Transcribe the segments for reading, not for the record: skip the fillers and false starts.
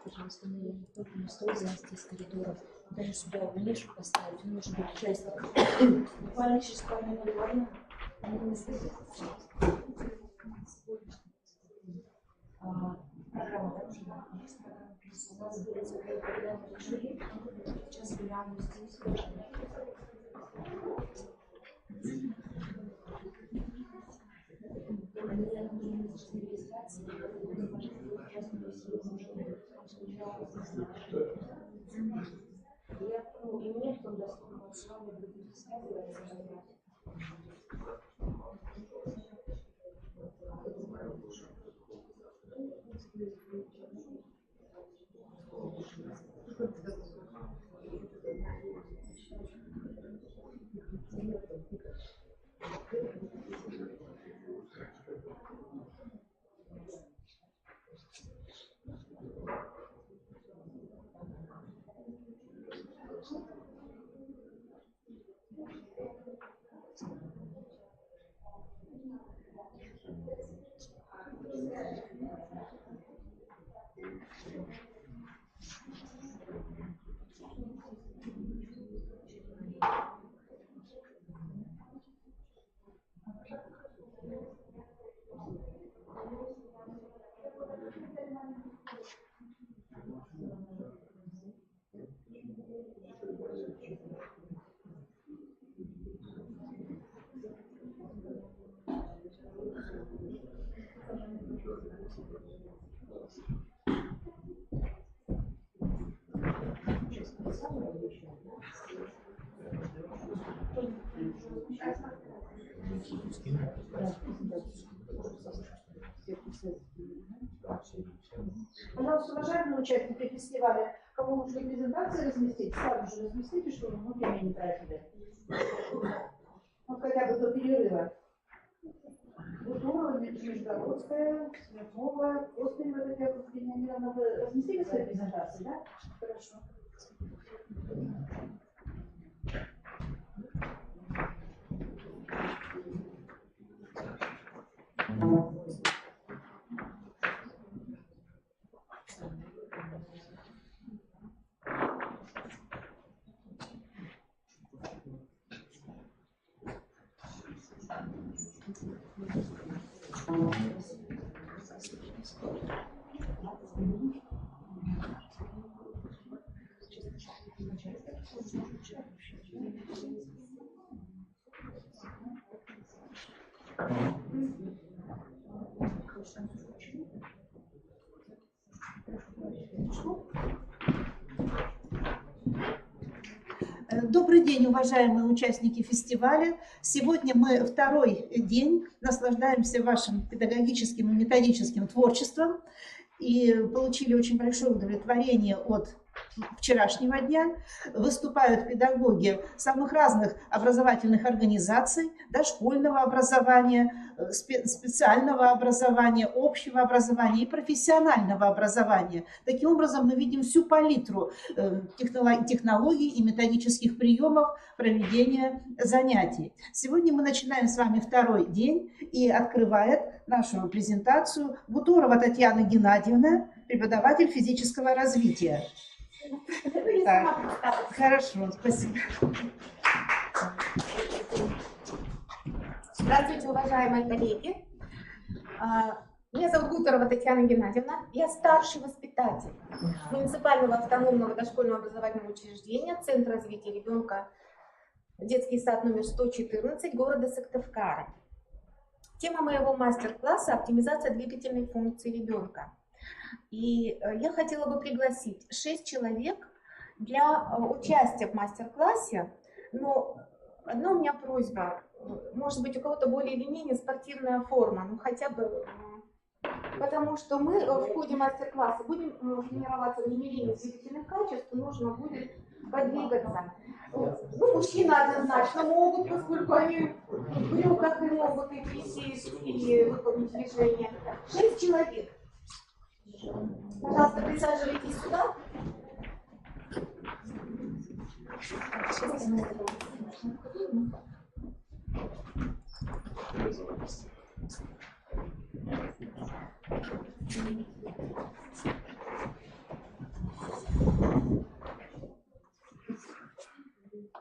Пожалуйста, на стол занести из коридора. Даже сюда в нишу поставить, он может быть частью. Буквально через пару минут, ладно? Программа уже у нас будет сейчас глянем здесь. Пожалуйста, уважаемые участники фестиваля, кому нужно презентации разместить, сразу же разместите, чтобы мы время не тратили. Ну, хотя бы до перерыва. Бутурова, Межгородская, Смирнова, Костырева, Татьяна Вениаминовна, вы разместили свои презентации, да? Хорошо. Добрый день, уважаемые участники фестиваля. Сегодня мы второй день наслаждаемся вашим педагогическим и методическим творчеством и получили очень большое удовлетворение от вчерашнего дня. Выступают педагоги самых разных образовательных организаций, дошкольного образования, специального образования, общего образования и профессионального образования. Таким образом, мы видим всю палитру технологий и методических приемов проведения занятий. Сегодня мы начинаем с вами второй день, и открывает нашу презентацию Бутурова Татьяна Геннадьевна, преподаватель физического развития. Так, хорошо, спасибо. Здравствуйте, уважаемые коллеги. Меня зовут Гуторова Татьяна Геннадьевна. Я старший воспитатель муниципального автономного дошкольного образовательного учреждения Центра развития ребенка, детский сад номер 114 города Сыктывкара. Тема моего мастер-класса – оптимизация двигательной функции ребенка. И я хотела бы пригласить 6 человек для участия в мастер-классе, но одна у меня просьба, может быть, у кого-то более или менее спортивная форма, ну хотя бы, потому что мы в ходе мастер-класса будем тренироваться в измерении двигательных качеств, нужно будет подвигаться. Ну, мужчины однозначно могут, поскольку они в брюках и могут и присесть, и выполнить движение. 6 человек. Пожалуйста, присаживайтесь сюда.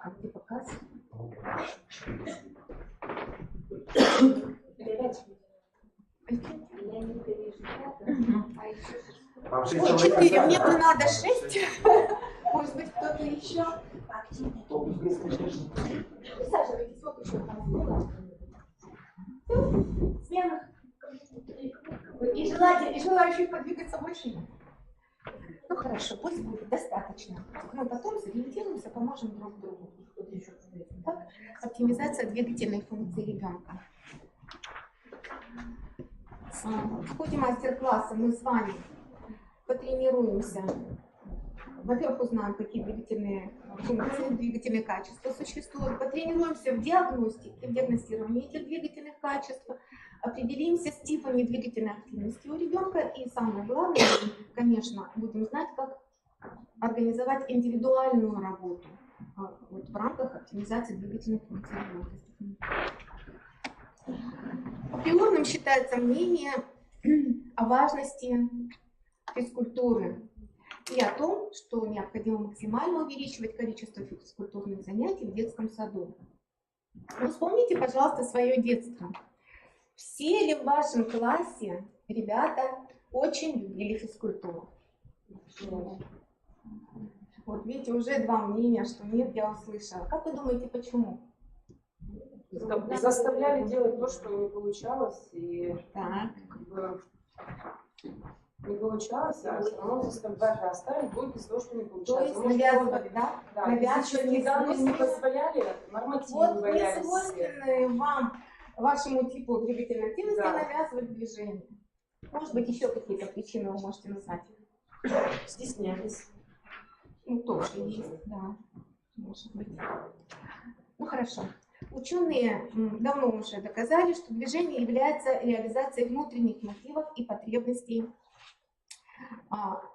А где показ? Ой, 4, мне бы надо 6. Может быть, кто-то еще? Присаживайтесь, вот еще там было. Смена. И желающих подвигаться больше нет. Ну хорошо, пусть будет достаточно. Мы потом сориентируемся, поможем друг другу. Так? Оптимизация двигательной функции ребенка. В ходе мастер-класса мы с вами потренируемся. Во-первых, узнаем, какие двигательные функции, двигательные качества существуют. Потренируемся в диагностике, в диагностировании этих двигательных качеств. Определимся с типами двигательной активности у ребенка. И самое главное, конечно, будем знать, как организовать индивидуальную работу вот, в рамках оптимизации двигательных функций ребенка. Априорным считается мнение о важности физкультуры и о том, что необходимо максимально увеличивать количество физкультурных занятий в детском саду. Но вспомните, пожалуйста, свое детство. Все ли в вашем классе ребята очень любили физкультуру? Вот видите, уже два мнения, что нет, я услышала. Как вы думаете, почему? Заставляли делать то, что не получалось, и Так. как бы не получалось, а все равно даже оставить будет из-за того, что не То получалось. есть Может, навязывали, да? да, Навязывали данные не свойства. позволяли, нормативы Вот не валялись все. свойственные вам, вашему типу двигательной активности Да. навязывать движение. Может быть, еще какие-то причины вы можете назвать? Стеснялись. Ну, тоже есть, да. Может быть. Ну, хорошо. Ученые давно уже доказали, что движение является реализацией внутренних мотивов и потребностей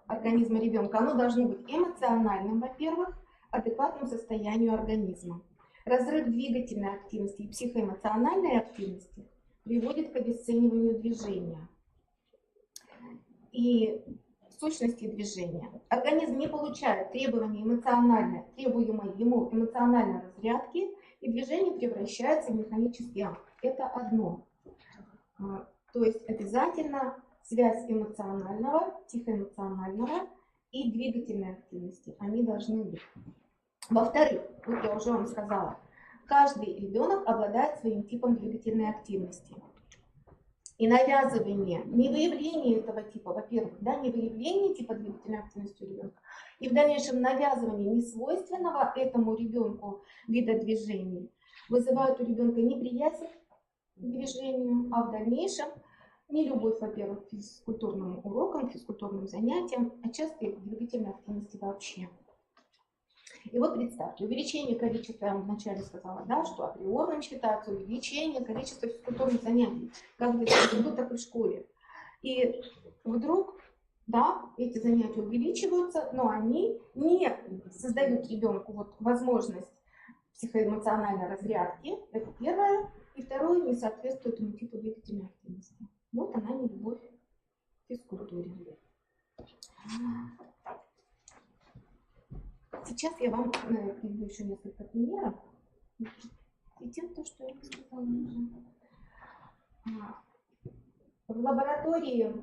организма ребенка. Оно должно быть эмоциональным, во-первых, адекватным состоянию организма. Разрыв двигательной активности и психоэмоциональной активности приводит к обесцениванию движения и сущности движения. Организм не получает требуемой ему эмоциональной разрядки, и движение превращается в механический акт. Это одно. То есть обязательно связь эмоционального, психоэмоционального и двигательной активности. Они должны быть. Во-вторых, вот я уже вам сказала, каждый ребенок обладает своим типом двигательной активности. И навязывание, не выявление этого типа, во-первых, да, не выявление типа двигательной активности у ребенка, и в дальнейшем навязывание несвойственного этому ребенку вида движений вызывает у ребенка неприязнь к движению, а в дальнейшем нелюбовь, во-первых, к физкультурным урокам, к физкультурным занятиям, а часто и к двигательной активности вообще. И вот представьте, увеличение количества, я вам вначале сказала, да, что априорным считается увеличение количества физкультурных занятий, как в детском саду, так и в школе. И вдруг, да, эти занятия увеличиваются, но они не создают ребенку вот возможность психоэмоциональной разрядки, это первое, и второе, не соответствует ему типу двигательной активности. Вот она не любовь к физкультуре. Сейчас я вам приведу еще несколько примеров. И тем, то, что я сказала уже. В лаборатории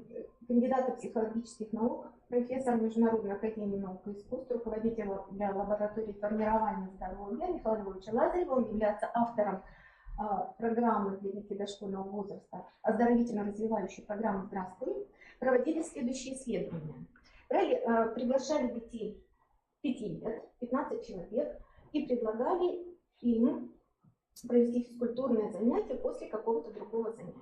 кандидата психологических наук, профессор Международной академии наук и искусств, руководитель для лаборатории формирования здоровья Михаила Львовича Лазарева, он является автором программы для детей дошкольного возраста, оздоровительно-развивающей программы «Здравствуй», проводили следующие исследования. Приглашали детей 5 лет, 15 человек, и предлагали им провести физкультурное занятие после какого-то другого занятия.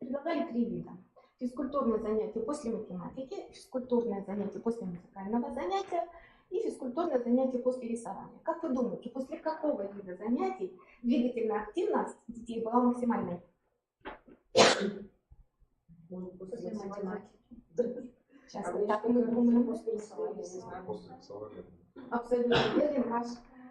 Предлагали 3 вида. Физкультурное занятие после математики, физкультурное занятие после музыкального занятия и физкультурное занятие после рисования. Как вы думаете, после какого вида занятий двигательная активность детей была максимальной? После математики. Сейчас так мы думаем. После рисования, не знаю, после рисования. Абсолютно верен ваш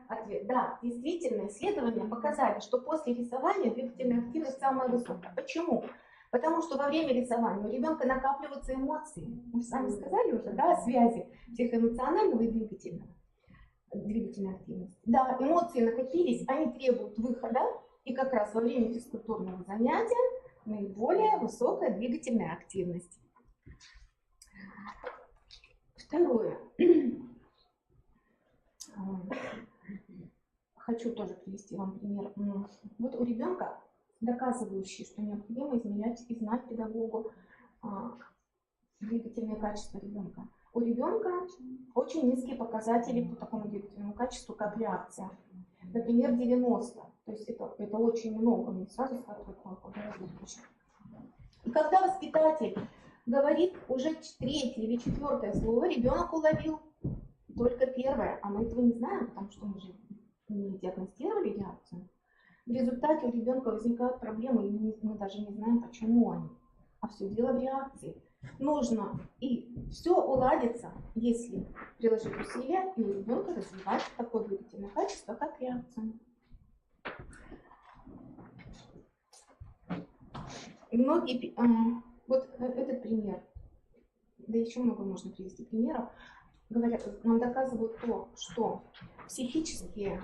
ответ. Да, действительно, исследования показали, что после рисования двигательная активность самая высокая. Почему? Потому что во время рисования у ребенка накапливаются эмоции. Мы с вами сказали уже, да, о связи психоэмоционального и двигательной активности. Да, эмоции накопились, они требуют выхода, и как раз во время физкультурного занятия наиболее высокая двигательная активность. Второе. Хочу тоже привести вам пример. Вот у ребенка, доказывающий, что необходимо измерять и знать педагогу двигательные качества ребенка. У ребенка очень низкие показатели по такому двигательному качеству, как реакция. Например, 90. То есть это очень много. Не сразу схватывает палку. И когда воспитатель говорит уже третье или четвертое слово, ребенок уловил только первое, а мы этого не знаем, потому что мы же не диагностировали реакцию. В результате у ребенка возникают проблемы, и мы даже не знаем, почему они. А все дело в реакции. Нужно, и все уладится, если приложить усилия, и у ребенка развивать такое двигательное качество, как реакция. И многие, вот этот пример, да еще много можно привести примеров, говорят, нам доказывают то, что психические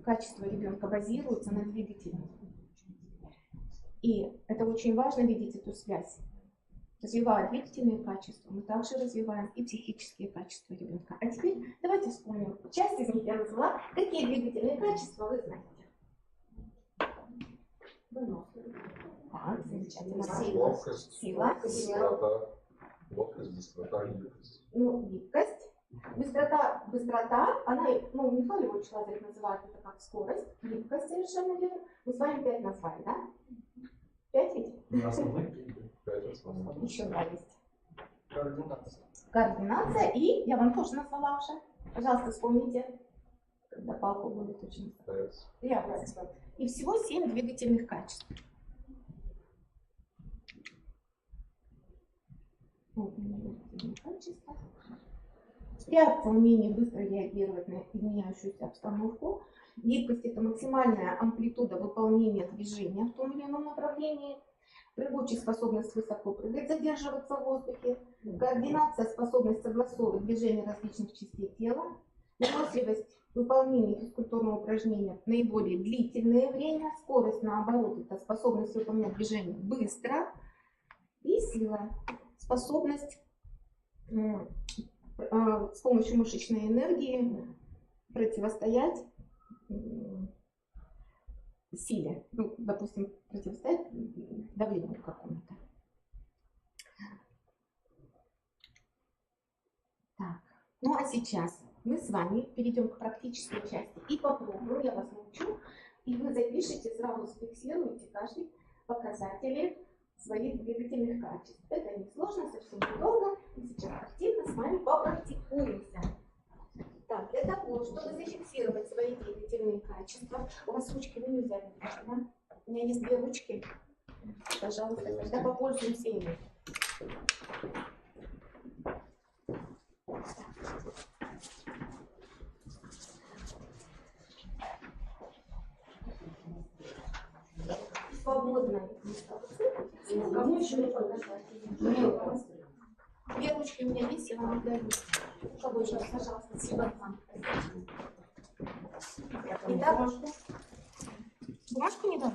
качества ребенка базируются на двигательных. И это очень важно видеть эту связь. Развивая двигательные качества, мы также развиваем и психические качества ребенка. А теперь давайте вспомним. Часть из них я назвала. Какие двигательные качества вы знаете? Так, замечательно. Сила. Ловкость, быстрота, гибкость. Ну, гибкость. Быстрота, она, ну, Михаил Львович Лазарев называет это как скорость. Гибкость, совершенно верно. Мы с вами 5 назвали, да? 5 ведь? Основных 5 основных. Еще 2 есть. Координация. Координация, и я вам тоже назвала уже. Пожалуйста, вспомните, когда палку будет очень. Реакция. И всего 7 двигательных качеств. Реакция — умение быстро реагировать на изменяющуюся обстановку. Гибкость — это максимальная амплитуда выполнения движения в том или ином направлении. Прыгучая способность высоко прыгать, задерживаться в воздухе. Координация — способность согласовывать движения различных частей тела. Выносливость — выполнение физкультурного упражнения наиболее длительное время. Скорость, наоборот, это способность выполнять движение быстро. И сила — способность с помощью мышечной энергии противостоять силе, ну, допустим, противостоять давлению какому-то. Так, ну а сейчас мы с вами перейдем к практической части и попробуем, я вас научу, и вы запишите, сразу зафиксируете каждый показатель своих двигательных качеств. Это не сложно, совсем недолго. И сейчас активно с вами попрактикуемся. Так, для того, чтобы зафиксировать свои двигательные качества, у вас ручки вы не взяли, да? У меня есть 2 ручки. Пожалуйста, тогда попользуемся ими. Свободно. Кому еще не показать? 2 ручки у меня есть, я вам отдаю. Кого еще? Пожалуйста, спасибо вам. Итак, бумажку не дам?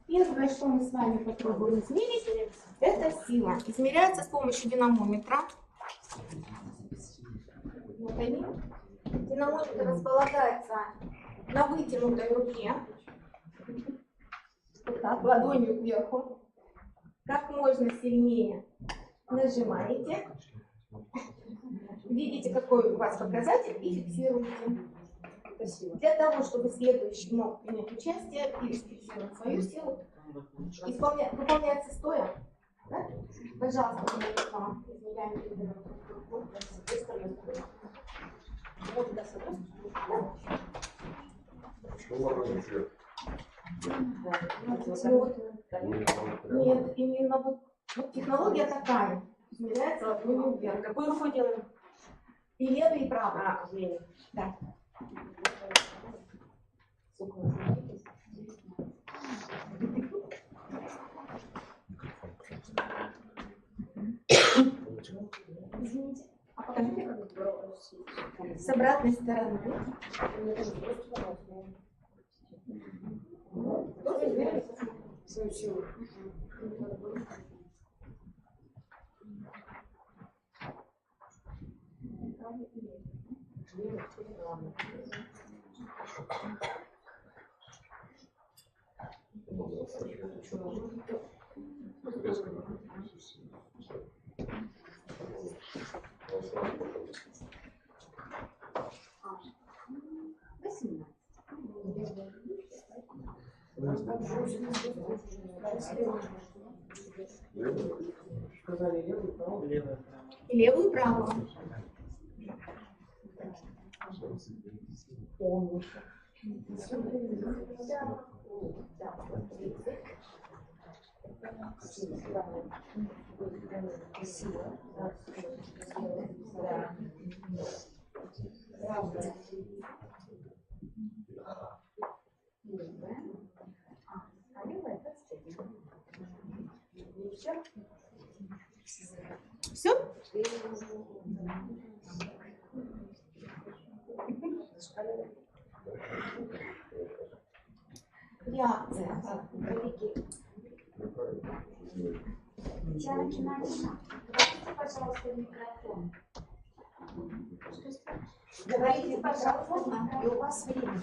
Первое, что мы с вами попробуем измерить, это сила. Измеряется с помощью динамометра. Вот они. Динамометр располагается на вытянутой руке. Вот так, ладонью кверху. Как можно сильнее нажимаете. Видите, какой у вас показатель, и фиксируете. Для того, чтобы следующий мог принять участие или фиксировать свою силу, выполняется стоя. Да? Пожалуйста, измеряем Нет, именно вот Вот технология такая. Измеряется ладонью вверх. Какой рукой делаем? И левый, и правый. Левый. Да. Извините. А покажите, как с обратной стороны. Тоже измеряется свою силу. Сказали левый, правый. Левый. И левую, и правую. Все? Реакция. Я начинаю. Говорите, пожалуйста, в микрофон. Говорите, пожалуйста, и у вас время.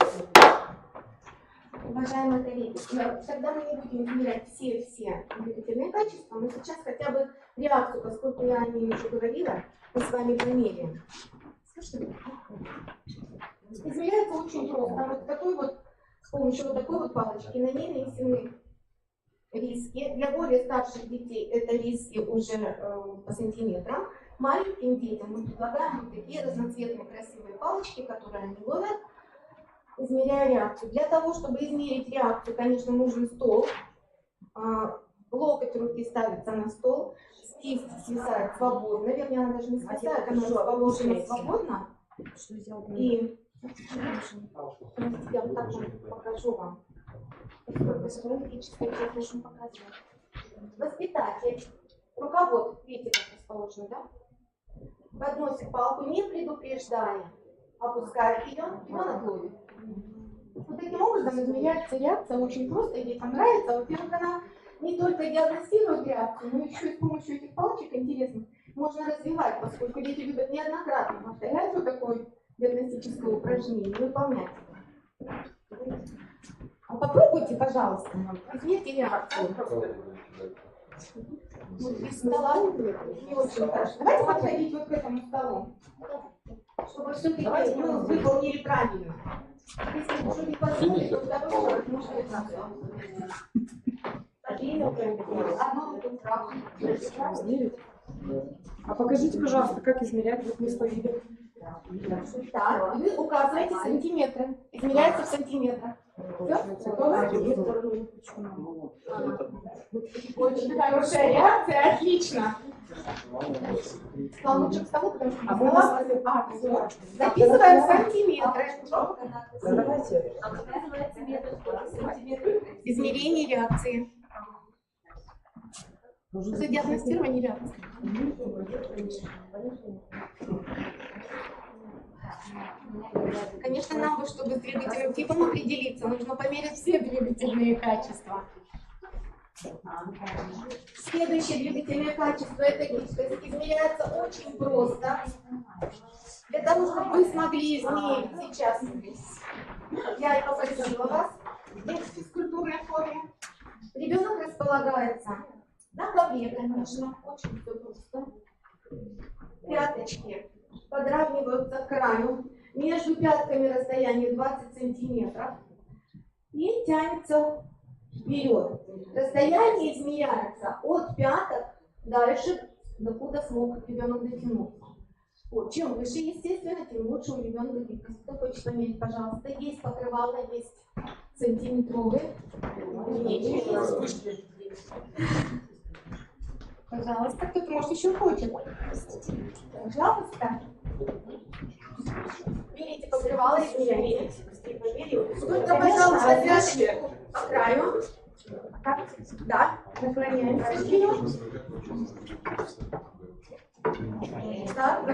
Уважаемые коллеги, тогда мы не будем измерять все двигательные качества, но сейчас хотя бы реакцию, поскольку я о ней уже говорила, мы с вами померяем. Слышите? Измеряется очень просто. Вот такой вот, с помощью вот такой вот палочки на ней нанесены риски. Для более старших детей это риски уже по сантиметрам. Маленьким детям мы предлагаем вот такие разноцветные красивые палочки, которые они ловят, измеряя реакцию. Для того, чтобы измерить реакцию, конечно, нужен стол. Локоть руки ставится на стол, кисть свисает свободно. Вернее, она даже не свисает, она расположена свободно. И я вот так вот покажу вам. Психологическое нужно показать. Воспитатель. Руковод, видите, как расположено, да? Подносит палку, не предупреждая, опускает ее, ребенок ловит. Вот таким образом измеряется реакция очень просто, и детям нравится. Во-первых, она не только диагностирует реакцию, но еще и с помощью этих палочек интересных можно развивать, поскольку дети любят неоднократно повторять вот такое диагностическое упражнение и выполнять. А попробуйте, пожалуйста, измерьте реакцию. Вот без стола не очень хорошо. Давайте подходить вот к этому столу, чтобы все-таки мы выполнили правильно. Если уже не позволит, то второй человек может быть на стол. Одну руку вправо. А покажите, пожалуйста, как измерять, вот мы стоим. Так, вы указываете сантиметры. Измеряется в сантиметрах. Очень хорошая реакция, отлично. Лучше к столу, потому что все. Записываем сантиметры. Давайте. Измерение реакции. Задиагностирование реакции. Конечно, нам бы, чтобы с двигательным типом определиться, нужно померить все двигательные качества. Следующее двигательное качество – это гибкость. Измеряется очень просто. Для того, чтобы вы смогли измерить сейчас, я и попросила вас в физкультурной форме. Ребенок располагается на ковре, конечно, очень все просто. Пяточки подравниваются к краю. Между пятками расстояние 20 сантиметров. И тянется вперед. Расстояние измеряется от пяток дальше, докуда смог ребенок дотянуться. Вот. Чем выше, естественно, тем лучше у ребенка гибкость. Кто хочет померить, пожалуйста. Есть покрывало, есть сантиметровые. Пожалуйста, кто-то, может, еще хочет. Пожалуйста. Берите покрывало из меня, берите. Только, пожалуйста, пяточку по краю. Так, да, наклоняемся вперед. Так,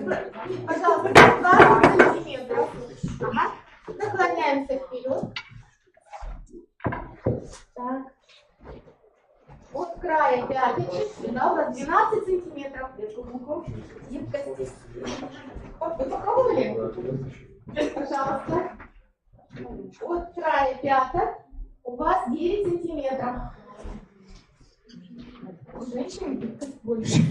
пожалуйста, 20 сантиметров. Ага. Наклоняемся вперед. Так. От края пяточек сюда у вас 12 сантиметров. Гибкость. Вы попробовали? Пожалуйста. От края пяток у вас 9 сантиметров. У женщин гибкость больше.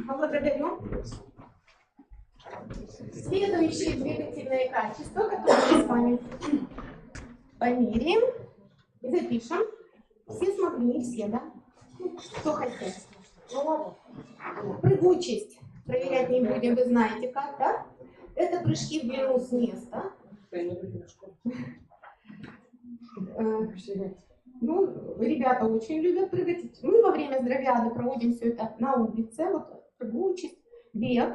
Благодарю. Следующие двигательные качества, которые мы с вами померяем и запишем. Все смогли, не все, да? Кто хотел? Прыгучесть. Проверять не будем, вы знаете как, да? Это прыжки в длину с места. Ну, ребята очень любят прыгать. Мы во время здравиады проводим все это на улице. Вот прыгучесть, бег.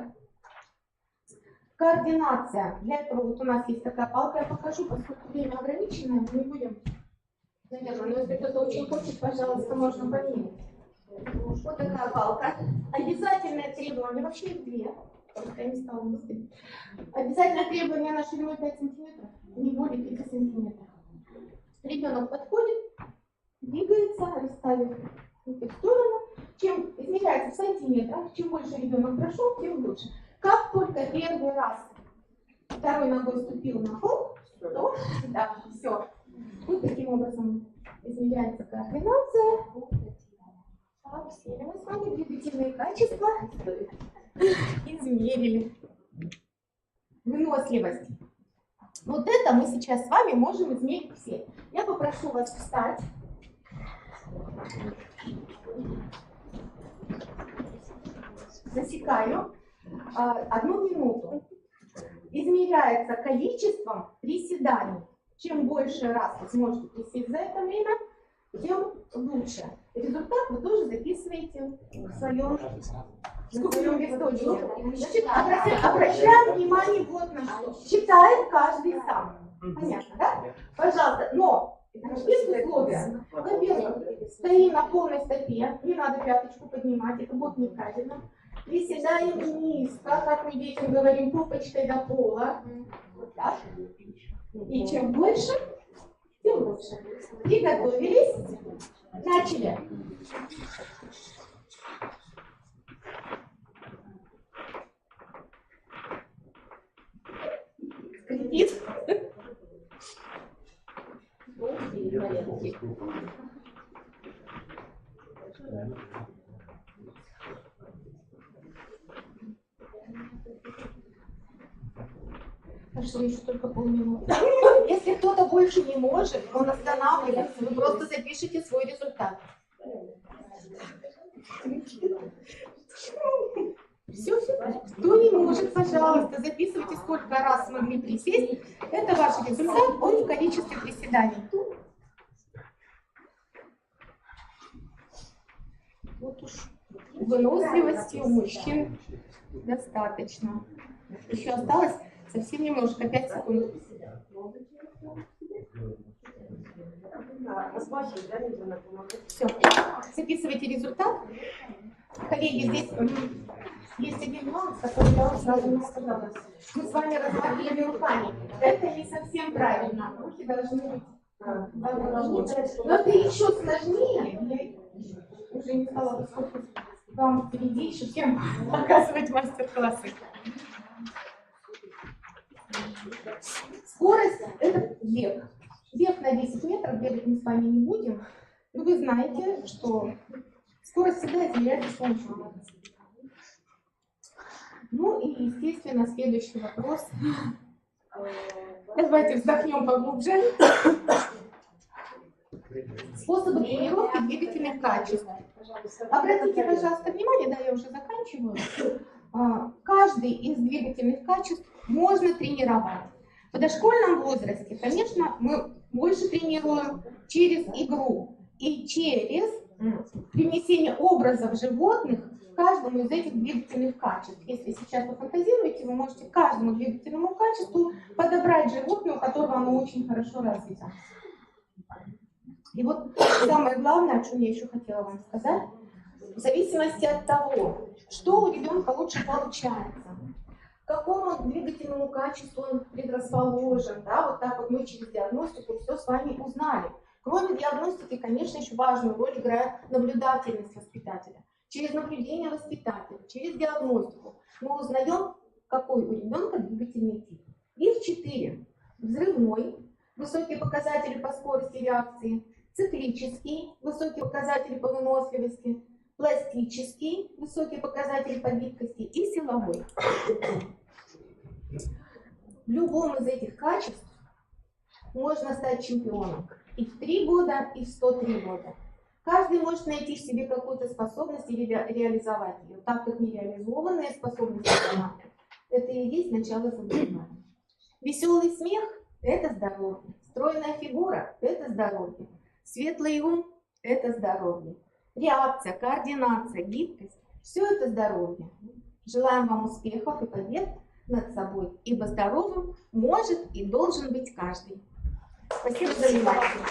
Координация. Для этого вот у нас есть такая палка, я покажу, поскольку время ограниченное, мы не будем. Наверное, но если кто-то очень хочет, пожалуйста, можно померить. Вот такая палка. Обязательное требование, вообще их две, только я не стала мыслить. Обязательное требование на ширину 5 сантиметров, не более 5 сантиметров. Ребенок подходит, двигается, расставив руки в сторону. Чем измеряется в сантиметрах, чем больше ребенок прошел, тем лучше. Как только первый раз второй ногой ступил на пол, то да, все. Вот таким образом измеряется координация. Так, все мы с вами двигательные качества измерили. Выносливость. Вот это мы сейчас с вами можем измерить все. Я попрошу вас встать. Засекаю. 1 минуту. Измеряется количеством приседаний. Чем больше раз вы сможете присесть за это время, тем лучше. Результат вы тоже записываете в своем листочке. Значит, обращаем внимание вот на что. Считает каждый сам. Понятно, да? Пожалуйста, но есть условия. Во-первых, стоим на полной стопе, не надо пяточку поднимать, это будет неправильно. Приседаем низко, как мы детям говорим, попочкой до пола. Вот так. И чем больше, тем лучше. Приготовились? Начали. Скрипит. Хорошо, еще только полминуты. Если кто-то больше не может, он останавливается, вы просто запишите свой результат. Все. Кто не может, пожалуйста, записывайте, сколько раз смогли присесть. Это ваш результат, он в количестве приседаний. Вот уж выносливости у мужчин достаточно. Еще осталось совсем немножко, 5 секунд. Все, записывайте результат. Коллеги, здесь есть один нюанс, который я вам сразу не сказала. Мы с вами размахивали руками. Это не совсем правильно. Руки должны быть. Но это еще сложнее. Я уже не стала вам впереди еще всем показывать мастер-классы. Скорость – это бег. Бег на 10 метров, бегать мы с вами не будем. Но вы знаете, что скорость всегда измеряется с помощью локти. Ну и, естественно, следующий вопрос. Давайте вздохнем поглубже. Способы тренировки двигательных качеств. Обратите, пожалуйста, внимание, да, я уже заканчиваю. Каждый из двигательных качеств можно тренировать. В дошкольном возрасте, конечно, мы больше тренируем через игру и через привнесение образов животных к каждому из этих двигательных качеств. Если сейчас вы фантазируете, вы можете к каждому двигательному качеству подобрать животное, у которого оно очень хорошо развито. И вот самое главное, о чем я еще хотела вам сказать, в зависимости от того, что у ребенка лучше получается, к какому двигательному качеству он предрасположен, да, вот так вот мы через диагностику все с вами узнали. Кроме диагностики, конечно, еще важную роль играет наблюдательность воспитателя. Через наблюдение воспитателя, через диагностику мы узнаем, какой у ребенка двигательный тип. Их 4. Взрывной, высокие показатели по скорости реакции, циклический, высокие показатели по выносливости, пластический, высокие показатели по гибкости и силовой. В любом из этих качеств можно стать чемпионом и в 3 года, и в 103 года. Каждый может найти в себе какую-то способность или реализовать ее, так как нереализованные способности это и есть начало заболевания. Веселый смех – это здоровье, стройная фигура – это здоровье, светлый ум – это здоровье, реакция, координация, гибкость – все это здоровье. Желаем вам успехов и побед над собой, ибо здоровым может и должен быть каждый. Спасибо за внимание.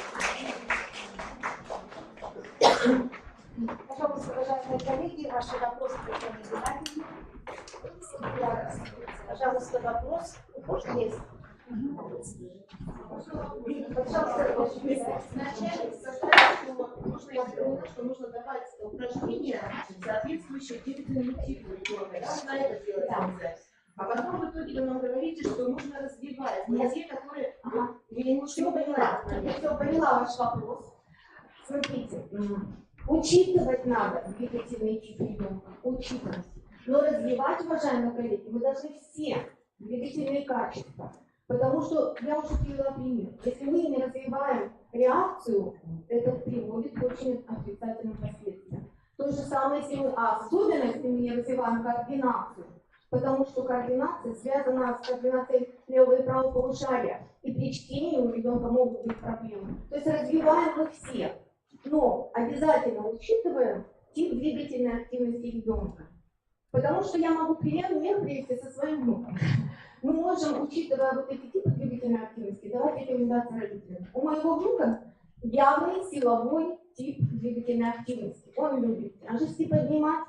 Пожалуйста, уважаемые коллеги, ваши вопросы к Татьяне Геннадьевне. Пожалуйста, вопрос. Есть. Пожалуйста, вначале сказали, что я поняла, что нужно давать упражнения, соответствующие двигательному типу ребенка. Я должна это делать обязательно. А потом в итоге вы нам говорите, что нужно развивать те, которые... Я Все поняла. Я все поняла ваш вопрос. Смотрите, учитывать надо двигательный тип ребенка, учитывать. Но развивать, уважаемые коллеги, мы должны все двигательные качества. Потому что я уже привела пример. Если мы не развиваем реакцию, это приводит к очень отрицательным последствиям. То же самое, если мы, особенно если мы не развиваем координацию, потому что координация связана с координацией левого и правого полушария, и при чтении у ребенка могут быть проблемы. То есть развиваем мы все, но обязательно учитываем тип двигательной активности ребенка. Потому что я могу пример привести со своим внуком. Мы можем, учитывая вот эти типы двигательной активности, давать рекомендации родителям. У моего внука явный силовой тип двигательной активности. Он любит тяжести поднимать,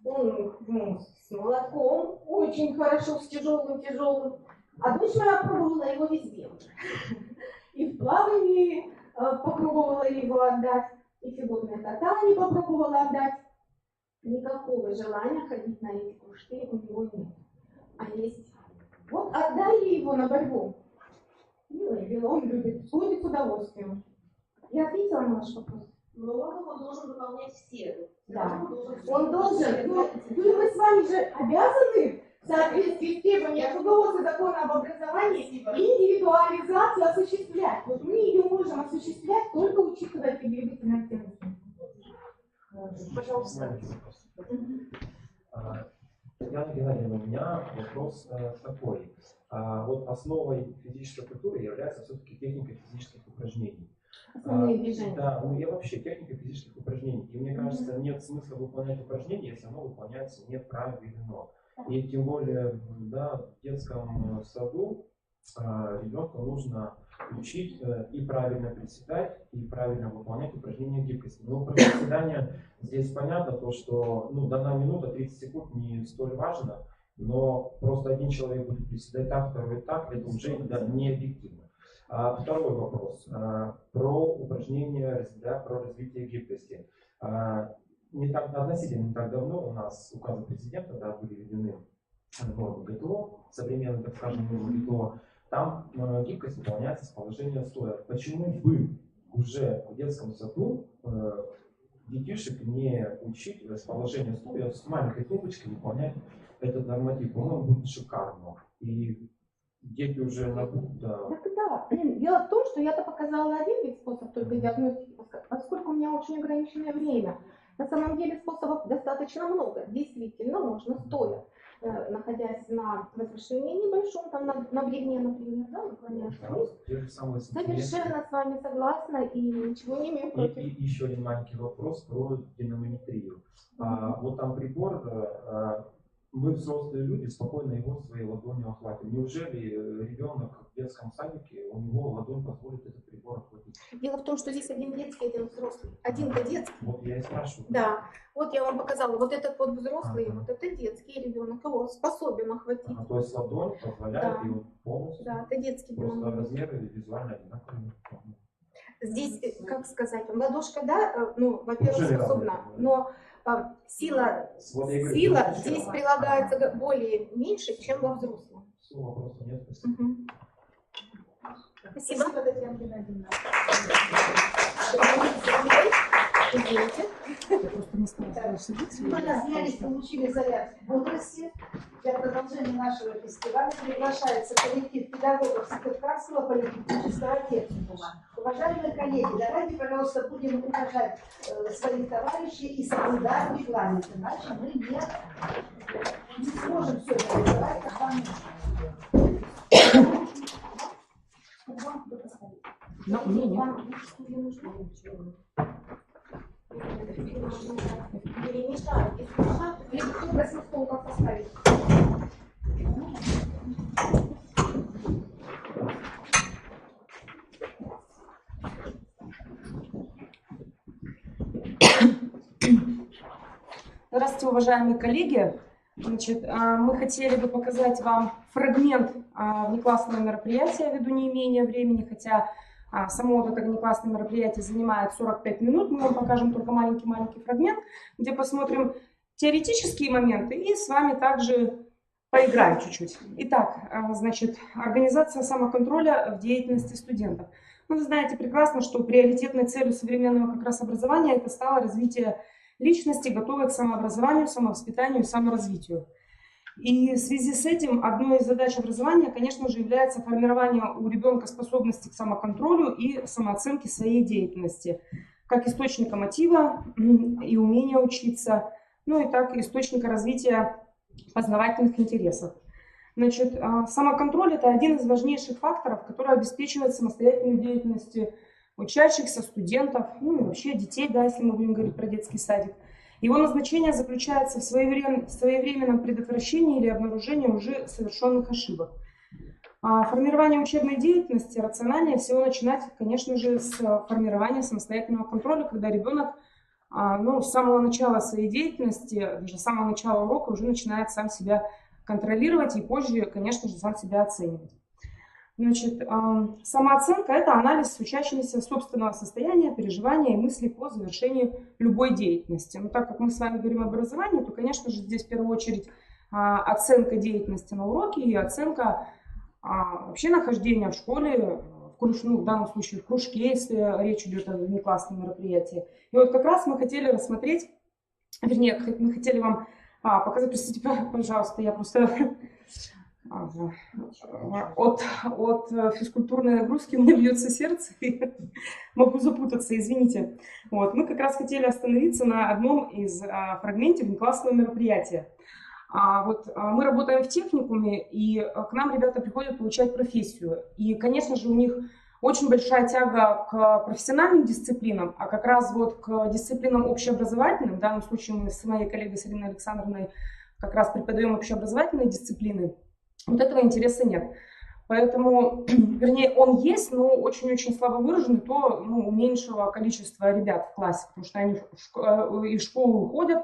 он с молотком очень хорошо, с тяжелым. А дочь моя пробовала его везде уже. И в плавании попробовала его отдать, и фигурное катание попробовала отдать. Никакого желания ходить на эти кружки у него нет. А есть... Вот отдай ей его на борьбу. Милое дело, он любит, ходит с удовольствием. Я ответила на ваш вопрос. Но он должен выполнять все. Да. Он должен. Ну, мы с вами же обязаны в соответствии с требованиями Трудового закона об образовании индивидуализацию осуществлять. Вот мы ее можем осуществлять, только учитывая двигательную активность. Пожалуйста. Татьяна Геннадьевна, у меня вопрос такой. Вот основой физической культуры является все-таки техника физических упражнений. Основные движения. Да, ну я вообще техника физических упражнений. И мне кажется, нет смысла выполнять упражнения, если оно выполняется неправильно. И тем более да, в детском саду ребенку нужно учить и правильно приседать, и правильно выполнять упражнения гибкости. Но про приседание здесь понятно, то, что дана минута, 30 секунд не столь важно, но просто один человек будет приседать так, второй так, это уже не объективно. Второй вопрос про упражнения, про развитие гибкости. Относительно не так давно у нас указом президента были введены нормы ГТО, современные, так скажем, нормы ГТО. Там гибкость выполняется с положения стоя. Почему бы уже в детском саду детишек не учить с положения стоя, с маленькой трубочкой выполнять этот норматив? Он будет шикарно. И дети уже набудут... Да. Дело в том, что я-то показала один вид способ только диагностики, поскольку у меня очень ограниченное время. На самом деле способов достаточно много. Действительно, можно стоя. находясь на возвышении небольшом, там на бревне, например, да, наклоняешься Да, вниз. те же самые сантиметры. Совершенно с вами согласна и ничего не имею против. И еще один маленький вопрос про динамометрию. Вот там прибор, мы взрослые люди спокойно его своей ладонью охватим. Неужели ребенок в детском садике, у него ладонь позволит этот прибор охватить? Дело в том, что здесь один детский, один взрослый. Один-то детский. Вот я и спрашиваю. Да, вот я вам показала, вот этот вот взрослый, Ага. вот это детский ребенок, его способен охватить. То есть ладонь позволяет Да. его полностью, Да, это детский просто динамометр. размеры визуально одинаковые. Здесь, как сказать, ладошка, да, ну, во-первых, Уже способна, разные. но сила Вот я говорю, Сила ну, здесь зачем? прилагается более меньше, чем во взрослом. Все, вопросов нет, спасибо. Мгм. Спасибо. Татьяна Геннадьевна. Извините. Я просто не стала садиться. Мы разнялись, получили заряд бодрости. Для продолжения нашего фестиваля приглашается коллектив педагогов Сыктывкарского политехнического техникума. Уважаемые коллеги, давайте, пожалуйста, будем уважать своих товарищей и соблюдать регламент, иначе мы не сможем все это реализовать, как вам Ну, мне нет. Вам стулья нужны? Перемешать. Если мешать, либо кто просил стол как поставить. Здравствуйте, уважаемые коллеги. Значит, мы хотели бы показать вам фрагмент внеклассного мероприятия ввиду неимения времени, хотя само вот это внеклассное мероприятие занимает 45 минут. Мы вам покажем только маленький-маленький фрагмент, где посмотрим теоретические моменты и с вами также поиграем чуть-чуть. Итак, значит, организация самоконтроля в деятельности студентов. Ну, вы знаете прекрасно, что приоритетной целью современного как раз образования это стало развитие личности, готовой к самообразованию, самовоспитанию и саморазвитию. И в связи с этим одной из задач образования, конечно же, является формирование у ребенка способности к самоконтролю и самооценке своей деятельности, как источника мотива и умения учиться, ну и так источника развития познавательных интересов. Значит, самоконтроль – это один из важнейших факторов, который обеспечивает самостоятельную деятельность учащихся, студентов, ну и вообще детей, да, если мы будем говорить про детский садик. Его назначение заключается в своевременном предотвращении или обнаружении уже совершенных ошибок. Формирование учебной деятельности рациональнее всего начинать, конечно же, с формирования самостоятельного контроля, когда ребенок с самого начала своей деятельности, даже с самого начала урока уже начинает сам себя контролировать и позже, конечно же, сам себя оценивать. Значит, самооценка – это анализ учащимся собственного состояния, переживания и мыслей по завершению любой деятельности. Но так как мы с вами говорим об образовании, то, конечно же, здесь в первую очередь оценка деятельности на уроке и оценка вообще нахождения в школе, в данном случае в кружке, если речь идет о внеклассном мероприятии. И вот как раз мы хотели рассмотреть, вернее, мы хотели вам показать, простите, пожалуйста, я просто... От физкультурной нагрузки у меня бьется сердце, и могу запутаться, извините. Вот. Мы как раз хотели остановиться на одном из фрагментов внеклассного мероприятия. Мы работаем в техникуме, и к нам ребята приходят получать профессию. И, конечно же, у них очень большая тяга к профессиональным дисциплинам, а как раз вот к дисциплинам общеобразовательным, в данном случае мы с моей коллегой Ириной Александровной как раз преподаем общеобразовательные дисциплины. Вот этого интереса нет. Поэтому, вернее, он есть, но очень-очень слабо выражен, то у меньшего количества ребят в классе, потому что они из школы уходят,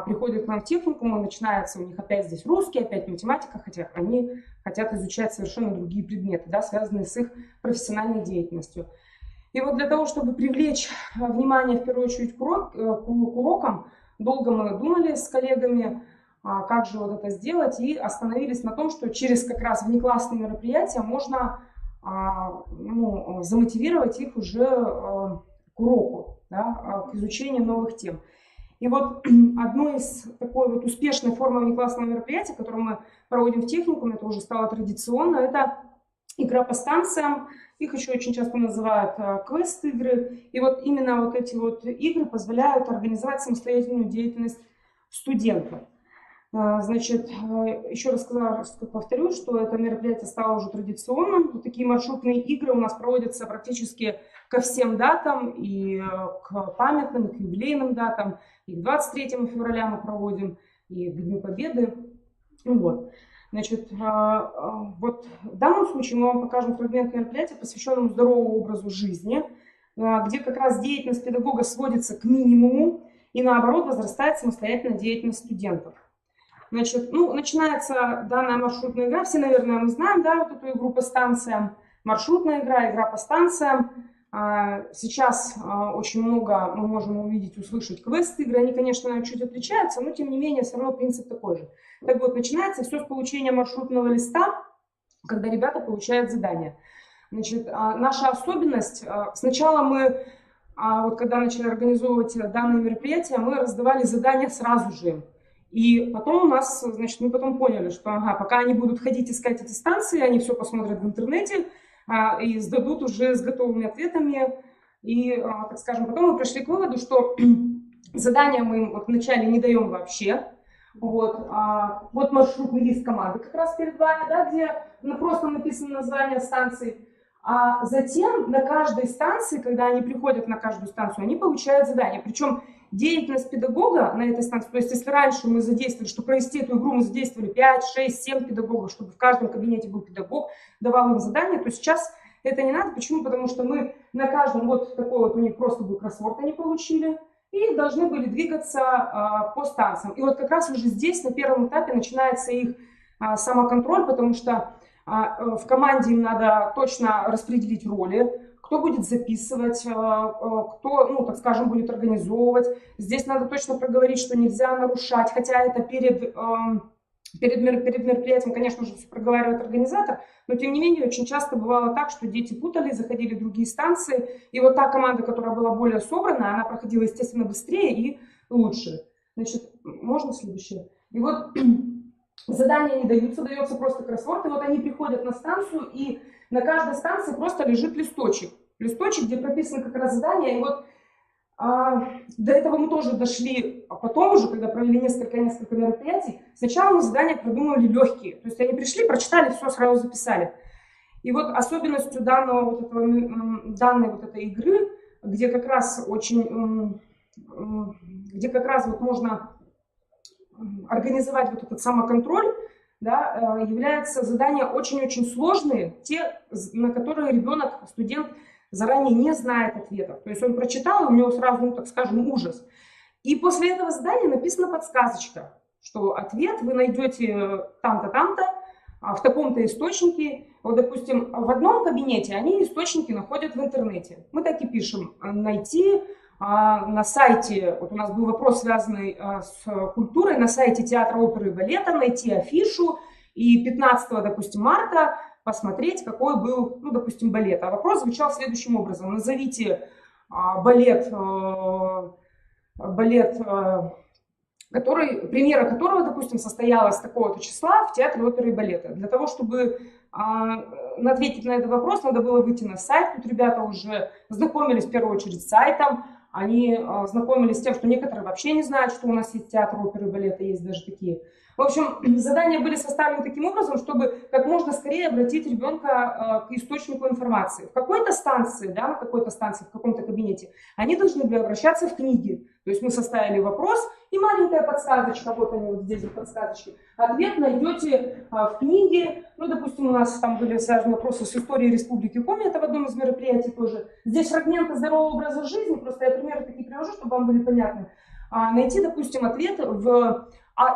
приходят к нам в техникум, и начинается у них опять здесь русский, опять математика, хотя они хотят изучать совершенно другие предметы, да, связанные с их профессиональной деятельностью. И вот для того, чтобы привлечь внимание, в первую очередь, к урокам, долго мы думали с коллегами, как же вот это сделать, и остановились на том, что через как раз внеклассные мероприятия можно замотивировать их уже к уроку, да, к изучению новых тем. И вот одной из такой вот успешной формы внеклассного мероприятия, которое мы проводим в техникуме, это уже стало традиционно, это игра по станциям, их еще очень часто называют квест-игры. И вот именно вот эти вот игры позволяют организовать самостоятельную деятельность студентов. Значит, еще раз повторю, что это мероприятие стало уже традиционным. Вот такие маршрутные игры у нас проводятся практически ко всем датам, и к памятным, и к юбилейным датам. И к 23 февраля мы проводим, и к Дню Победы. Вот. Значит, вот в данном случае мы вам покажем фрагмент мероприятия, посвященному здоровому образу жизни, где как раз деятельность педагога сводится к минимуму, и наоборот возрастает самостоятельная деятельность студентов. Значит, ну, начинается данная маршрутная игра. Все, наверное, мы знаем, да, вот эту игру по станциям. Маршрутная игра, игра по станциям. Сейчас очень много мы можем увидеть, услышать квест-игры. Они, конечно, чуть отличаются, но тем не менее все равно принцип такой же. Так вот, начинается все с получения маршрутного листа, когда ребята получают задания. Значит, наша особенность, сначала мы, вот когда начали организовывать данные мероприятия, мы раздавали задания сразу же. И потом у нас, значит, мы потом поняли, что пока они будут ходить искать эти станции, они все посмотрят в интернете и сдадут уже с готовыми ответами. И, так скажем, потом мы пришли к выводу, что задания мы им вот вначале не даем вообще. Вот, вот маршрутный лист команды как раз перед вами, да, где просто написано название станции. А затем на каждой станции, когда они приходят на каждую станцию, они получают задание. Причем деятельность педагога на этой станции, то есть если раньше мы задействовали, чтобы провести эту игру, мы задействовали 5, 6, 7 педагогов, чтобы в каждом кабинете был педагог, давал им задание, то сейчас это не надо. Почему? Потому что мы на каждом, вот такой вот у них просто был кроссворд, они получили, и должны были двигаться по станциям. И вот как раз уже здесь, на первом этапе, начинается их самоконтроль, потому что в команде им надо точно распределить роли, кто будет записывать, кто, ну, так скажем, будет организовывать. Здесь надо точно проговорить, что нельзя нарушать, хотя это перед мероприятием, конечно же, все проговаривает организатор, но тем не менее очень часто бывало так, что дети путались, заходили в другие станции, и вот та команда, которая была более собранная, она проходила, естественно, быстрее и лучше. Значит, можно следующее? И вот задания не даются, дается просто кроссворд, и вот они приходят на станцию, и на каждой станции просто лежит листочек. Листочек, где прописано как раз задание, и вот до этого мы тоже дошли, а потом уже, когда провели несколько мероприятий, сначала мы задания продумывали легкие, то есть они пришли, прочитали, все, сразу записали. И вот особенностью данной вот этой игры, где как раз вот можно организовать вот этот самоконтроль, да, являются задания очень-очень сложные, те, на которые ребенок, студент заранее не знает ответов. То есть он прочитал, и у него сразу, ну, так скажем, ужас. И после этого задания написана подсказочка, что ответ вы найдете там-то, там-то, в таком-то источнике. Вот, допустим, в одном кабинете они источники находят в интернете. Мы так и пишем: найти на сайте, вот у нас был вопрос, связанный с культурой, на сайте театра оперы и балета найти афишу и 15, допустим, марта посмотреть, какой был, ну, допустим, балет. А вопрос звучал следующим образом: назовите балет, премьера которого, допустим, состоялась такого-то числа в театре оперы и балета. Для того, чтобы ответить на этот вопрос, надо было выйти на сайт. Тут ребята уже знакомились в первую очередь с сайтом. Они знакомились с тем, что некоторые вообще не знают, что у нас есть театр оперы и балета, есть даже такие. В общем, задания были составлены таким образом, чтобы как можно скорее обратить ребенка к источнику информации. В какой-то станции, да, на какой-то станции, в каком-то кабинете, они должны были обращаться в книги. То есть мы составили вопрос, и маленькая подсказочка, вот они вот здесь подсказочки. Ответ найдете в книге. Ну, допустим, у нас там были связаны вопросы с историей Республики Коми, это в одном из мероприятий тоже. Здесь фрагменты здорового образа жизни, просто я примеры такие привожу, чтобы вам были понятны. Найти, допустим, ответ в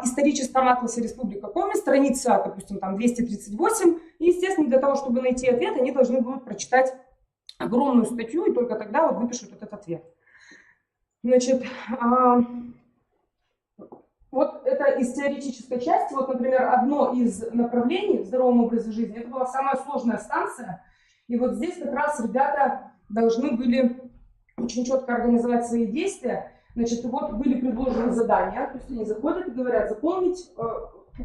историческом атласе Республика Коми, страница, допустим, там 238. И, естественно, для того, чтобы найти ответ, они должны будут прочитать огромную статью, и только тогда вот выпишут этот ответ. Значит, вот это из теоретической части. Вот, например, одно из направлений в здоровом образе жизни, это была самая сложная станция. И вот здесь как раз ребята должны были очень четко организовать свои действия. Значит, вот были предложены задания, то есть они заходят и говорят: заполнить,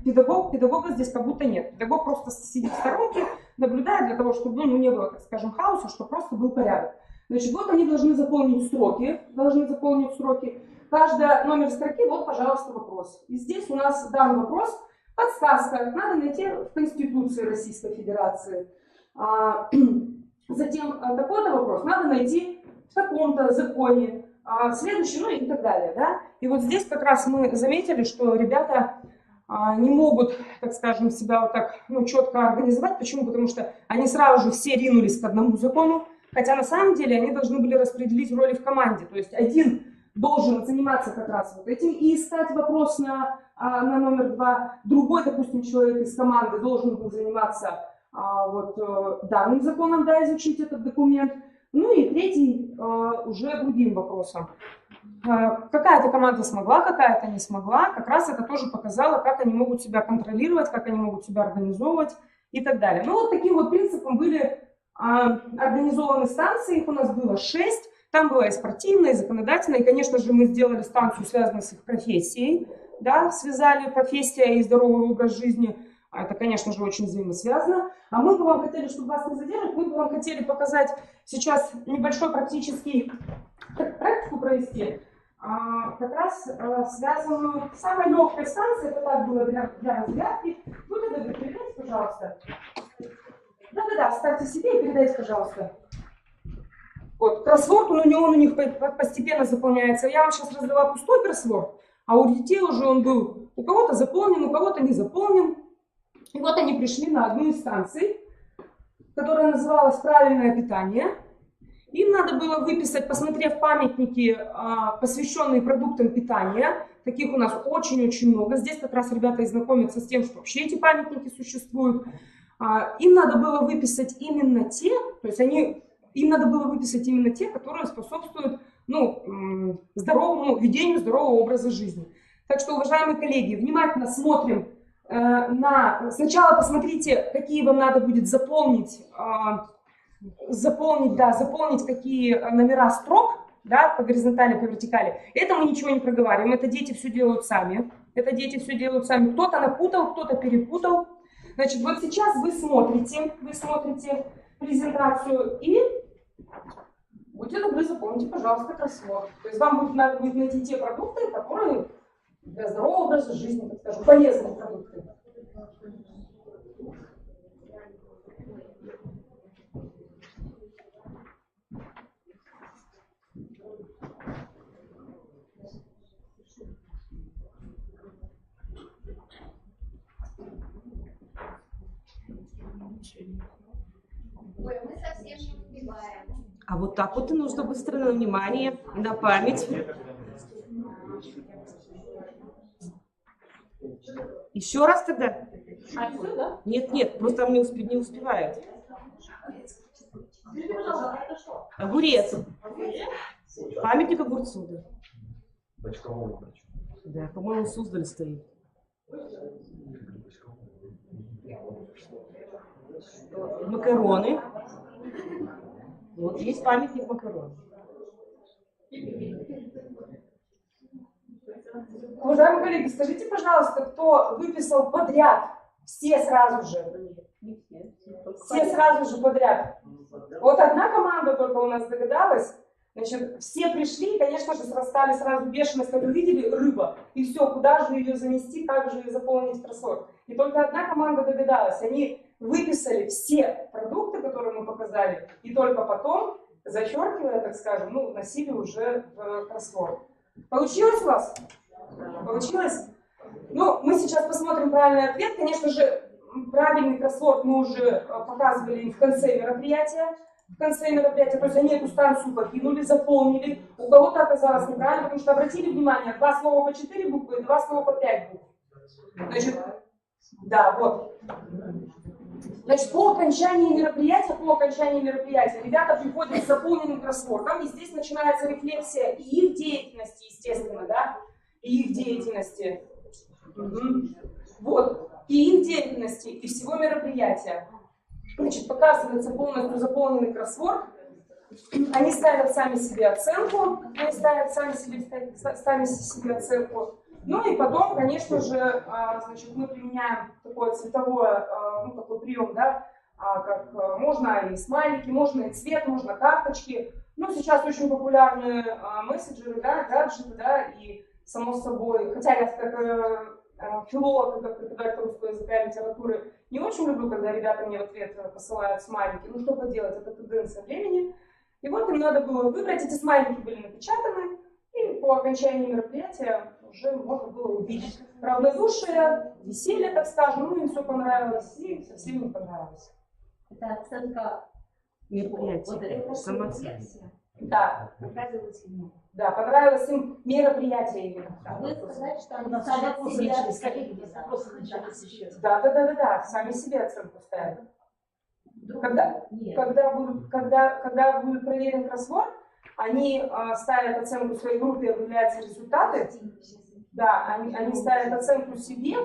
педагога здесь как будто нет. Педагог просто сидит в сторонке, наблюдает для того, чтобы, ну, не было, так скажем, хаоса, чтобы просто был порядок. Значит, вот они должны заполнить сроки, каждый номер строки, вот, пожалуйста, вопрос. И здесь у нас дан вопрос, подсказка, надо найти в Конституции Российской Федерации. Затем такой-то вопрос надо найти в таком-то законе, следующий, ну и так далее. Да? И вот здесь как раз мы заметили, что ребята не могут, так скажем, себя вот так четко организовать. Почему? Потому что они сразу же все ринулись к одному закону, хотя на самом деле они должны были распределить роли в команде. То есть один должен заниматься как раз вот этим и искать вопрос на номер 2. Другой, допустим, человек из команды должен был заниматься данным законом, да, изучить этот документ. Ну и третий уже другим вопросом. Какая-то команда смогла, какая-то не смогла. Как раз это тоже показало, как они могут себя контролировать, как они могут себя организовывать и так далее. Ну вот таким вот принципом были организованы станции. Их у нас было 6. Там была и спортивная, и законодательная. И, конечно же, мы сделали станцию, связанную с их профессией. Да, связали профессия и здоровый образ жизни. Это, конечно же, очень взаимосвязано. А мы бы вам хотели, чтобы вас не задерживать, мы бы вам хотели показать сейчас небольшой практический практику провести, как раз связанную с самой легкой станцией. Это так было для разрядки. Будьте добры, передайте, пожалуйста. Да-да-да, ставьте себе и передайте, пожалуйста. Вот, кроссворд, он у них постепенно заполняется. Я вам сейчас раздала пустой кроссворд, а у детей уже он был у кого-то заполнен, у кого-то не заполнен. И вот они пришли на одну из станций, которая называлась «Правильное питание». Им надо было выписать, посмотрев памятники, посвященные продуктам питания. Таких у нас очень-очень много. Здесь как раз ребята и знакомятся с тем, что вообще эти памятники существуют. Им надо было выписать именно те, то есть им надо было выписать именно те, которые способствуют здоровому ведению здорового образа жизни. Так что, уважаемые коллеги, внимательно смотрим. Сначала посмотрите, какие вам надо будет заполнить какие номера строк, да, по горизонтали, по вертикали. Это мы ничего не проговариваем, это дети все делают сами. Кто-то напутал, кто-то перепутал. Значит, вот сейчас вы смотрите презентацию и будьте добры, запомните, пожалуйста, кроссворд. То есть вам надо будет найти те продукты, которые для здорового образа жизни, так скажем, полезные продукты. Ой, мы совсем не успеваем. А вот так вот и нужно быстро на внимание, на память. Еще раз тогда? Нет, просто там не успевает. Огурец. Памятник огурцу, да. Бочковому врачу. Да, по-моему, в Суздале стоит. Макароны. Вот есть памятник макарон. Уважаемые коллеги, скажите, пожалуйста, кто выписал подряд? Все сразу же. Все сразу же подряд. Вот одна команда только у нас догадалась. Значит, все пришли, конечно же, срастали сразу бешеность, как вы видели, рыба. И все, куда же ее занести, как же ее заполнить кроссворд. И только одна команда догадалась. Они выписали все продукты, которые мы показали, и только потом, зачеркивая, так скажем, носили уже в кроссворд. Получилось у вас? Получилось? Мы сейчас посмотрим правильный ответ. Конечно же, правильный кроссворд мы уже показывали в конце мероприятия. То есть они эту станцию покинули, заполнили. У кого-то оказалось неправильно, потому что обратили внимание, 2 слова по 4 буквы, 2 слова по 5 букв. Значит, да, вот. Значит, по окончании мероприятия ребята приходят с заполненным кроссвордом, и здесь начинается рефлексия и их деятельности, естественно, да, и их деятельности. Вот, и их деятельности, и всего мероприятия. Значит, показывается полностью заполненный кроссворд. Они ставят сами себе оценку. Ну и потом, конечно же, значит, мы применяем такой такой прием, да, как можно и смайлики, можно и цвет, можно карточки. Ну, сейчас очень популярны мессенджеры, да, гаджеты, да, и само собой, хотя я как филолог и как преподаватель русского языка и литературы не очень люблю, когда ребята мне в ответ посылают смайлики. Ну, что поделать, это тенденция времени. И вот им надо было выбрать, эти смайлики были напечатаны, и по окончании мероприятия уже можно было увидеть равнодушие, веселье, так скажем, ну, им все понравилось, и совсем не понравилось. Это оценка Мероприятие. Сама Да. понравилось или нет. Да, понравилось им мероприятие именно. А вы сказали, что У они нас ставят вопросы себе начались, оценки. коллеги, у нас вопросы начались еще. Да, сами себе оценку ставят. Когда будет проверен кроссворд, они ставят оценку своей группе, объявляются результаты. Да, они ставят оценку себе,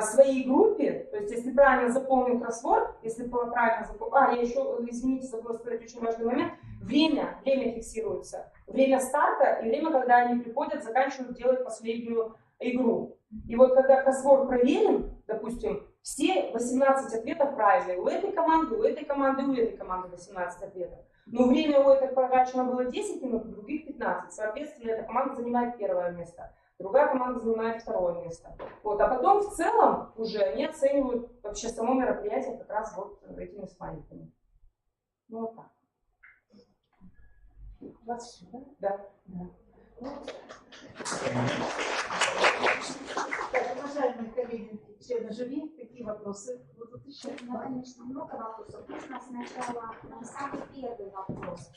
своей группе. То есть, если правильно заполнен кроссворд, если правильно заполнен... я еще, извините, забыла сказать очень важный момент. Время фиксируется. Время старта и время, когда они приходят, заканчивают делать последнюю игру. И вот когда кроссворд проверен, допустим, все 18 ответов правильные. У этой команды, у этой команды, у этой команды 18 ответов. Но время у этой потрачено было 10 минут, у других 15. Соответственно, эта команда занимает первое место. Другая команда занимает второе место. Вот. А потом в целом уже они оценивают вообще само мероприятие как раз вот этими смайликами. Ну вот так. У вас все, да? Да. Так, уважаемые коллеги, члены жюри, какие вопросы будут еще? Ну, конечно, много вопросов. Можно сначала самый первый вопрос.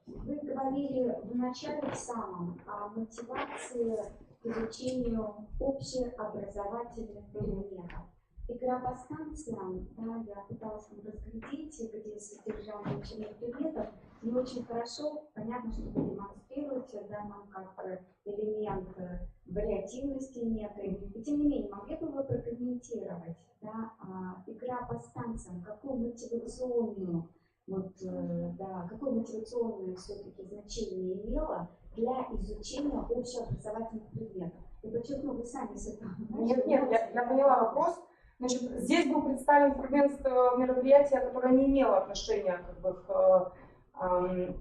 Вы говорили в начале самом о мотивации к изучению общеобразовательных предметов. Игра по станциям, да, я пыталась вам разглядеть, где содержание учебных предметов, не очень хорошо. Понятно, что вы демонстрируете, да, нам как элемент вариативности некой. И тем не менее, могли бы вы прокомментировать, да, игра по станциям, какую мотивационную, какое мотивационное все-таки значение имела для изучения общеобразовательных предметов? И подчеркну, вы сами с этого. Нет, я поняла вопрос. Значит, здесь был представлен фрагмент мероприятия, которое не имело отношения к,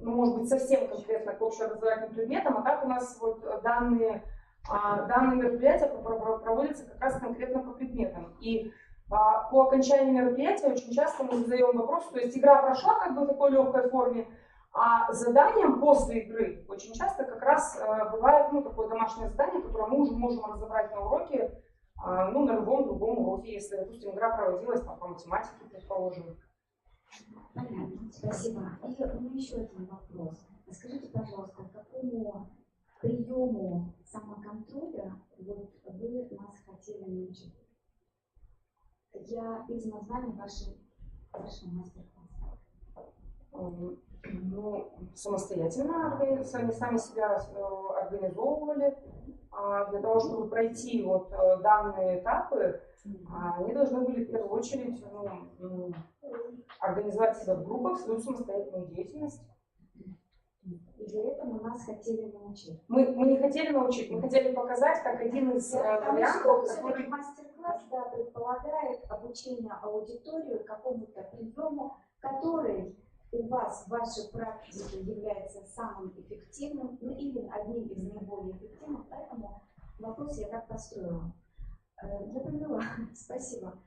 может быть, совсем конкретно к общеобразовательным предметам, а так у нас вот данные мероприятия проводятся как раз конкретно по предметам. И по окончании мероприятия очень часто мы задаем вопрос, то есть игра прошла как бы в такой легкой форме, а заданием после игры очень часто как раз бывает такое домашнее задание, которое мы уже можем разобрать на уроке, на любом другом уроке, если, допустим, игра проводилась по математике, предположим. Понятно, спасибо. И у меня еще один вопрос. Скажите, пожалуйста, какому приему самоконтроля вы нас хотели научить? Я из названия вашего мастер-класса. Самостоятельно они сами себя организовывали. Для того, чтобы пройти данные этапы, они должны были в первую очередь организовать себя в группах, свою самостоятельную деятельность. И для этого мы нас хотели научить. Мы не хотели научить, мы хотели показать, как один из вариантов, который мастер-класс предполагает обучение аудитории какому-то приему, который у вас в вашей практике является самым эффективным, или одним из наиболее эффективных, поэтому вопрос я так построила. Я поняла, спасибо.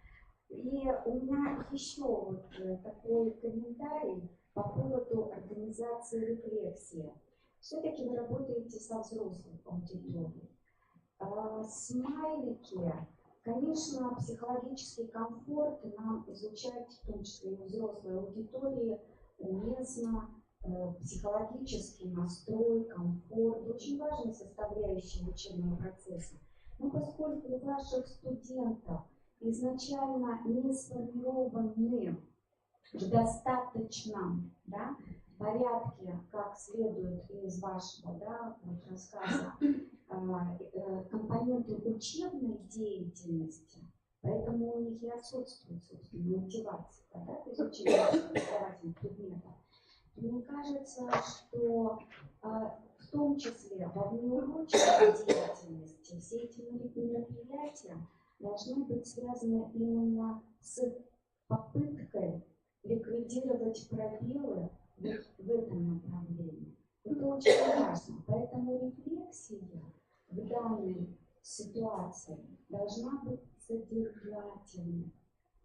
И у меня еще такой комментарий по поводу организации рефлексии. Все-таки вы работаете со взрослой аудиторией. Смайлики, конечно, психологический комфорт нам изучать, в том числе и у взрослой аудитории, уместно, психологический настрой, комфорт, очень важная составляющая учебного процесса. Но поскольку у ваших студентов изначально не сформированы в достаточном порядке, как следует из вашего рассказа, компоненты учебной деятельности, поэтому у них и отсутствует, собственно, мотивация к изучению образовательных предметов. Мне кажется, что в том числе во внеурочной деятельности все эти мероприятия должны быть связаны именно с попыткой ликвидировать пробелы в в этом направлении. Это очень важно. Поэтому рефлексия в данной ситуации должна быть содержательной.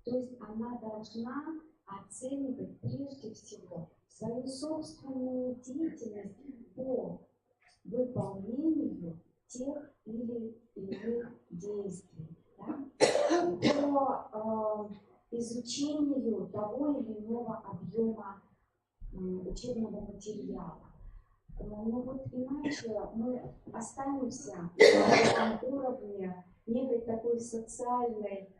То есть она должна оценивать прежде всего свою собственную деятельность по выполнению тех или иных действий, да? По изучению того или иного объема учебного материала. Но вот иначе мы останемся на уровне некой такой социальной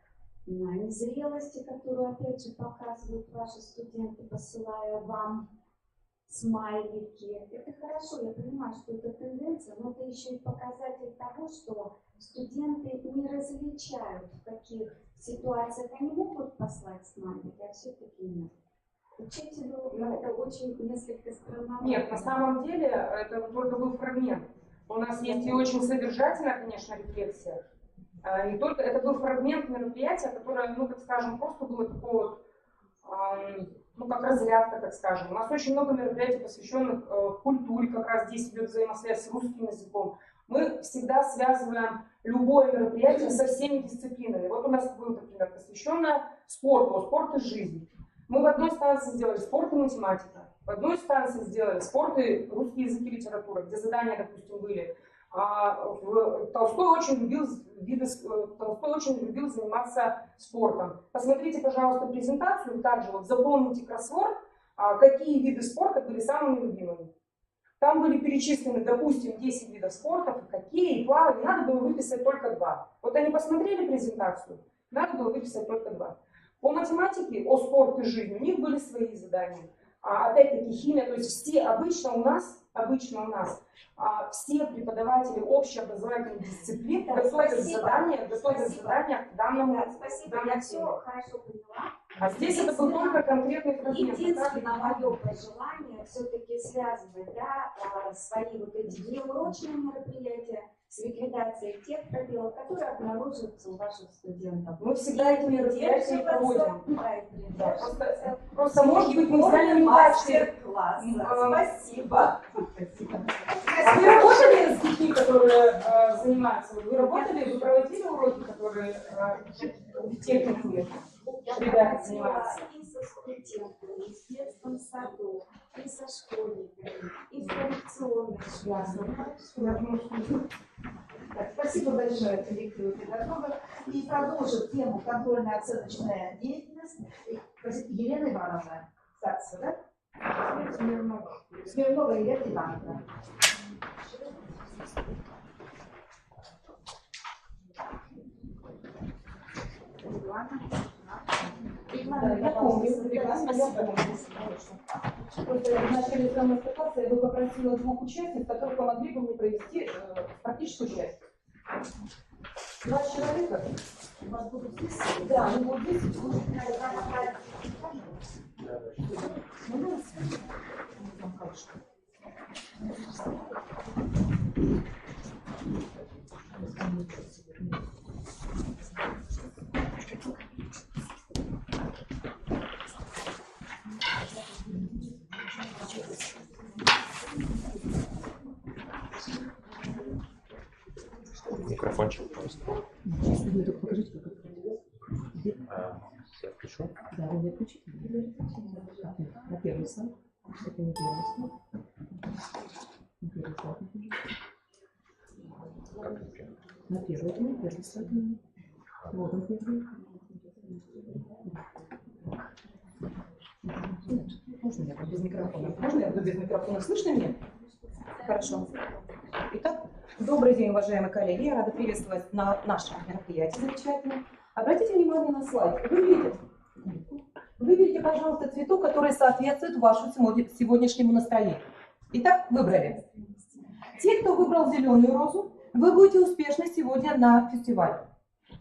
незрелости, которую опять же показывают ваши студенты, посылая вам смайлики. Это хорошо, я понимаю, что это тенденция, но это еще и показатель того, что студенты не различают, в каких ситуациях они могут послать смайлики, а все-таки нет. Учителю это очень несколько странновато. Нет, на самом деле это только был фрагмент. У нас есть и очень содержательная, конечно, рефлексия. Не только это был фрагмент мероприятия, которое, ну, так скажем, просто было такое вот, ну, как разрядка, так скажем. У нас очень много мероприятий, посвященных культуре, как раз здесь идет взаимосвязь с русским языком. Мы всегда связываем любое мероприятие со всеми дисциплинами. Вот у нас было, например, посвященное спорту, спорт и жизнь. Мы в одной станции сделали спорт и математика, в одной станции сделали спорт и русский язык и литература, где задания, допустим, были. Толстой очень любил заниматься спортом. Посмотрите, пожалуйста, презентацию, также вот заполните кроссворд, какие виды спорта были самыми любимыми. Там были перечислены, допустим, 10 видов спорта, хоккей, плавание, надо было выписать только 2. Вот они посмотрели презентацию, надо было выписать только 2. По математике, о спорт и жизнь, у них были свои задания. Опять-таки химия, то есть все обычно у нас все преподаватели общеобразовательных дисциплин готовят задания к данному. Спасибо, я все хорошо поняла. А здесь это был только конкретный фрагмент. Единственное мое пожелание все-таки связывать, да, свои вот эти неурочные мероприятия с ликвидацией тех пробелов, которые обнаруживаются у ваших студентов. Мы всегда эти мероприятия проводим. Да, просто может быть мы взяли мастер-класс. Спасибо. А вы работали с детьми, которые занимаются? Вы работали, вы проводили уроки, которые техниками? Я заниматься и со студентами, и в детском саду, и со школьниками, и в коррекционной школе. Так, спасибо большое коллективу педагогов. И продолжит тему контрольно-оценочная деятельность Елена Ивановна. Саксова, да? Смирнова Елена Ивановна. Я помню, Просто в начале своей мастер-класса я бы попросила 2 участниц, которые помогли бы мне провести практическую часть. 2 человека. У вас будут здесь? Да, они будут здесь. Микрофончик просто. Вы только покажите, как это. Я включу? Да, вы не отключите. На первый слайд. Это не первый слайд. На первый слайд. На первый, это не первый слайд. Вот он первый. Можно я без микрофона? Можно я буду без микрофона? Слышно меня? Хорошо. Итак, добрый день, уважаемые коллеги. Я рада приветствовать на нашем мероприятии замечательном. Обратите внимание на слайд. Выберите, пожалуйста, цветок, который соответствует вашему сегодняшнему настроению. Итак, выбрали. Те, кто выбрал зеленую розу, вы будете успешны сегодня на фестивале.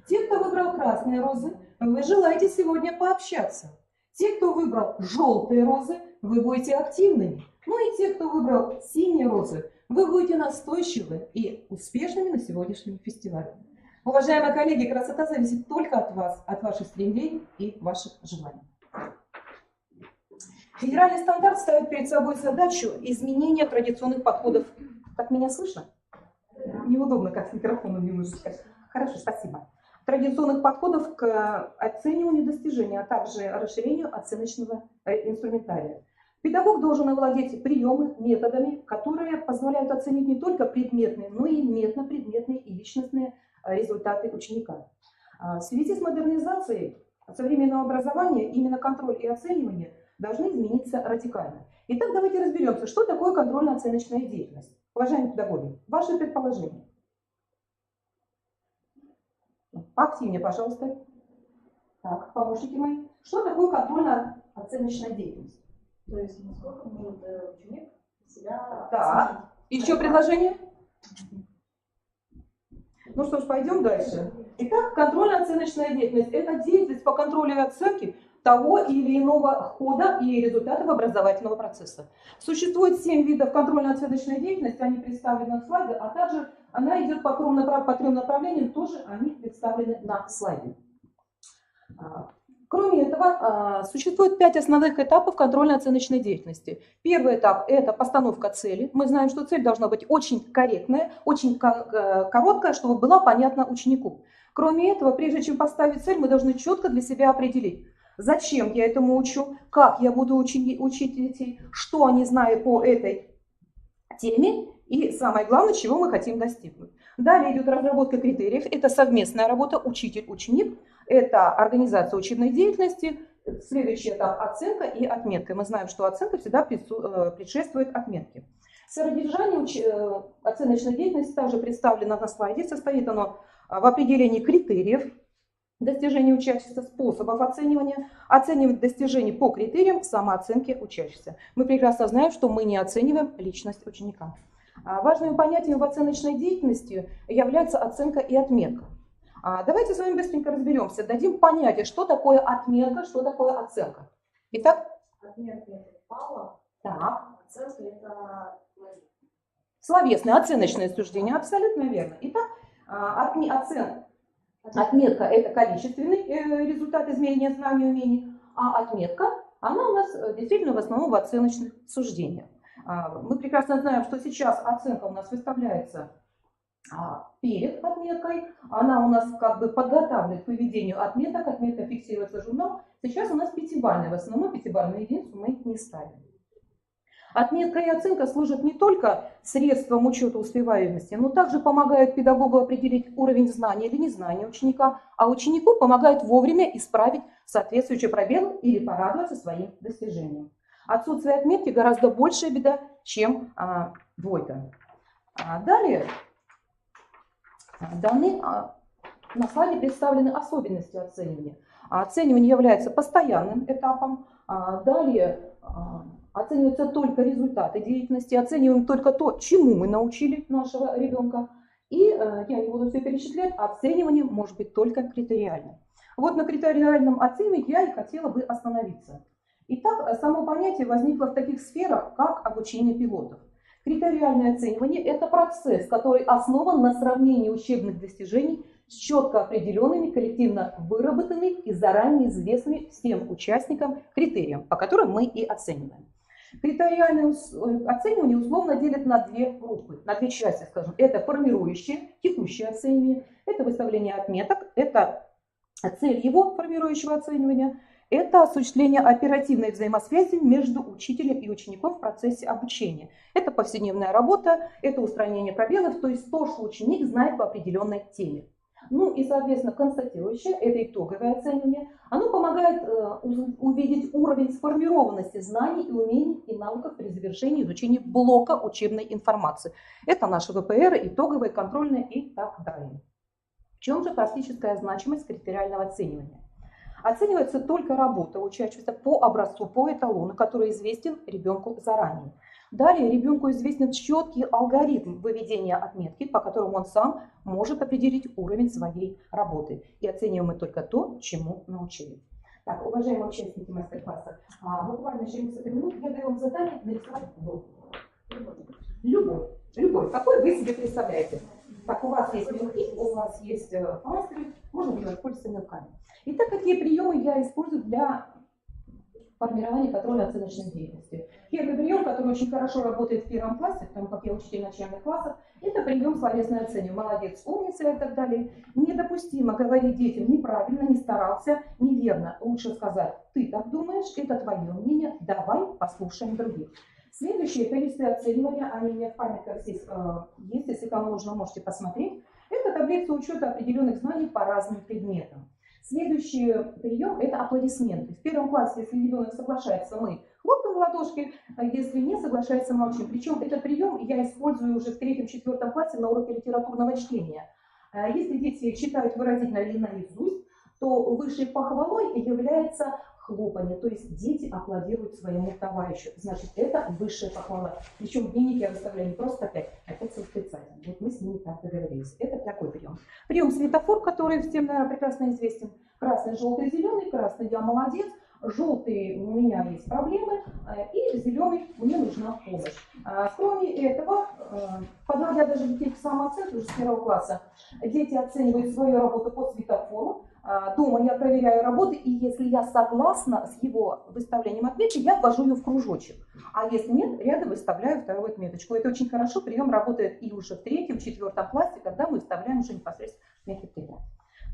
Те, кто выбрал красные розы, вы желаете сегодня пообщаться. Те, кто выбрал желтые розы, вы будете активными. Ну и те, кто выбрал синие розы, вы будете настойчивы и успешными на сегодняшнем фестивале. Уважаемые коллеги, красота зависит только от вас, от ваших стремлений и ваших желаний. Федеральный стандарт ставит перед собой задачу изменения традиционных подходов. Так меня слышно? Неудобно, как с микрофоном немножечко. Хорошо, спасибо. Традиционных подходов к оцениванию достижений, а также расширению оценочного инструментария. Педагог должен овладеть приемами, методами, которые позволяют оценить не только предметные, но и метно-предметные и личностные результаты ученика. В связи с модернизацией современного образования именно контроль и оценивание должны измениться радикально. Итак, давайте разберемся, что такое контрольно-оценочная деятельность. Уважаемые педагоги, ваши предположения. Поактивнее, пожалуйста. Так, помощники мои. Что такое контрольно-оценочная деятельность? То есть насколько может ученик себя Так, еще предложение? Ну что ж, пойдем дальше. Итак, контрольно-оценочная деятельность – это деятельность по контролю и оценке того или иного хода и результатов образовательного процесса. Существует 7 видов контрольно-оценочной деятельности, они представлены на слайде, а также она идет по трем направлениям, тоже они представлены на слайде. Кроме этого, существует 5 основных этапов контрольно-оценочной деятельности. Первый этап – это постановка цели. Мы знаем, что цель должна быть очень корректная, очень короткая, чтобы была понятна ученику. Кроме этого, прежде чем поставить цель, мы должны четко для себя определить, зачем я этому учу, как я буду учить детей, что они знают по этой теме и, самое главное, чего мы хотим достигнуть. Далее идет разработка критериев. Это совместная работа учитель-ученик. Это организация учебной деятельности. Следующий этап – оценка и отметка. Мы знаем, что оценка всегда предшествует отметке. Содержание оценочной деятельности также представлено на слайде. Состоит оно в определении критериев достижения учащихся, способов оценивания, оценивать достижения по критериям самооценки учащихся. Мы прекрасно знаем, что мы не оцениваем личность ученика. Важным понятием в оценочной деятельности является оценка и отметка. Давайте с вами быстренько разберемся, дадим понятие, что такое отметка, что такое оценка. Итак, отметка это балла, так. Оценка это Словесное, оценочное суждение, абсолютно верно. Итак, отметка – это количественный результат измерения знаний и умений, а отметка, она у нас действительно в основном в оценочных суждениях. Мы прекрасно знаем, что сейчас оценка у нас выставляется перед отметкой, она у нас как бы подготавливает к выведению отметок, отметка фиксируется в журнал. Сейчас у нас пятибалльная, в основном пятибалльную единицу мы не ставим. Отметка и оценка служат не только средством учета успеваемости, но также помогают педагогу определить уровень знания или незнания ученика, а ученику помогают вовремя исправить соответствующий пробел или порадоваться своим достижениям. Отсутствие отметки гораздо большая беда, чем двойка. Далее на слайде представлены особенности оценивания. Оценивание является постоянным этапом. Далее оцениваются только результаты деятельности, оцениваем только то, чему мы научили нашего ребенка. И я не буду все перечислять, оценивание может быть только критериальным. Вот на критериальном оценивании я и хотела бы остановиться. Итак, само понятие возникло в таких сферах, как обучение пилотов. Критериальное оценивание – это процесс, который основан на сравнении учебных достижений с четко определенными, коллективно выработанными и заранее известными всем участникам критериям, по которым мы и оцениваем. Критериальное оценивание условно делят на две группы, на две части, скажем. Это формирующее, текущее оценивание, это выставление отметок, это цель его формирующего оценивания, это осуществление оперативной взаимосвязи между учителем и учеником в процессе обучения. Это повседневная работа, это устранение пробелов, то есть то, что ученик знает по определенной теме. Ну и, соответственно, констатирующее, это итоговое оценивание, оно помогает увидеть уровень сформированности знаний и умений и навыков при завершении изучения блока учебной информации. Это наши ВПР, итоговые, контрольные и так далее. В чем же практическая значимость критериального оценивания? Оценивается только работа учащегося по образцу, по эталону, который известен ребенку заранее. Далее ребенку известен четкий алгоритм выведения отметки, по которому он сам может определить уровень своей работы. И оцениваем мы только то, чему научили. Так, уважаемые участники мастер-класса, буквально через несколько минут я даю вам задание нарисовать блок. Любой, какой вы себе представляете. Так, у вас есть мелки, у вас есть фломастеры, можно делать пользоваться мелками. Итак, какие приемы я использую для формирования контрольно-оценочной деятельности. Первый прием, который очень хорошо работает в первом классе, потому как я учитель начальных классов, это прием словесное оценивание. Молодец, умница и так далее. Недопустимо говорить детям неправильно, не старался, неверно. Лучше сказать, ты так думаешь, это твое мнение, давай послушаем других. Следующее, это листы оценивания, они у меня в памятках здесь есть, если кому нужно, можете посмотреть. Это таблица учета определенных знаний по разным предметам. Следующий прием – это аплодисменты. В первом классе, если ребенок соглашается, мы хлопаем в ладошки, а если не соглашается, молчим. Причем этот прием я использую уже в 3-4 классе на уроке литературного чтения. Если дети читают выразительно или наизусть, то высшей похвалой является хлопанье, то есть дети аплодируют своему товарищу. Значит, это высшая похвала. Причем в дневнике я выставляю не просто 5, а 5 специально. Вот мы с ними так договорились. Это такой прием. Прием светофор, который всем, наверное, прекрасно известен. Красный, желтый, зеленый. Красный — я молодец. Желтый — у меня есть проблемы. И зеленый — мне нужна помощь. Кроме этого, подводя даже детей к самооценке уже с 1 класса, дети оценивают свою работу по светофору. Дома я проверяю работы, и если я согласна с его выставлением отметки, я ввожу ее в кружочек. А если нет, рядом выставляю вторую отметочку. Это очень хорошо. Прием работает и уже в 3-4 классе, когда мы выставляем уже непосредственно отметки в тетрадь.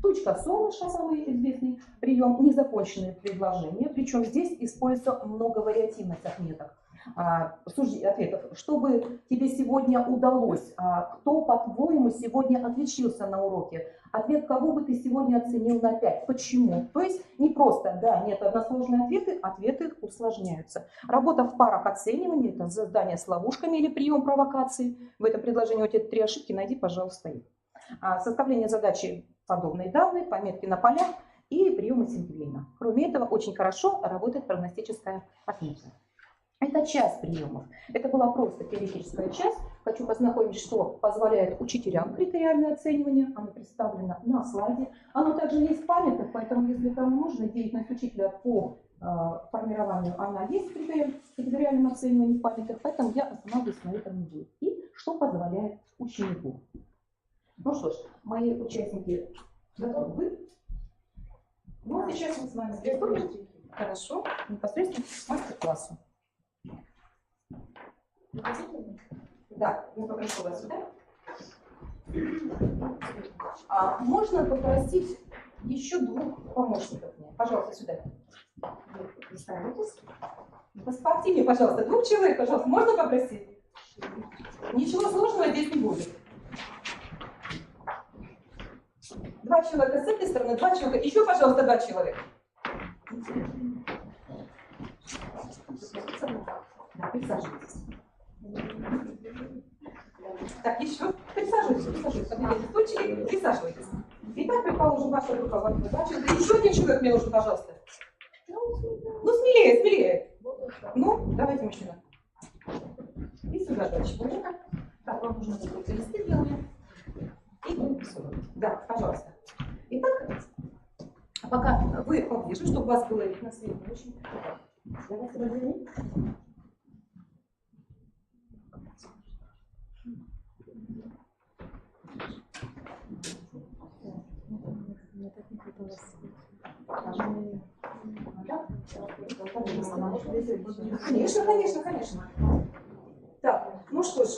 Тучка солнышка — самый известный прием. Незаконченные предложения. Причем здесь используется многовариативность отметок. Ответов. Чтобы тебе сегодня удалось, кто, по-твоему, сегодня отличился на уроке? Ответ, кого бы ты сегодня оценил на 5? Почему? То есть не просто да, нет, односложные ответы, ответы усложняются. Работа в парах оценивания, это задание с ловушками или прием провокации. В этом предложении у тебя 3 ошибки, найди, пожалуйста, их. Составление задачи, подобные данные, пометки на полях и приемы Синклейна. Кроме этого, очень хорошо работает прогностическая отметка. Это часть приемов. Это была просто теоретическая часть. Хочу познакомить, что позволяет учителям критериальное оценивание. Оно представлено на слайде. Оно также есть в памятных, поэтому если кому нужно, деятельность учителя по формированию, она есть в критериальном оценивании в памятных, поэтому я останавливаюсь на этом не буду. И что позволяет ученику. Ну что ж, мои участники готовы? Ну, сейчас мы с вами приступим. Хорошо, непосредственно к мастер-классу. Да, я попрошу вас сюда. Можно попросить еще 2 помощников мне. Пожалуйста, сюда. Представляйтесь. Поспортивнее, пожалуйста. 2 человек, пожалуйста. Можно попросить? Ничего сложного здесь не будет. 2 человека с этой стороны, 2 человека. Еще, пожалуйста, 2 человека. Да, присаживайтесь. Так, еще присаживайтесь, поднимите стульчики, присаживайтесь. Итак, предположим, ваша группа возьмет 2 человека. Еще 1 человек мне нужен, пожалуйста. Ну, смелее, смелее. Ну, давайте, мужчина. И сюда 2 человека. Так, вам нужно закрыть листы белые. И да, пожалуйста. Итак, пока вы поближе, чтобы у вас было видно свет очень. Я вас разделю. Конечно, конечно, конечно. Так, ну что ж,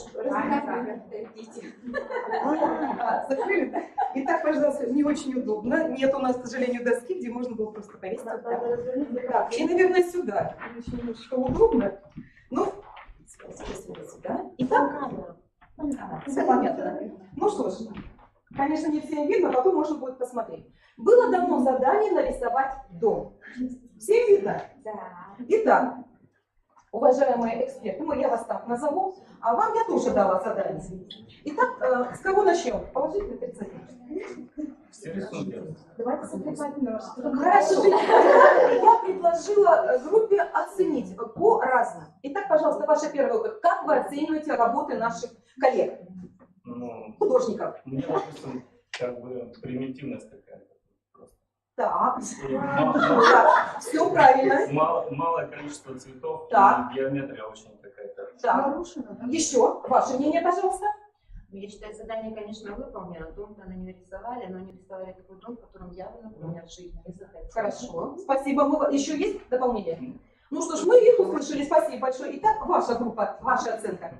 закрыли, да? Итак, пожалуйста, не очень удобно. Нет у нас, к сожалению, доски, где можно было просто повесить. Так, и, наверное, сюда. Очень немножко удобно. Ну, сюда. Итак, все понятно. Ну что ж, конечно, не всем видно, потом можно будет посмотреть. Было дано задание нарисовать дом. Всем видно? Да. Итак, уважаемые эксперты, ну я вас так назову, а вам я тоже дала задание. Итак, с кого начнем? Положительный, отрицательный. Все рисунки. Давайте с отрицательного. Хорошо. Я предложила группе оценить по-разному. Итак, пожалуйста, ваша первая опыт. Как вы оцениваете работы наших коллег? Ну, художников? Мне, допустим, как бы примитивность такая. Так, все правильно. Малое количество цветов, так. И геометрия очень какая-то. Так. Еще ваше мнение, пожалуйста. Я считаю, задание, конечно, выполнено. Дом-то они не нарисовали, но они рисовали такой дом, в котором я бы, например, жить не захотела. Хорошо, спасибо. Еще есть дополнение? Ну что ж, мы их услышали, спасибо большое. Итак, ваша группа, ваша оценка.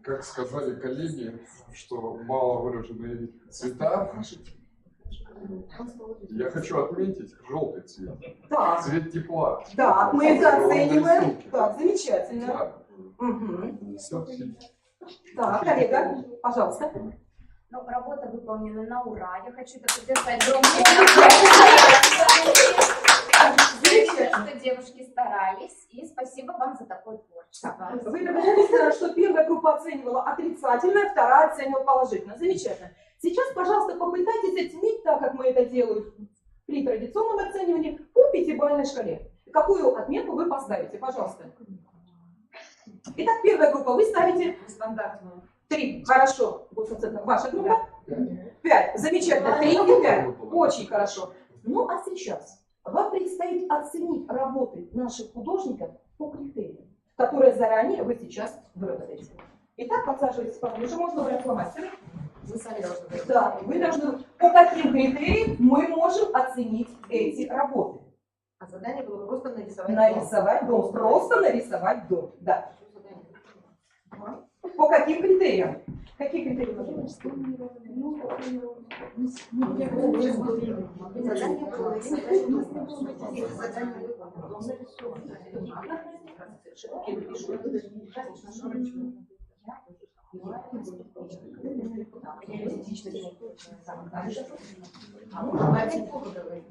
Как сказали коллеги, что мало выраженные цвета, я хочу отметить желтый цвет. Так. Цвет тепла. Да, мы это оцениваем. Рисунки. Так, замечательно. Да. Угу. Так, коллега, пожалуйста. Ну, работа выполнена на ура. Я хочу это поддержать громким. Что девушки старались. И спасибо вам за такое творчество. Вы договорились, что первая группа оценивала отрицательно, вторая оценивала положительно. Замечательно. Сейчас, пожалуйста, попытайтесь оценить, так как мы это делаем при традиционном оценивании, по пятибалльной шкале. Какую отметку вы поставите, пожалуйста? Итак, первая группа вы ставите стандартную. 3. Хорошо. Ваша группа? 5. Замечательно. 3 и 5. Очень хорошо. Ну а сейчас вам предстоит оценить работы наших художников по критериям, которые заранее вы сейчас выработаете. Итак, подсаживайтесь поближе. Можно брать фломастеры. Вы сами должны. Да, вы должны. По каким критериям мы можем оценить эти работы? А задание было просто нарисовать дом. Нарисовать дом. Просто нарисовать дом. Да. По каким критериям? Какие критерии? Задание было нарисовать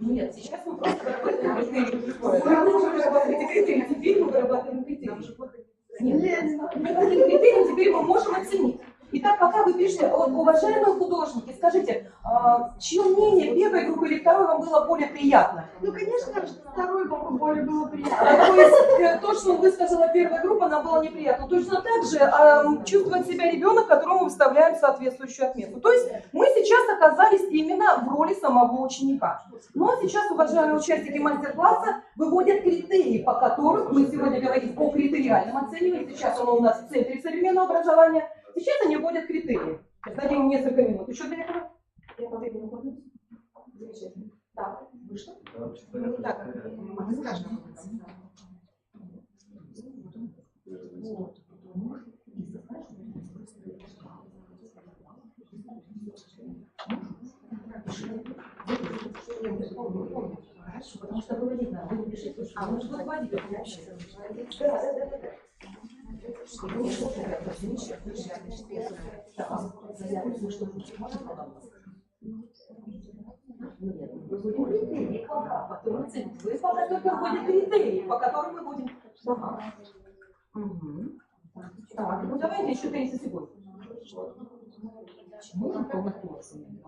Нет, сейчас мы просто вырабатываем критерии. Теперь мы вырабатываем критерии. Нет, по каким критериям теперь мы можем оценить? Итак, пока вы пишете, уважаемые художники, скажите, чье мнение первой группы или второй вам было более приятно? Ну, конечно, второй более было приятно. То есть то, что высказала первая группа, нам было неприятно. Точно так же чувствует себя ребенок, которому выставляем соответствующую отметку. То есть мы сейчас оказались именно в роли самого ученика. Ну а сейчас, уважаемые участники мастер-класса, выводят критерии, по которым мы сегодня говорим о критериальном оценивании. Сейчас оно у нас в Центре современного образования. Сейчас они вводят критерии. Дадим несколько минут. Еще для этого? Я по времени уходлю. Замечательно. Так, вы что? Ну, так, мы скажем. Хорошо, потому что выводить надо. Вы напишите, а может выводить вообще. Да. Вы пока только вводите критерии, по которым мы будем. Так, ну давайте еще 30 секунд. Можем полностью оценить?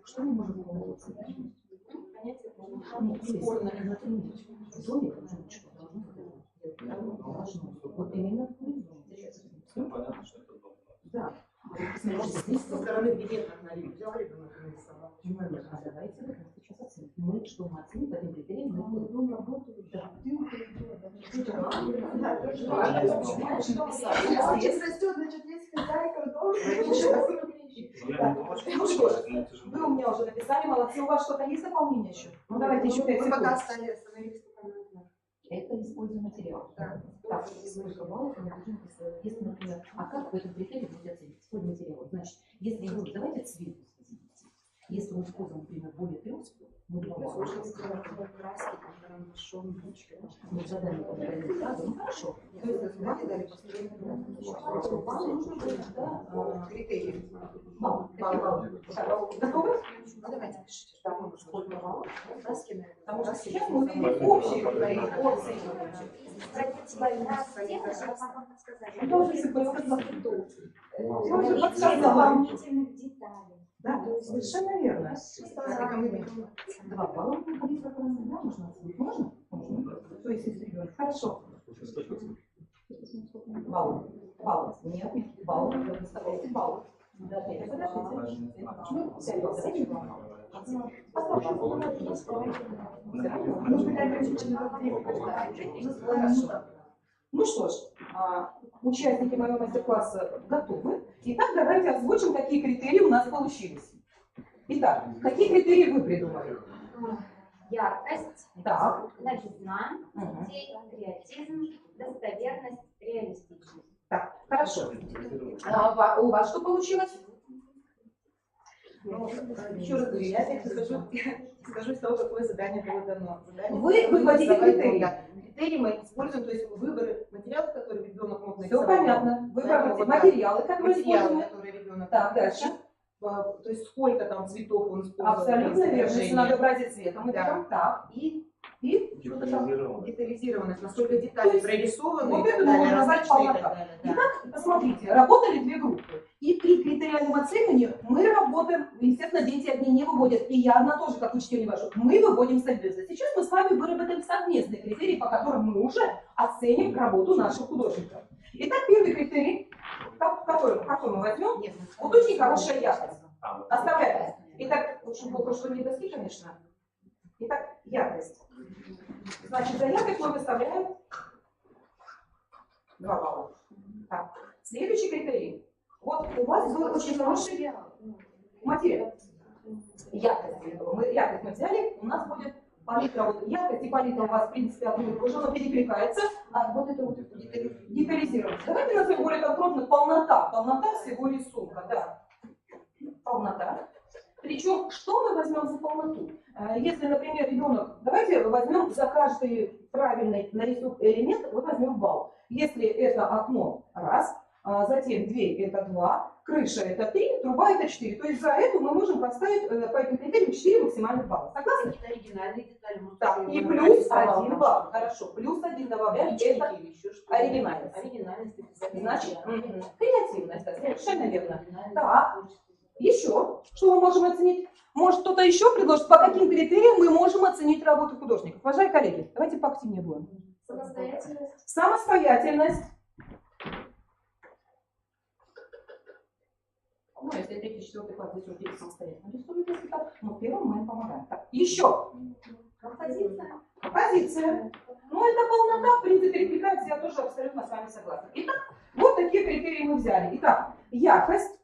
Что мы можем полностью оценить? Спорно и затруднить. В доме вот именно понятно, что это дом. да. Здесь со стороны билетов взял ребенок и нарисовал. А давайте как раз сейчас оценим. Мы что мы оценим по этим критериям? Мы будем работать. Если растет, значит, есть хозяйка, Ну что ж, вы у меня уже написали, молодцы. У вас что-то есть дополнение еще? Ну давайте еще 5 секунд. пока остановились. Это используем материал. Да. Так, сколько баллов мы должны поставить? Если, например, а как в этом критерии будет оценить? Используем материал. Значит, если его, давайте цвет. Если мы используем, например, более 3, мы можем краски, мы задали фразу, ну хорошо. Критерии. Готовы? Давайте пишите, что сколько баллов, краски, потому что сейчас мы видим общие критерии. Тоже если подсказать. Тоже подсказала. Да, совершенно верно. 2 балла можно оценить. Можно? Можно. То есть если ребенок. Хорошо. Баллы. Нет, баллы. Вы выставляете баллы. Ну что ж, участники моего мастер-класса готовы. Итак, давайте озвучим, какие критерии у нас получились. Итак, какие критерии вы придумали? яркость, Так. новизна, детей, креатизм, достоверность, реалистичность. Так, хорошо. У вас что получилось? Ну, еще раз говорю, я опять скажу из того, какое задание было дано. Вы выводите критерии. Критерии мы используем, то есть выбор материалов, которые ребенок мог Все нарисовать. понятно. Выбор материалы, которые используем. которые ребенок Так, дальше. То есть сколько там цветов он использовал. Абсолютно верно. Если надо брать цветом, мы Да. берем так. И что-то там. Детализированность, насколько детали прорисованы. Вот и это так далее, можно назвать различные и так полнота. далее, да. Итак, посмотрите, работали две группы. И при критериальном оценивании мы работаем, естественно, дети одни не выводят, и я одна тоже, как учитель не вожу. Мы выводим совместно. Сейчас мы с вами выработаем совместные критерии, по которым мы уже оценим работу наших художников. Итак, первый критерий, какой мы возьмем? Вот очень хорошая яркость. Оставляем. Итак, очень плохо, что не доски, конечно. Итак, яркость. Значит, за яркость мы выставляем 2 балла. Так. Следующий критерий. Вот у вас был очень хороший материал. Яркость. Яркость мы взяли, у нас будет палитра. Вот яркость и палитра у вас, в принципе, уже она перекликается. А вот это вот детализируется. Давайте назовем более конкретно полнота. Полнота всего рисунка. Да. Полнота. Причем, что мы возьмем за полноту? Если, например, ребенок, давайте возьмем за каждый правильный нарисунок элемент, мы возьмем балл. Если это окно, раз, затем дверь это 2, крыша это 3, труба это 4. То есть за это мы можем поставить по этим критериям 4 максимальных балла. Согласны? Оригинальные детали. Так, и плюс 1 балл. Хорошо, плюс 1 добавляем, это оригинальность. Значит, креативность, да, совершенно верно. Так. Еще, что мы можем оценить? Может, кто-то еще предложит, по каким критериям мы можем оценить работу художников? Уважаемые коллеги, давайте поактивнее будем. Самостоятельность. Самостоятельность. Ну, если 3-4 класс, здесь уже самостоятельно рисуют, если так. Но первым мы им помогаем. Так, еще. Композиция. Композиция. Ну, это полнота, в принципе, перекликается, я тоже абсолютно с вами согласна. Итак, вот такие критерии мы взяли. Итак, яркость.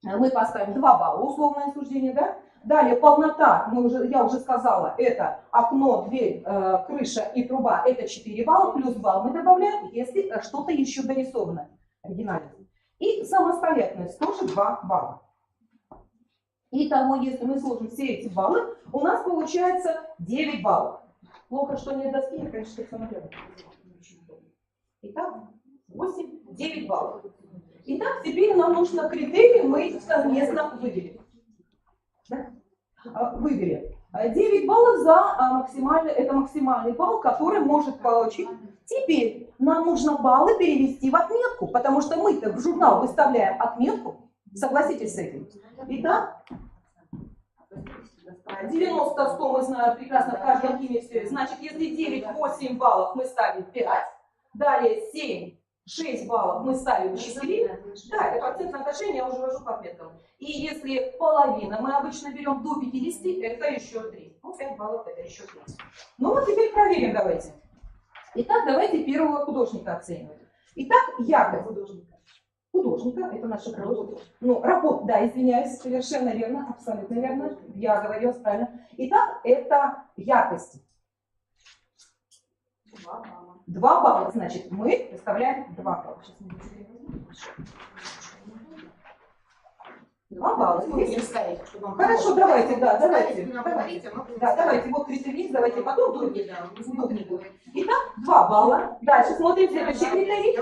Мы поставим 2 балла, условное суждение, да? Далее полнота, я уже сказала, это окно, дверь, крыша и труба, это 4 балла, плюс балл мы добавляем, если что-то еще дорисовано, оригинально. И самостоятельность тоже 2 балла. Итого, если мы сложим все эти баллы, у нас получается 9 баллов. Плохо, что нет доски, я, конечно, все напрямую. Итак, 8-9 баллов. Итак, теперь нам нужно критерии, мы совместно выделим. Да? Выберем. 9 баллов за максимальный, это максимальный балл, который может получить. Теперь нам нужно баллы перевести в отметку, потому что мы-то в журнал выставляем отметку. Согласитесь с этим? Итак, 90-100 мы знаем прекрасно в каждом химии. Значит, если 9-8 баллов мы ставим 5, далее 7. 6 баллов мы ставим 4. Да, это процентное отношение, я уже вожу по отметкам. И если половина, мы обычно берем до 50, это еще 3. Ну, 5 баллов это еще 3. Ну вот теперь проверим давайте. Итак, давайте первого художника оценивать. Итак, яркость художника, это наша работа. Ну, работа, да, извиняюсь, совершенно верно, абсолютно верно. Я говорила правильно. Итак, это яркость. 2 балла, значит, мы выставляем 2 балла. 2 балла. Хорошо, давайте, да, давайте. Да, давайте, вот критерий, давайте потом удобнее будет. Итак, 2 балла. Дальше смотрим следующий критерий.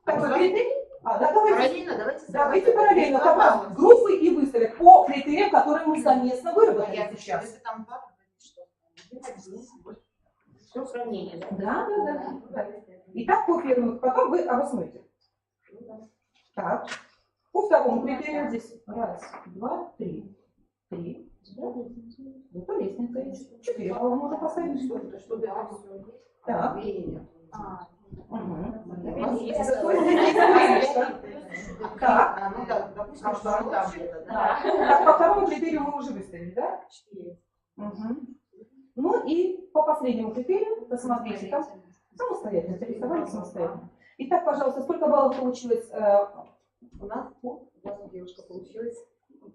Какой критерий? Да, давайте. Параллельно, давайте параллельно. Как раз группы и выставят по критериям, которые мы совместно выработали сейчас. Все сравнение, да? Да. Итак, по первому, потом вы обоснуете. Так. По второму критерию здесь 1, 2, 3. 3. Это лестница есть. 4 балла можно поставить. Что это? Так. Так. Так, по второму критерию мы уже выставили, да? 4. Ну и по последнему критерию, посмотрите, там самостоятельно, рисовали самостоятельно. Итак, пожалуйста, сколько баллов получилось? У нас девушка получилась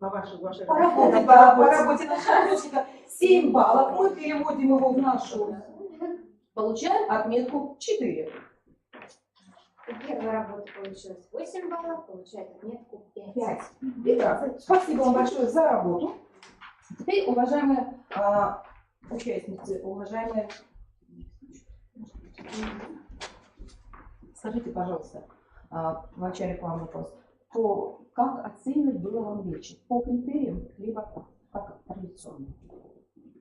По вашей По работе нашего художника 7 баллов. Мы переводим его в нашу. Получаем отметку 4. Первая работа получилась 8 баллов, получает отметку 5. 5. Прекрасно. Спасибо вам большое за работу. Теперь, уважаемые участницы, уважаемые, скажите, пожалуйста, вначале к вам вопрос. Как оценивать было вам легче? По критериям, либо как традиционно?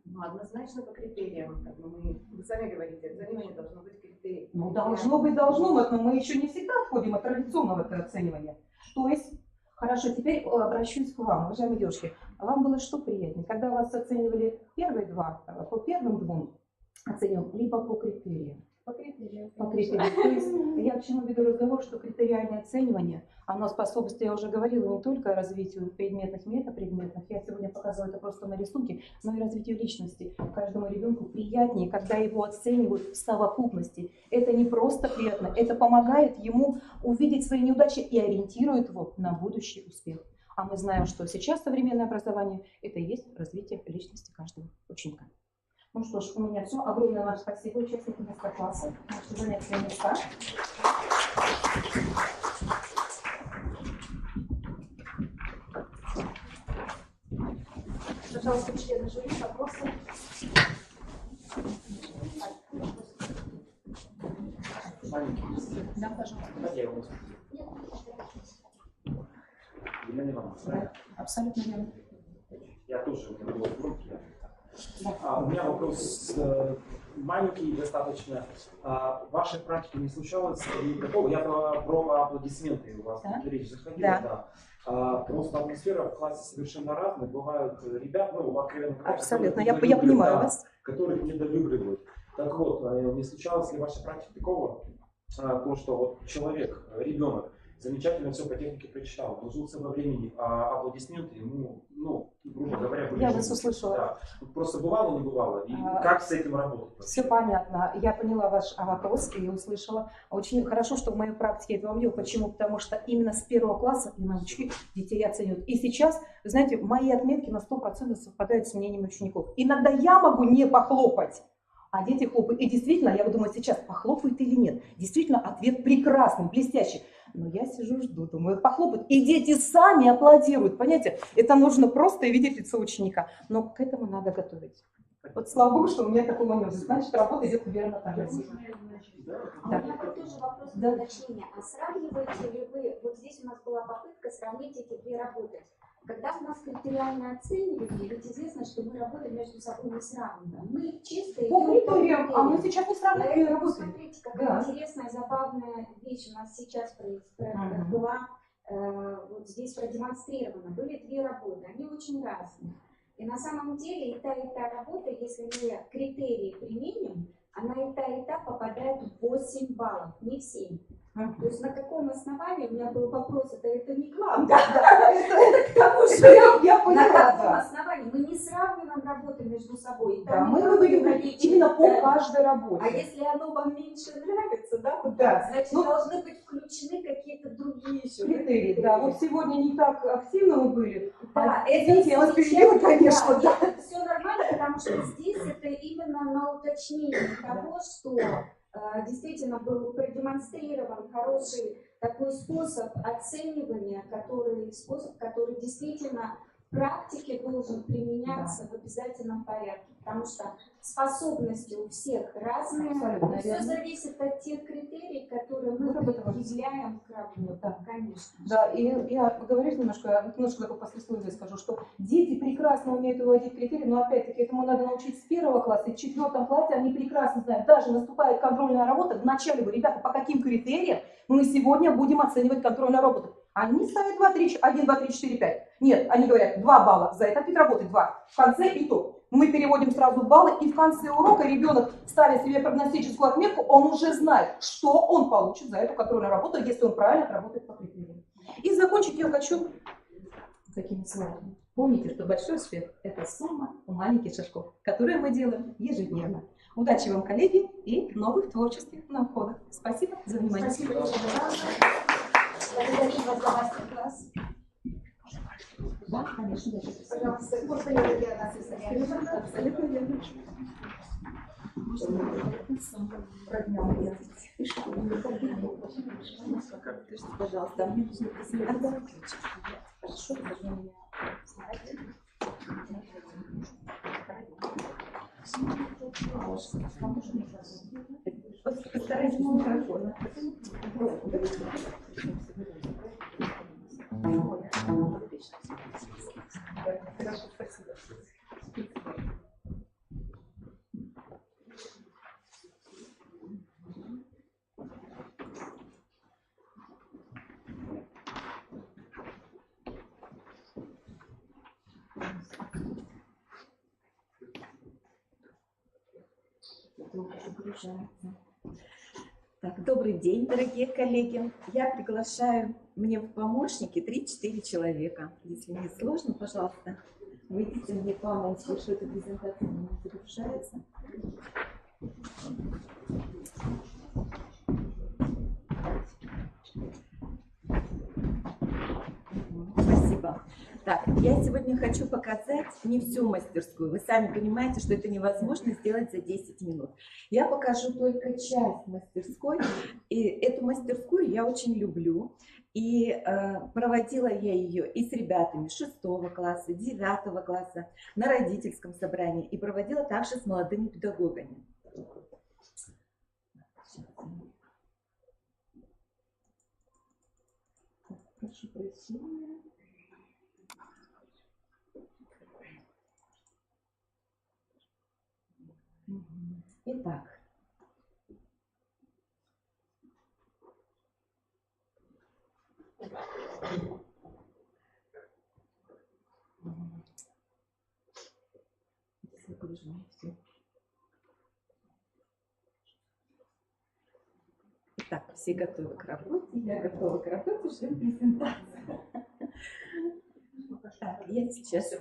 Ну, однозначно по критериям. Как бы вы сами говорите, оценивание должно быть критерием. Ну, должно быть, но мы еще не всегда отходим от традиционного оценивания. То есть, хорошо, теперь обращусь к вам, уважаемые девушки. Вам было что приятнее, когда вас оценивали первые два, по первым двум оцениваем, либо по критериям? По критериям. По критериям. То есть, я к чему веду разговор, что критериальное оценивание, оно способствует, я уже говорила, не только развитию предметных, метапредметных, я сегодня показываю это просто на рисунке, но и развитию личности. Каждому ребенку приятнее, когда его оценивают в совокупности. Это не просто приятно, это помогает ему увидеть свои неудачи и ориентирует его на будущий успех. А мы знаем, что сейчас современное образование – это и есть развитие личности каждого ученика. Ну что ж, у меня все. Огромное вам спасибо, участники мастер-класса. Можете занять свои места. Пожалуйста, члены жюри, вопросы? Да, пожалуйста. Елена Ивановна, Да, абсолютно верно. я тоже беру в руки. У меня вопрос маленький достаточно. В вашей практике не случалось такого? Я про аплодисменты у вас речь заходила. Да. Просто атмосфера в классе совершенно разная. Бывают ребят, откровенно говоря, абсолютно, я понимаю вас. Которых недолюбливают. Так вот, не случалось ли в вашей практике такого, то, что вот человек, ребенок, замечательно все по технике прочитал, вложился во времени, а аплодисменты ему, грубо говоря, были... Я вас услышала. Да. Просто бывало, не бывало, и как с этим работать? Все понятно. Я поняла ваш вопрос и услышала. Очень хорошо, что в моей практике это вам делаю. Почему? Потому что именно с 1 класса и научки детей оценивают. И сейчас, знаете, мои отметки на 100% совпадают с мнением учеников. Иногда я могу не похлопать, а дети хлопают. И действительно, я вот думаю, сейчас похлопают или нет. Действительно, ответ прекрасный, блестящий. Но я сижу, жду, думаю, похлопают. И дети сами аплодируют, понимаете? Это нужно просто видеть лицо ученика. Но к этому надо готовить. Вот слава богу, что у меня такого нет. Значит, работа идет верно так. У меня вот тоже вопрос для уточнения. А сравниваете ли вы, вот здесь у нас была попытка сравнить эти две работы. Когда у нас критериальное оценивание, ведь известно, что мы работаем между собой не сравниваем. Мы чисто по критериям, а мы сейчас не сравниваем работы. Смотрите, какая интересная, забавная вещь у нас сейчас была, вот здесь продемонстрирована. Были две работы, они очень разные. И на самом деле и та работа, если мы критерии применим, она и та попадает в 8 баллов, не в 7. То есть на каком основании, у меня был вопрос, это не к вам, это к тому, что на каком основании мы не сравниваем работы между собой. Да, мы выводим именно по каждой работе. А если оно вам меньше нравится, значит должны быть включены какие-то другие еще критерии. Да, вот сегодня не так активно мы были. Да, извините, я вас перебила, конечно. Да. Это все нормально, потому что здесь это именно на уточнение того, что действительно был продемонстрирован хороший такой способ оценивания, который действительно в практике должен применяться в обязательном порядке, потому что способности у всех разные, все зависит от тех критерий, которые мы предъявляем к работе, конечно. Да, и я говорю немножко такое послесловие скажу, что дети прекрасно умеют выводить критерии, но опять-таки этому надо научить с 1 класса, и в 4 классе они прекрасно знают, даже наступает контрольная работа, вначале вы, ребята, по каким критериям мы сегодня будем оценивать контрольную работу. Они ставят 2, 3, 1, 2, 3, 4, 5. Нет, они говорят 2 балла за этот вид работы, 2. В конце итог. Мы переводим сразу баллы, и в конце урока ребенок, ставя себе прогностическую отметку, он уже знает, что он получит за эту контрольную работу, если он правильно отработает по критериям. И закончить я хочу такими словами. Помните, что большой успех – это сумма маленьких шажков, которые мы делаем ежедневно. Удачи вам, коллеги, и новых творческих находок. Спасибо за внимание. Спасибо. Благодарю вас за мастер-класс. Да, конечно. Пожалуйста, можно я Татьяна Сысоня? Абсолютно верно. Пожалуйста, мне нужно посмотреть. Хорошо, вы меня знаете. Постарайтесь микрофон. Хорошо, спасибо. Так, добрый день, дорогие коллеги. Я приглашаю мне в помощники 3-4 человека. Если не сложно, пожалуйста, выйдите мне помочь, что эта презентация не завершается. Спасибо. Так, я сегодня хочу показать не всю мастерскую. Вы сами понимаете, что это невозможно сделать за 10 минут. Я покажу только часть мастерской. И эту мастерскую я очень люблю. И проводила я ее и с ребятами 6 класса, 9 класса на родительском собрании. И проводила также с молодыми педагогами. Прошу прощения. Итак, итак, все готовы к работе, я готова к работе, ждем презентацию. Так, я сейчас...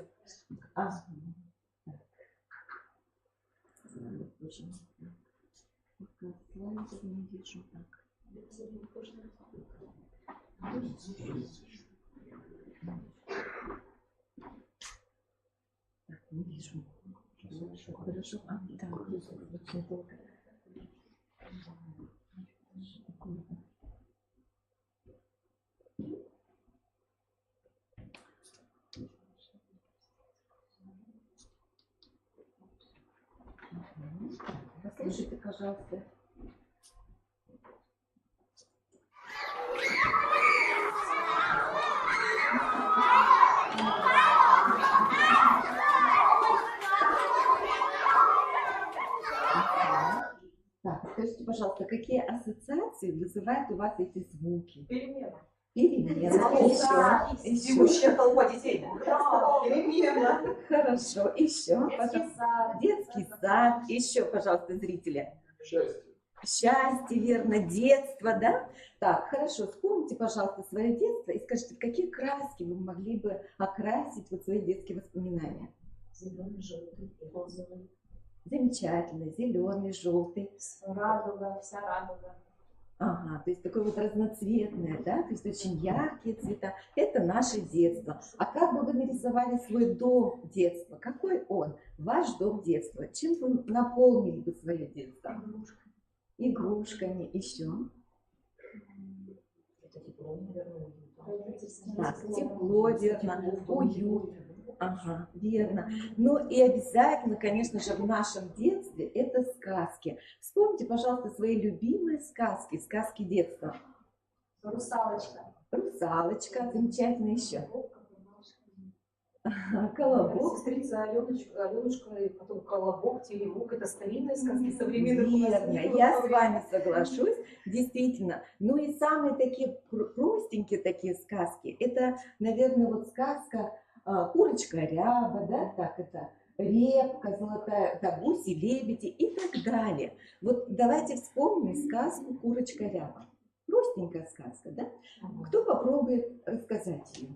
Не вижу так. Так, не вижу. Хорошо. Так, очень долго. Послушайте, пожалуйста. Так, скажите, пожалуйста, какие ассоциации вызывают у вас эти звуки? Перемена. Перемена. Еще. Бегущая толпа детей. Перемена. Хорошо. Еще. Детский сад. Еще, пожалуйста, зрители. Счастье. Счастье, верно. Детство, да? Так, хорошо. Вспомните, пожалуйста, свое детство и скажите, в какие краски вы могли бы окрасить вот свои детские воспоминания? Зеленый, желтый, розовый. Замечательно. Зеленый, желтый. Радуга, вся радуга. Ага, то есть такое вот разноцветное, да, то есть очень яркие цвета. Это наше детство. А как бы вы нарисовали свой дом детства? Какой он? Ваш дом детства. Чем вы наполнили бы свое детство? Игрушками. Еще. Это тепло, наверное. Так, тепло, верно, уют. Ага, верно. Ну и обязательно, конечно же, в нашем детстве это сказки. Вспомните, пожалуйста, свои любимые сказки, сказки детства. Русалочка. Русалочка, замечательно еще. Колобок. Сестрица Аленушка, и потом Колобок, Теремок. Это старинные сказки современных. Верно, я с вами соглашусь, действительно. Ну и самые такие простенькие такие сказки, это, наверное, вот сказка «Курочка Ряба», да, так это, «Репка золотая», да, «Гуси, лебеди» и так далее. Вот давайте вспомним сказку «Курочка Ряба». Простенькая сказка, да? Кто попробует рассказать ее?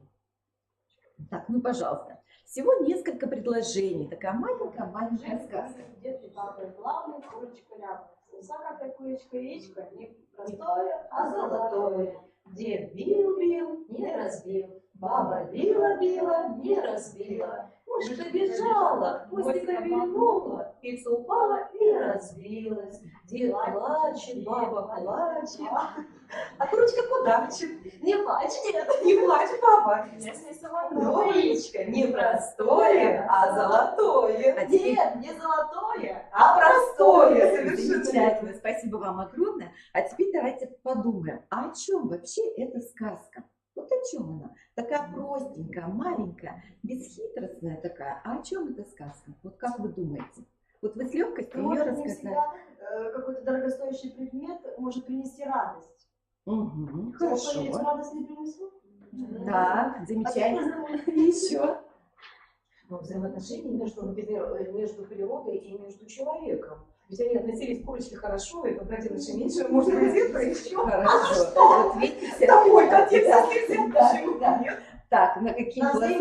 Так, ну, пожалуйста. Всего несколько предложений. Такая маленькая сказка. Дед папа главный, курочка Ряба. Высокая курочка, яичко не простое, а золотое. Дед бил, не разбил. Баба била-била, не разбила. Мышка бежала, хвостика вильнула, птица упала и разбилась. Дед плачет, баба плачет, а курочка кудахчет. Не плачь, дед, не плачь, баба. Если золотое, не простое, а золотое. А теперь- Нет, не золотое, а простое. Совершенно Замечательно, спасибо вам огромное. А теперь давайте подумаем, а о чем вообще эта сказка? Вот о чем она? Такая простенькая, маленькая, бесхитростная такая. А о чем эта сказка? Вот как вы думаете? Вот вы с легкостью ее Может, не рассказали. всегда какой-то дорогостоящий предмет может принести радость. Угу, Хорошо. хорошо. Радость не принесут? Так, замечательно. Еще. Но взаимоотношения между, например, между природой и между человеком. Ведь они относились к курочке хорошо, и когда делаешь меньше, можно где-то еще. Хорошо. Что? Вот видите? Такой контекст Да, совсем да, почему да. нет? Так, на какие На философские,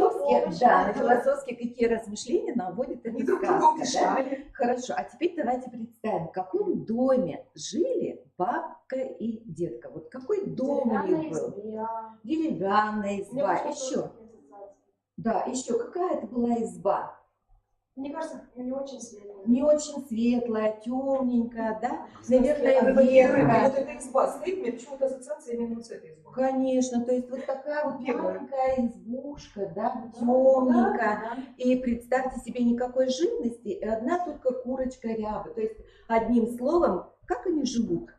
взаимопомощь, да, да. на философские какие размышления наводит эта друг друга сказка, да? утешали. Хорошо, а теперь давайте представим, в каком доме жили бабка и детка. Вот какой дом у них был? Деревянная изба. Еще. Да, еще какая это была изба? Мне кажется, не очень светлая. Не очень светлая, темненькая, да? Наверное, Наверное, эвокируемая. Вот ветка. эта изба стоит, мне почему-то ассоциация именно вот с этой избой. Конечно, то есть вот такая вот Первая. маленькая избушка, да, темненькая. И представьте себе, никакой живности, и одна только курочка ряба. То есть, одним словом, как они живут?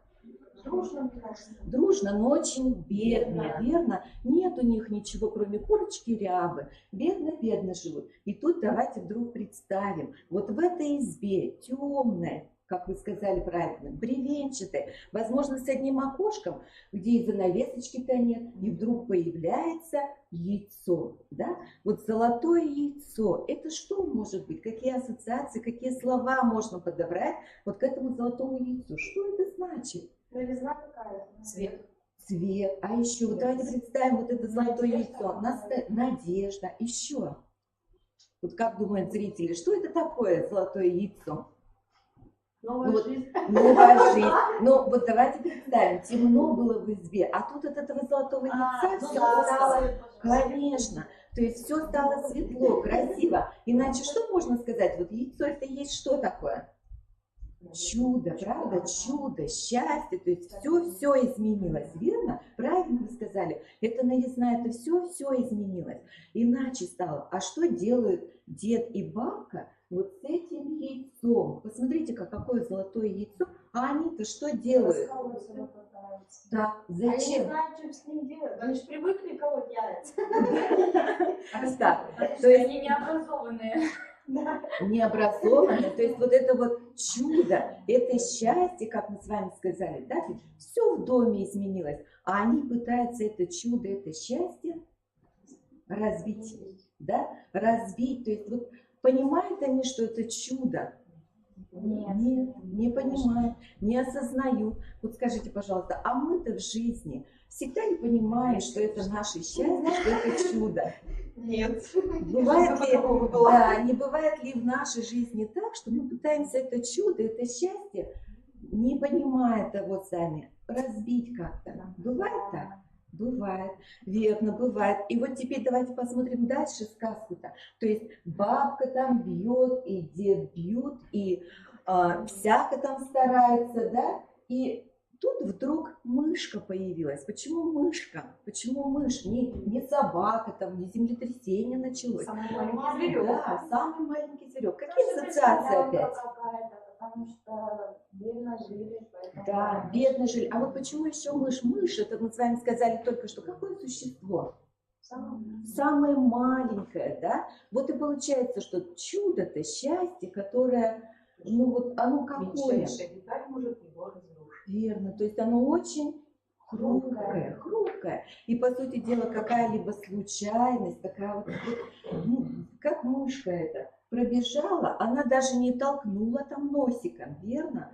Дружно, мне кажется. Дружно, но очень бедно, верно? Нет у них ничего, кроме курочки рябы. Бедно-бедно живут. И тут давайте вдруг представим, вот в этой избе темной, как вы сказали правильно, бревенчатой, возможно, с одним окошком, где и занавесочки-то нет, и вдруг появляется яйцо, да? Вот золотое яйцо, это что может быть? Какие ассоциации, какие слова можно подобрать вот к этому золотому яйцу? Что это значит? Новизна какая? Цвет. Цвет. А еще, вот давайте представим вот это золотое яйцо. Надежда. Еще. Вот как думают зрители, что это такое золотое яйцо? Новая жизнь. Новая жизнь. Ну вот давайте представим, темно было в избе, а тут от этого золотого яйца ну все да, стало, да. конечно, то есть все стало светло, красиво. Иначе что можно сказать? Вот яйцо это есть что такое? Чудо, правда? Чудо, счастье, то есть все изменилось, верно? Правильно вы сказали. Это новизна, это все изменилось. Иначе стало. А что делают дед и бабка вот с этим яйцом? Посмотрите, какое золотое яйцо. А они-то что делают? Да, Они зачем? не знают, что с ним делать. Они же привыкли колоть яйца. Да, то есть Они необразованные. необразованные, то есть вот это вот чудо, это счастье, как мы с вами сказали, да, все в доме изменилось, а они пытаются это чудо, это счастье разбить, да, разбить, то есть вот понимают они, что это чудо? Нет, не понимают, не осознают. Вот скажите, пожалуйста, а мы-то в жизни всегда не понимаем, что это наше счастье, что это чудо? Нет. Бывает ли, да, не бывает ли в нашей жизни так, что мы пытаемся это чудо, это счастье, не понимая того сами, разбить как-то? Бывает так? Бывает, верно, бывает. И вот теперь давайте посмотрим дальше сказку-то. То есть бабка там бьет, и дед бьют, и всяко там старается, да? И тут вдруг мышка появилась. Почему мышка? Почему мышь? Не собака, там, не землетрясение началось. Самый маленький зверек. Да, самый маленький зверек. Какие ассоциации опять? Потому что бедно жили. Да, бедно жили. А вот почему еще мышь? Мышь, это мы с вами сказали только что. Какое существо? Самое маленькое, да? Вот и получается, что чудо-то, счастье, которое, ну вот оно какое? Меньшая деталь может его разрушить. Верно, то есть оно очень хрупкое. И по сути дела какая-либо случайность, такая вот ну, как мышка эта пробежала, она даже не толкнула там носиком, верно?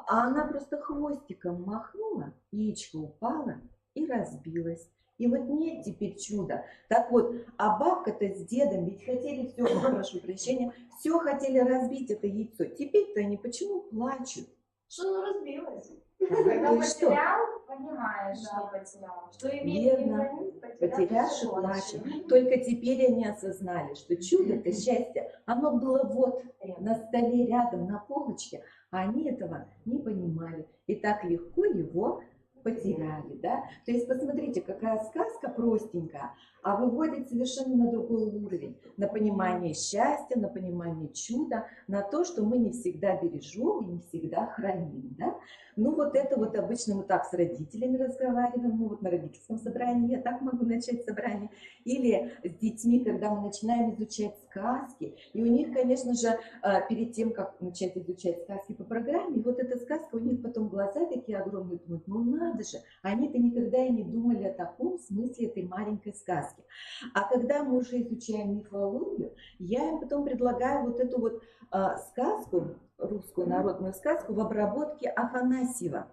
А она просто хвостиком махнула, яичко упало и разбилось. И вот нет теперь чуда. Так вот, а бабка-то с дедом ведь хотели все, прошу прощения, все хотели разбить это яйцо. Теперь-то они почему плачут? Что оно разбилось? Когда То есть что? потерял, понимаешь, что потерял. Что имеет не Верно. хранит, Потерявши плачут. Только теперь они осознали, что чудо-то, счастье, оно было вот на столе рядом, на полочке, а они этого не понимали. И так легко его потеряли, да? То есть посмотрите, какая сказка простенькая, а выводит совершенно на другой уровень, на понимание счастья, на понимание чуда, на то, что мы не всегда бережем и не всегда храним, да? Ну вот это вот обычно мы так с родителями разговариваем, ну вот на родительском собрании я так могу начать собрание, или с детьми, когда мы начинаем изучать сказки, и у них, конечно же, перед тем, как начать изучать сказки по программе, вот эта сказка, у них потом глаза такие огромные, думают, ну надо же, они-то никогда и не думали о таком смысле этой маленькой сказки. А когда мы уже изучаем мифологию, я им потом предлагаю вот эту вот сказку, русскую народную сказку в обработке Афанасьева.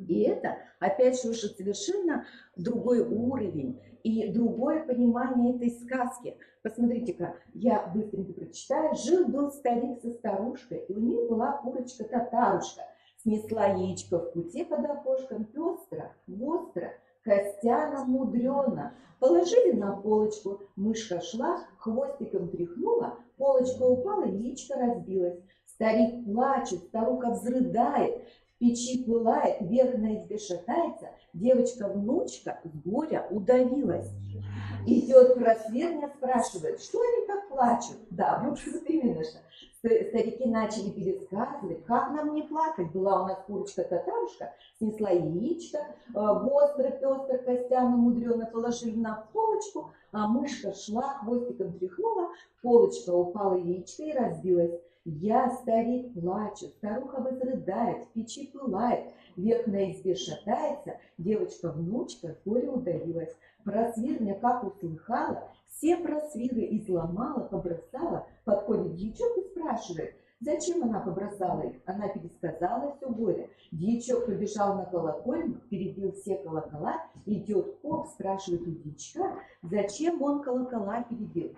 И это, опять же, уже совершенно другой уровень и другое понимание этой сказки. Посмотрите-ка, я быстренько прочитаю. Жил-был старик со старушкой, и у них была курочка-татарушка. Снесла яичко в пути под окошком, пестро, востро, костяно, мудрено. Положили на полочку, мышка шла, хвостиком тряхнула, полочка упала, яичко разбилось. Старик плачет, старуха взрыдает, в печи пылает, вверх на избе шатается, девочка-внучка с горя удавилась. Идет просверня, спрашивает, что они так плачут? Да, вот именно же. Старики начали пересказывать, как нам не плакать. Была у нас курочка-татарушка, снесла яичко, востро, пестро, костяно, мудрено положили на полочку, а мышка шла, хвостиком тряхнула, полочка упала, яичко и разбилась. Я, старик, плачу, старуха возрыдает, в печи пылает, вверх на избе шатается, девочка-внучка с горя удавилась. Просвирня, как услыхала, все просвиры изломала, побросала, подходит дьячок и спрашивает, зачем она побросала их. Она пересказала все горе. Дьячок побежал на колокольню, перебил все колокола, идет поп, спрашивает у дьячка, зачем он колокола перебил.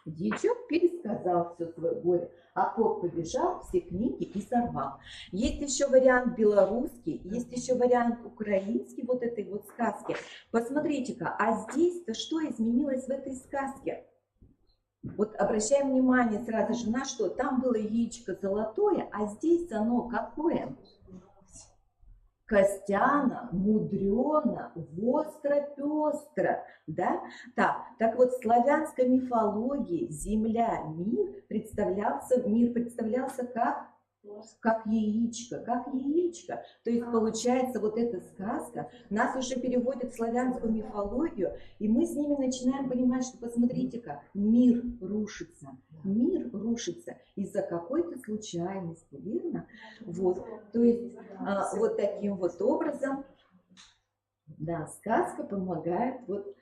Дьячок пересказал все свое горе, а поп побежал, все книги и сорвал. Есть еще вариант белорусский, есть еще вариант украинский вот этой вот сказки. Посмотрите-ка, а здесь-то что изменилось в этой сказке? Вот обращаем внимание сразу же на что? Там было яичко золотое, а здесь оно какое? Костяно, мудрено, востро, пестро, да? Так вот, в славянской мифологии земля, мир представлялся как яичко, То есть, получается, вот эта сказка нас уже переводит в славянскую мифологию, и мы с ними начинаем понимать, что, посмотрите-ка, мир рушится из-за какой-то случайности, верно? Вот, то есть, вот таким вот образом, да, сказка помогает вот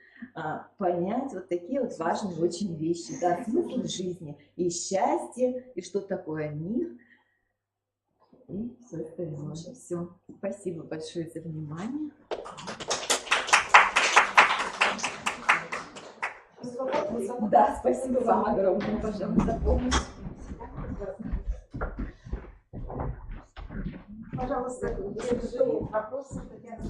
понять вот такие вот важные очень вещи, да, смысл жизни, и счастье, и что такое мир, и все остальное. Все. Спасибо большое за внимание. Да, спасибо вам огромное, пожалуйста, за помощь. Пожалуйста, вопросы, Татьяна.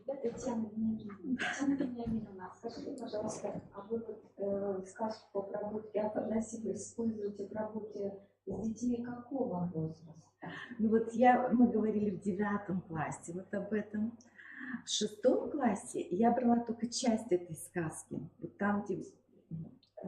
Татьяна Вениаминовна, скажите, пожалуйста, а вы вот сказку по обработке Афанасьева используете в работе с детьми какого возраста? Ну вот мы говорили в 9 классе вот об этом. В 6 классе я брала только часть этой сказки. Вот там, где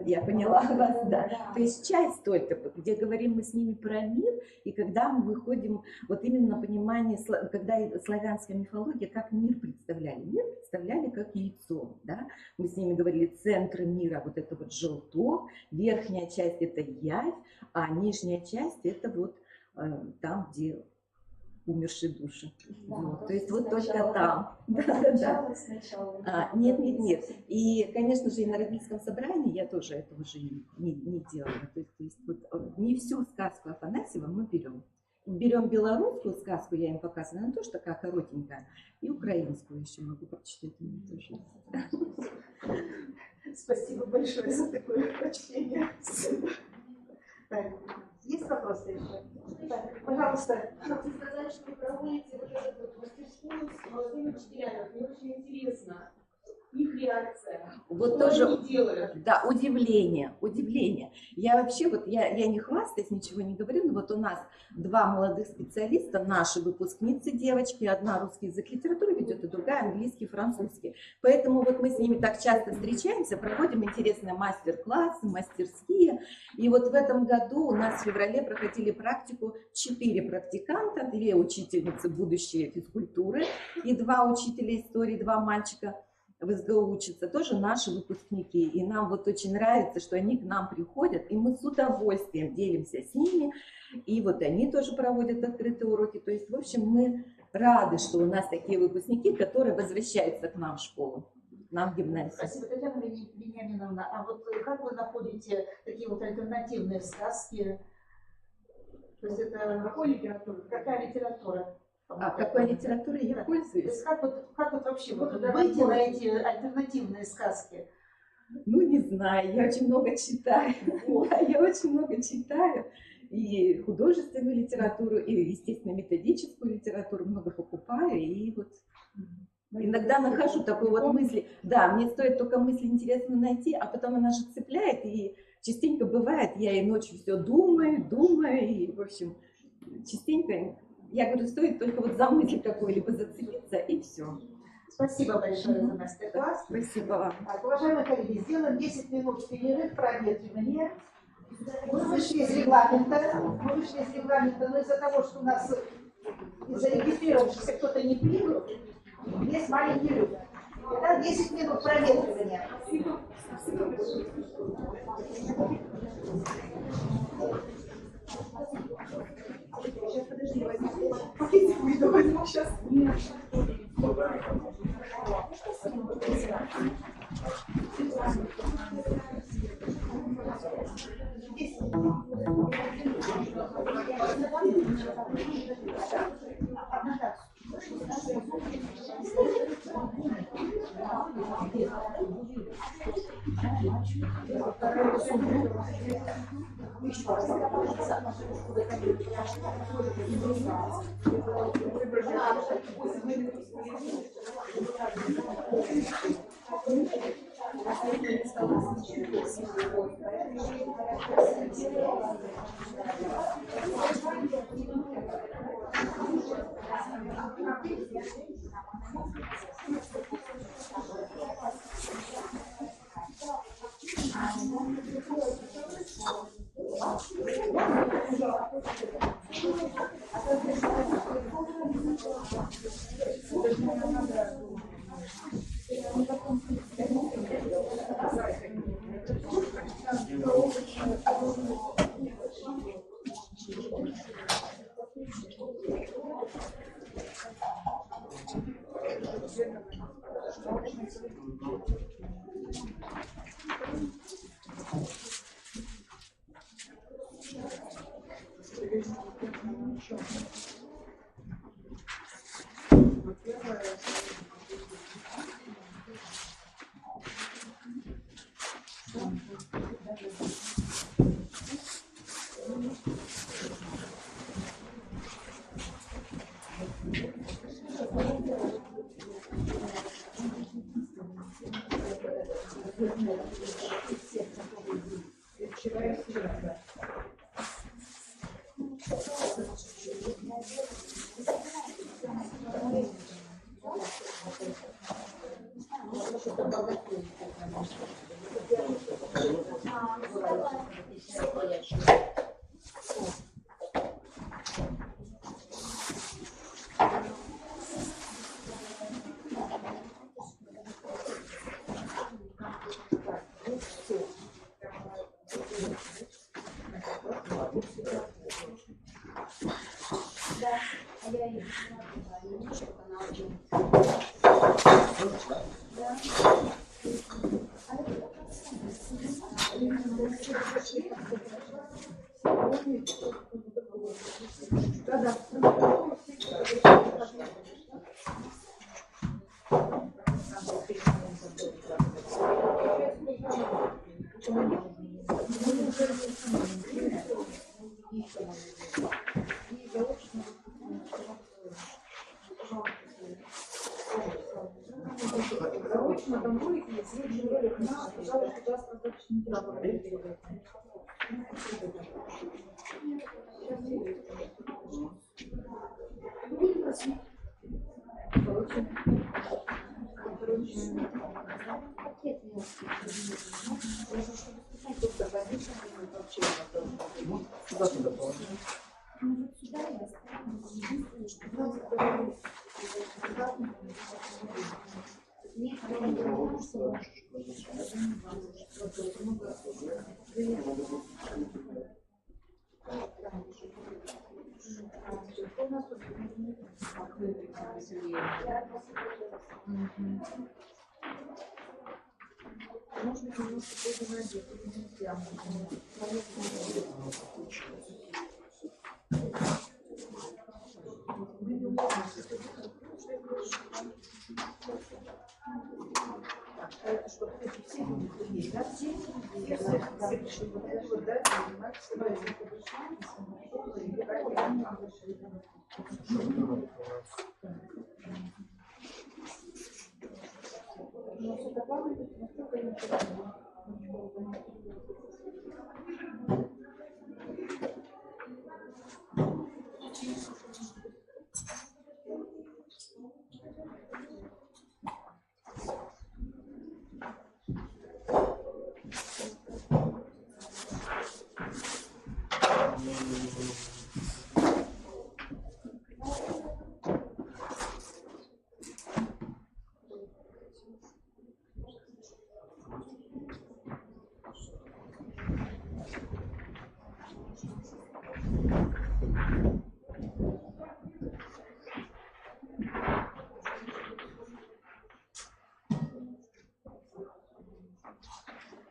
я поняла вас, да. То есть часть только, где говорим мы с ними про мир, и когда мы выходим вот именно на понимание, когда славянская мифология, как мир представляли. Мир представляли как яйцо, да. Мы с ними говорили, центр мира, вот это вот желток, верхняя часть это явь, а нижняя часть это вот там, где умершие души. Да, вот. То есть вот только там. Нет. И, конечно же, и на родительском собрании я тоже этого же не делала. То есть вот, не всю сказку Афанасьева мы берем. Берем белорусскую сказку, я им показываю, она тоже такая коротенькая, и украинскую еще могу прочитать. Спасибо большое за такое прочтение. Есть вопросы еще? Так, пожалуйста. Хочу сказать, что вы проводите вот эту вот мастерскую с молодыми учителями. Мне очень интересно их реакция. Вот Что тоже, они делают? да, удивление. Я вообще, вот я не хвастаюсь, ничего не говорю, но вот у нас 2 молодых специалиста, наши выпускницы девочки, одна русский язык литературы ведет, и другая английский, французский. Поэтому вот мы с ними так часто встречаемся, проводим интересные мастер-классы, мастерские. И вот в этом году у нас в феврале проходили практику 4 практиканта, 2 учительницы будущей физкультуры и 2 учителя истории, 2 мальчика в СГУ учатся, тоже наши выпускники. И нам вот очень нравится, что они к нам приходят, и мы с удовольствием делимся с ними. И вот они тоже проводят открытые уроки. То есть, в общем, мы рады, что у нас такие выпускники, которые возвращаются к нам в школу, к нам в гимназию. Спасибо, Татьяна Вениаминовна. А вот как вы находите такие вот альтернативные сказки? То есть это какая литература? Какой литературой я пользуюсь? То есть как вот вообще выйти на эти альтернативные сказки? Ну, не знаю, я очень много читаю. Я очень много читаю. И художественную литературу, и, естественно, методическую литературу много покупаю. И вот иногда нахожу такой вот мысли. Да, мне стоит только мысли интересно найти, а потом она же цепляет. И частенько бывает, я и ночью все думаю, и, в общем, частенько... Я говорю, стоит только вот за мысль какую-либо зацепиться, и все. Спасибо большое за мастер-класс. Спасибо вам. Так, уважаемые коллеги, сделаем 10 минут перерыв, проветривание. Мы вышли из регламента, но из-за того, что у нас из зарегистрировавшихся кто-то не прибыл, есть маленький люк. Итак, 10 минут проветривания. Сейчас, подожди, возьму сейчас. заочно там будет, и все человек, пожалуйста, часто достаточно Может быть, немножко позже найдет. Это что, все есть, да? Все пришли, вот это вот, да,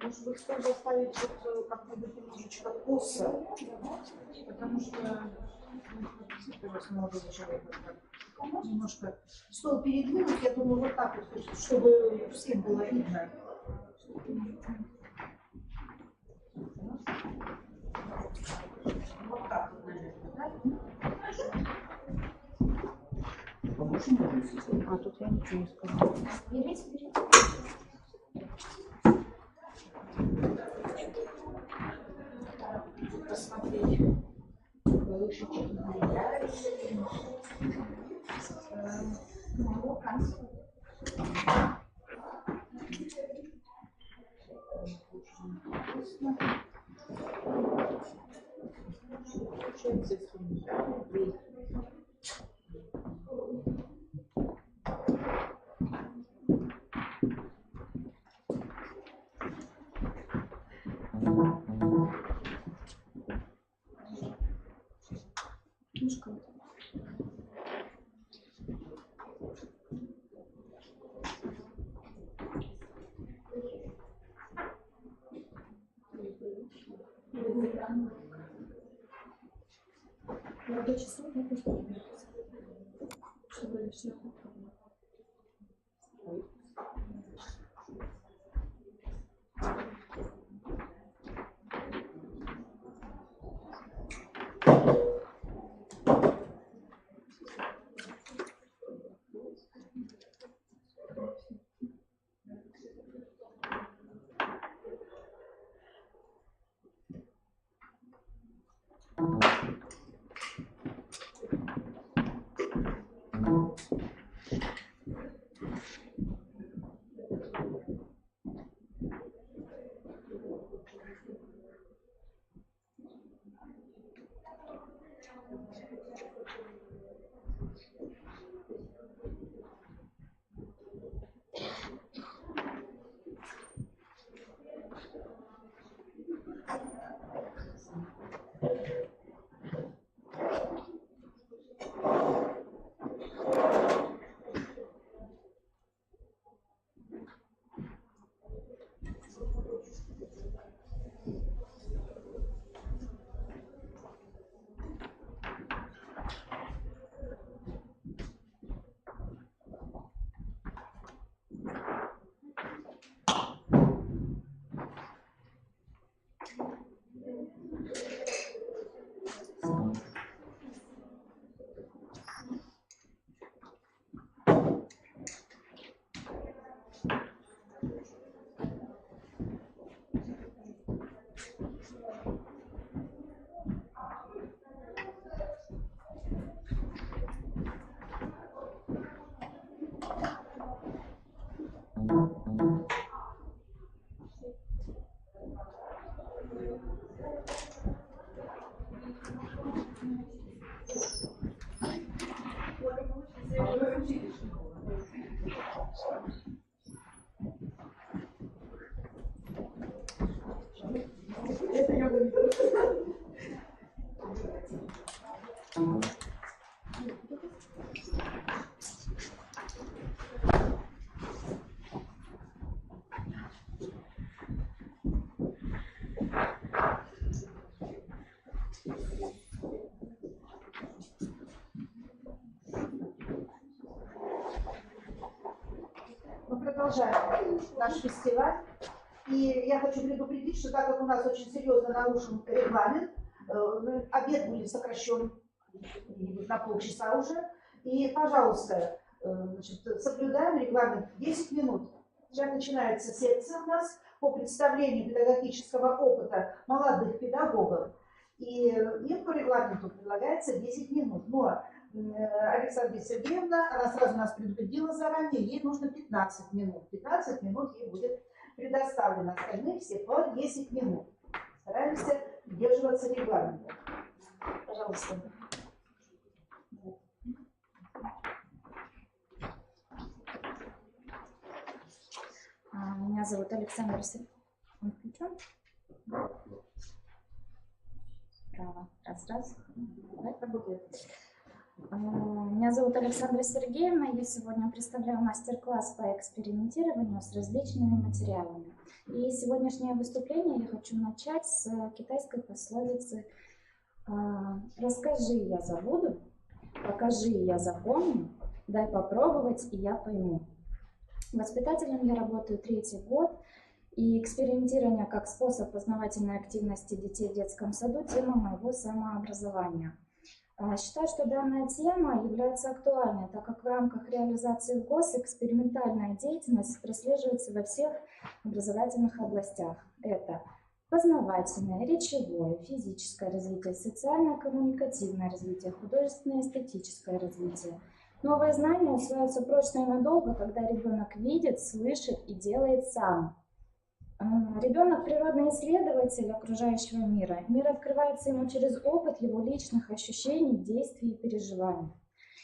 Может быть, стоит оставить вот как-нибудь немножечко косо, потому что молодого человека немножко стол передвинуть, я думаю, вот так вот, чтобы всем было видно. Вот так вот, наверное, да? А тут я ничего не сказала. Посмотреть выше, чем чтобы все. Мы продолжаем наш фестиваль. И я хочу предупредить, что так как у нас очень серьезно нарушен регламент, обед будет сокращен на полчаса уже. И, пожалуйста, значит, соблюдаем регламент 10 минут. Сейчас начинается секция у нас по представлению педагогического опыта молодых педагогов. И им по регламенту предлагается 10 минут. Но Александра Сергеевна, она сразу нас предупредила заранее, ей нужно 15 минут. 15 минут ей будет предоставлено, остальные все по 10 минут. Стараемся придерживаться регламента. Пожалуйста. Меня зовут Александра Сергеевна. Право. Раз. Давай работает. Меня зовут Александра Сергеевна. Я сегодня представляю мастер-класс по экспериментированию с различными материалами. И сегодняшнее выступление я хочу начать с китайской пословицы «Расскажи, я забуду, покажи, я запомню, дай попробовать, и я пойму». Воспитателем я работаю 3-й год, и экспериментирование как способ познавательной активности детей в детском саду – тема моего самообразования. Считаю, что данная тема является актуальной, так как в рамках реализации в ГОС экспериментальная деятельность прослеживается во всех образовательных областях. Это познавательное, речевое, физическое развитие, социально-коммуникативное развитие, художественно-эстетическое развитие. Новые знания усваиваются прочно и надолго, когда ребенок видит, слышит и делает сам. Ребенок – природный исследователь окружающего мира. Мир открывается ему через опыт его личных ощущений, действий и переживаний.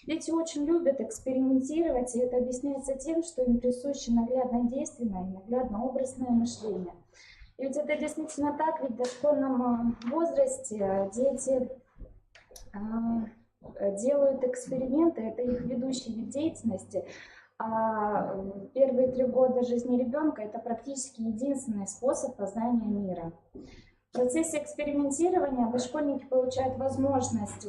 Дети очень любят экспериментировать, и это объясняется тем, что им присуще наглядно-действенное и наглядно-образное мышление. И ведь это действительно так, ведь в дошкольном возрасте дети делают эксперименты, это их ведущий вид деятельности. А первые 3 года жизни ребенка – это практически единственный способ познания мира. В процессе экспериментирования дошкольники получают возможность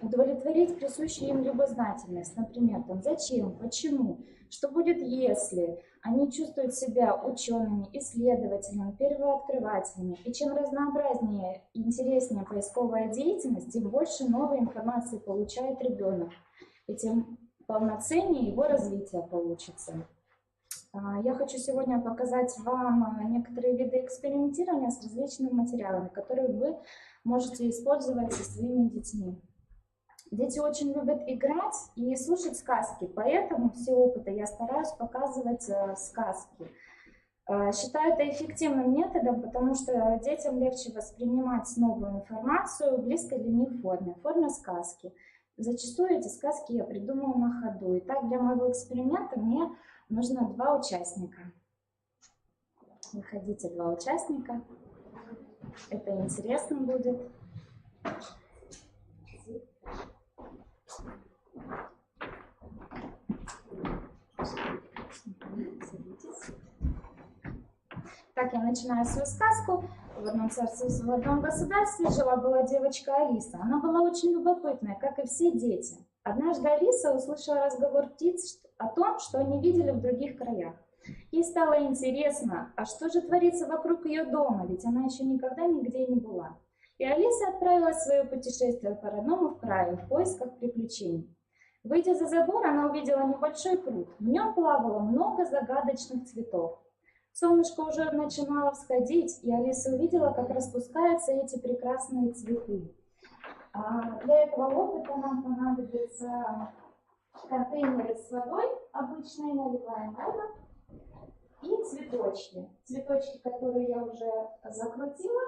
удовлетворить присущую им любознательность. Например, зачем, почему, что будет, если. Они чувствуют себя учеными, исследователями, первооткрывателями. И чем разнообразнее и интереснее поисковая деятельность, тем больше новой информации получает ребенок. И тем полноценнее его развитие получится. Я хочу сегодня показать вам некоторые виды экспериментирования с различными материалами, которые вы можете использовать со своими детьми. Дети очень любят играть и слушать сказки, поэтому все опыты я стараюсь показывать сказки. Считаю это эффективным методом, потому что детям легче воспринимать новую информацию в близкой для них форме, в форме сказки. Зачастую эти сказки я придумываю на ходу. Итак, для моего эксперимента мне нужно 2 участника. Выходите 2 участника. Это интересно будет. Садитесь. Так, я начинаю свою сказку. В одном царстве, в одном государстве жила-была девочка Алиса. Она была очень любопытная, как и все дети. Однажды Алиса услышала разговор птиц о том, что они видели в других краях. Ей стало интересно, а что же творится вокруг ее дома, ведь она еще никогда нигде не была. И Алиса отправилась в свое путешествие по родному краю в поисках приключений. Выйдя за забор, она увидела небольшой пруд. В нем плавало много загадочных цветов. Солнышко уже начинало всходить, и Алиса увидела, как распускаются эти прекрасные цветы. Для этого опыта нам понадобится контейнеры с водой обычные, наливаем воду. И цветочки. Цветочки, которые я уже закрутила.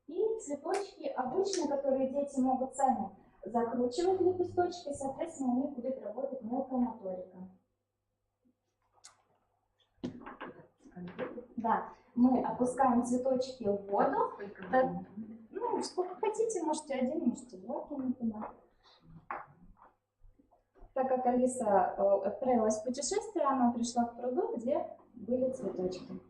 И цветочки обычные, которые дети могут сами закручивать лепесточки. Соответственно, у них будет работать мелкая моторика. Да, мы опускаем цветочки в воду. Так, ну, сколько хотите, можете один, можете два кинуть туда. Так как Алиса отправилась в путешествие, она пришла к пруду, где были цветочки.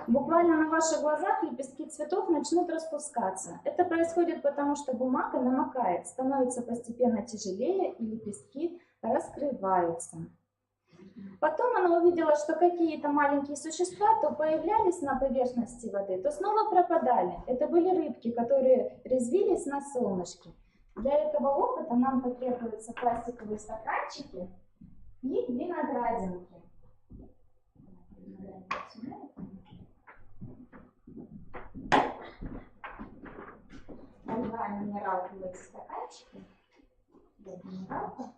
Буквально на ваших глазах лепестки цветов начнут распускаться. Это происходит потому, что бумага намокает, становится постепенно тяжелее, и лепестки раскрываются. Потом она увидела, что какие-то маленькие существа то появлялись на поверхности воды, то снова пропадали. Это были рыбки, которые резвились на солнышке. Для этого опыта нам потребуются пластиковые стаканчики и виноградинки. Наливаем минералку в эти стаканчики. Вот минералка.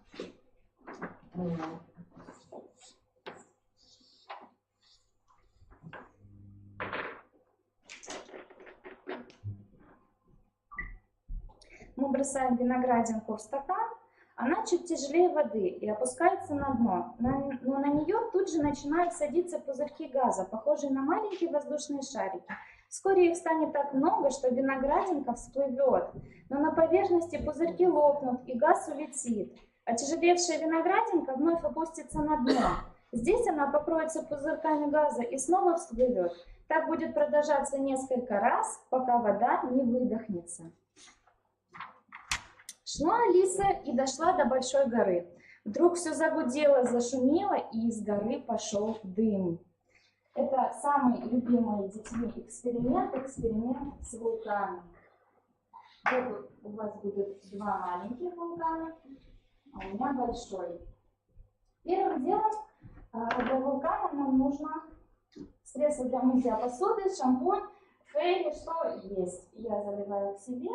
Мы бросаем виноградинку в стакан, она чуть тяжелее воды и опускается на дно, но на нее тут же начинают садиться пузырьки газа, похожие на маленькие воздушные шарики. Вскоре их станет так много, что виноградинка всплывет, но на поверхности пузырьки лопнут и газ улетит. Отяжелевшая виноградинка вновь опустится на дно. Здесь она покроется пузырьками газа и снова всплывет. Так будет продолжаться несколько раз, пока вода не выдохнется. Шла Алиса и дошла до большой горы. Вдруг все загудело, зашумело, и из горы пошел дым. Это самый любимый детьми эксперимент с вулканом. Вот у вас будут два маленьких вулкана, а у меня большой. Первым делом для вулкана нам нужно средство для мытья посуды, шампунь, фейри, что есть. Я заливаю к себе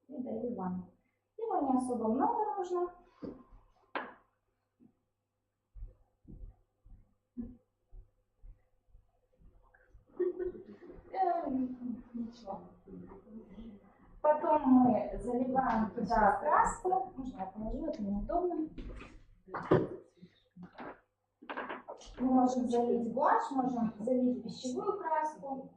и даю вам. Его не особо много нужно. Ничего. Потом мы заливаем туда краску. Можно я положу, это неудобно. Мы можем залить гуашь, можем залить пищевую краску.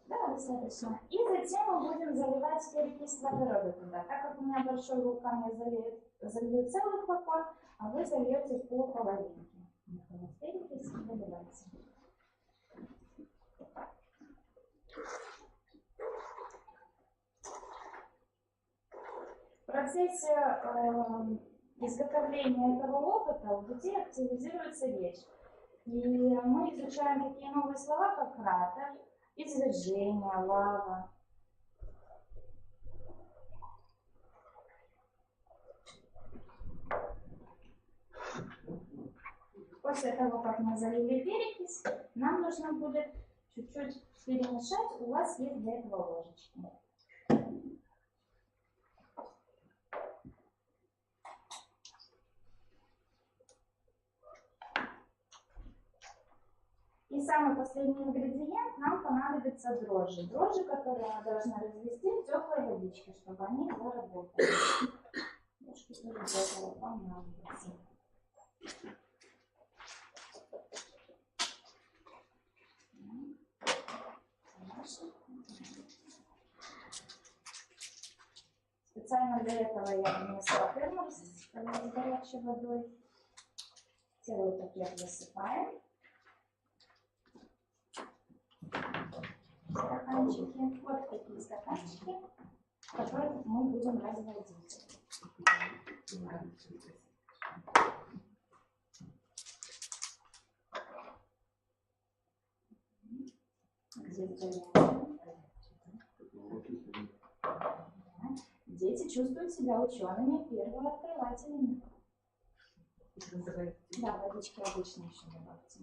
Да, достаточно. И затем мы будем заливать перекись водорода туда. Так как у меня большой вулкан, я залью целый флакон, а вы зальете по половинке. Перекись заливается. В процессе изготовления этого опыта у детей активизируется речь. И мы изучаем такие новые слова, как кратер, извержение, лава. После того, как мы залили перекись, нам нужно будет чуть-чуть перемешать. У вас есть для этого ложечки. И самый последний ингредиент, нам понадобятся дрожжи. Дрожжи, которые мы должны развести в теплой водичке, чтобы они заработали. Дрожжи тоже для этого понадобятся. Специально для этого я принесла термос с горячей водой. Целый пакет высыпаем. Стаканчики. Вот такие стаканчики, которые мы будем разводить. Дети чувствуют себя учеными, первооткрывателями. Да, водички обычно еще добавьте.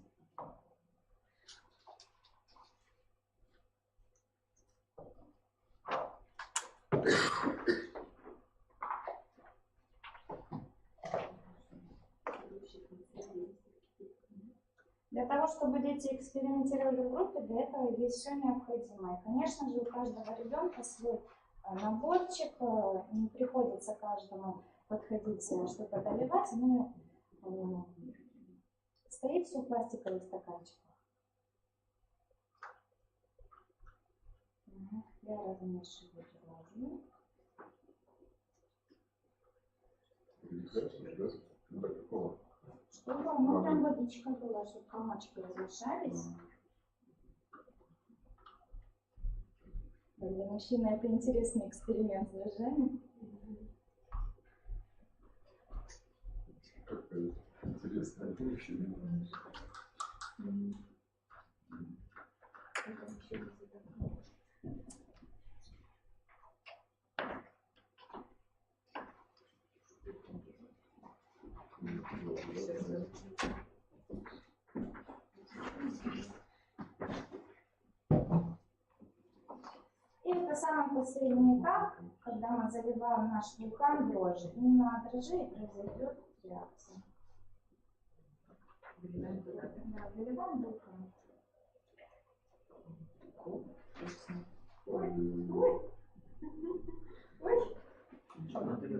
Для того, чтобы дети экспериментировали в группе, для этого есть все необходимое. Конечно же, у каждого ребенка свой наборчик, не приходится каждому подходить, что-то доливать, но стоит все в пластиковых стаканчиках. Я размешиваю желательно. Чтобы ну, прям водичка была, чтобы комочки размешались. Для мужчины это интересный эксперимент с дрожжами. Какая интересная вещь. И это самый последний этап, когда мы заливаем наш вулкан дрожжи. Именно от дрожжей произойдет реакция. Да, заливаем вулкан.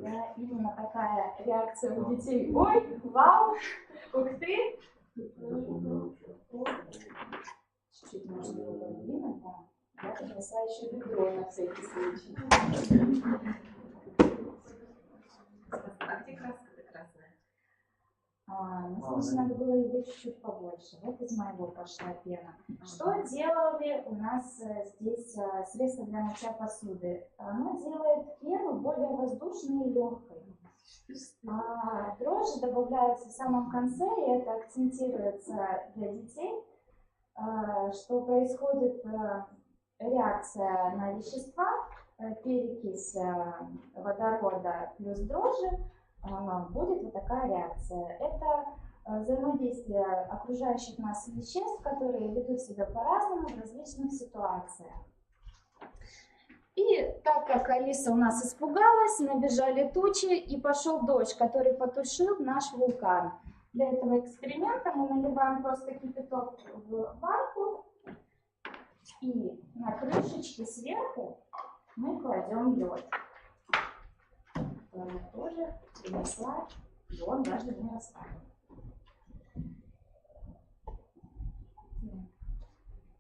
Да, именно такая реакция у детей. Ой, вау, ух ты. Чуть-чуть можно было двинуть, да. Я принесла еще ведро на всякий случай. А где краска-то красная? Значит, надо было ее чуть-чуть побольше. Вот из моего пошла пена. Что делали у нас здесь средство для мытья посуды? Оно делает пену более воздушной и легкой. Дрожжи добавляются в самом конце, и это акцентируется для детей, что происходит реакция на вещества, перекись водорода плюс дрожжи, будет вот такая реакция. Это взаимодействие окружающих нас веществ, которые ведут себя по-разному в различных ситуациях. И так как Алиса у нас испугалась, набежали тучи и пошел дождь, который потушил наш вулкан. Для этого эксперимента мы наливаем просто кипяток в банку, и на крышечке сверху мы кладем лед. Я тоже принесла, и он даже не растаял.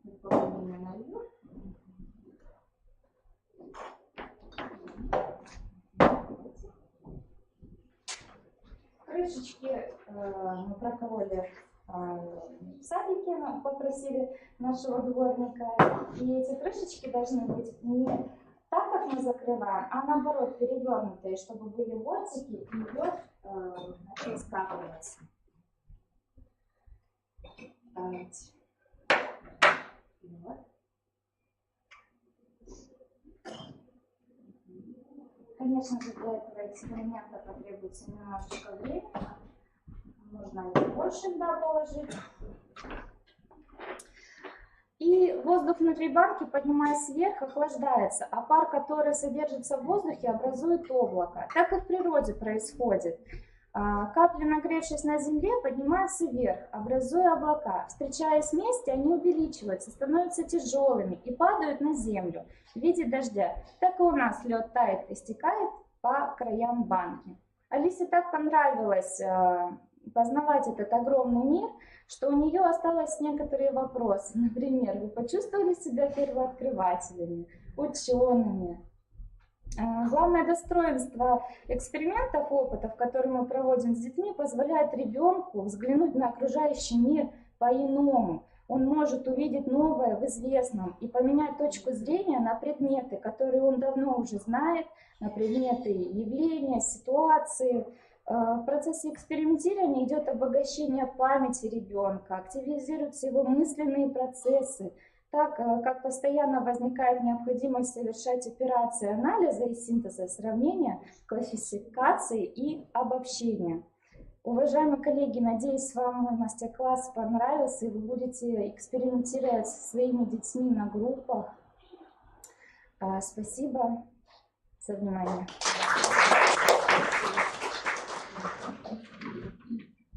Дополнительно налью. Крышечки мы прокололи в садике, попросили нашего дворника. И эти крышечки должны быть не так, как мы закрываем, а наоборот перевернутые, чтобы были бортики и лед начал скапливаться. Вот. Конечно же, для этого эксперимента потребуется немножечко времени. Нужно больше льда положить. И воздух внутри банки, поднимаясь вверх, охлаждается, а пар, который содержится в воздухе, образует облако. Так и в природе происходит. Капли, нагревшись на земле, поднимаются вверх, образуя облака. Встречаясь вместе, они увеличиваются, становятся тяжелыми и падают на землю в виде дождя. Так и у нас лед тает и стекает по краям банки. Алисе так понравилось познавать этот огромный мир, что у нее осталось некоторые вопросы. Например, вы почувствовали себя первооткрывателями, учеными? Главное достоинство экспериментов, опытов, которые мы проводим с детьми, позволяет ребенку взглянуть на окружающий мир по-иному. Он может увидеть новое в известном и поменять точку зрения на предметы, которые он давно уже знает, на предметы явления, ситуации. В процессе экспериментирования идет обогащение памяти ребенка, активизируются его мысленные процессы, так как постоянно возникает необходимость совершать операции анализа и синтеза, сравнения, классификации и обобщения. Уважаемые коллеги, надеюсь, вам мой мастер-класс понравился, и вы будете экспериментировать со своими детьми на группах. Спасибо за внимание.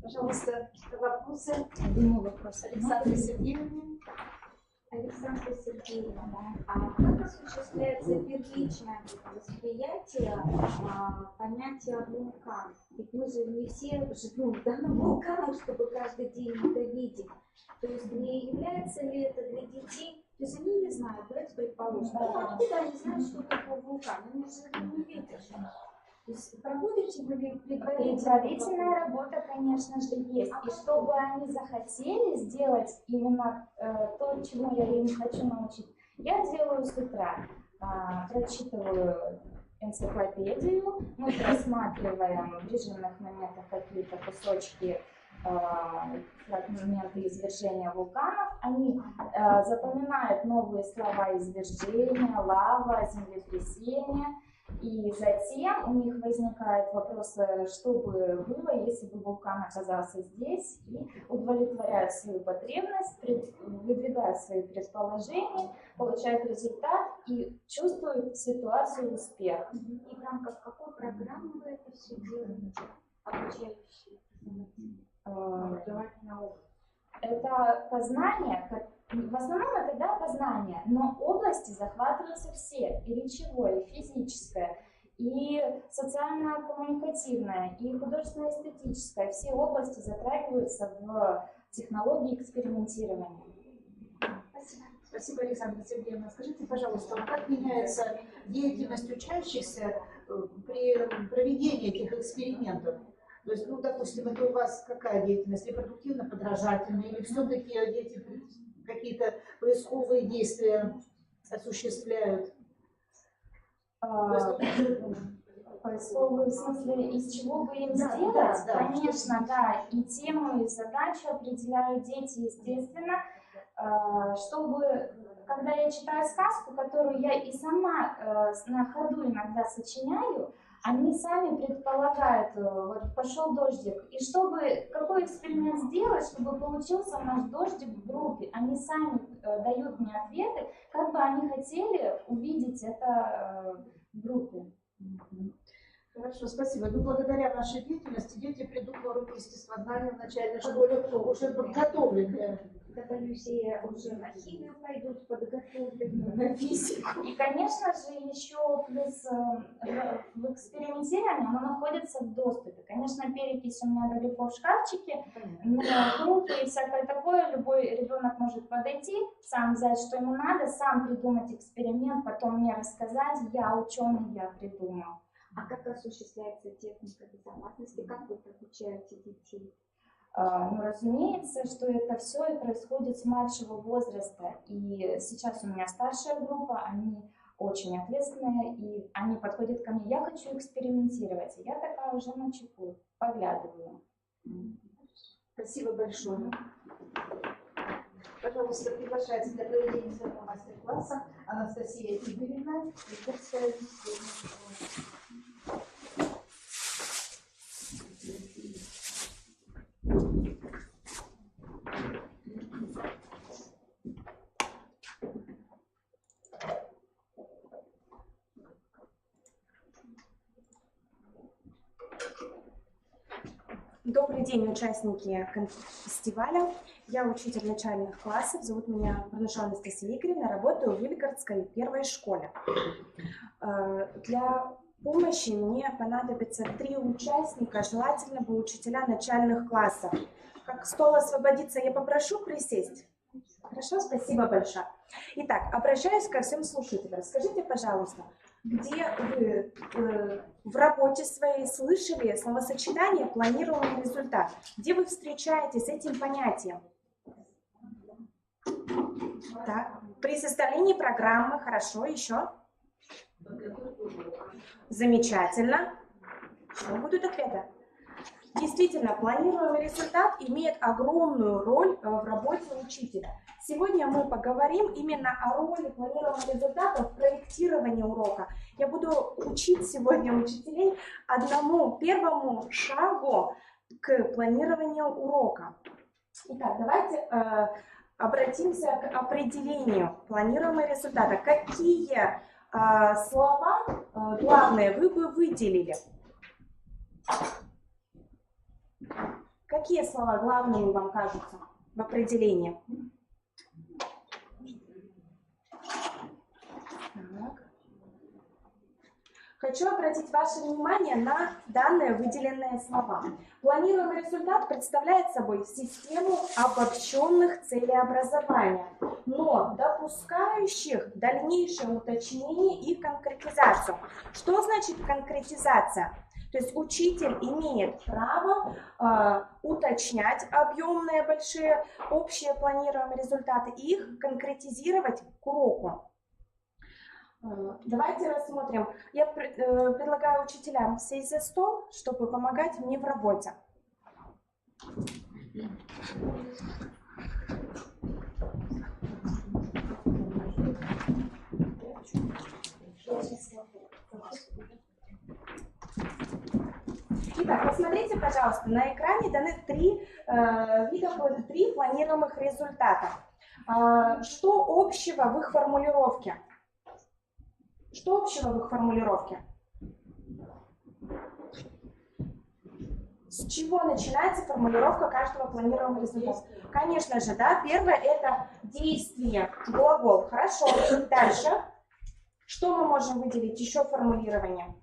Пожалуйста, вопросы? Один вопрос. Александра Сергеевна. Александра Сергеевна, а как осуществляется первичное восприятие понятия вулкан? Ведь мы же не все живем на вулканах, чтобы каждый день это видеть. То есть не является ли это для детей? То есть они не знают, давайте предположим, откуда они знают, что такое вулкан? Они же не видят. То есть проводите вы предварительная работа, конечно же, есть. И чтобы они захотели сделать именно то, чему я им хочу научить, я делаю с утра. Прочитываю энциклопедию, мы просматриваем в режимных моментах какие-то кусочки, фрагменты извержения вулканов. Они запоминают новые слова: извержение, лава, землетрясение. И затем у них возникают вопросы, что бы было, если бы вулкан оказался здесь, и удовлетворяют свою потребность, выдвигают свои предположения, получают результат и чувствуют ситуацию успеха. И в рамках какой программы вы это все делаете, обучающие? Это познание, в основном это познание, но области захватываются все: и речевое, и физическое, и социально-коммуникативное, и художественно-эстетическое. Все области затрагиваются в технологии экспериментирования. Спасибо. Спасибо, Александра Сергеевна. Скажите, пожалуйста, как меняется деятельность учащихся при проведении этих экспериментов? То есть, ну, допустим, это у вас какая деятельность? Репродуктивно-подражательная? Или все-таки дети какие-то поисковые действия осуществляют? Поисковые, в смысле, из чего бы им сделать? Да, конечно, да. И тему, и задачу определяют дети, естественно, чтобы, когда я читаю сказку, которую я и сама на ходу иногда сочиняю, они сами предполагают: вот пошел дождик, и чтобы какой эксперимент сделать, чтобы получился наш дождик в группе. Они сами дают мне ответы, как бы они хотели увидеть это в группе. Хорошо, спасибо. Ну, благодаря вашей деятельности дети придут на уроки естествознания в начальной школе уже подготовленные. Да, боюсь, и уже на химию пойдут подготовленные, на физику. И, конечно же, еще плюс в экспериментировании оно находится в доступе. Конечно, перепись у меня далеко в шкафчике, но группы и всякое такое, любой ребенок может подойти, сам взять, что ему надо, сам придумать эксперимент, потом мне рассказать: я ученый, я придумал. А как осуществляется техника безопасности? Как вы обучаете детей? Ну, разумеется, что это все и происходит с младшего возраста. И сейчас у меня старшая группа, они очень ответственные, и они подходят ко мне: я хочу экспериментировать. И я такая уже начеку, поглядываю. Спасибо большое. Пожалуйста, приглашается для проведения своего мастер-класса Анастасия Игоревна. Добрый день, участники фестиваля. Я учитель начальных классов. Зовут меня Парнушова Анастасия Игоревна. Работаю в Вильгородской первой школе. Для помощи мне понадобится 3 участника, желательно бы учителя начальных классов. Как стол освободится, я попрошу присесть. Хорошо, спасибо большое. Итак, обращаюсь ко всем слушателям. Скажите, пожалуйста, где вы в работе своей слышали словосочетание «планируемый результат»? Где вы встречаетесь с этим понятием? Так, при составлении программы, хорошо, еще? Замечательно. Что будут ответы? Действительно, планируемый результат имеет огромную роль в работе учителя. Сегодня мы поговорим именно о роли планируемого результата в проектировании урока. Я буду учить сегодня учителей одному первому шагу к планированию урока. Итак, давайте обратимся к определению планируемого результата. Какие слова главные вы бы выделили? Какие слова главными вам кажутся в определении? Так. Хочу обратить ваше внимание на данные выделенные слова. Планируемый результат представляет собой систему обобщенных целеобразования, но допускающих дальнейшее уточнение и конкретизацию. Что значит конкретизация? То есть учитель имеет право уточнять объемные, большие, общие планируемые результаты и их конкретизировать к уроку. Давайте рассмотрим. Я предлагаю учителям сесть за стол, чтобы помогать мне в работе. Итак, посмотрите, пожалуйста, на экране даны три планируемых результата. Что общего в их формулировке? Что общего в их формулировке? С чего начинается формулировка каждого планируемого результата? Конечно же, да, первое это действие, глагол. Хорошо, дальше. Что мы можем выделить еще формулирование?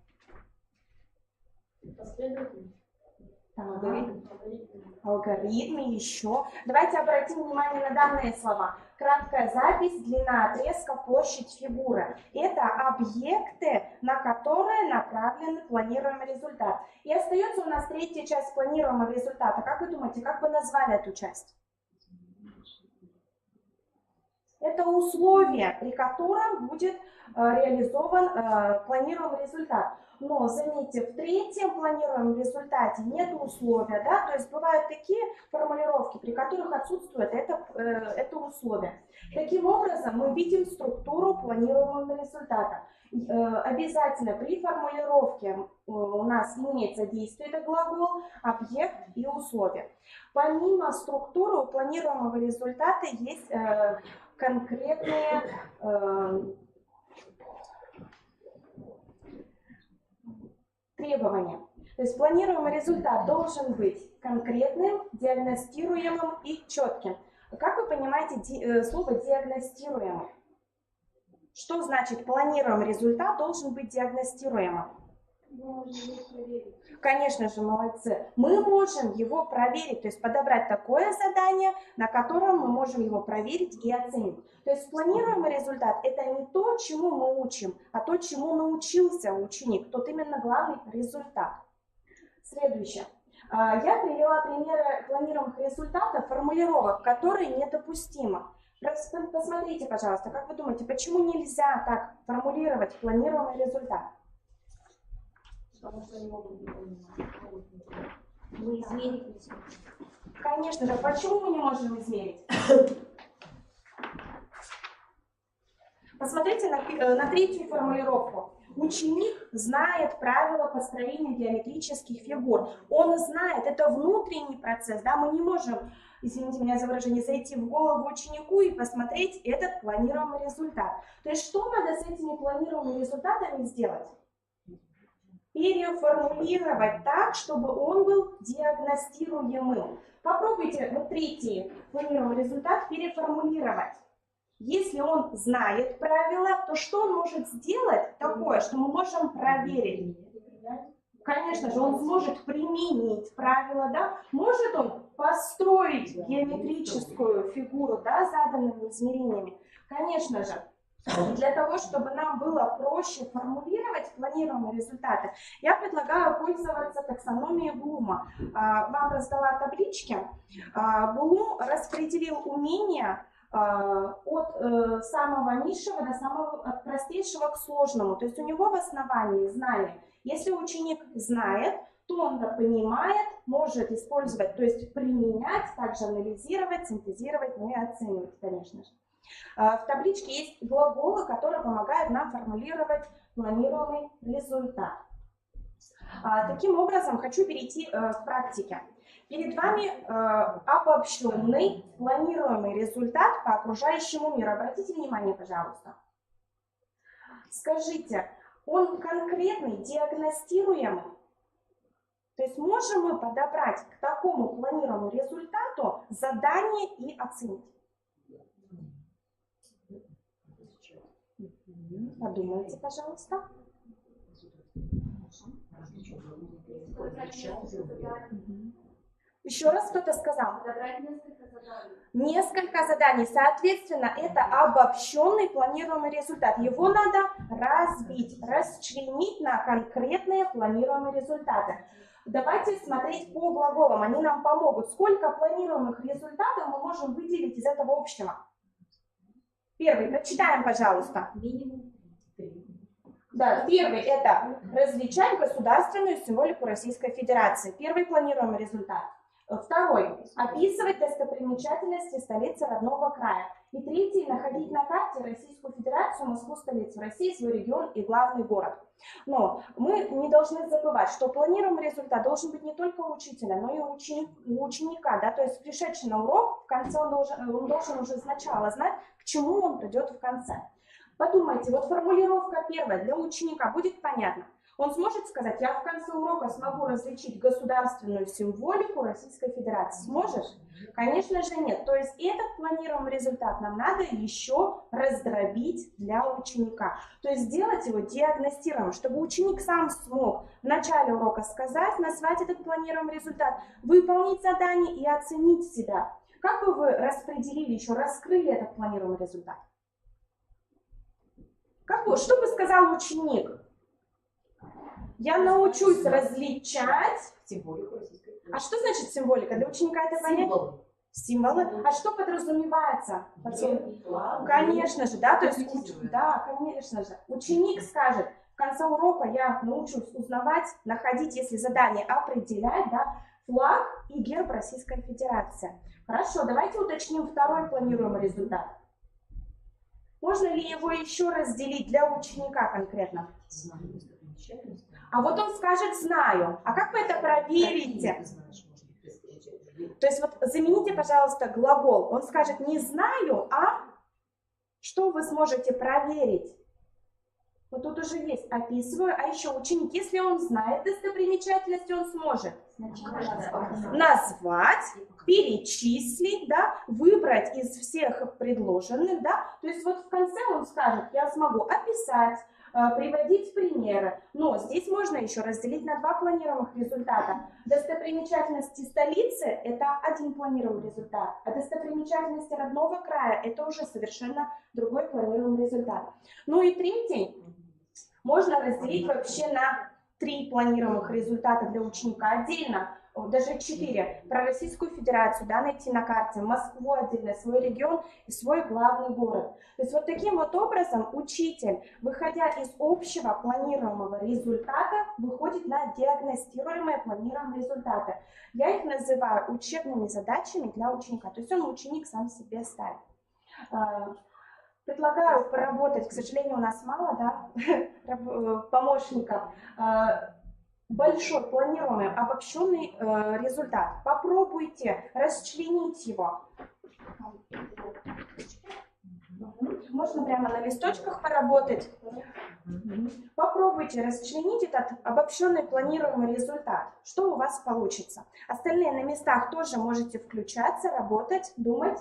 Алгоритмы еще. Давайте обратим внимание на данные слова. Краткая запись, длина отрезка, площадь фигуры. Это объекты, на которые направлены планируемый результат. И остается у нас третья часть планируемого результата. Как вы думаете, как бы назвали эту часть? Это условие, при котором будет реализован планируемый результат. Но, заметьте, в третьем планируемом результате нет условия, да, то есть бывают такие формулировки, при которых отсутствует это условие. Таким образом, мы видим структуру планируемого результата. Обязательно при формулировке у нас имеется действие, это глагол, объект и условие. Помимо структуры у планируемого результата есть конкретные требования. То есть планируемый результат должен быть конкретным, диагностируемым и четким. Как вы понимаете слово диагностируемым? Что значит планируемый результат должен быть диагностируемым? Конечно же, молодцы. Мы можем его проверить, то есть подобрать такое задание, на котором мы можем его проверить и оценить. То есть планируемый результат – это не то, чему мы учим, а то, чему научился ученик, тот именно главный результат. Следующее. Я привела примеры планируемых результатов, формулировок, которые недопустимы. Посмотрите, пожалуйста, как вы думаете, почему нельзя так формулировать планируемый результат? Потому что они могут не понимать. Мы измерить не сможем. Конечно же, почему мы не можем измерить? Посмотрите на третью формулировку. Ученик знает правила построения геометрических фигур. Он знает, это внутренний процесс, да, мы не можем, извините меня за выражение, зайти в голову ученику и посмотреть этот планируемый результат. То есть что надо с этими планируемыми результатами сделать? Переформулировать так, чтобы он был диагностируемым. Попробуйте вот третий планируемый результат переформулировать. Если он знает правила, то что он может сделать такое, что мы можем проверить? Конечно же, он сможет применить правила, да? Может он построить геометрическую фигуру, да, заданными измерениями? Конечно же. Для того, чтобы нам было проще формулировать планируемые результаты, я предлагаю пользоваться таксономией Блума. Вам раздала таблички. Блум распределил умения от самого низшего до самого простейшего к сложному. То есть у него в основании знания. Если ученик знает, тонко понимает, может использовать, то есть применять, также анализировать, синтезировать, ну и оценивать, конечно же. В табличке есть глаголы, которые помогают нам формулировать планируемый результат. Таким образом, хочу перейти к практике. Перед вами обобщенный планируемый результат по окружающему миру. Обратите внимание, пожалуйста. Скажите, он конкретный, диагностируемый? То есть можем мы подобрать к такому планируемому результату задание и оценить? Подумайте, пожалуйста. Еще раз кто-то сказал? Несколько заданий. Соответственно, это обобщенный планируемый результат. Его надо разбить, расчленить на конкретные планируемые результаты. Давайте смотреть по глаголам, они нам помогут. Сколько планируемых результатов мы можем выделить из этого общего? Первый, прочитаем, пожалуйста. Минимум 3. Да, первый – это различать государственную символику Российской Федерации. Первый планируемый результат. Второй – описывать достопримечательности столицы родного края. И третий – находить на карте Российскую Федерацию, Москву, столицу России, свой регион и главный город. Но мы не должны забывать, что планируемый результат должен быть не только у учителя, но и у ученика. Да? То есть пришедший на урок, в конце он должен уже сначала знать, к чему он придет в конце. Подумайте, вот формулировка первая для ученика будет понятна. Он сможет сказать, я в конце урока смогу различить государственную символику Российской Федерации. Сможешь? Конечно же нет. То есть этот планируемый результат нам надо еще раздробить для ученика. То есть сделать его диагностируемым, чтобы ученик сам смог в начале урока сказать, назвать этот планируемый результат, выполнить задание и оценить себя. Как бы вы распределили, еще раскрыли этот планируемый результат? Что бы сказал ученик? Я научусь различать символику российской. А что значит символика? Для ученика это понятно? Символы. А что подразумевается? Конечно же, да, то есть, да, конечно же. Ученик скажет, в конце урока я научусь узнавать, находить, если задание определять, да, флаг и герб Российской Федерации. Хорошо, давайте уточним второй планируемый результат. Можно ли его еще разделить для ученика конкретно? А вот он скажет «знаю». А как вы это проверите? То есть вот замените, пожалуйста, глагол. Он скажет не «знаю», а что вы сможете проверить? Вот тут уже есть «описываю», а еще ученик, если он знает достопримечательности, он сможет назвать, перечислить, да, выбрать из всех предложенных, да, то есть вот в конце он скажет, я смогу описать, приводить примеры, но здесь можно еще разделить на два планируемых результата. Достопримечательности столицы – это один планируемый результат, а достопримечательности родного края – это уже совершенно другой планируемый результат. Ну и третий можно разделить вообще на 3 планируемых результата для ученика отдельно, даже 4. Про Российскую Федерацию, да, найти на карте, Москву отдельно, свой регион и свой главный город. То есть вот таким вот образом учитель, выходя из общего планируемого результата, выходит на диагностируемые планируемые результаты. Я их называю учебными задачами для ученика. То есть он ученик сам себе ставит. Предлагаю поработать, к сожалению, у нас мало, да, помощников. Большой планируемый обобщенный результат. Попробуйте расчленить его. Можно прямо на листочках поработать. Попробуйте расчленить этот обобщенный планируемый результат. Что у вас получится? Остальные на местах тоже можете включаться, работать, думать.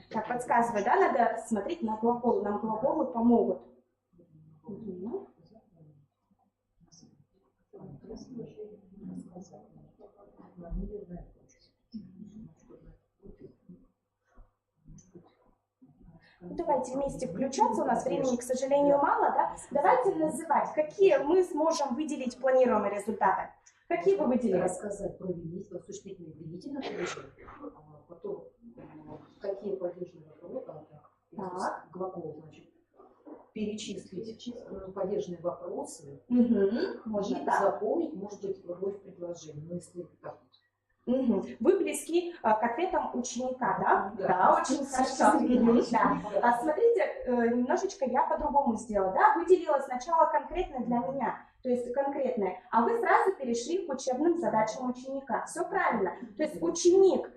Так, подсказываю, да, надо смотреть на глаголы, нам глаголы помогут. Давайте вместе включаться, у нас времени, к сожалению, мало, да? Давайте называть, какие мы сможем выделить планируемые результаты. Какие вы выделили? Рассказать про существительные и длительные, потом какие подвижные вопросы. могу, значит, перечислить поддержанные вопросы Можно, и да. заполнить, может быть, вновь предложение. Но если так. Вы близки к ответам ученика, да? Да. Очень хорошо. Да. Смотрите, немножечко я по-другому сделала, да? Выделила сначала конкретно для меня, то есть конкретное, а вы сразу перешли к учебным задачам ученика. Все правильно. То есть ученик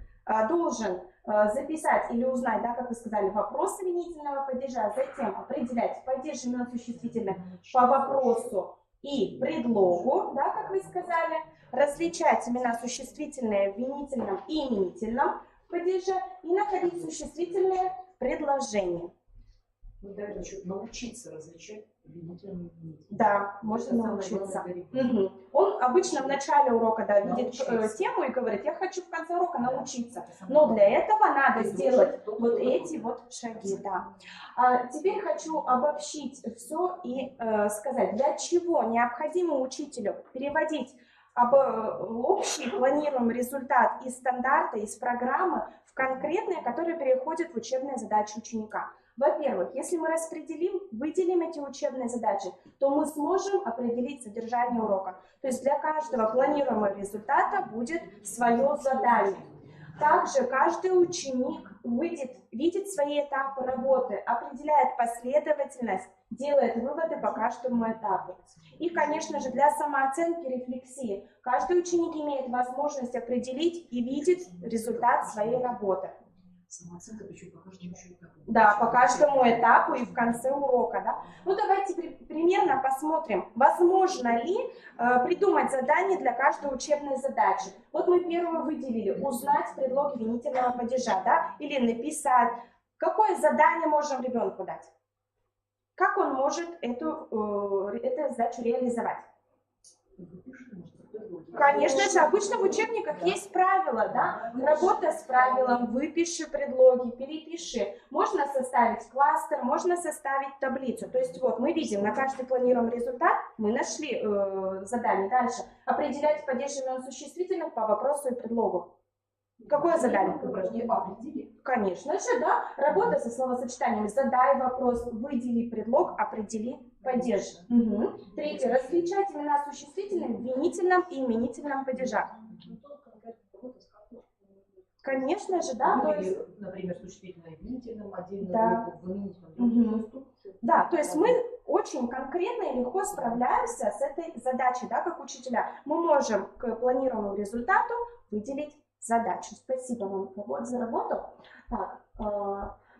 должен записать или узнать, да, как вы сказали, вопросы винительного падежа, затем определять падеж имен существительных по вопросу и предлогу, да, как вы сказали, различать имена существительные в винительном и именительном падеже и находить существительные в предложении. Ну, да, еще научиться различать винительные и именительные. Да, можно научиться. Он обычно в начале урока, да, видит тему и говорит, я хочу в конце урока научиться. Но для этого надо сделать вот эти вот шаги. Да. Теперь хочу обобщить все и сказать, для чего необходимо учителю переводить общий планируемый результат из стандарта, из программы в конкретные, которые переходят в учебные задачи ученика. Во-первых, если мы распределим, выделим эти учебные задачи, то мы сможем определить содержание урока. То есть для каждого планируемого результата будет свое задание. Также каждый ученик видит свои этапы работы, определяет последовательность, делает выводы по каждому этапу. И, конечно же, для самооценки, рефлексии каждый ученик имеет возможность определить и видеть результат своей работы. Самооценка, причем по каждому этапу. Да, по каждому этапу и в конце урока. Да? Ну, давайте примерно посмотрим, возможно ли придумать задание для каждой учебной задачи. Вот мы первое выделили, узнать предлоги винительного падежа, да? Или написать. Какое задание можем ребенку дать? Как он может эту задачу реализовать? Конечно же, обычно в учебниках есть правила, да? Работа с правилом, выпиши предлоги, перепиши. Можно составить кластер, можно составить таблицу. То есть вот мы видим, на каждый планируемый результат мы нашли задание. Дальше определять падеж имен существительных по вопросу и предлогу. Какое задание? Конечно же, да. Работа со словосочетаниями. Задай вопрос, выдели предлог, определи падеж. Третье. Различать имена существительных в винительном и именительном падежах. Конечно же, да. Ну, то или, есть, например, существительное в винительном, отдельно да. в именительном. Да, то есть мы очень конкретно и легко справляемся с этой задачей, да, как учителя. Мы можем к планируемому результату выделить задачу. Спасибо вам за работу. Так,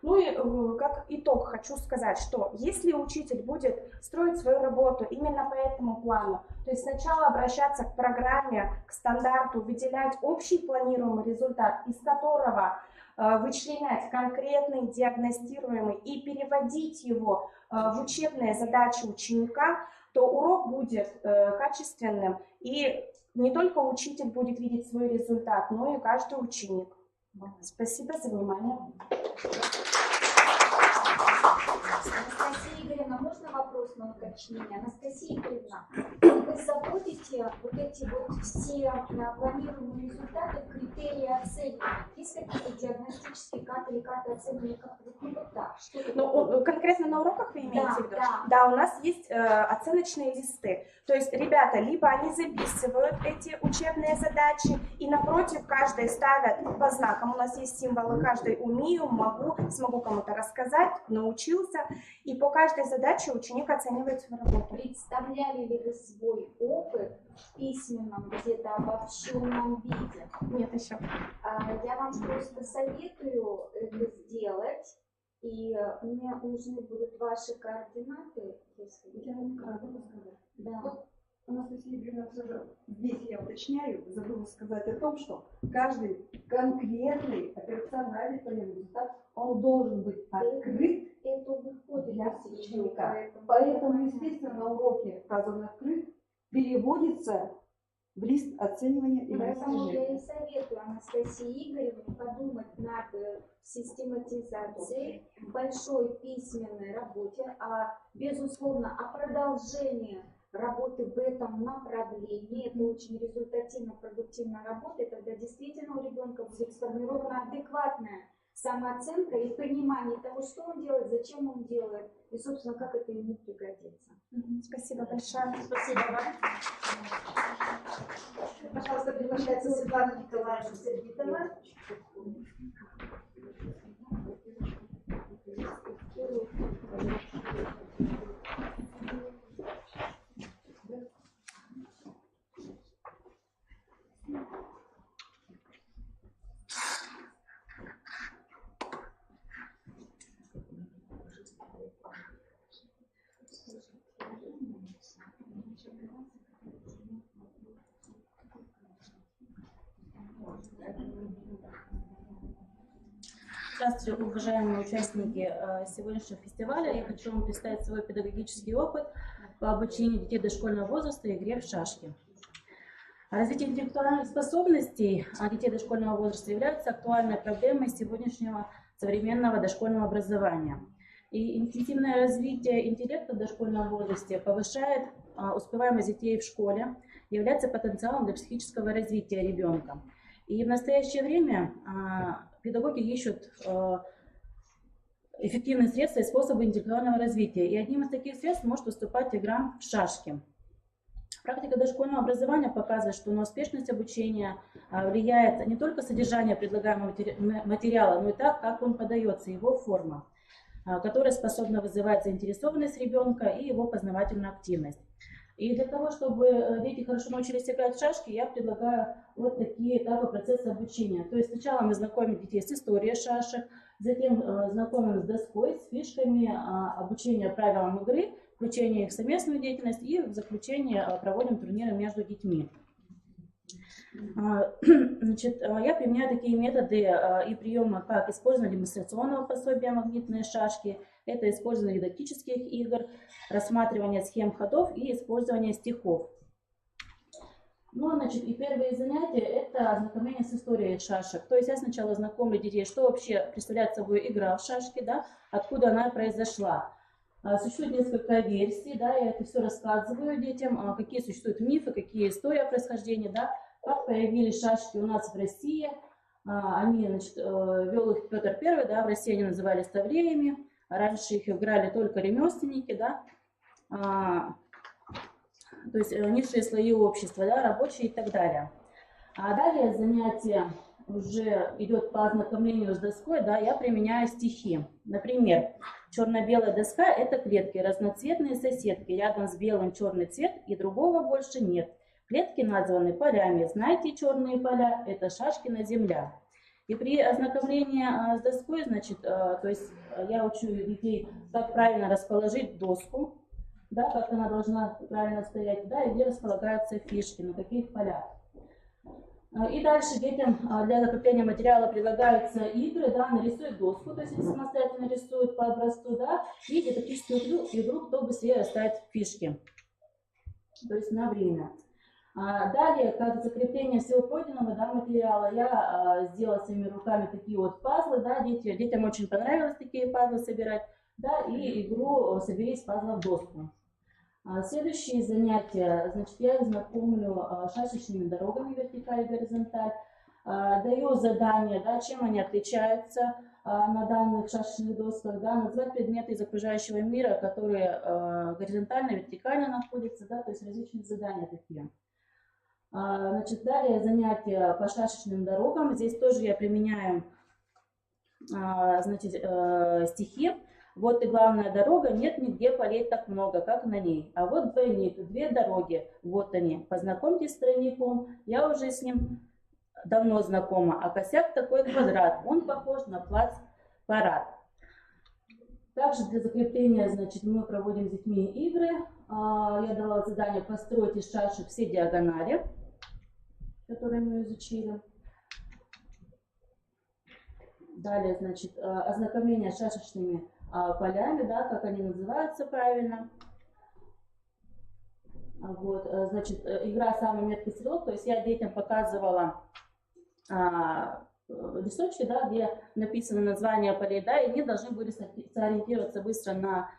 ну и как итог хочу сказать, что если учитель будет строить свою работу именно по этому плану, то есть сначала обращаться к программе, к стандарту, выделять общий планируемый результат, из которого вычленять конкретный, диагностируемый и переводить его в учебные задачи ученика, то урок будет качественным, и не только учитель будет видеть свой результат, но и каждый ученик. Спасибо за внимание. Анастасия Игоревна, можно вопрос на уточнение? Анастасия Игоревна, вы заводите вот эти вот все планируемые результаты в критерии оценивания? Есть какие-то диагностические карты или карты оценивания? Как вот так? Ну, конкретно на уроках вы имеете в виду? Да. Да, у нас есть оценочные листы. То есть ребята, либо они записывают эти учебные задачи, и напротив каждой ставят по знакам. У нас есть символы каждой: умею, могу, смогу кому-то рассказать, научился. И по каждой задаче ученик оценивает свою работу. Представляли ли вы свой опыт в письменном, где-то обобщенном виде? Нет еще. Я вам просто советую это сделать, и мне нужны будут ваши координаты. Если я вам да. Анастасия Игоревна, все же здесь я уточняю, забыла сказать о том, что каждый конкретный операциональный планируемый результат, он должен быть открыт для ученика. Поэтому, естественно, на уроке фраза «открыт» переводится в лист оценивания и Поэтому я и достижений. советую Анастасии Игоревне подумать над систематизацией, большой письменной работе, безусловно, о продолжении работы в этом направлении. Это очень результативно, продуктивная работа, и тогда действительно у ребенка будет сформирована адекватная самооценка и понимание того, что он делает, зачем он делает, и, собственно, как это ему пригодится. Спасибо большое. Спасибо вам. Пожалуйста, приглашается Светлана Николаевна Сергитова. Здравствуйте, уважаемые участники сегодняшнего фестиваля. Я хочу вам представить свой педагогический опыт по обучению детей дошкольного возраста и игре в шашки. Развитие интеллектуальных способностей детей дошкольного возраста является актуальной проблемой сегодняшнего современного дошкольного образования. И интенсивное развитие интеллекта в дошкольном возрасте повышает успеваемость детей в школе, является потенциалом для психического развития ребенка. И в настоящее время педагоги ищут эффективные средства и способы интеллектуального развития. И одним из таких средств может выступать игра в шашки. Практика дошкольного образования показывает, что на успешность обучения влияет не только содержание предлагаемого материала, но и так, как он подается, его форма, которая способна вызывать заинтересованность ребенка и его познавательную активность. И для того, чтобы дети хорошо научились играть в шашки, я предлагаю вот такие этапы процесса обучения. То есть сначала мы знакомим детей с историей шашек, затем знакомим с доской, с фишками, обучение правилам игры, включение их в совместную деятельность и в заключение проводим турниры между детьми. Значит, я применяю такие методы и приемы, как использование демонстрационного пособия «Магнитные шашки», это использование дидактических игр, рассматривание схем ходов и использование стихов. Ну, значит, и первые занятия – это ознакомление с историей шашек. То есть я сначала знакомлю детей, что вообще представляет собой игра в шашки, да, откуда она произошла. Существует несколько версий, да, я это все рассказываю детям, какие существуют мифы, какие истории о происхождении, да, как появились шашки у нас в России. Они, значит, вел их Петр I, да, в России они назывались тавреями. Раньше их играли только ремесленники, да, то есть низшие слои общества, да, рабочие и так далее. А далее занятие уже идет по ознакомлению с доской, да, я применяю стихи. Например, черно-белая доска – это клетки, разноцветные соседки, рядом с белым черный цвет и другого больше нет. Клетки названы полями, знаете, черные поля – это Шашкина земля. И при ознакомлении с доской, значит, то есть я учу детей, как правильно расположить доску, да, как она должна правильно стоять, да, и где располагаются фишки, на каких полях. И дальше детям для закрепления материала предлагаются игры, да, нарисуют доску, то есть они самостоятельно рисуют по образцу, да, и дидактическую игру, кто быстрее расставит фишки, то есть на время. Далее, как закрепление всего пройденного, да, материала, я сделала своими руками такие вот пазлы, да, детям очень понравилось такие пазлы собирать, да, и игру «Собери из пазлов доску». Следующие занятия, значит, я их знакомлю шашечными дорогами вертикаль и горизонталь, даю задания, да, чем они отличаются на данных шашечных досках, да, назвать предметы из окружающего мира, которые горизонтально, вертикально находятся, да, то есть различные задания такие. Значит, далее занятия по шашечным дорогам. Здесь тоже я применяю, значит, стихи. Вот и главная дорога, нет нигде полей так много, как на ней. А вот двойник, две дороги, вот они. Познакомьтесь с тройником, я уже с ним давно знакома. А косяк такой квадрат, он похож на плац-парад. Также для закрепления, значит, мы проводим с детьми игры. Я давала задание построить из шашек все диагонали, которые мы изучили. Далее, значит, ознакомление с шашечными полями, да, как они называются правильно. Вот, значит, игра «Самый меткий стрелок», то есть я детям показывала листочки, да, где написано название полей, да, и они должны были сориентироваться быстро на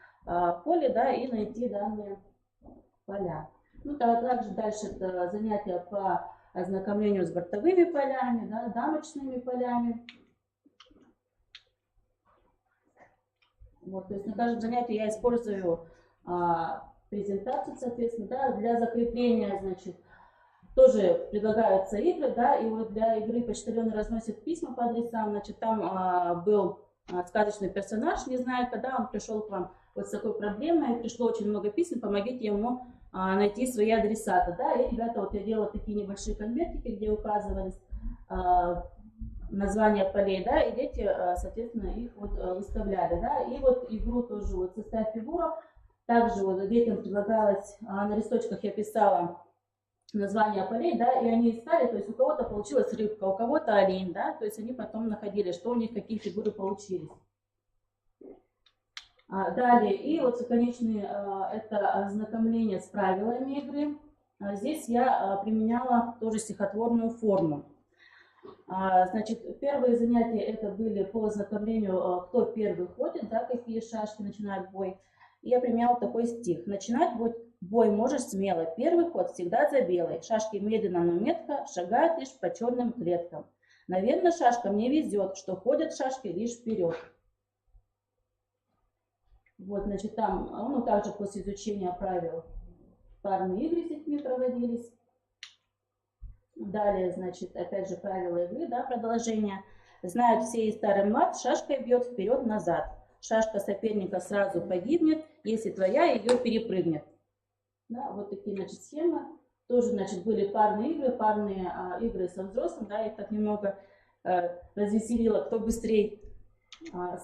поле, да, и найти данные поля. Ну, также дальше это занятия по ознакомлению с бортовыми полями, да, дамочными полями. Вот, то есть на каждом занятии я использую презентацию, соответственно, да, для закрепления, значит, тоже предлагаются игры, да, и вот для игры почтальоны разносят письма по адресам, значит, там был сказочный персонаж, не знаю, когда он пришел к вам вот с такой проблемой, пришло очень много писем, помогите ему найти свои адресаты, да, и, ребята, вот я делала такие небольшие конвертики, где указывались названия полей, да, и дети, соответственно, их вот выставляли, да, и вот игру тоже, вот составь фигуру, также вот детям предлагалось, на листочках я писала названия полей, да, и они искали, то есть у кого-то получилась рыбка, у кого-то олень, да, то есть они потом находили, что у них, какие фигуры получились. Далее, и вот конечный, это ознакомление с правилами игры. Здесь я применяла тоже стихотворную форму. Значит, первые занятия это были по ознакомлению, кто первый ходит, да, какие шашки начинают бой. И я применяла такой стих. Начинать бой можешь смело, первый ход всегда за белой. Шашки медленно, но метко шагают лишь по черным клеткам. Наверное, шашкам не везет, что ходят шашки лишь вперед. Вот, значит, там, ну, также после изучения правил парные игры с детьми проводились. Далее, значит, опять же, правила игры, да, продолжение. Знают все и старый мат, шашкой бьет вперед-назад. Шашка соперника сразу погибнет, если твоя ее перепрыгнет. Да, вот такие, значит, схемы. Тоже, значит, были парные игры со взрослым, да, их так немного развеселило, кто быстрее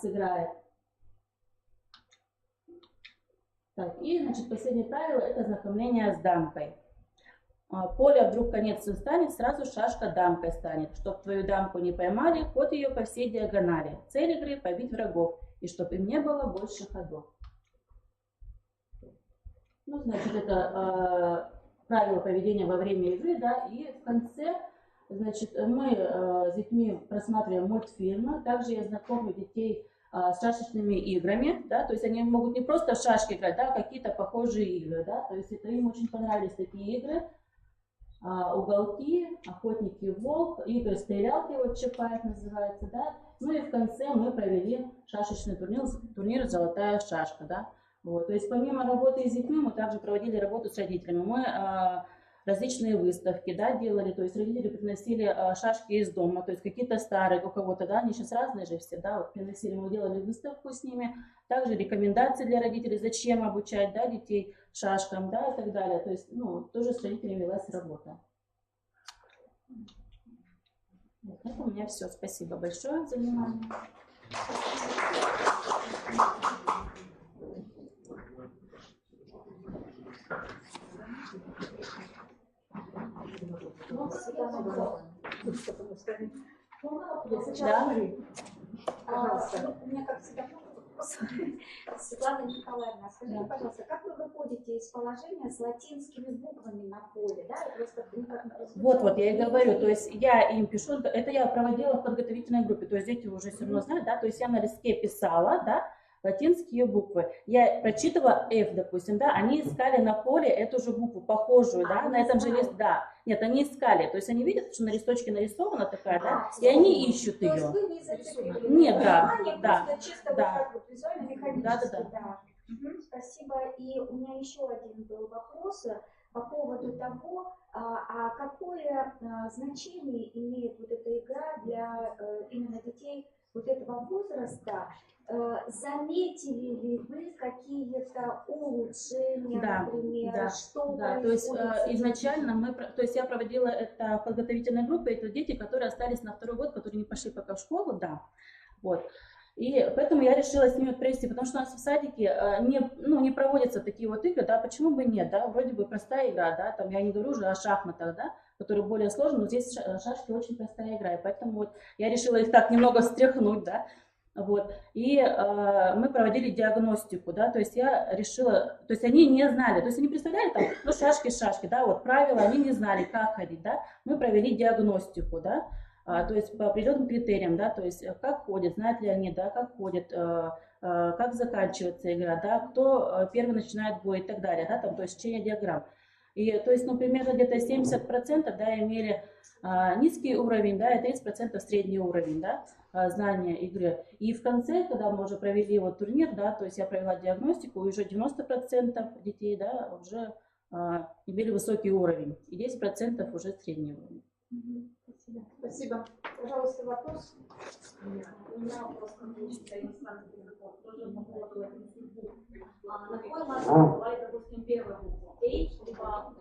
сыграет. Так, и, значит, последнее правило – это знакомление с дамкой. Поле вдруг конец станет, сразу шашка дамкой станет. Чтоб твою дамку не поймали, ход ее по всей диагонали. Цель игры – побить врагов, и чтоб им не было больше ходов. Ну, значит, это правила поведения во время игры, да, и в конце, значит, мы с детьми просматриваем мультфильмы, также я знакомлю детей с шашечными играми, да, то есть они могут не просто в шашки играть, да, а какие-то похожие игры, да, то есть это им очень понравились такие игры, уголки, охотники и волк, игры стрелялки, вот Чапаев называется, да, ну и в конце мы провели шашечный турнир «Золотая шашка», да, вот, то есть помимо работы с детьми мы также проводили работу с родителями, мы различные выставки, да, делали, то есть родители приносили шашки из дома, то есть какие-то старые у кого-то, да, они сейчас разные же все, да, вот приносили, мы делали выставку с ними, также рекомендации для родителей, зачем обучать, да, детей шашкам, да, и так далее, то есть, ну, тоже с родителями велась работа. Вот, это у меня все, спасибо большое за внимание. У меня как всегда вопрос. Светлана Николаевна, скажите, пожалуйста, как вы выходите из положения с латинскими буквами на поле? Да? Вот, я и говорю, то есть я им пишу, это я проводила в подготовительной группе, то есть дети уже все равно знают, да, то есть я на листке писала, да, латинские буквы. Я прочитывала F, допустим, да, они искали на поле эту же букву, похожую, да, на этом же листе, да. Нет, они искали, то есть они видят, что на листочке нарисована такая, да, и они ищут ее. То есть вы не зацепили? Нет, да, чисто да. вот так вот визуально, механически, да. Спасибо. И у меня еще один был вопрос по поводу того, какое значение имеет вот эта игра для именно детей вот этого возраста. Заметили ли вы какие-то улучшения, например, да, что да, то есть изначально я проводила это в подготовительной группе, это дети, которые остались на второй год, которые не пошли пока в школу, да, вот. И поэтому я решила с ними провести, потому что у нас в садике не проводятся такие вот игры, да, почему бы нет, да, вроде бы простая игра, да, там я не говорю уже о шахматах, да, которые более сложные, но здесь шашки очень простая игра, и поэтому вот я решила их так немного встряхнуть, да, вот, и мы проводили диагностику, да, то есть я решила, то есть они не знали, то есть они представляли там, ну, шашки, да, вот правила, они не знали, как ходить, да, мы провели диагностику, да, то есть по определенным критериям, да, то есть как ходят, знают ли они, да, как ходят, как заканчивается игра, да, кто первый начинает бой и так далее, да, там, то есть чтение диаграмм. И, то есть, ну, примерно где-то 70%, да, имели низкий уровень, да, и 30% средний уровень, да. знания игры. И в конце, когда мы уже провели вот турнир, да, то есть я провела диагностику, и уже 90% детей, да, уже имели высокий уровень, и 10% уже средний уровень. Спасибо. Спасибо. Пожалуйста, вопрос. У меня вопрос к учителю иностранных языков. Тоже по поводу Facebook. На какой массе называют, допустим, первую букву? H, либо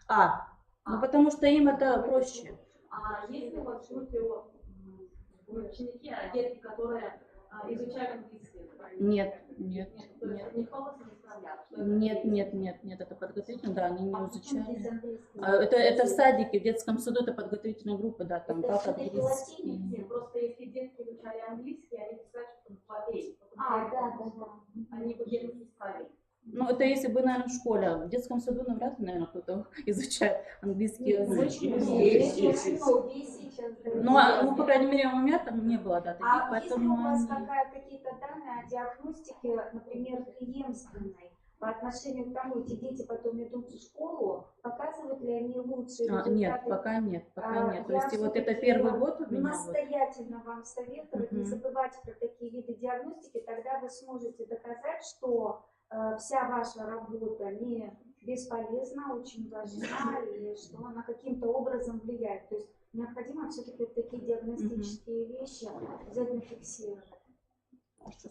А? Ну потому что им это проще. А если вот в случае ученики, детки, которые изучают английский? Нет. Никто вас не справляет? Нет, это подготовительно, да, они не изучают. Это в садике, в детском саду, это подготовительная группа, да, там как английский. Просто если детки изучали английский, они писали, что по «эй». Они бы не справились. Ну, это если бы, наверное, в школе. В детском саду навряд ли, наверное, кто-то изучает английский язык. Ну, по крайней мере, у меня там не было, да, таких, поэтому... Есть ли у вас какие-то данные о диагностике, например, преемственной, по отношению к тому, эти дети потом идут в школу, показывают ли они лучшие результаты? Нет, пока нет. То есть вот это первый год у меня. Настоятельно вам советую не забывать про такие виды диагностики, тогда вы сможете доказать, что вся ваша работа не бесполезна, очень важна, и что она каким-то образом влияет. То есть необходимо все-таки такие диагностические вещи обязательно фиксировать.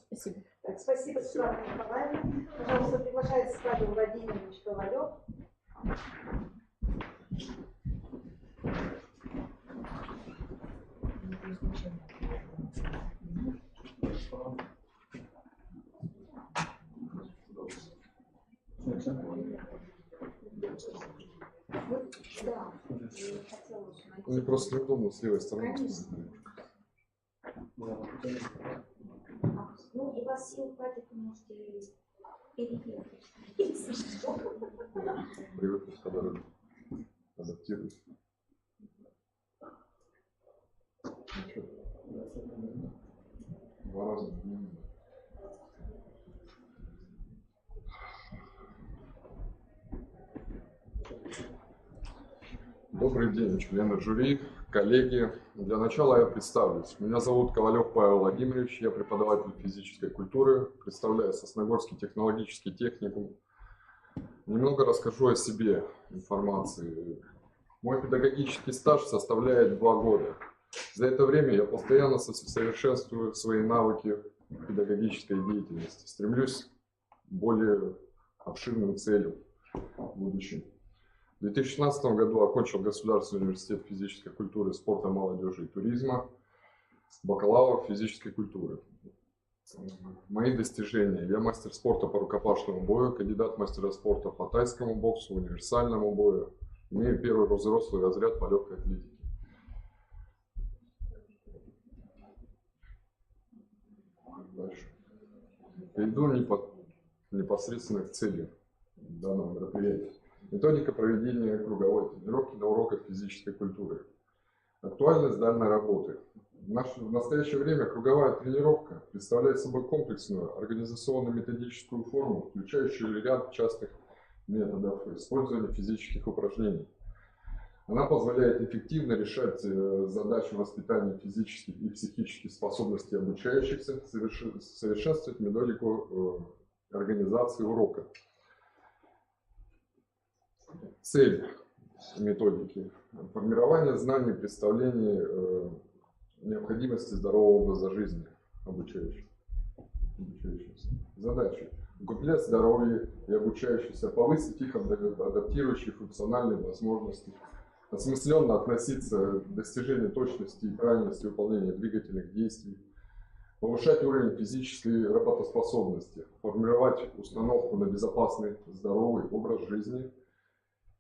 Спасибо. Так, спасибо, Светлана Николаевна. Пожалуйста, приглашается Павел Владимирович Ковалев. Мне просто неудобно с левой стороны. Ну, у вас сил хватит, вы можете переехать. Привыкнуть по дороге. Адаптируюсь. Два раза. Добрый день, члены жюри, коллеги. Для начала я представлюсь. Меня зовут Ковалев Павел Владимирович, я преподаватель физической культуры, представляю Сосногорский технологический техникум. Немного расскажу о себе информации. Мой педагогический стаж составляет 2 года. За это время я постоянно совершенствую свои навыки педагогической деятельности, стремлюсь к более обширным целям в будущем. В 2016 году окончил Государственный университет физической культуры, спорта, молодежи и туризма, бакалавр физической культуры. Мои достижения. Я мастер спорта по рукопашному бою, кандидат мастера спорта по тайскому боксу, универсальному бою. Имею первый взрослый разряд по легкой атлетике. Дальше. Перейду непосредственно к цели данного мероприятия. Методика проведения круговой тренировки на уроках физической культуры. Актуальность данной работы. В настоящее время круговая тренировка представляет собой комплексную организационно-методическую форму, включающую ряд частных методов использования физических упражнений. Она позволяет эффективно решать задачи воспитания физических и психических способностей обучающихся, совершенствовать методику организации урока. Цель методики – формирование знаний и представлений необходимости здорового образа жизни обучающихся. Задача – укреплять здоровье и обучающихся, повысить их адаптирующие функциональные возможности, осмысленно относиться к достижению точности и правильности выполнения двигательных действий, повышать уровень физической работоспособности, формировать установку на безопасный здоровый образ жизни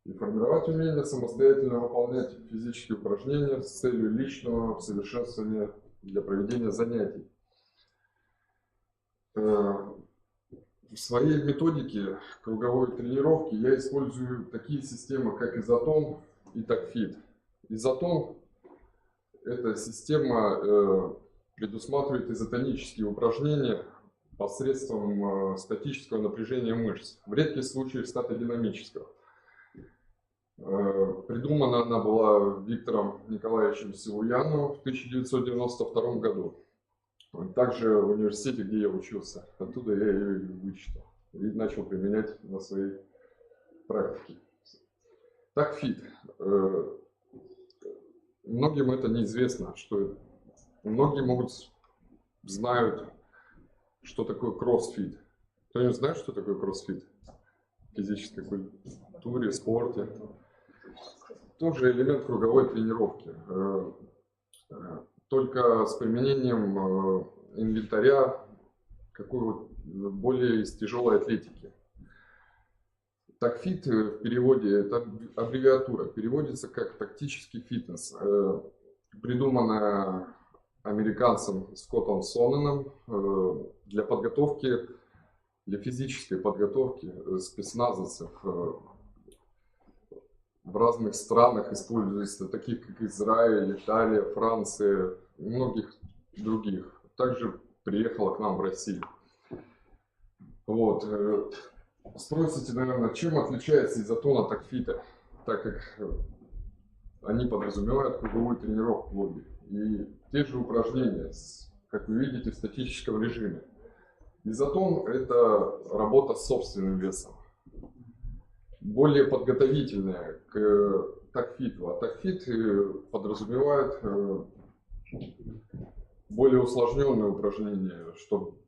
и формировать умение самостоятельно выполнять физические упражнения с целью личного совершенствования для проведения занятий. В своей методике круговой тренировки я использую такие системы, как изотон и такфит. Изотон – это система предусматривает изотонические упражнения посредством статического напряжения мышц, в редких случаях статодинамического. Придумана она была Виктором Николаевичем Силуяновым в 1992 году. Также в университете, где я учился. Оттуда я ее и вычитал. И начал применять на своей практике. TACFIT. Многим это неизвестно, что многие знают, что такое кроссфит. Кто-нибудь знает, что такое кроссфит? В физической культуре, спорте. Тоже элемент круговой тренировки. Только с применением инвентаря, более из тяжелой атлетики. TACFIT в переводе, это аббревиатура, переводится как тактический фитнес. Придуманная американцем Скоттом Соненом для подготовки, для физической подготовки спецназовцев в разных странах используется, таких как Израиль, Италия, Франция, многих других. Также приехала к нам в Россию. Вот. Спросите, наверное, чем отличается изотон от TACFIT, так как они подразумевают круговую тренировку в лобби. И те же упражнения, как вы видите, в статическом режиме. Изотон – это работа с собственным весом. Более подготовительная к TACFIT. А TACFIT подразумевает более усложненные упражнения, что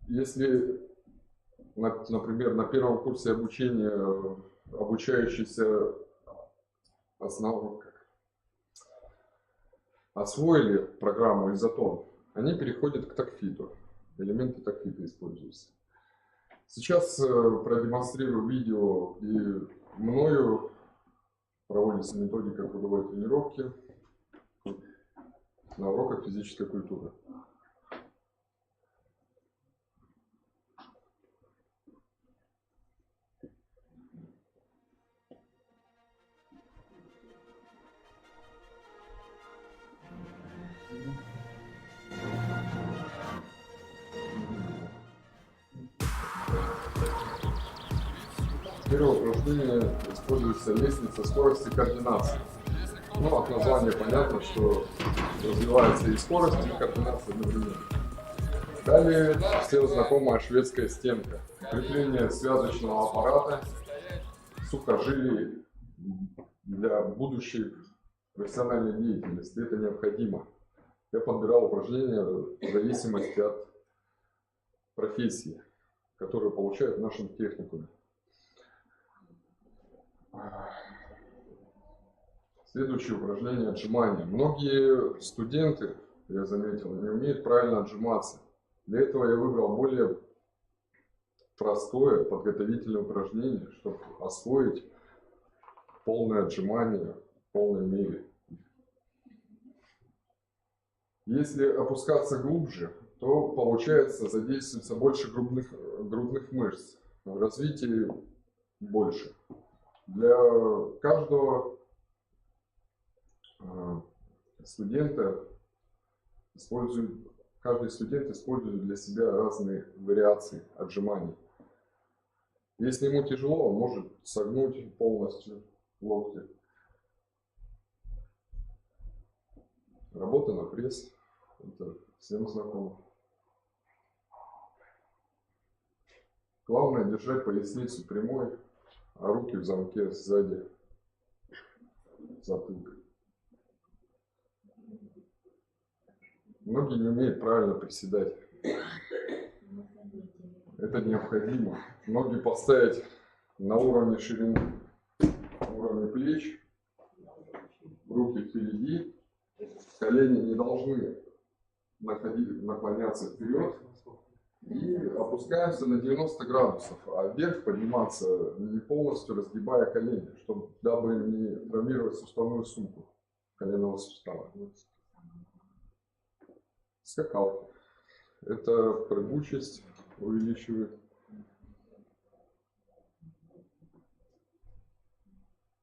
если, например, на первом курсе обучения обучающиеся освоили программу изотон, они переходят к TACFIT. Элементы TACFIT используются. Сейчас продемонстрирую видео, и мною проводится методика круговой тренировки на уроках физической культуры. Первое упражнение используется лестница скорости координации. Ну, от названия понятно, что развивается и скорость, и координация одновременно. Далее всем знакомая шведская стенка. Крепление связочного аппарата, сухожилий для будущей профессиональной деятельности. Это необходимо. Я подбирал упражнения в зависимости от профессии, которую получают в нашем техникуме. Следующее упражнение — отжимания. Многие студенты, я заметил, не умеют правильно отжиматься. Для этого я выбрал более простое подготовительное упражнение, чтобы освоить полное отжимание в полной мере. Если опускаться глубже, то получается задействуется больше грудных мышц, в развитии больше. Для каждого студента каждый студент использует для себя разные вариации отжиманий. Если ему тяжело, он может согнуть полностью локти. Работа на пресс, это всем знакомо. Главное держать поясницу прямой, а руки в замке сзади затылка. Многие не умеют правильно приседать. Это необходимо. Ноги поставить на уровне ширины, уровне плеч, руки впереди, колени не должны наклоняться вперед. И опускаемся на 90 градусов, а вверх подниматься, не полностью разгибая колени, дабы не травмировать суставную сумку коленного сустава. Скакалка. Это прыгучесть увеличивает.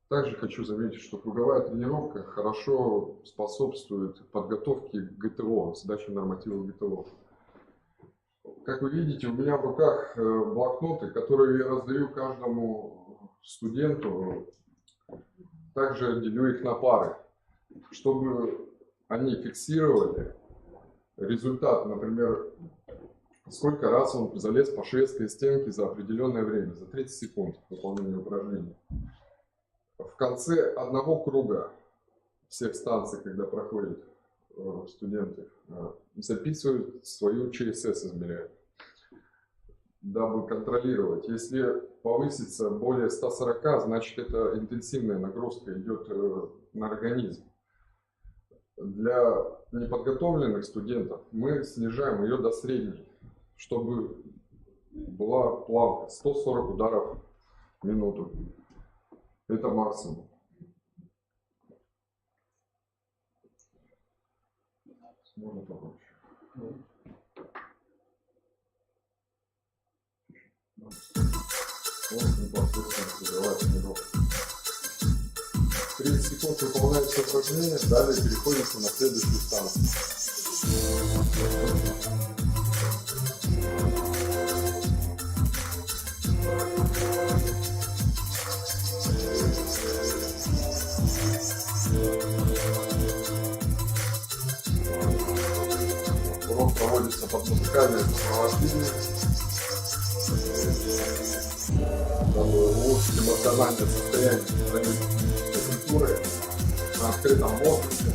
Также хочу заметить, что круговая тренировка хорошо способствует подготовке к ГТО, сдаче нормативов ГТО. Как вы видите, у меня в руках блокноты, которые я раздаю каждому студенту Также делю их на пары, чтобы они фиксировали результат, например, сколько раз он залез по шведской стенке за определенное время, за 30 секунд выполнения упражнения. В конце одного круга всех станций, когда проходят студенты, записывают свою ЧСС, измеряют, дабы контролировать. Если повысится более 140, значит это интенсивная нагрузка идет на организм. Для неподготовленных студентов мы снижаем ее до средней, чтобы была планка 140 ударов в минуту. Это максимум. Можно погромче. Вот непосредственно создавать тренировку. 30 секунд выполняется упражнение, далее переходите на следующую станцию. Урок проводится под музыкальное сопровождение, дабы улучшить эмоциональное состояние культуры на открытом воздухе.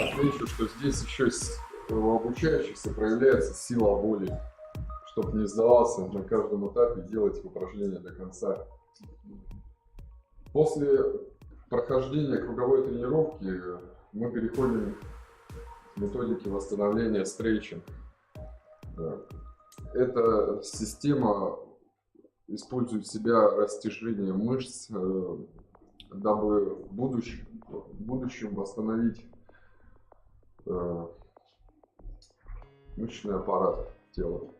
Отмечу, что здесь еще у обучающихся проявляется сила воли, чтобы не сдаваться на каждом этапе, делать упражнения до конца. После прохождения круговой тренировки мы переходим к методике восстановления стретчинг. Эта система использует в себя растяжение мышц, дабы в будущем восстановить мышечный аппарат тела.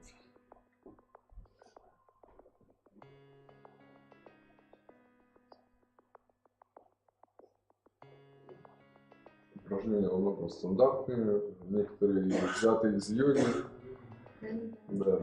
Упражнения во многом стандартные, некоторые взяты из йоги. Да.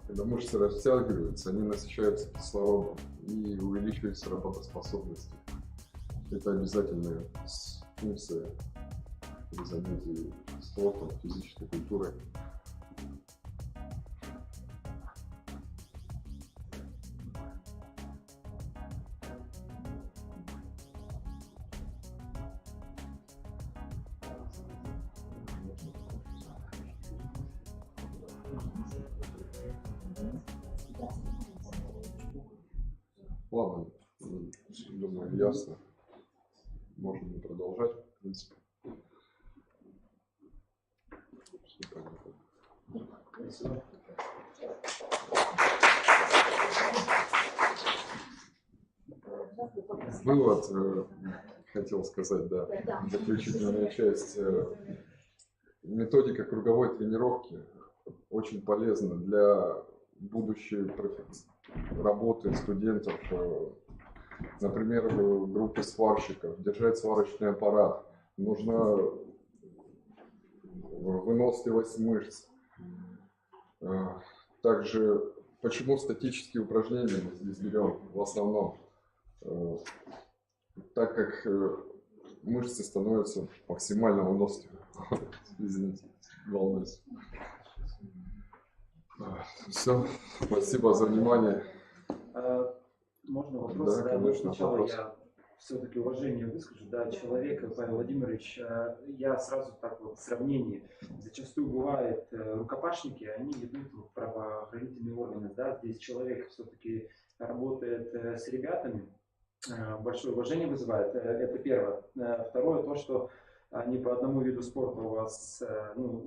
Когда мышцы растягиваются, они насыщаются кислородом и увеличивается работоспособность. Это обязательная функция при занятии спортом, физической культурой. Ладно, думаю, ясно. Можно продолжать, в принципе. Все понятно. Вывод, хотел сказать, да, заключительная часть. Методика круговой тренировки очень полезна для будущей работы студентов, например, в группе сварщиков. Держать сварочный аппарат. Нужна выносливость мышц. Также, почему статические упражнения мы здесь берем в основном? Так как мышцы становятся максимально выносливыми. Извините, волнуюсь. Все, спасибо за внимание. Можно вопрос? Да, Да, конечно, сначала вопрос. я все-таки уважение выскажу. Да, человек, Павел Владимирович, я сразу так вот в сравнении. Зачастую бывает, рукопашники, они идут в правоохранительные органы. Да? Здесь человек все-таки работает с ребятами, большое уважение вызывает. Это первое. Второе, то, что не по одному виду спорта у вас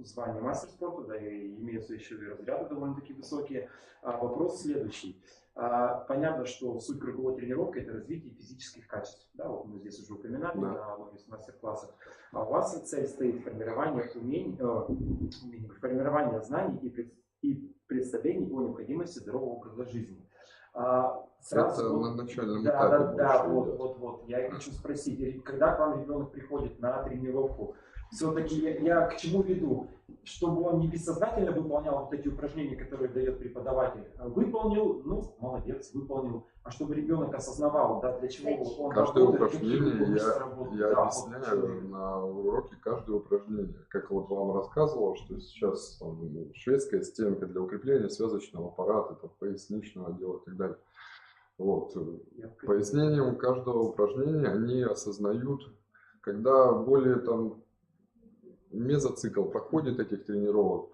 звание мастер спорта, да, и имеются еще и разряды довольно-таки высокие. Вопрос следующий. Понятно, что суть круговой тренировки – это развитие физических качеств. Да, вот мы здесь уже упоминали на одном из мастер-классов. А у вас цель стоит формирование формирование знаний и представлений о необходимости здорового образа жизни. Это на начальном этапе. Да, вот. Я хочу спросить, когда к вам ребенок приходит на тренировку, все-таки я к чему веду? Чтобы он не бессознательно выполнял вот эти упражнения, которые дает преподаватель. Выполнил, ну, молодец, выполнил. А чтобы ребенок осознавал, да, для чего он каждое работает, упражнение я объясняю на уроке каждое упражнение. Как вот вам рассказывал, что сейчас там, шведская стенка для укрепления связочного аппарата, там, поясничного отдела и так далее. Вот. Пояснением каждого упражнения они осознают, когда более там мезоцикл проходит этих тренировок,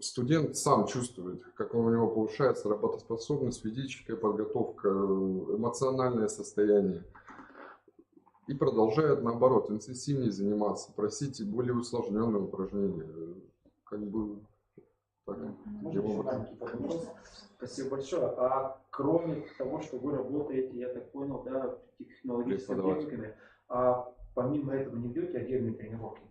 студент сам чувствует, как у него повышается работоспособность, физическая подготовка, эмоциональное состояние. И продолжает, наоборот, интенсивнее заниматься, просить более усложненные упражнения. Как бы так. Спасибо большое. А кроме того, что вы работаете, я так понял, да, технологическими техниками, а помимо этого не ведете отдельные тренировки?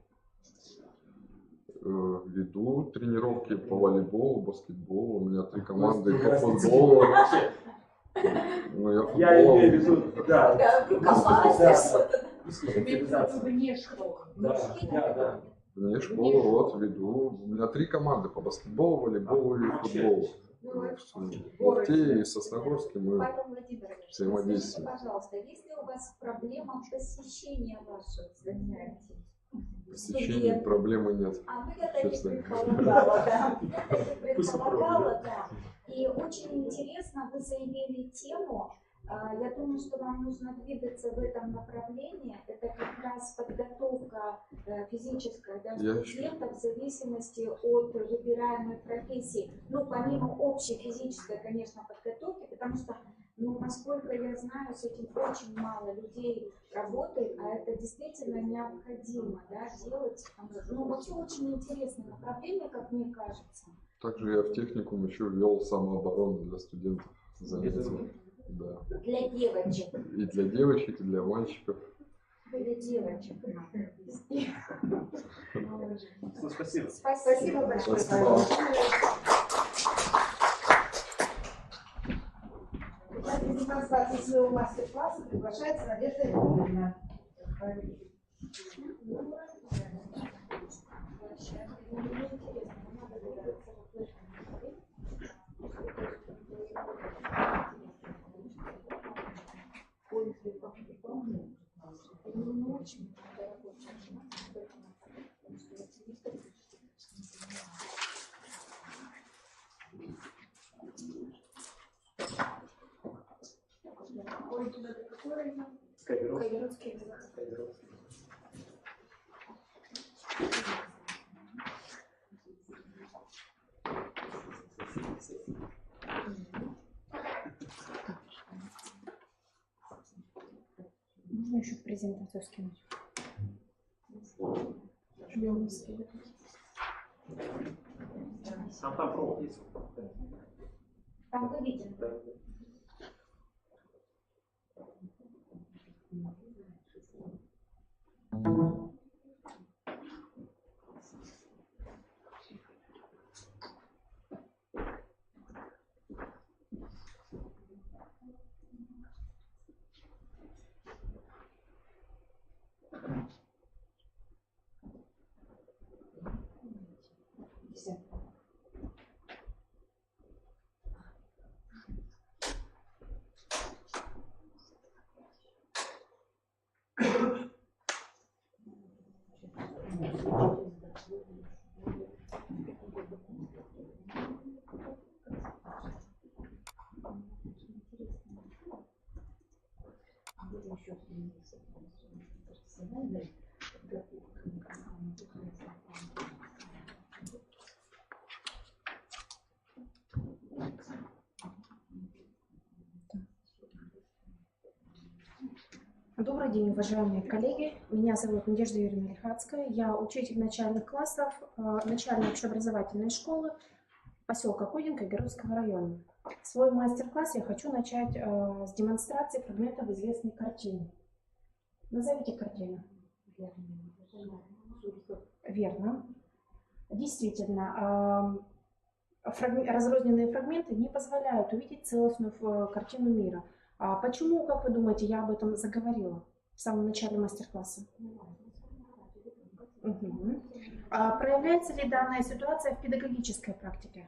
Веду тренировки по волейболу, баскетболу. У меня 3 команды по футболу. Ну, я имею в виду, да. Вне школы. Да. Вне школы, вот, веду. У меня 3 команды по баскетболу, волейболу и футболу. В Те и Сосногорске мы взаимодействуем. Пожалуйста, есть ли у вас проблема посещения ваших занятий? Посещения проблемы нет. Я так и предполагала, да. Да. И очень интересно, вы заявили тему. Я думаю, что вам нужно двигаться в этом направлении. Это как раз подготовка физическая студентов в зависимости от выбираемой профессии. Ну, помимо общей физической, конечно, подготовки, потому что, ну, насколько я знаю, с этим очень мало людей работает, а это действительно необходимо, да, делать. Ну, вообще очень интересное направление, как мне кажется. Также я в техникум еще ввел самооборону для студентов. Занятия. Да. Для девочек. И для девочек, и для мальчиков. Для девочек. Спасибо. Спасибо большое. Спасибо. Для демонстрации своего мастер-класса приглашается Надежда Юрьевна. Можно еще презентацию скинуть? Там провод есть. Там вы видите. Добрый день, уважаемые коллеги. Меня зовут Надежда Юрьевна Лихацкая. Я учитель начальных классов начальной общеобразовательной школы поселка Кудинка Героевского района. Свой мастер-класс я хочу начать с демонстрации фрагментов известной картины. Назовите картину. Верно. Действительно, разрозненные фрагменты не позволяют увидеть целостную картину мира. А почему, как вы думаете, я об этом заговорила в самом начале мастер-класса? Угу. А проявляется ли данная ситуация в педагогической практике?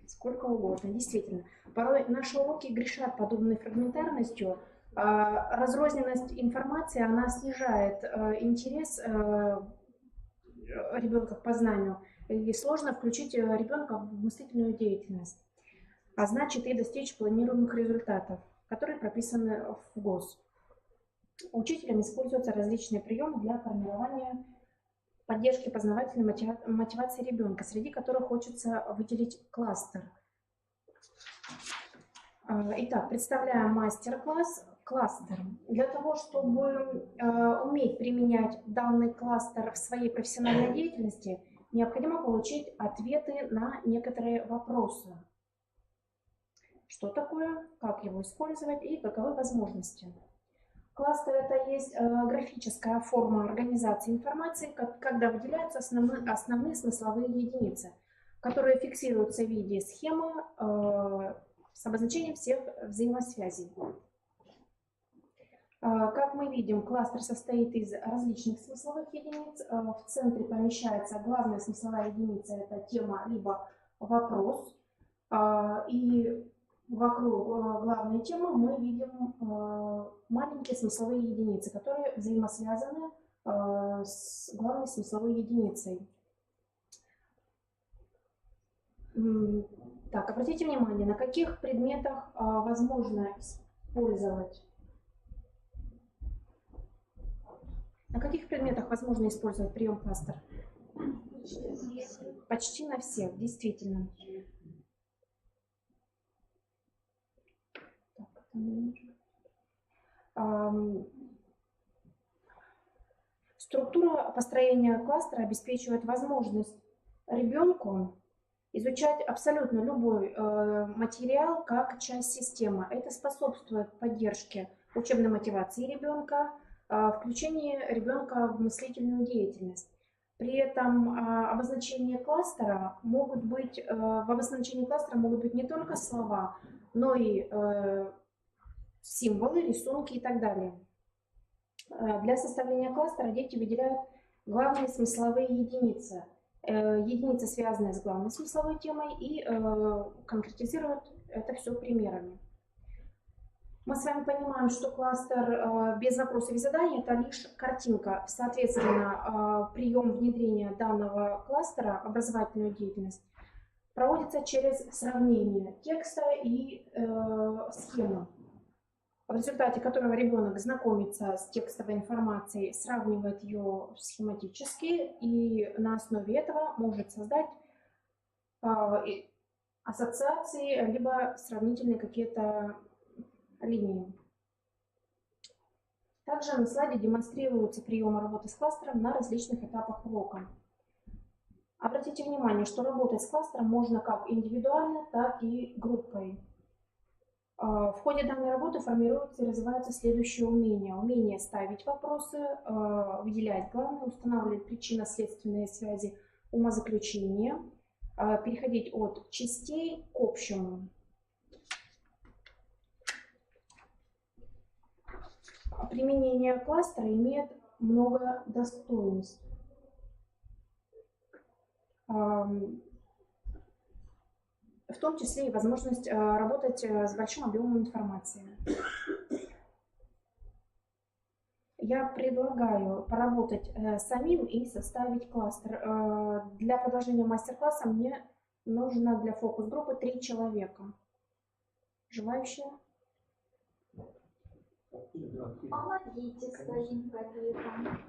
Сколько угодно, действительно. Порой наши уроки грешат подобной фрагментарностью. Разрозненность информации, она снижает интерес ребенка к познанию. И сложно включить ребенка в мыслительную деятельность. А значит и достичь планируемых результатов, которые прописаны в ГОС. Учителям используются различные приемы для формирования поддержки познавательной мотивации ребенка, среди которых хочется выделить кластер. Итак, представляем мастер-класс кластер. Для того, чтобы уметь применять данный кластер в своей профессиональной деятельности, необходимо получить ответы на некоторые вопросы. Что такое, как его использовать и каковы возможности. Кластер – это есть графическая форма организации информации, когда выделяются основные смысловые единицы, которые фиксируются в виде схемы с обозначением всех взаимосвязей. Как мы видим, кластер состоит из различных смысловых единиц. В центре помещается главная смысловая единица – это тема либо вопрос. И вокруг главной темы мы видим маленькие смысловые единицы, которые взаимосвязаны с главной смысловой единицей. Так, обратите внимание, на каких предметах возможно использовать. На каких предметах возможно использовать прием кластер? Почти на всех, действительно. Структура построения кластера обеспечивает возможность ребенку изучать абсолютно любой материал как часть системы. Это способствует поддержке учебной мотивации ребенка, включению ребенка в мыслительную деятельность. При этом в обозначении кластера могут быть не только слова, но и символы, рисунки и так далее. Для составления кластера дети выделяют главные смысловые единицы. Единицы, связанные с главной смысловой темой, и конкретизируют это все примерами. Мы с вами понимаем, что кластер без вопросов и заданий – это лишь картинка. Соответственно, прием внедрения данного кластера в образовательную деятельность проводится через сравнение текста и схемы, в результате которого ребенок знакомится с текстовой информацией, сравнивает ее схематически и на основе этого может создать ассоциации, либо сравнительные какие-то линии. Также на слайде демонстрируются приемы работы с кластером на различных этапах урока. Обратите внимание, что работать с кластером можно как индивидуально, так и группой. В ходе данной работы формируются и развиваются следующие умения. Умение ставить вопросы, выделять главное, устанавливать причинно-следственные связи, умозаключения, переходить от частей к общему. Применение кластера имеет много достоинств. В том числе и возможность работать с большим объемом информации. Я предлагаю поработать самим и составить кластер. Для продолжения мастер-класса мне нужно для фокус-группы 3 человека. Желающие? Помогите своим коллегам.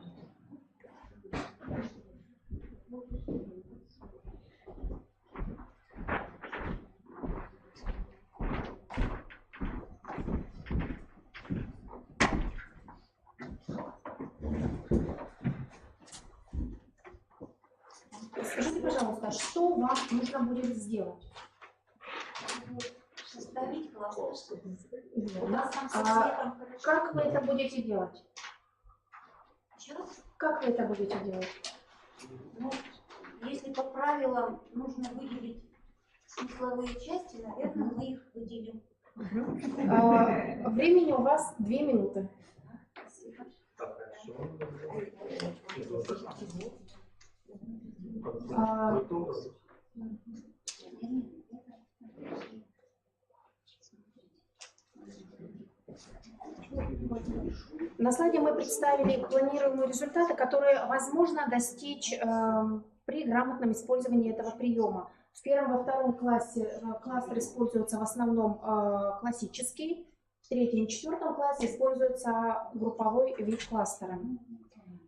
Скажите, пожалуйста, что вам нужно будет сделать? Составить кластер. Как вы это будете делать? Еще раз? Как вы это будете делать? Ну, если по правилам нужно выделить смысловые части, наверное, мы их выделим. Времени у вас 2 минуты. На слайде мы представили планируемые результаты, которые возможно достичь при грамотном использовании этого приема. В первом и втором классе кластер используется в основном классический, в третьем и четвертом классе используется групповой вид кластера.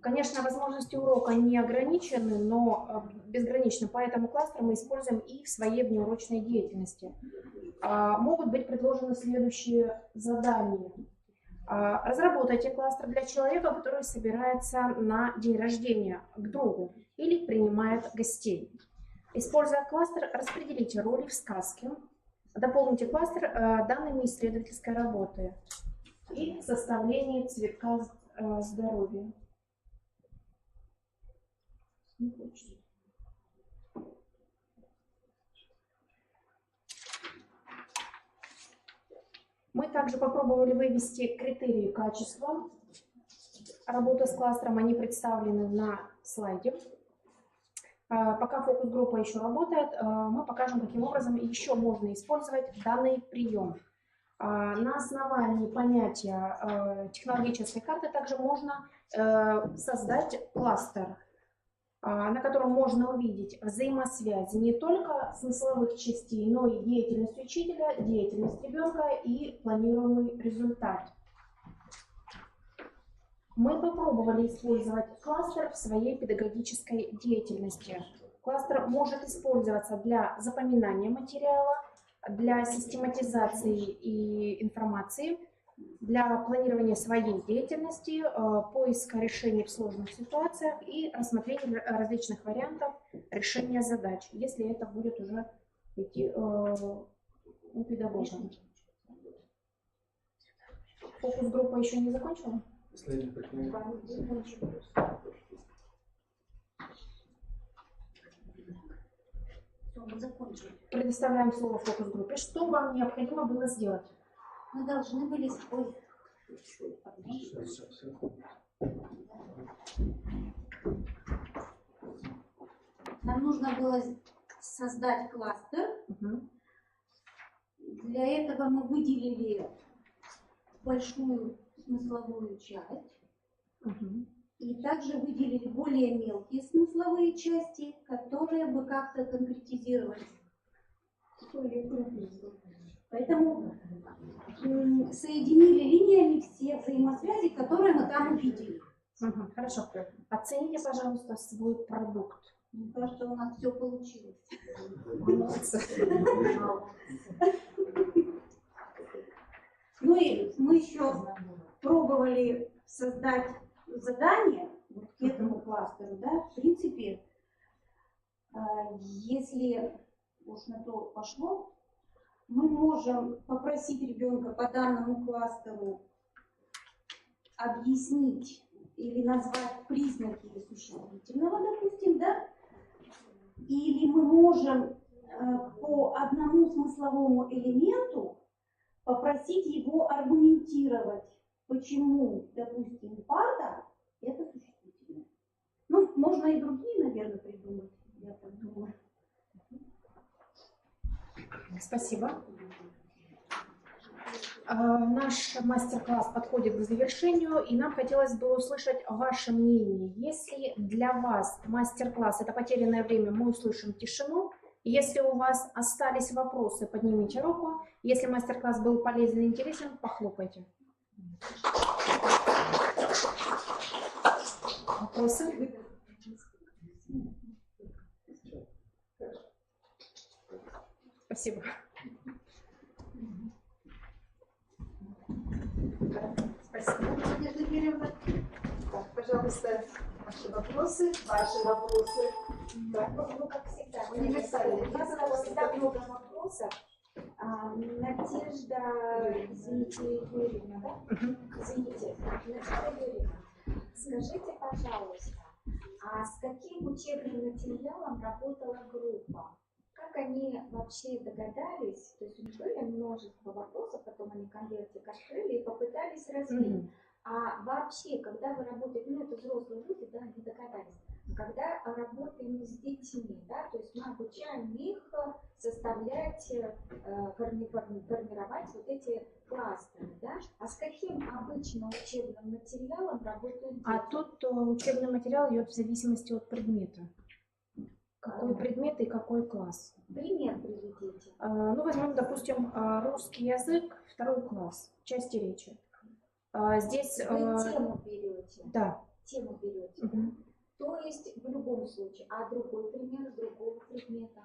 Конечно, возможности урока не ограничены, но безграничны, поэтому кластер мы используем и в своей внеурочной деятельности. Могут быть предложены следующие задания. Разработайте кластер для человека, который собирается на день рождения к другу или принимает гостей. Используя кластер, распределите роли в сказке. Дополните кластер данными исследовательской работы и составление цветка здоровья. Мы также попробовали вывести критерии качества работы с кластером. Они представлены на слайде. Пока фокус-группа еще работает, мы покажем, каким образом еще можно использовать данный прием. На основании понятия технологической карты также можно создать кластер, на котором можно увидеть взаимосвязи не только смысловых частей, но и деятельность учителя, деятельность ребенка и планируемый результат. Мы попробовали использовать кластер в своей педагогической деятельности. Кластер может использоваться для запоминания материала, для систематизации и информации, для планирования своей деятельности, поиска решений в сложных ситуациях и рассмотрения различных вариантов решения задач, если это будет уже идти у педагога. Фокус-группа еще не закончила? Предоставляем слово фокус-группе. Что вам необходимо было сделать? Мы должны были... Нам нужно было создать кластер. Для этого мы выделили большую смысловую часть. И также выделили более мелкие смысловые части, которые бы как-то конкретизировались. Поэтому соединили линиями все взаимосвязи, которые мы там увидели. Хорошо. Оцените, пожалуйста, свой продукт. Мне кажется, у нас все получилось. Ну и мы еще пробовали создать задание вот к этому кластеру, да, в принципе, если уж на то пошло, мы можем попросить ребенка по данному кластеру объяснить или назвать признаки существительного, допустим, да, или мы можем по одному смысловому элементу попросить его аргументировать, почему, допустим, парта – это существительное. Ну, можно и другие, наверное, придумать, я так думаю. Спасибо. Наш мастер-класс подходит к завершению, и нам хотелось бы услышать ваше мнение. Если для вас мастер-класс – это потерянное время, мы услышим тишину. Если у вас остались вопросы, поднимите руку. Если мастер-класс был полезен и интересен, похлопайте. Вопросы? Спасибо. Спасибо, Надежда Юрьевна. Так, пожалуйста, ваши вопросы. Так, ну, как всегда, Универсальные. у нас всегда много вопросов. Надежда, извините, Юрьевна, да? Извините, Надежда Юрьевна, скажите, пожалуйста, а с каким учебным материалом работала группа? Как они вообще догадались, то есть у них было множество вопросов, потом они конвертик открыли и попытались развить. А вообще, когда вы работаете, ну это взрослые люди, да, они догадались, когда работаем с детьми, да, то есть мы обучаем их составлять, формировать вот эти кластеры, да, а с каким обычно учебным материалом работают дети? А тут учебный материал идет в зависимости от предмета. Какой предмет и какой класс? Пример приведите. Ну, возьмем, допустим, русский язык, 2 класс, части речи. Здесь... Вы тему берете? Да. Тему берете, да? То есть в любом случае. А другой пример другого предмета?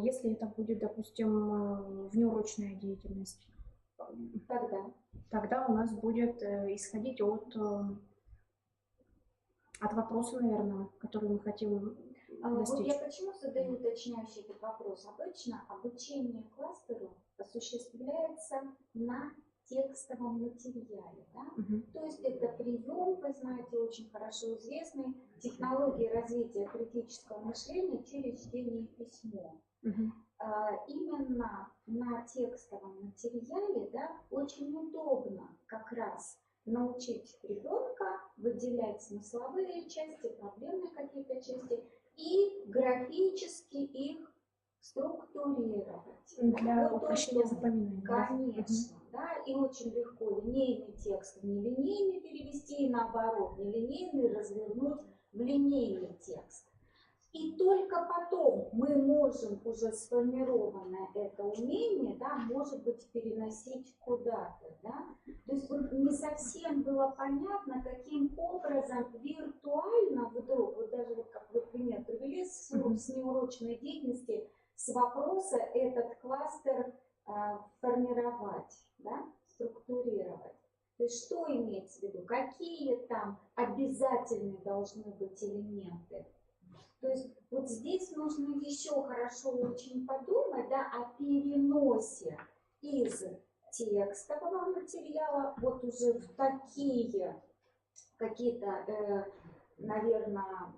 Если это будет, допустим, внеурочная деятельность, тогда у нас будет исходить от вопроса, наверное, который мы хотим достичь. Вот я почему задаю уточняющий этот вопрос? Обычно обучение кластеру осуществляется на текстовом материале. Да? То есть это прием, вы знаете, очень хорошо известный, технологии развития критического мышления через чтение и письмо. Именно на текстовом материале, да, очень удобно как раз научить ребенка выделять смысловые части, проблемные какие-то части и графически их структурировать. Для упрощения запоминания. Конечно, да, и очень легко линейный текст в нелинейный перевести и наоборот, нелинейный развернуть в линейный текст. И только потом мы можем уже сформированное это умение, да, может быть, переносить куда-то, да. То есть вот не совсем было понятно, каким образом виртуально вдруг, вот даже вот как вы пример привели с неурочной деятельности, с вопроса этот кластер формировать, да, структурировать. То есть что имеется в виду, какие там обязательные должны быть элементы. То есть вот здесь нужно еще хорошо очень подумать, да, о переносе из текстового материала вот уже в такие какие-то, наверное,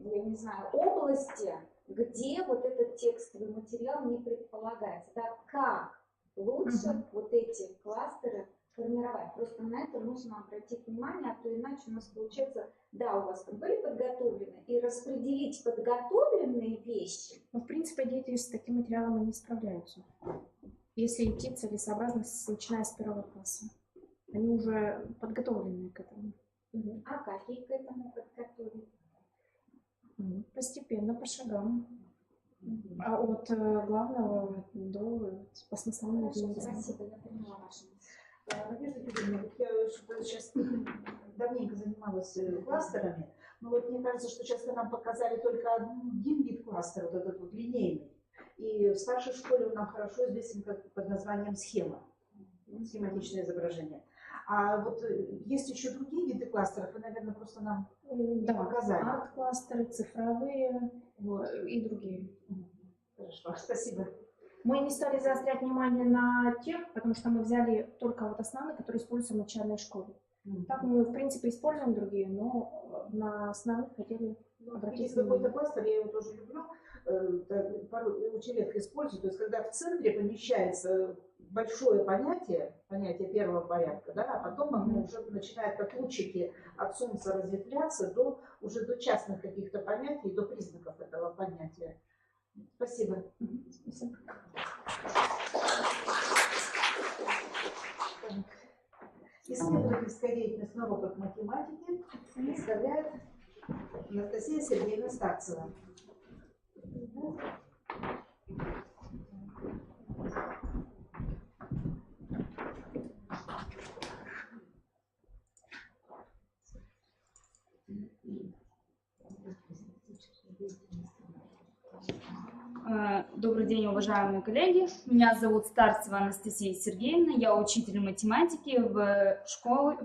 я не знаю, области, где вот этот текстовый материал не предполагается. Да, как лучше вот эти кластеры формировать. Просто на это нужно обратить внимание, а то иначе у нас получается, да, у вас там были подготовлены, и распределить подготовленные вещи. Но, в принципе, дети с таким материалом и не справляются. Если идти целесообразно, начиная с 1 класса. Они уже подготовлены к этому. А как их к этому подготовить? Постепенно, по шагам. А от главного до по смысловому Спасибо, я поняла вашу. Надежда Юрьевна, вот я сейчас давненько занималась кластерами, Ну вот мне кажется, что сейчас нам показали только один вид кластера, вот этот вот линейный. И в старшей школе он нам хорошо известен как под названием схема, схематичное изображение. А вот есть еще другие виды кластеров, вы, наверное, просто нам показали. Арт-кластеры, цифровые и другие. Хорошо, спасибо. Мы не стали заострять внимание на тех, потому что мы взяли только вот основные, которые используются в начальной школе. Так мы, в принципе, используем другие, но на основных хотели обратить Есть внимание. какой-то кластер, я его тоже люблю, порой очень редко использую. То есть, когда в центре помещается большое понятие первого порядка, да, а потом оно уже начинает как лучики от солнца разветвляться уже до частных каких-то понятий, до признаков этого понятия. Спасибо. Спасибо. Исследовательская деятельность на уроках математики представляет Анастасия Сергеевна Старцева. Добрый день, уважаемые коллеги. Меня зовут Старцева Анастасия Сергеевна. Я учитель математики в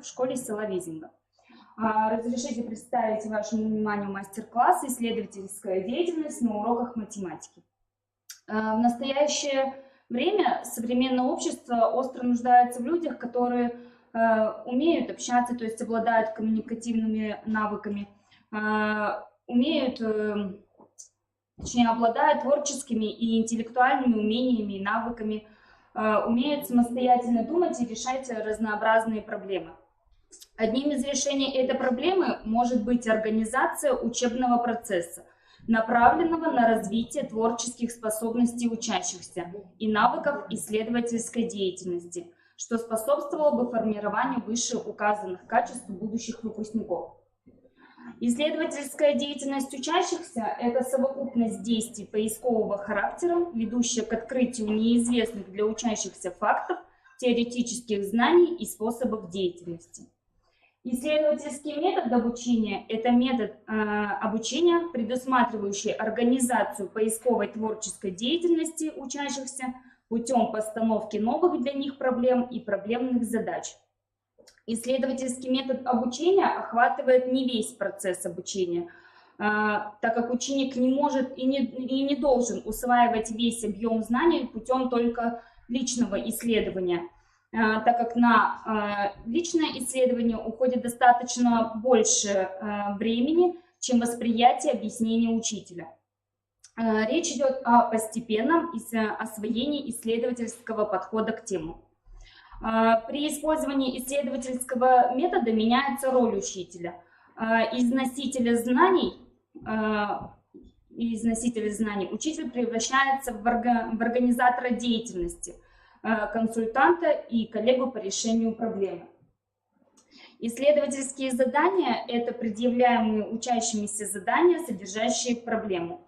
школе села Визинга. Разрешите представить вашему вниманию мастер-класс «Исследовательская деятельность на уроках математики». В настоящее время современное общество остро нуждается в людях, которые умеют общаться, то есть обладают коммуникативными навыками, обладают творческими и интеллектуальными умениями и навыками, умеют самостоятельно думать и решать разнообразные проблемы. Одним из решений этой проблемы может быть организация учебного процесса, направленного на развитие творческих способностей учащихся и навыков исследовательской деятельности, что способствовало бы формированию вышеуказанных качеств будущих выпускников. Исследовательская деятельность учащихся – это совокупность действий поискового характера, ведущая к открытию неизвестных для учащихся фактов, теоретических знаний и способов деятельности. Исследовательский метод обучения – это метод обучения, предусматривающий организацию поисковой творческой деятельности учащихся путем постановки новых для них проблем и проблемных задач. Исследовательский метод обучения охватывает не весь процесс обучения, так как ученик не может и не должен усваивать весь объем знаний путем только личного исследования, так как на личное исследование уходит достаточно больше времени, чем восприятие объяснения учителя. Речь идет о постепенном освоении исследовательского подхода к теме. При использовании исследовательского метода меняется роль учителя. Из носителя знаний учитель превращается в организатора деятельности, консультанта и коллегу по решению проблемы. Исследовательские задания – это предъявляемые учащимися задания, содержащие проблему.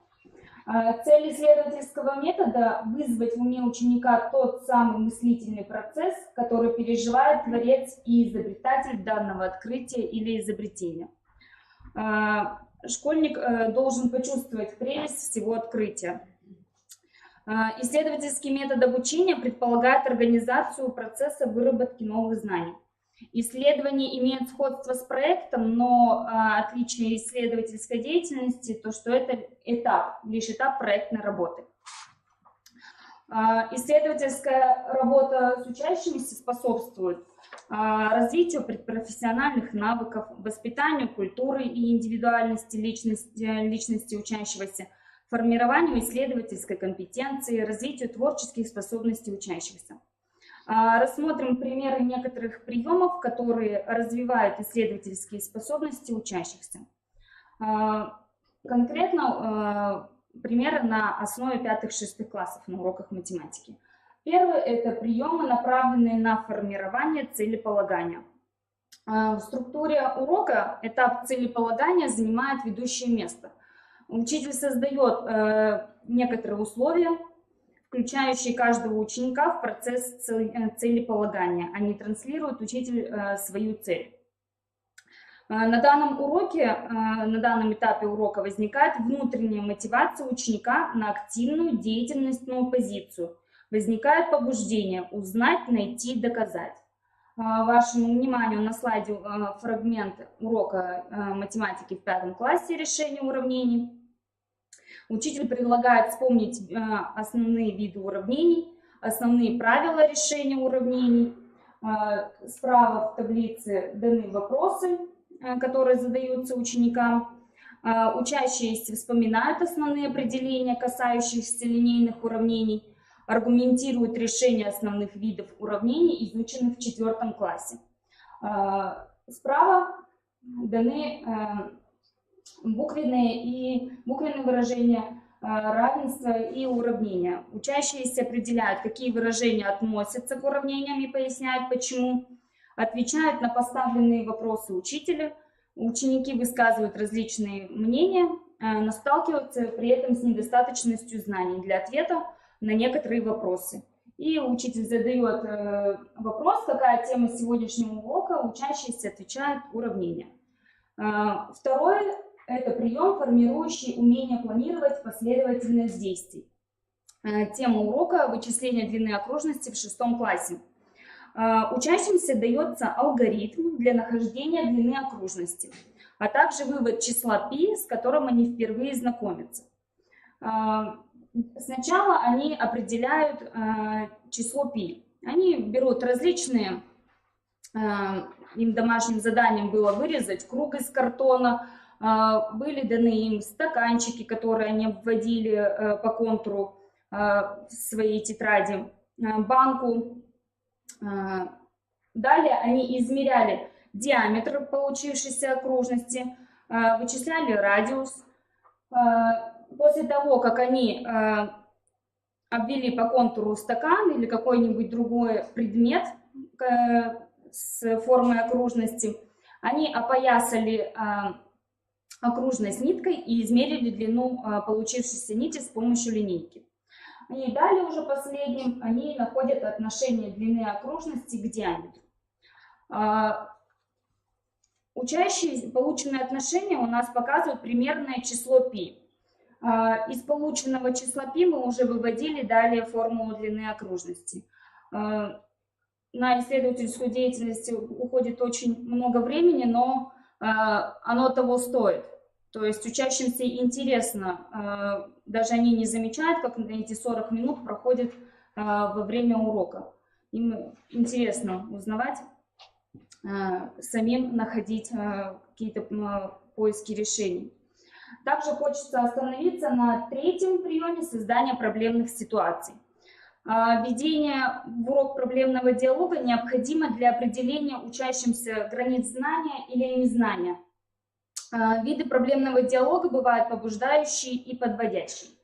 Цель исследовательского метода – вызвать в уме ученика тот самый мыслительный процесс, который переживает творец и изобретатель данного открытия или изобретения. Школьник должен почувствовать прелесть всего открытия. Исследовательский метод обучения предполагает организацию процесса выработки новых знаний. Исследование имеет сходство с проектом, но отличие исследовательской деятельности то, что это лишь этап проектной работы. Исследовательская работа с учащимися способствует развитию предпрофессиональных навыков, воспитанию культуры и индивидуальности личности учащегося, формированию исследовательской компетенции, развитию творческих способностей учащихся. Рассмотрим примеры некоторых приемов, которые развивают исследовательские способности учащихся. Конкретно примеры на основе 5-6 классов на уроках математики. Первый – это приемы, направленные на формирование целеполагания. В структуре урока этап целеполагания занимает ведущее место. Учитель создает некоторые условия, включающие каждого ученика в процесс целеполагания. Они транслируют учитель свою цель. На данном уроке, на данном этапе урока возникает внутренняя мотивация ученика на активную деятельностную позицию. Возникает побуждение узнать, найти, доказать. Вашему вниманию на слайде фрагмент урока математики в 5 классе решения уравнений. Учитель предлагает вспомнить основные виды уравнений, основные правила решения уравнений. Справа в таблице даны вопросы, которые задаются ученикам. Учащиеся вспоминают основные определения, касающиеся линейных уравнений, аргументируют решение основных видов уравнений, изученных в 4 классе. Справа даны буквенные выражения равенства и уравнения. Учащиеся определяют, какие выражения относятся к уравнениям и поясняют, почему. Отвечают на поставленные вопросы учителя. Ученики высказывают различные мнения, но сталкиваются при этом с недостаточностью знаний для ответа на некоторые вопросы. И учитель задает вопрос, какая тема сегодняшнего урока, учащиеся отвечают уравнения. Второе – это прием, формирующий умение планировать последовательность действий. Тема урока – вычисление длины окружности в 6 классе. Учащимся дается алгоритм для нахождения длины окружности, а также вывод числа π, с которым они впервые знакомятся. Сначала они определяют число π. Они берут различные, им домашним заданием было вырезать круг из картона, были даны им стаканчики, которые они обводили по контуру своей тетради, банку. Далее они измеряли диаметр получившейся окружности, вычисляли радиус. После того, как они обвели по контуру стакан или какой-нибудь другой предмет с формой окружности, они опоясали окружность ниткой и измерили длину получившейся нити с помощью линейки. И далее уже последним они находят отношение длины окружности к диаметру. Полученные отношения у нас показывают примерное число π. Из полученного числа π мы уже выводили далее формулу длины окружности. На исследовательскую деятельность уходит очень много времени, но оно того стоит. То есть учащимся интересно, даже они не замечают, как эти 40 минут проходят во время урока. Им интересно узнавать, самим находить какие-то поиски решений. Также хочется остановиться на 3-м приеме создания проблемных ситуаций. Введение в урок проблемного диалога необходимо для определения учащимся границ знания или незнания. Виды проблемного диалога бывают побуждающий и подводящий.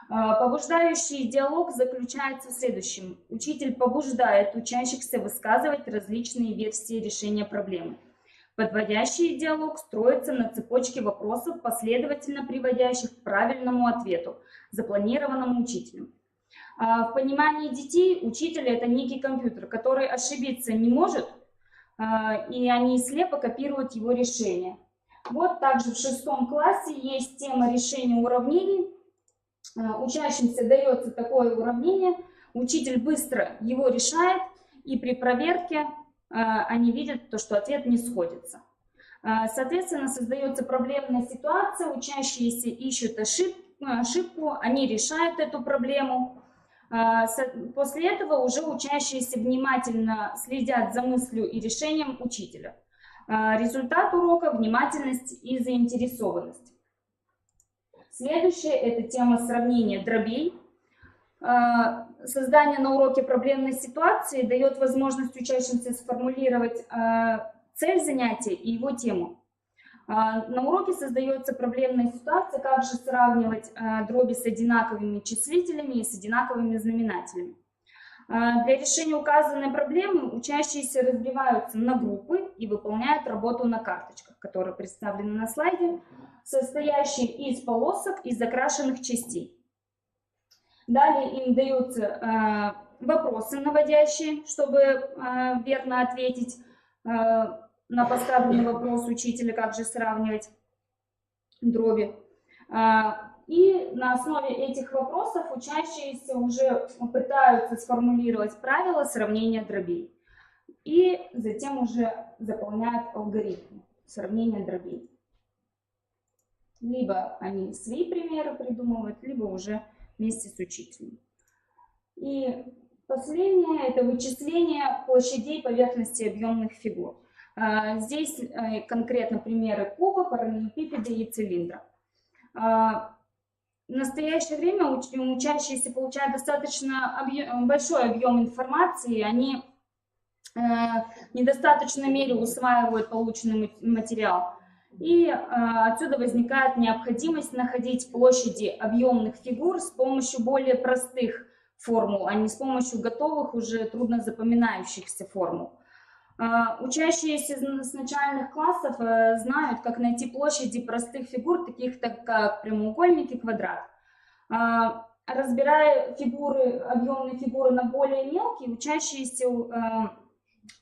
Побуждающий диалог заключается в следующем. Учитель побуждает учащихся высказывать различные версии решения проблемы. Подводящий диалог строится на цепочке вопросов, последовательно приводящих к правильному ответу, запланированному учителем. В понимании детей учитель – это некий компьютер, который ошибиться не может, и они слепо копируют его решение. Вот также в 6 классе есть тема решения уравнений. Учащимся дается такое уравнение, учитель быстро его решает, и при проверке они видят, что ответ не сходится. Соответственно, создается проблемная ситуация, учащиеся ищут ошибку, они решают эту проблему. После этого уже учащиеся внимательно следят за мыслью и решением учителя. Результат урока – внимательность и заинтересованность. Следующее – это тема сравнения дробей. Создание на уроке проблемной ситуации дает возможность учащимся сформулировать цель занятия и его тему. На уроке создается проблемная ситуация, как же сравнивать дроби с одинаковыми числителями и с одинаковыми знаменателями. Для решения указанной проблемы учащиеся разбиваются на группы и выполняют работу на карточках, которые представлены на слайде, состоящие из полосок и закрашенных частей. Далее им даются вопросы наводящие, чтобы верно ответить на на поставленный вопрос учителя, как же сравнивать дроби. И на основе этих вопросов учащиеся уже пытаются сформулировать правила сравнения дробей. И затем уже заполняют алгоритм сравнения дробей. Либо они свои примеры придумывают, либо уже вместе с учителем. И последнее – это вычисление площадей поверхности объемных фигур. Здесь конкретно примеры куба, параллелепипеда и цилиндра. В настоящее время учащиеся получают достаточно большой объем информации, они в недостаточной мере усваивают полученный материал. И отсюда возникает необходимость находить площади объемных фигур с помощью более простых формул, а не с помощью готовых, уже трудно запоминающихся формул. Учащиеся с начальных классов знают, как найти площади простых фигур, таких как прямоугольник и квадрат. Разбирая объемные фигуры на более мелкие, учащиеся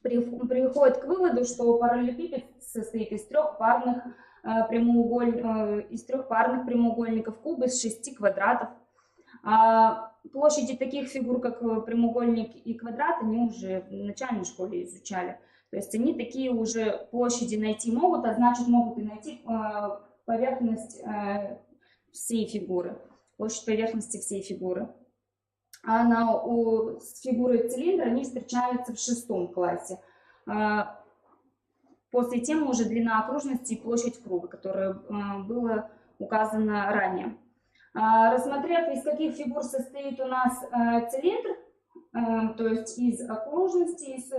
приходят к выводу, что параллелепипед состоит из трех парных прямоугольников, куб из 6 квадратов. Площади таких фигур, как прямоугольник и квадрат, они уже в начальной школе изучали. То есть они такие уже площади найти могут, а значит могут и найти поверхность всей фигуры, площадь поверхности всей фигуры. А с фигурой цилиндра они встречаются в 6 классе. После темы уже длина окружности и площадь круга, которая была указана ранее. Рассмотрев, из каких фигур состоит у нас цилиндр, то есть из окружности, из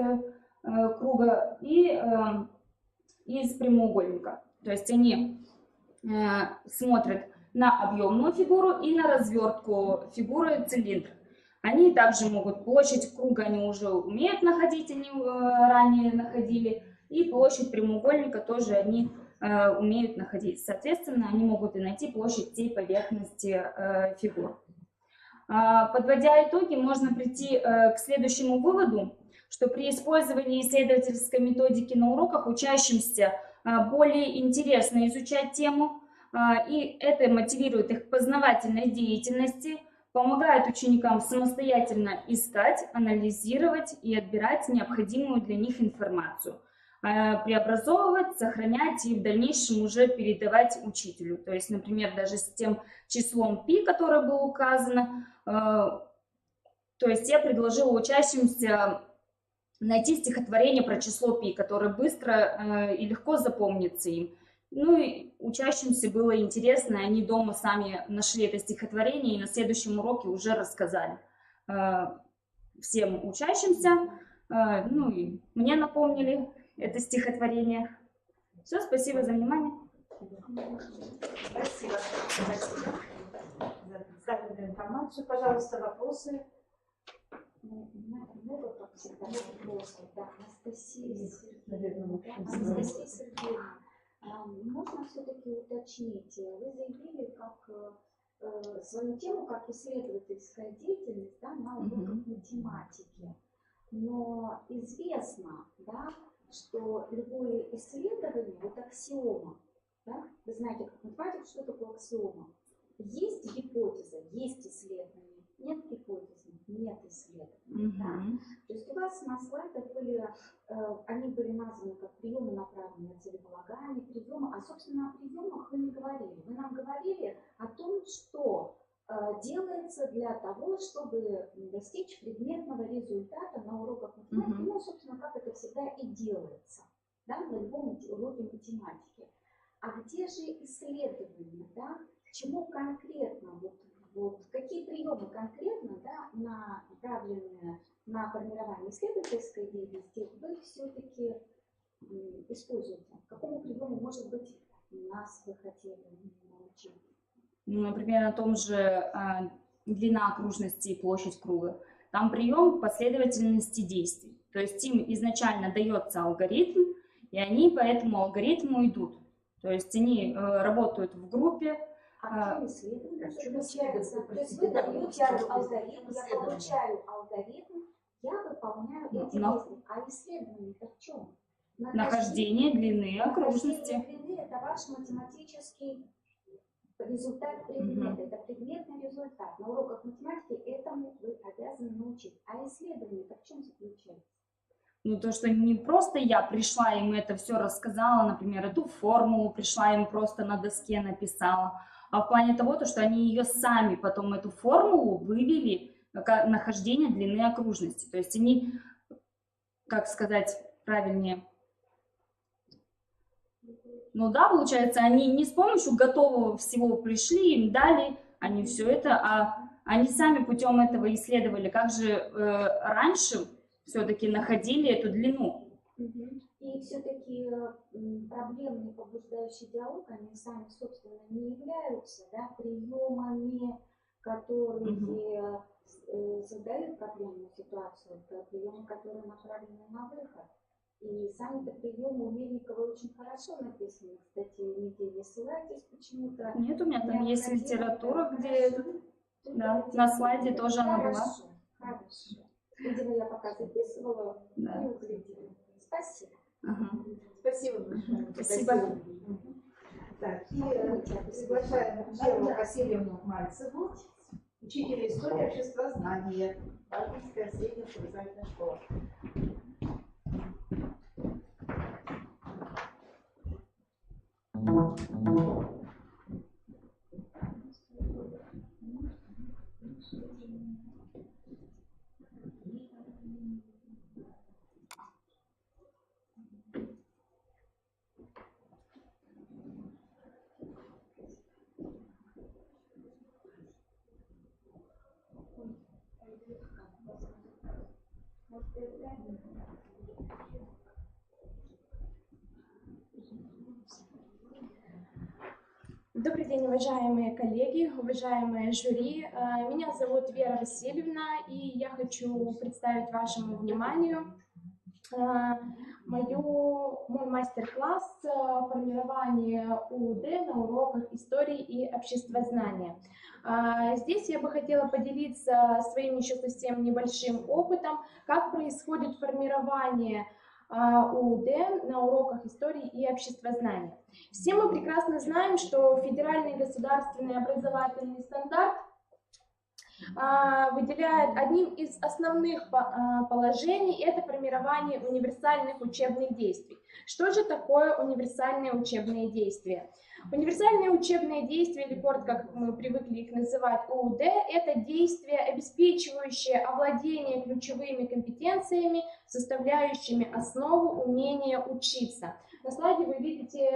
круга и из прямоугольника. То есть они смотрят на объемную фигуру и на развертку фигуры цилиндра. Они также могут, площадь круга они уже умеют находить, они ранее находили, и площадь прямоугольника тоже они умеют находить. Соответственно, они могут и найти площадь всей поверхности фигур. Подводя итоги, можно прийти к следующему выводу, что при использовании исследовательской методики на уроках учащимся более интересно изучать тему, и это мотивирует их к познавательной деятельности, помогает ученикам самостоятельно искать, анализировать и отбирать необходимую для них информацию, преобразовывать, сохранять и в дальнейшем уже передавать учителю. То есть, например, даже с тем числом π, которое было указано, то есть я предложила учащимся найти стихотворение про число π, которое быстро и легко запомнится им. Ну и учащимся было интересно, они дома сами нашли это стихотворение и на следующем уроке уже рассказали всем учащимся, ну и мне напомнили это стихотворение. Все, спасибо за внимание. Спасибо. Спасибо за представленную информацию. Пожалуйста, вопросы. Много, как всегда, вопросов. Да, Анастасия Сергеевна, можно все-таки уточнить, вы заявили как свою тему как исследовательская деятельность, да, на уроках математики, но известно, да, что любое исследование, вот аксиома, да, вы знаете, как математика, что такое аксиома, есть гипотеза, есть исследование. Нет гипотезы, нет исследований. Да. То есть у вас на слайдах они были названы как приемы, направленные на целеполагание, приемы, а собственно о приемах вы не говорили. Вы нам говорили о том, что делается для того, чтобы достичь предметного результата на уроках математики, ну, собственно, как это всегда и делается, да, на любом уроке математики. А где же исследования, да, чему конкретно, вот какие приемы конкретно, да, направленные на формирование исследовательской деятельности, вы все-таки используете? Какому приему, может быть, нас вы хотели научить? Ну, например, на том же длина окружности и площадь круга. Там прием последовательности действий. То есть им изначально дается алгоритм, и они по этому алгоритму идут. То есть они работают в группе. А исследование получается? То есть вы даете алгоритм, я получаю алгоритм, я выполняю эти действия. А исследование-то в чем? Нахождение длины окружности. Нахождение длины – это ваш математический результат предмета, это предметный результат. На уроках математики этому вы обязаны научить. А исследование-то в чем заключается? Ну, то, что не просто я пришла, им это все рассказала, например, эту формулу пришла, им просто на доске написала, а в плане того, то, что они ее сами потом, эту формулу, вывели, нахождение длины окружности. То есть они, как сказать правильнее, ну да, получается, они не с помощью готового всего пришли, им дали, они все это, а они сами путем этого исследовали, как же раньше все-таки находили эту длину. И все-таки проблемный побуждающий диалог, они сами, собственно, не являются, да, приемами, которые создают проблемную ситуацию, это приемы, которые направлены на выход. И сами-то приемы у Мельникова очень хорошо написаны. Кстати, нигде не ссылайтесь почему-то. Нет, у меня там есть литература, где да, на слайде тоже она была. Хорошо. Видимо, я пока записывала, не углядела. Спасибо. Спасибо большое. Спасибо. Так, и приглашаем Веру Васильевну Мальцеву, учителя истории обществознания, Балтийская средняя образовательная школа. Добрый день, уважаемые коллеги, уважаемые жюри. Меня зовут Вера Васильевна, и я хочу представить вашему вниманию мой мастер-класс формирования УУД на уроках истории и обществознания. Здесь я бы хотела поделиться своим еще совсем небольшим опытом, как происходит формирование УУД на уроках истории и обществознания. Все мы прекрасно знаем, что федеральный государственный образовательный стандарт выделяет одним из основных положений это формирование универсальных учебных действий. Что же такое универсальные учебные действия? Универсальные учебные действия, или коротко, как мы привыкли их называть, УУД, это действия, обеспечивающие овладение ключевыми компетенциями, составляющими основу умения учиться. На слайде вы видите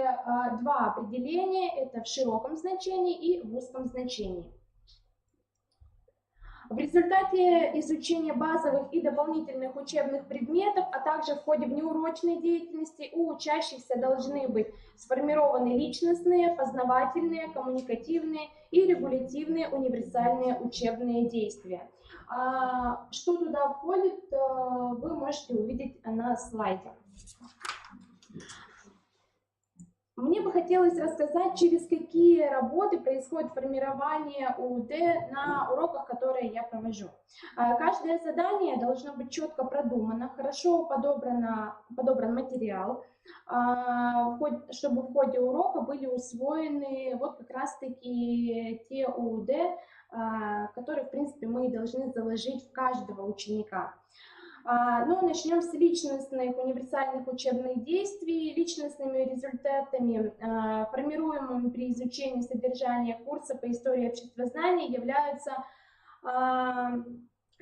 два определения, это в широком значении и в узком значении. В результате изучения базовых и дополнительных учебных предметов, а также в ходе внеурочной деятельности у учащихся должны быть сформированы личностные, познавательные, коммуникативные и регулятивные универсальные учебные действия. Что туда входит, вы можете увидеть на слайде. Мне бы хотелось рассказать, через какие работы происходит формирование УУД на уроках, которые я провожу. Каждое задание должно быть четко продумано, хорошо подобран материал, чтобы в ходе урока были усвоены вот как раз-таки те УУД, которые, в принципе, мы должны заложить в каждого ученика. Ну, начнем с личностных универсальных учебных действий. Личностными результатами, формируемыми при изучении содержания курса по истории обществознания, являются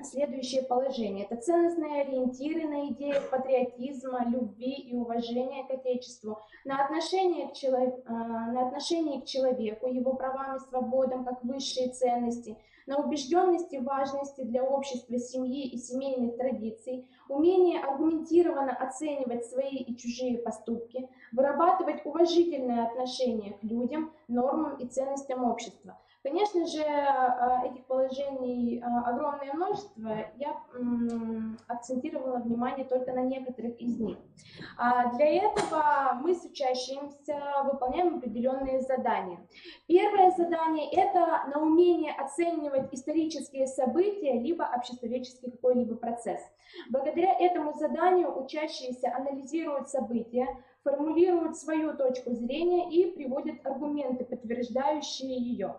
следующие положения. Это ценностные ориентиры на идеи патриотизма, любви и уважения к Отечеству, на отношение к человеку, его правам и свободам как высшие ценности, на убежденности в важности для общества семьи и семейных традиций, умение аргументированно оценивать свои и чужие поступки, вырабатывать уважительное отношение к людям, нормам и ценностям общества. Конечно же, этих положений огромное множество. Я акцентировала внимание только на некоторых из них. Для этого мы с учащимся выполняем определенные задания. Первое задание – это на умение оценивать исторические события, либо обществоведческий какой-либо процесс. Благодаря этому заданию учащиеся анализируют события, формулируют свою точку зрения и приводят аргументы, подтверждающие ее.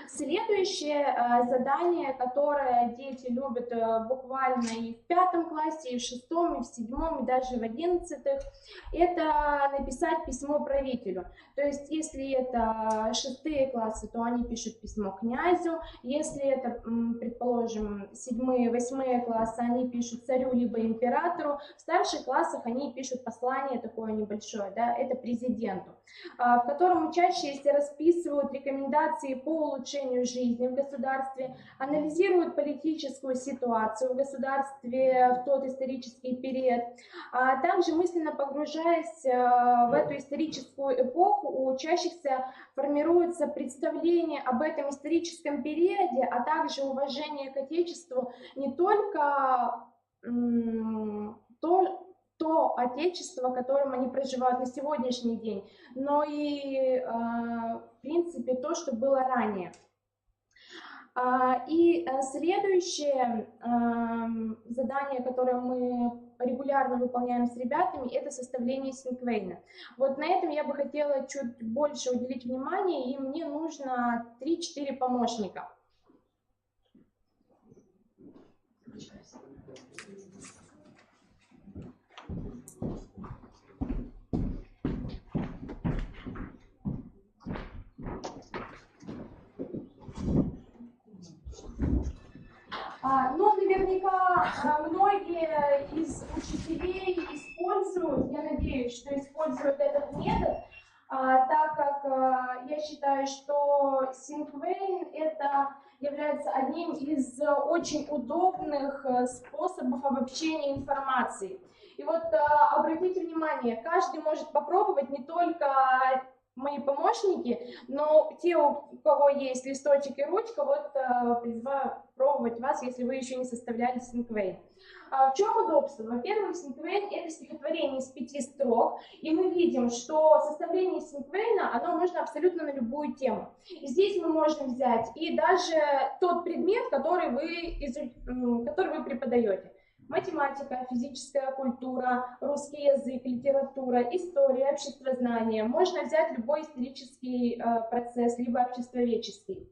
Следующее задание, которое дети любят буквально и в 5 классе, и в 6, и в 7, и даже в 11, это написать письмо правителю. То есть, если это 6 классы, то они пишут письмо князю, если это, предположим, 7, 8 классы, они пишут царю либо императору, в старших классах они пишут послание такое небольшое, да, это президенту, в котором учащиеся расписывают рекомендации по улучшению жизни в государстве, анализируют политическую ситуацию в государстве в тот исторический период, а также мысленно погружаясь в эту историческую эпоху, у учащихся формируется представление об этом историческом периоде, а также уважение к Отечеству, не только то отечество, в котором они проживают на сегодняшний день, но и, в принципе, то, что было ранее. И следующее задание, которое мы регулярно выполняем с ребятами, это составление синквейна. Вот на этом я бы хотела чуть больше уделить внимание, и мне нужно 3-4 помощника. Но наверняка многие из учителей используют, я надеюсь, что используют этот метод, так как я считаю, что синквейн это является одним из очень удобных способов обобщения информации. И вот обратите внимание, каждый может попробовать, не только мои помощники, но те, у кого есть листочек и ручка, вот призываю пробовать вас, если вы еще не составляли синквейн. В чем удобство? Во-первых, синквейн это стихотворение из 5 строк, и мы видим, что составление синквейна, оно можно абсолютно на любую тему. И здесь мы можем взять и даже тот предмет, который вы преподаете. Математика, физическая культура, русский язык, литература, история, обществознание. Можно взять любой исторический процесс, либо обществоведческий.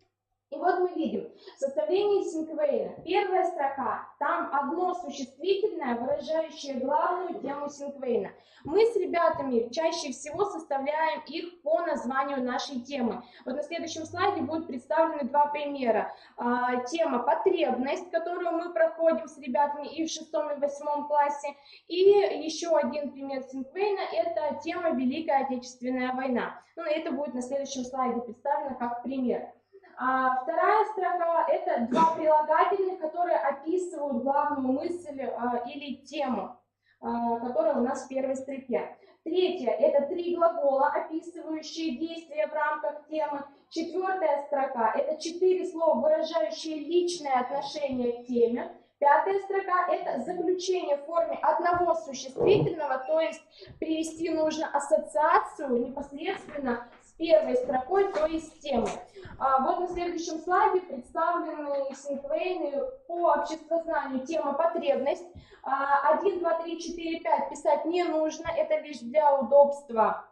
И вот мы видим составление синквейна. Первая строка, там одно существительное, выражающее главную тему синквейна. Мы с ребятами чаще всего составляем их по названию нашей темы. Вот на следующем слайде будут представлены 2 примера. Тема «Потребность», которую мы проходим с ребятами и в 6 и 8 классе. И еще один пример синквейна – это тема «Великая Отечественная война». Ну, это будет на следующем слайде представлено как пример. Вторая строка – это 2 прилагательных, которые описывают главную мысль или тему, которая у нас в первой строке. Третья – это 3 глагола, описывающие действия в рамках темы. 4-я строка – это 4 слова, выражающие личное отношение к теме. 5-я строка – это заключение в форме одного существительного, то есть привести нужно ассоциацию непосредственно с первой строкой, то есть темы. Вот на следующем слайде представлены синквейны по обществознанию. Тема «Потребность». 1, 2, 3, 4, 5 писать не нужно, это лишь для удобства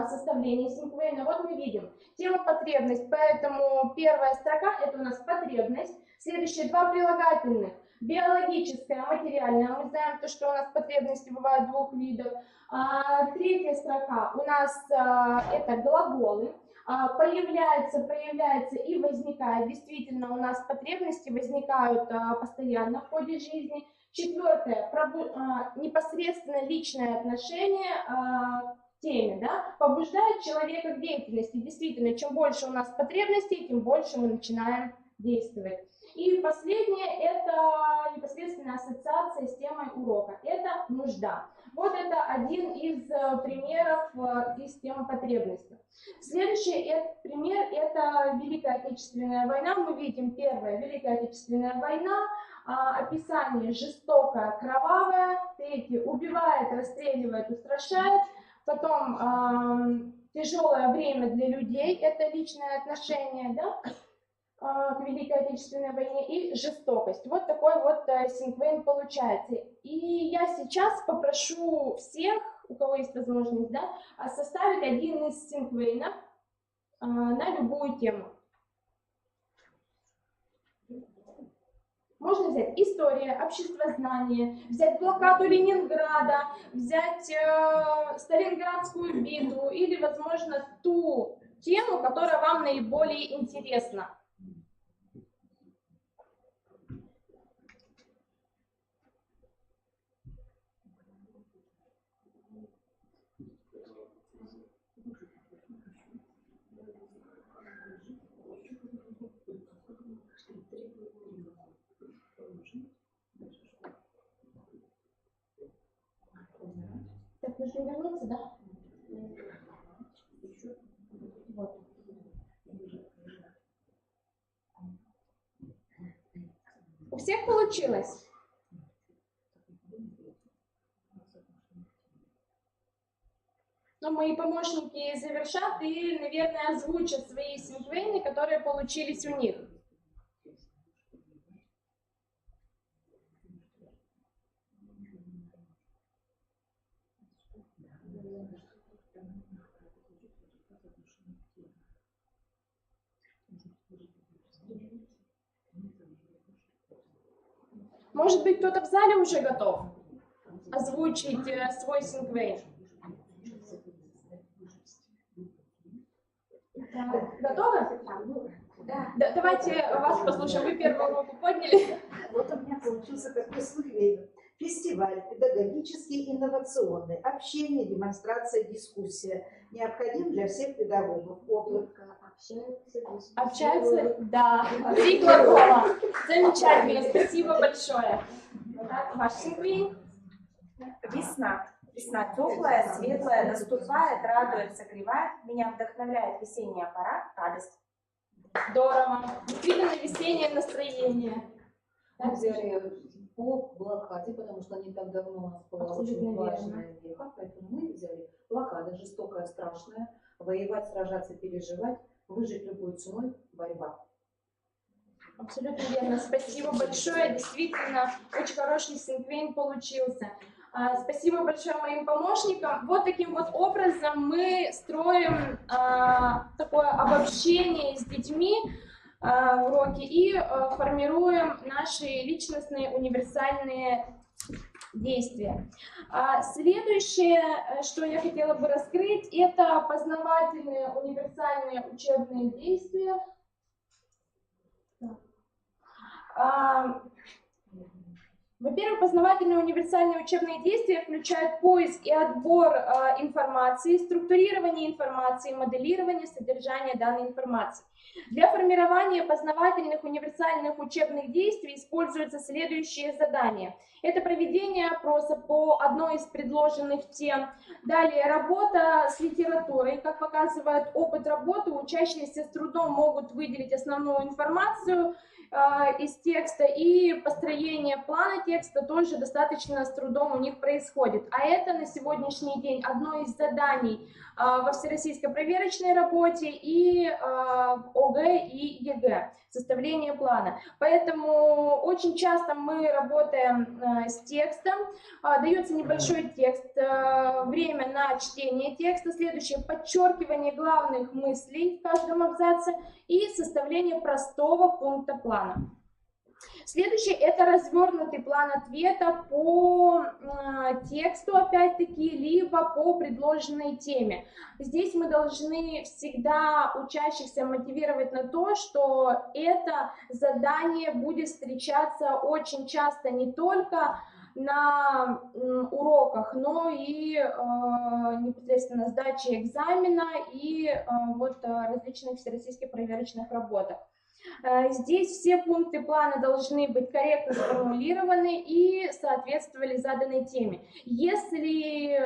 составления синквейна. Вот мы видим тема «Потребность», поэтому первая строка – это у нас «Потребность». Следующие 2 прилагательных. Биологическая, материальная. Мы знаем, что у нас потребности бывают 2 видов. 3-я строка у нас это глаголы. Появляется, проявляется и возникает. Действительно, у нас потребности возникают постоянно в ходе жизни. 4-е, непосредственно личное отношение к теме, да, побуждает человека к деятельности. Действительно, чем больше у нас потребностей, тем больше мы начинаем действовать. И последнее – это непосредственно ассоциация с темой урока. Это нужда. Вот это один из примеров из темы потребностей. Следующий пример – это Великая Отечественная война. Мы видим первая Великая Отечественная война, описание жестокое, кровавое, третье убивает, расстреливает, устрашает, потом тяжелое время для людей, это личное отношение, да, к Великой Отечественной войне, и жестокость. Вот такой вот синквейн получается. И я сейчас попрошу всех, у кого есть возможность, да, составить один из синквейнов на любую тему. Можно взять история, обществознание, взять блокаду Ленинграда, взять Сталинградскую битву или, возможно, ту тему, которая вам наиболее интересна. Так, нужно вернуться, да? Вот. У всех получилось? Но мои помощники завершат и, наверное, озвучат свои синквейны, которые получились у них. Может быть, кто-то в зале уже готов озвучить свой синквейн? Готовы? Да. Давайте вас послушаем. Вы первую руку подняли. Вот у меня получился такой синквейн. Фестиваль педагогический, инновационный. Общение, демонстрация, дискуссия. Необходим для всех педагогов. Опыт. Общаются? Да. 3 глагола. Замечательно. Спасибо большое. Так, ваш синквейн. Весна. Весна теплая, светлая, наступает, радует, согревает. Меня вдохновляет весенняя пора, радость. Здорово. Действительно, весеннее настроение. Мы взяли по блокаде, потому что не так давно у нас была очень важная веха, поэтому мы взяли блокада, жестокая, страшная, воевать, сражаться, переживать, выжить любой ценой, борьба. Абсолютно верно. Спасибо большое. Действительно, очень хороший синквейн получился. Спасибо большое моим помощникам. Вот таким вот образом мы строим такое обобщение с детьми уроки и формируем наши личностные универсальные действия. Следующее, что я хотела бы раскрыть, это познавательные универсальные учебные действия. Во-первых, познавательные универсальные учебные действия включают поиск и отбор информации, структурирование информации, моделирование содержания данной информации. Для формирования познавательных универсальных учебных действий используются следующие задания. Это проведение опроса по одной из предложенных тем. Далее работа с литературой. Как показывает опыт работы, учащиеся с трудом могут выделить основную информацию из текста, и построение плана текста тоже достаточно с трудом у них происходит. А это на сегодняшний день одно из заданий во всероссийской проверочной работе и ОГЭ и ЕГЭ, составление плана. Поэтому очень часто мы работаем с текстом, дается небольшой текст, время на чтение текста, следующее подчеркивание главных мыслей в каждом абзаце и составление простого пункта плана. Следующее – это развернутый план ответа по тексту, опять-таки, либо по предложенной теме. Здесь мы должны всегда учащихся мотивировать на то, что это задание будет встречаться очень часто не только на уроках, но и непосредственно сдаче экзамена и вот различных всероссийских проверочных работах. Здесь все пункты плана должны быть корректно сформулированы и соответствовали заданной теме. Если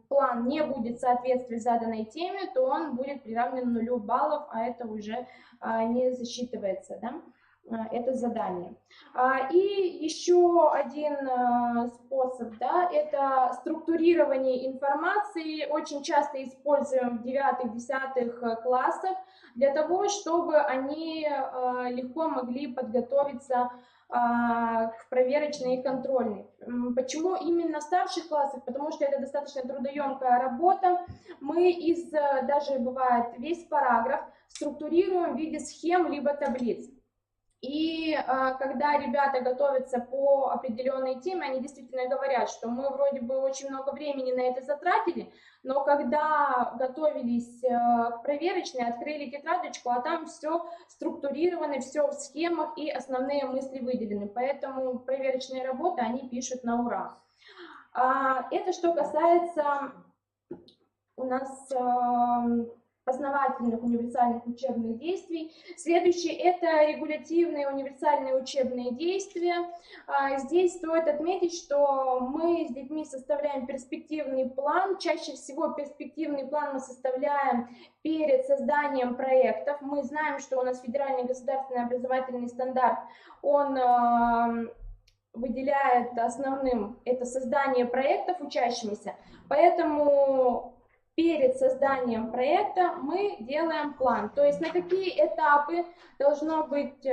план не будет соответствовать заданной теме, то он будет приравнен 0 баллов, а это уже не засчитывается, да? Это задание. И еще один способ, да, это структурирование информации. Очень часто используем в 9-10 классах для того, чтобы они легко могли подготовиться к проверочной и контрольной. Почему именно в старших классах? Потому что это достаточно трудоемкая работа. Мы даже бывает весь параграф структурируем в виде схем либо таблиц. И когда ребята готовятся по определенной теме, они действительно говорят, что мы вроде бы очень много времени на это затратили, но когда готовились к проверочной, открыли тетрадочку, а там все структурировано, все в схемах и основные мысли выделены. Поэтому проверочные работы они пишут на ура. Это что касается у нас познавательных универсальных учебных действий. Следующее – это регулятивные универсальные учебные действия. Здесь стоит отметить, что мы с детьми составляем перспективный план. Чаще всего перспективный план мы составляем перед созданием проектов. Мы знаем, что у нас федеральный государственный образовательный стандарт, он выделяет основным это создание проектов учащимися, поэтому перед созданием проекта мы делаем план, то есть на какие этапы должно быть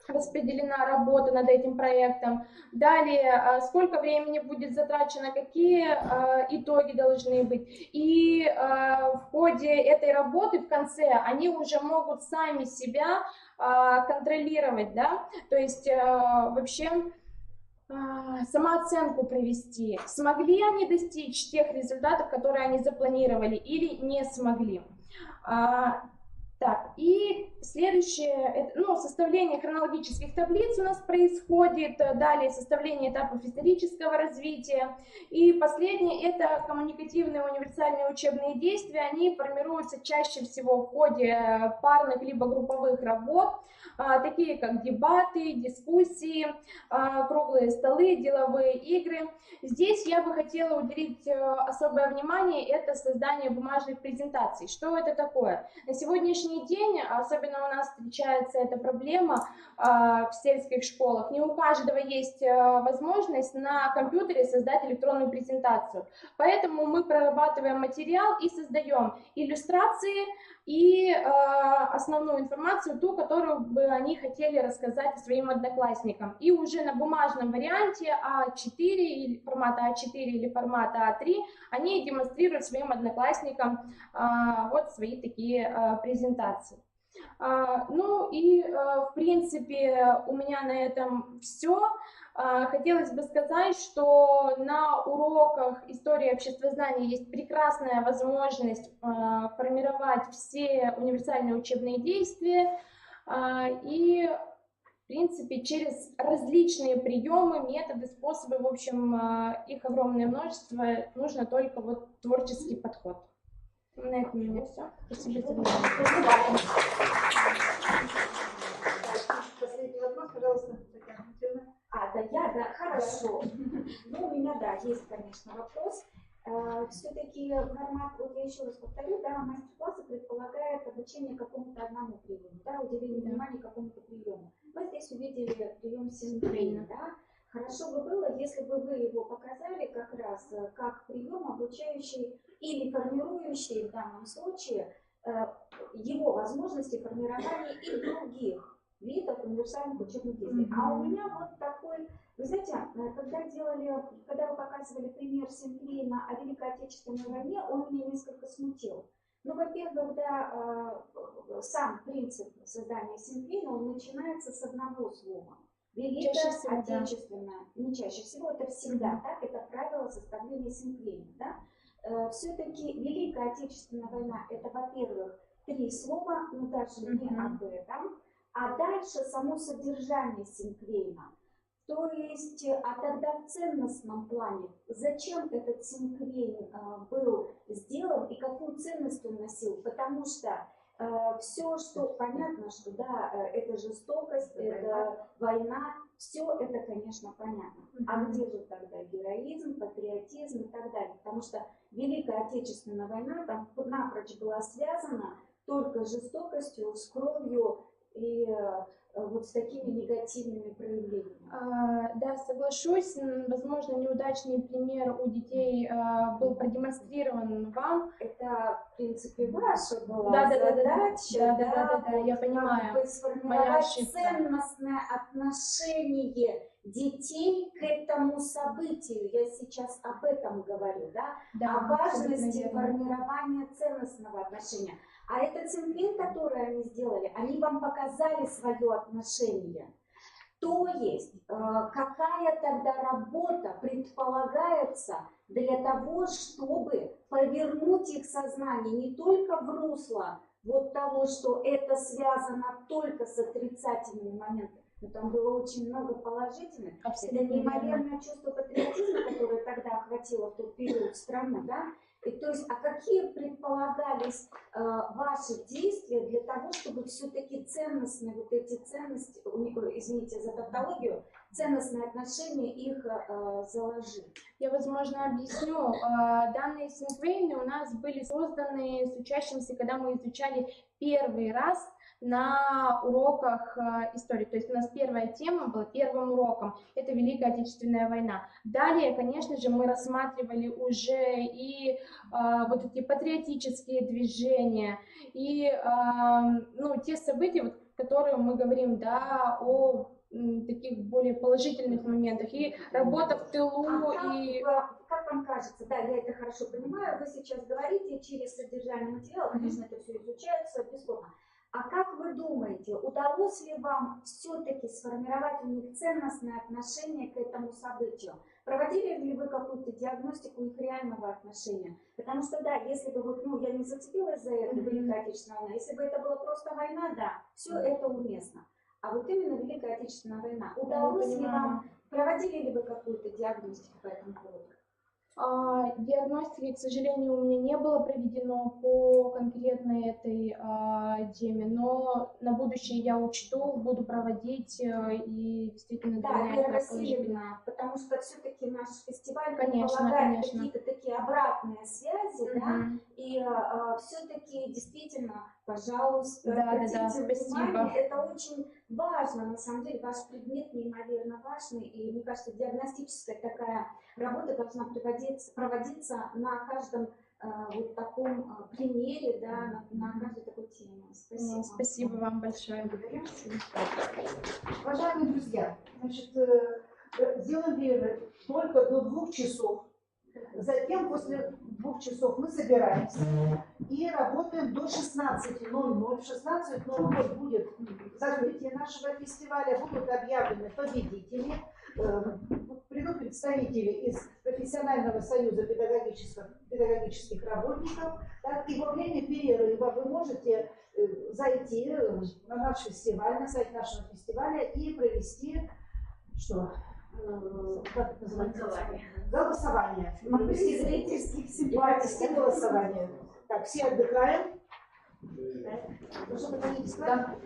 распределена работа над этим проектом, далее сколько времени будет затрачено, какие итоги должны быть, и в ходе этой работы в конце они уже могут сами себя контролировать, да, то есть вообще самооценку провести, смогли они достичь тех результатов, которые они запланировали, или не смогли. Так, и следующее, составление хронологических таблиц у нас происходит, далее составление этапов исторического развития, и последнее – это коммуникативные универсальные учебные действия, они формируются чаще всего в ходе парных либо групповых работ, такие как дебаты, дискуссии, круглые столы, деловые игры. Здесь я бы хотела уделить особое внимание, это создание бумажных презентаций. Что это такое? На сегодняшний день, особенно у нас встречается эта проблема в сельских школах, не у каждого есть возможность на компьютере создать электронную презентацию. Поэтому мы прорабатываем материал и создаем иллюстрации и основную информацию, ту, которую бы они хотели рассказать своим одноклассникам. И уже на бумажном варианте А4, или формата А4 или формата А3 они демонстрируют своим одноклассникам вот свои такие презентации. Ну и в принципе у меня на этом все. Хотелось бы сказать, что на уроках истории обществознания есть прекрасная возможность формировать все универсальные учебные действия и в принципе через различные приемы, методы, способы, в общем, их огромное множество, нужно только вот творческий подход. На этом у меня все. Спасибо за внимание. Последний вопрос, пожалуйста. Да, хорошо. Ну, у меня, да, есть, конечно, вопрос. Все-таки формат, вот я еще раз повторю, да, мастер-классы предполагает обучение какому-то одному приему, да, уделение внимания какому-то приему. Мы здесь увидели прием синхрона, да. Хорошо бы было, если бы вы его показали как раз как прием, обучающий или формирующий в данном случае его возможности формирования и других видов универсальных учебных действий. А у меня вот такой, вы знаете, когда вы показывали пример Синклейна о Великой Отечественной войне, он меня несколько смутил. Ну, во-первых, да, сам принцип создания Синклейна, он начинается с одного слова. Великая Отечественная. Не чаще всего, это всегда так, это правило составления Синклейна, да. Все-таки Великая Отечественная война, это, во-первых, 3 слова, ну, даже не об этом, а дальше само содержание Синклейна. То есть, а тогда в ценностном плане, зачем этот Синклейн был сделан и какую ценность он носил? Потому что Все, что понятно, что да, это жестокость, это война, все это, конечно, понятно. А где же тогда героизм, патриотизм и так далее? Потому что Великая Отечественная война там напрочь была связана только с жестокостью, с кровью и вот с такими негативными проявлениями. Да, соглашусь. Возможно, неудачный пример у детей был продемонстрирован вам. Это, в принципе, ваша была задача. Да, я понимаю. Как бы сформировать ценностное отношение детей к этому событию. Я сейчас об этом говорю, да? О важности формирования ценностного отношения. А этот темплейт, который они сделали, они вам показали свое отношение. То есть, какая тогда работа предполагается для того, чтобы повернуть их сознание не только в русло вот того, что это связано только с отрицательными моментами, но там было очень много положительных. Это неимоверное чувство патриотизма, которое тогда охватило в тот период страну, да? И, то есть, а какие предполагались ваши действия для того, чтобы все-таки ценностные, вот эти ценности, извините за тавтологию, ценностные отношения их заложить? Я, возможно, объясню. Данные синквейны у нас были созданы с учащимся, когда мы изучали первый раз на уроках истории. То есть у нас первая тема была первым уроком. Это Великая Отечественная война. Далее, конечно же, мы рассматривали уже и вот эти патриотические движения, и те события, вот, которые мы говорим, да, о таких более положительных моментах, и работа в тылу. Как вам кажется, да, я это хорошо понимаю, вы сейчас говорите через содержание материала, конечно, это все изучается бесспорно. А как вы думаете, удалось ли вам все-таки сформировать у них ценностное отношение к этому событию? Проводили ли вы какую-то диагностику их реального отношения? Потому что, да, если бы вы, я не зацепилась за это, Великая Отечественная война, если бы это была просто война, да, все это уместно. А вот именно Великая Отечественная война, удалось ли вам, проводили ли вы какую-то диагностику по этому поводу? Диагностики, к сожалению, у меня не было проведено по конкретной этой теме, но на будущее я учту, буду проводить и действительно да, Вера Васильевна, потому что все-таки наш фестиваль предполагает какие-то такие обратные связи, да, и все-таки действительно, пожалуйста, обратите внимание, это очень важно, на самом деле, ваш предмет неимоверно важный, и мне кажется, диагностическая такая работа должна проводиться на каждом вот таком примере, да, на каждой такой теме. Спасибо. Спасибо вам большое. Благодарю. Уважаемые друзья, значит, сделаем перерыв только до 2 часов. Затем, после 2 часов, мы собираемся и работаем до 16:00. В 16:00 будет закрытие нашего фестиваля, будут объявлены победители. Придут представители из Профессионального союза педагогических работников. Так, и во время перерыва вы можете зайти на наш фестиваль, на сайт нашего фестиваля и провести, что? Как это называется? Голосование. Провести зрительских симпатий, голосование. Так, все отдыхаем. Чтобы они бесплатно.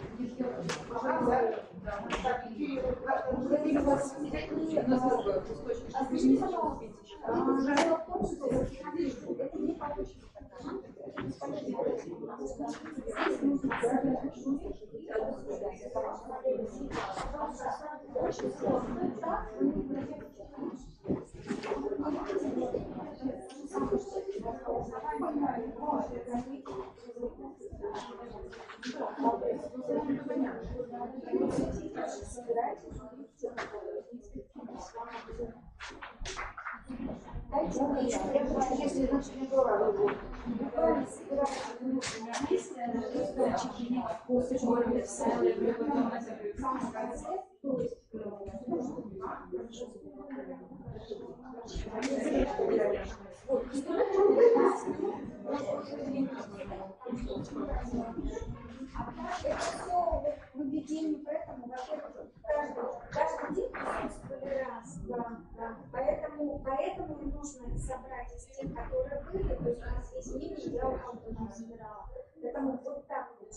Если начали говорить, буквально собираться на месте, Это все выведение, поэтому, во-первых, каждый день присутствовали раз, да. Поэтому и нужно собрать из тех, которые были, то есть у нас есть ниже, я вот там собирала. Поэтому вот так вот.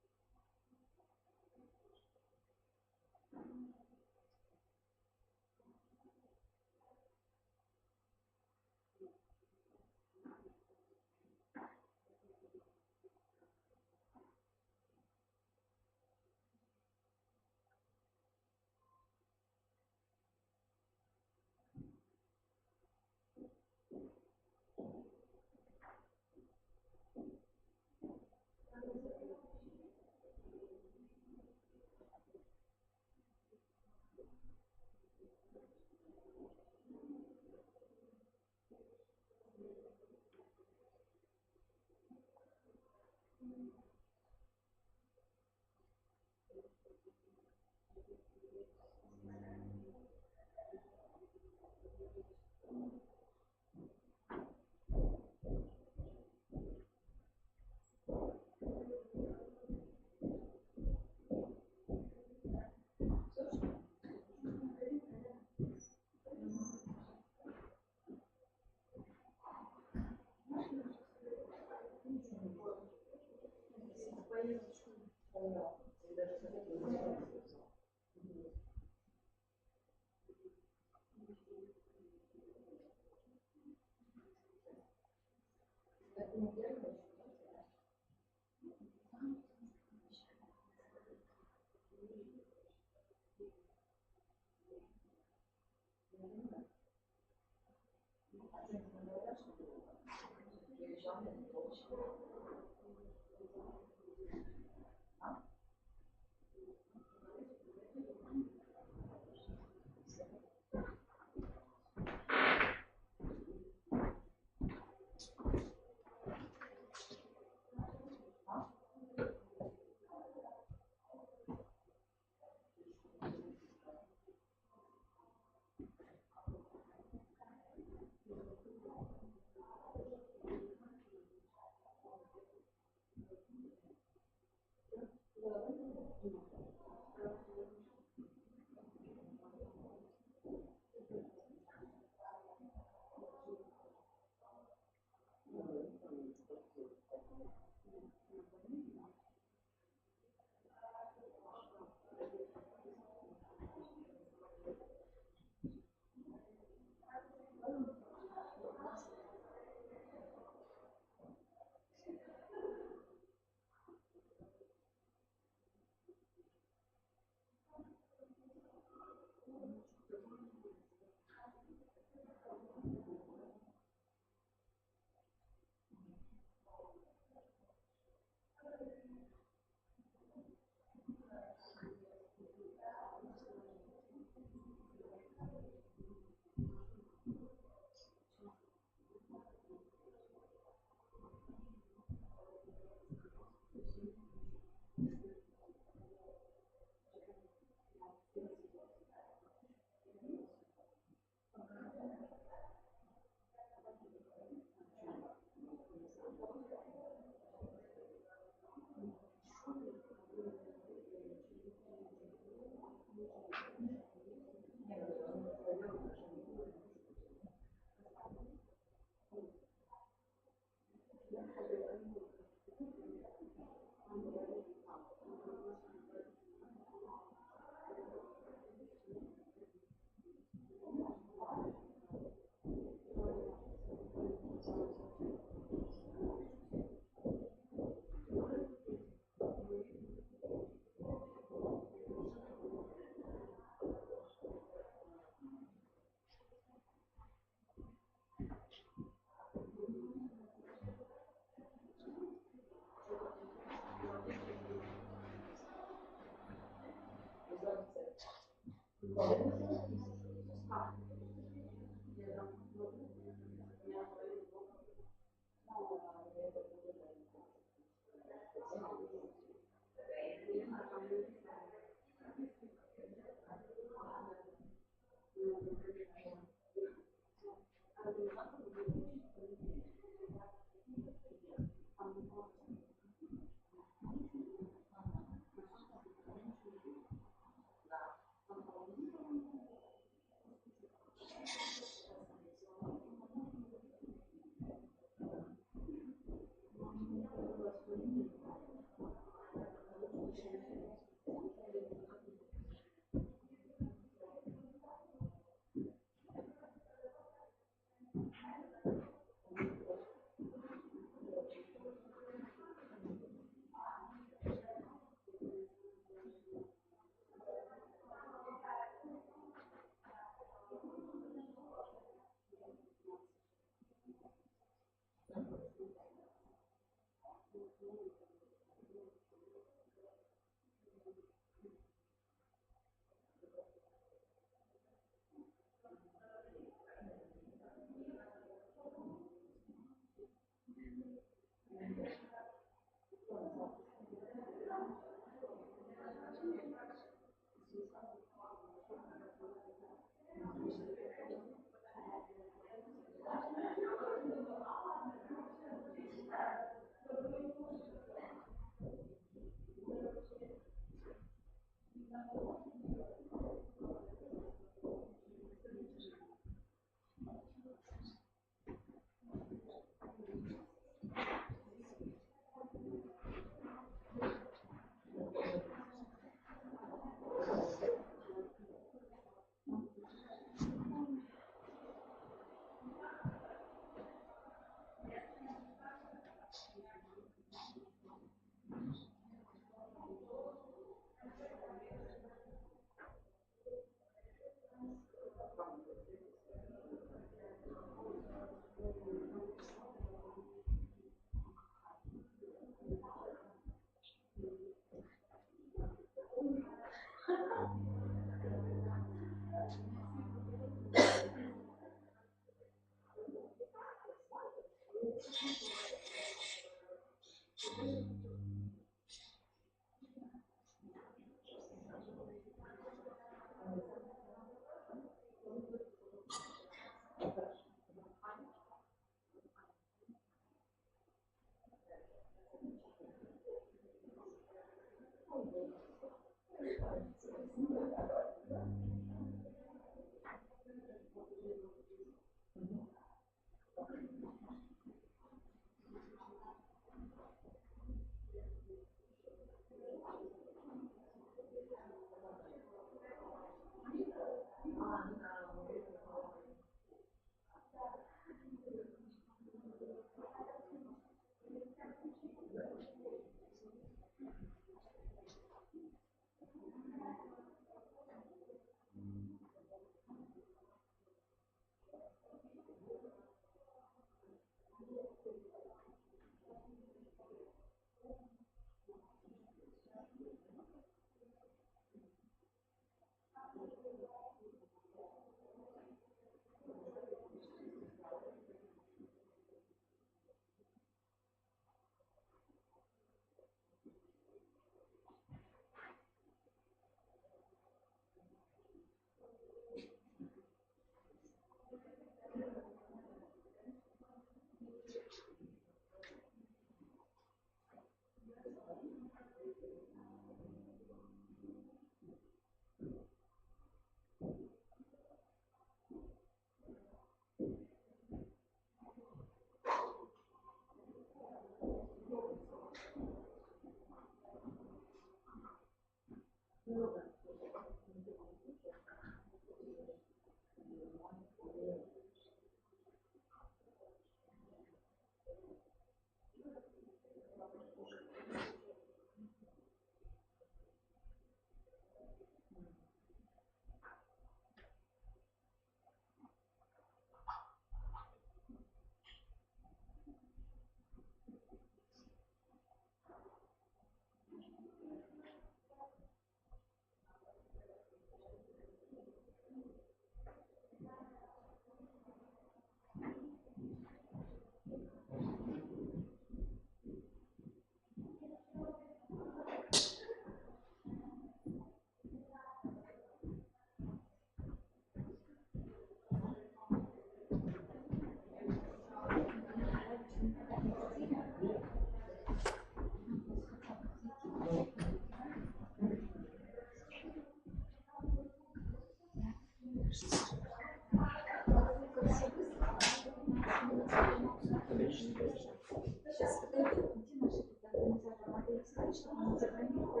чтобы она за границу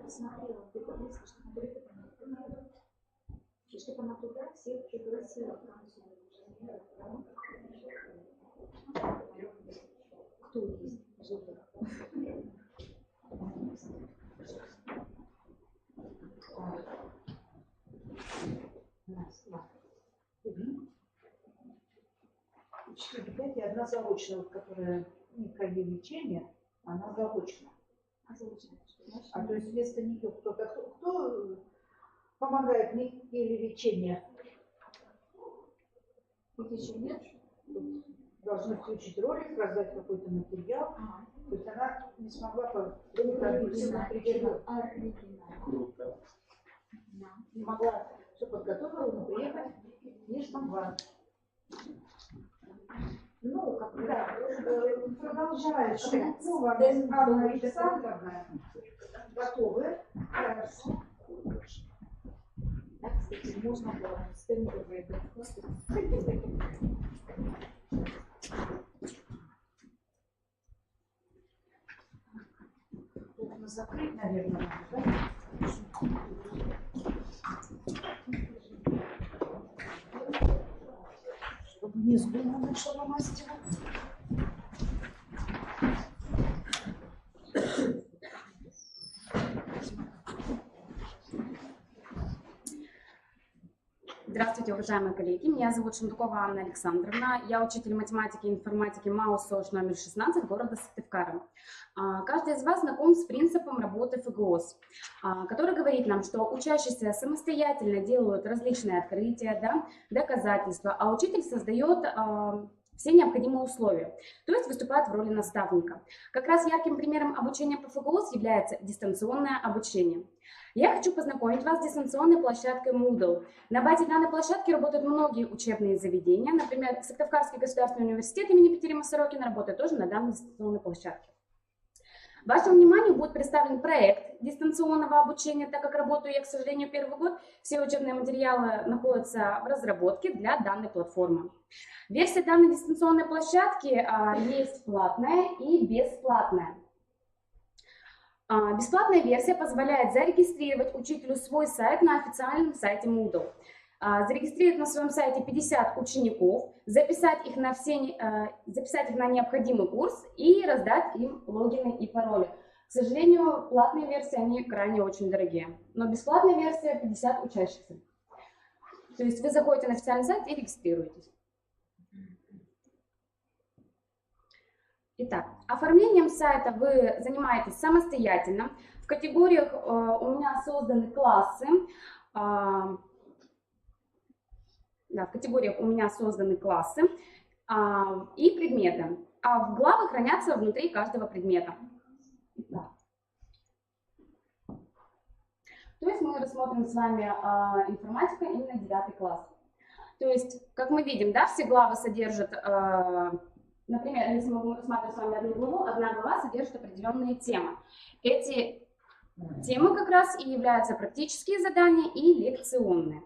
посмотрела, и чтобы она туда всех пригласила. Кто есть? Четыре одна заочная, вот, которая микролечение, она заочная. А то есть вместо нее кто помогает микролечение? Нет? Должны включить ролик, раздать какой-то материал. То есть она не смогла определенно. Круто. Не могла, все подготовила, но приехать не смогла. Ну, как бы, да, продолжает Шелькова Анна Александровна. Готовы? Хорошо. Да, кстати, можно было стендовые Нужно закрыть, наверное, да? Чтобы не сдуло нашего мастера. Здравствуйте, уважаемые коллеги. Меня зовут Шендукова Анна Александровна. Я учитель математики и информатики МАУ СОЖ номер 16 города Сыктывкара. Каждый из вас знаком с принципом работы ФГОС, который говорит нам, что учащиеся самостоятельно делают различные открытия, да, доказательства, а учитель создает все необходимые условия, то есть выступает в роли наставника. Как раз ярким примером обучения по ФГОС является дистанционное обучение. Я хочу познакомить вас с дистанционной площадкой Moodle. На базе данной площадки работают многие учебные заведения. Например, Сыктывкарский государственный университет имени Петерима Сорокина работает тоже на данной дистанционной площадке. Вашему вниманию будет представлен проект дистанционного обучения, так как работаю я, к сожалению, первый год. Все учебные материалы находятся в разработке для данной платформы. Версия данной дистанционной площадки есть платная и бесплатная. Бесплатная версия позволяет зарегистрировать учителю свой сайт на официальном сайте Moodle. Зарегистрировать на своем сайте 50 учеников, записать их на необходимый курс и раздать им логины и пароли. К сожалению, платные версии, они крайне очень дорогие, но бесплатная версия 50 учащихся. То есть вы заходите на официальный сайт и регистрируетесь. Итак, оформлением сайта вы занимаетесь самостоятельно. В категориях у меня созданы классы. И предметы. А в главы хранятся внутри каждого предмета. Итак. То есть мы рассмотрим с вами информатика именно 9 класс. То есть, как мы видим, да, все главы содержат... Например, если мы будем рассматривать с вами одну главу, одна глава содержит определенные темы. Эти темы как раз и являются практические задания и лекционные.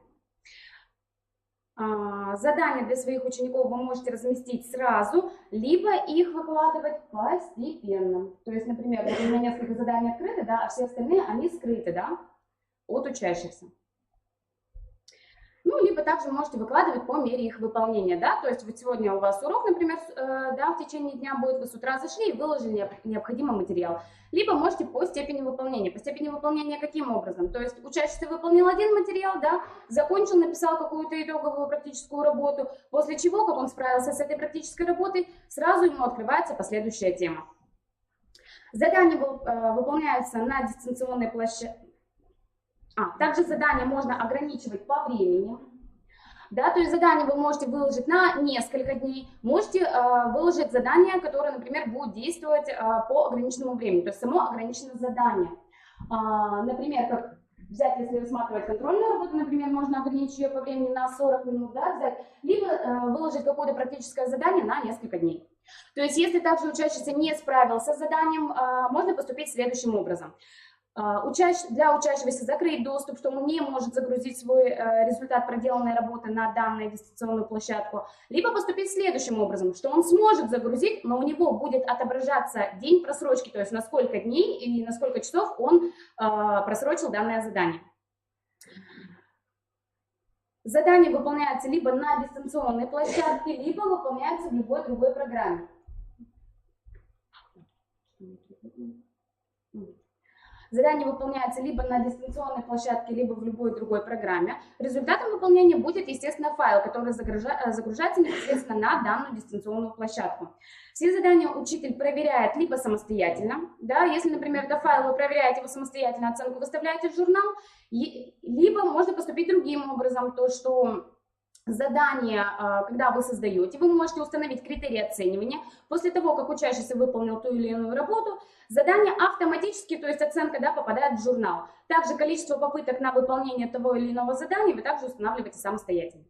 Задания для своих учеников вы можете разместить сразу, либо их выкладывать постепенно. То есть, например, у меня несколько заданий открыты, да, а все остальные, они скрыты, да, от учащихся. Ну, либо также можете выкладывать по мере их выполнения, да, то есть вот сегодня у вас урок, например, да, в течение дня будет, вы с утра зашли и выложили необходимый материал. Либо можете по степени выполнения. По степени выполнения каким образом? То есть учащийся выполнил один материал, да, закончил, написал какую-то итоговую практическую работу, после чего, как он справился с этой практической работой, сразу ему открывается последующая тема. Задания выполняются на дистанционной площадке. Также задания можно ограничивать по времени. Да, то есть задание вы можете выложить на несколько дней, можете выложить задание, которое, например, будет действовать по ограниченному времени, то есть само ограниченное задание. Например, как взять, если рассматривать контрольную работу, например, можно ограничить ее по времени на 40 минут, да, взять, либо выложить какое-то практическое задание на несколько дней. То есть если также учащийся не справился с заданием, можно поступить следующим образом. Для учащегося закрыть доступ, что он не может загрузить свой результат проделанной работы на данную дистанционную площадку, либо поступить следующим образом, что он сможет загрузить, но у него будет отображаться день просрочки, то есть на сколько дней и на сколько часов он просрочил данное задание. Задание выполняется либо на дистанционной площадке, либо выполняется в любой другой программе. Задание выполняется либо на дистанционной площадке, либо в любой другой программе. Результатом выполнения будет, естественно, файл, который загружается непосредственно на данную дистанционную площадку. Все задания учитель проверяет либо самостоятельно, да, если, например, это файл, вы проверяете его самостоятельно, оценку выставляете в журнал, либо можно поступить другим образом, то, что задание, когда вы создаете, вы можете установить критерии оценивания. После того, как учащийся выполнил ту или иную работу, задание автоматически, то есть оценка, да, попадает в журнал. Также количество попыток на выполнение того или иного задания вы также устанавливаете самостоятельно.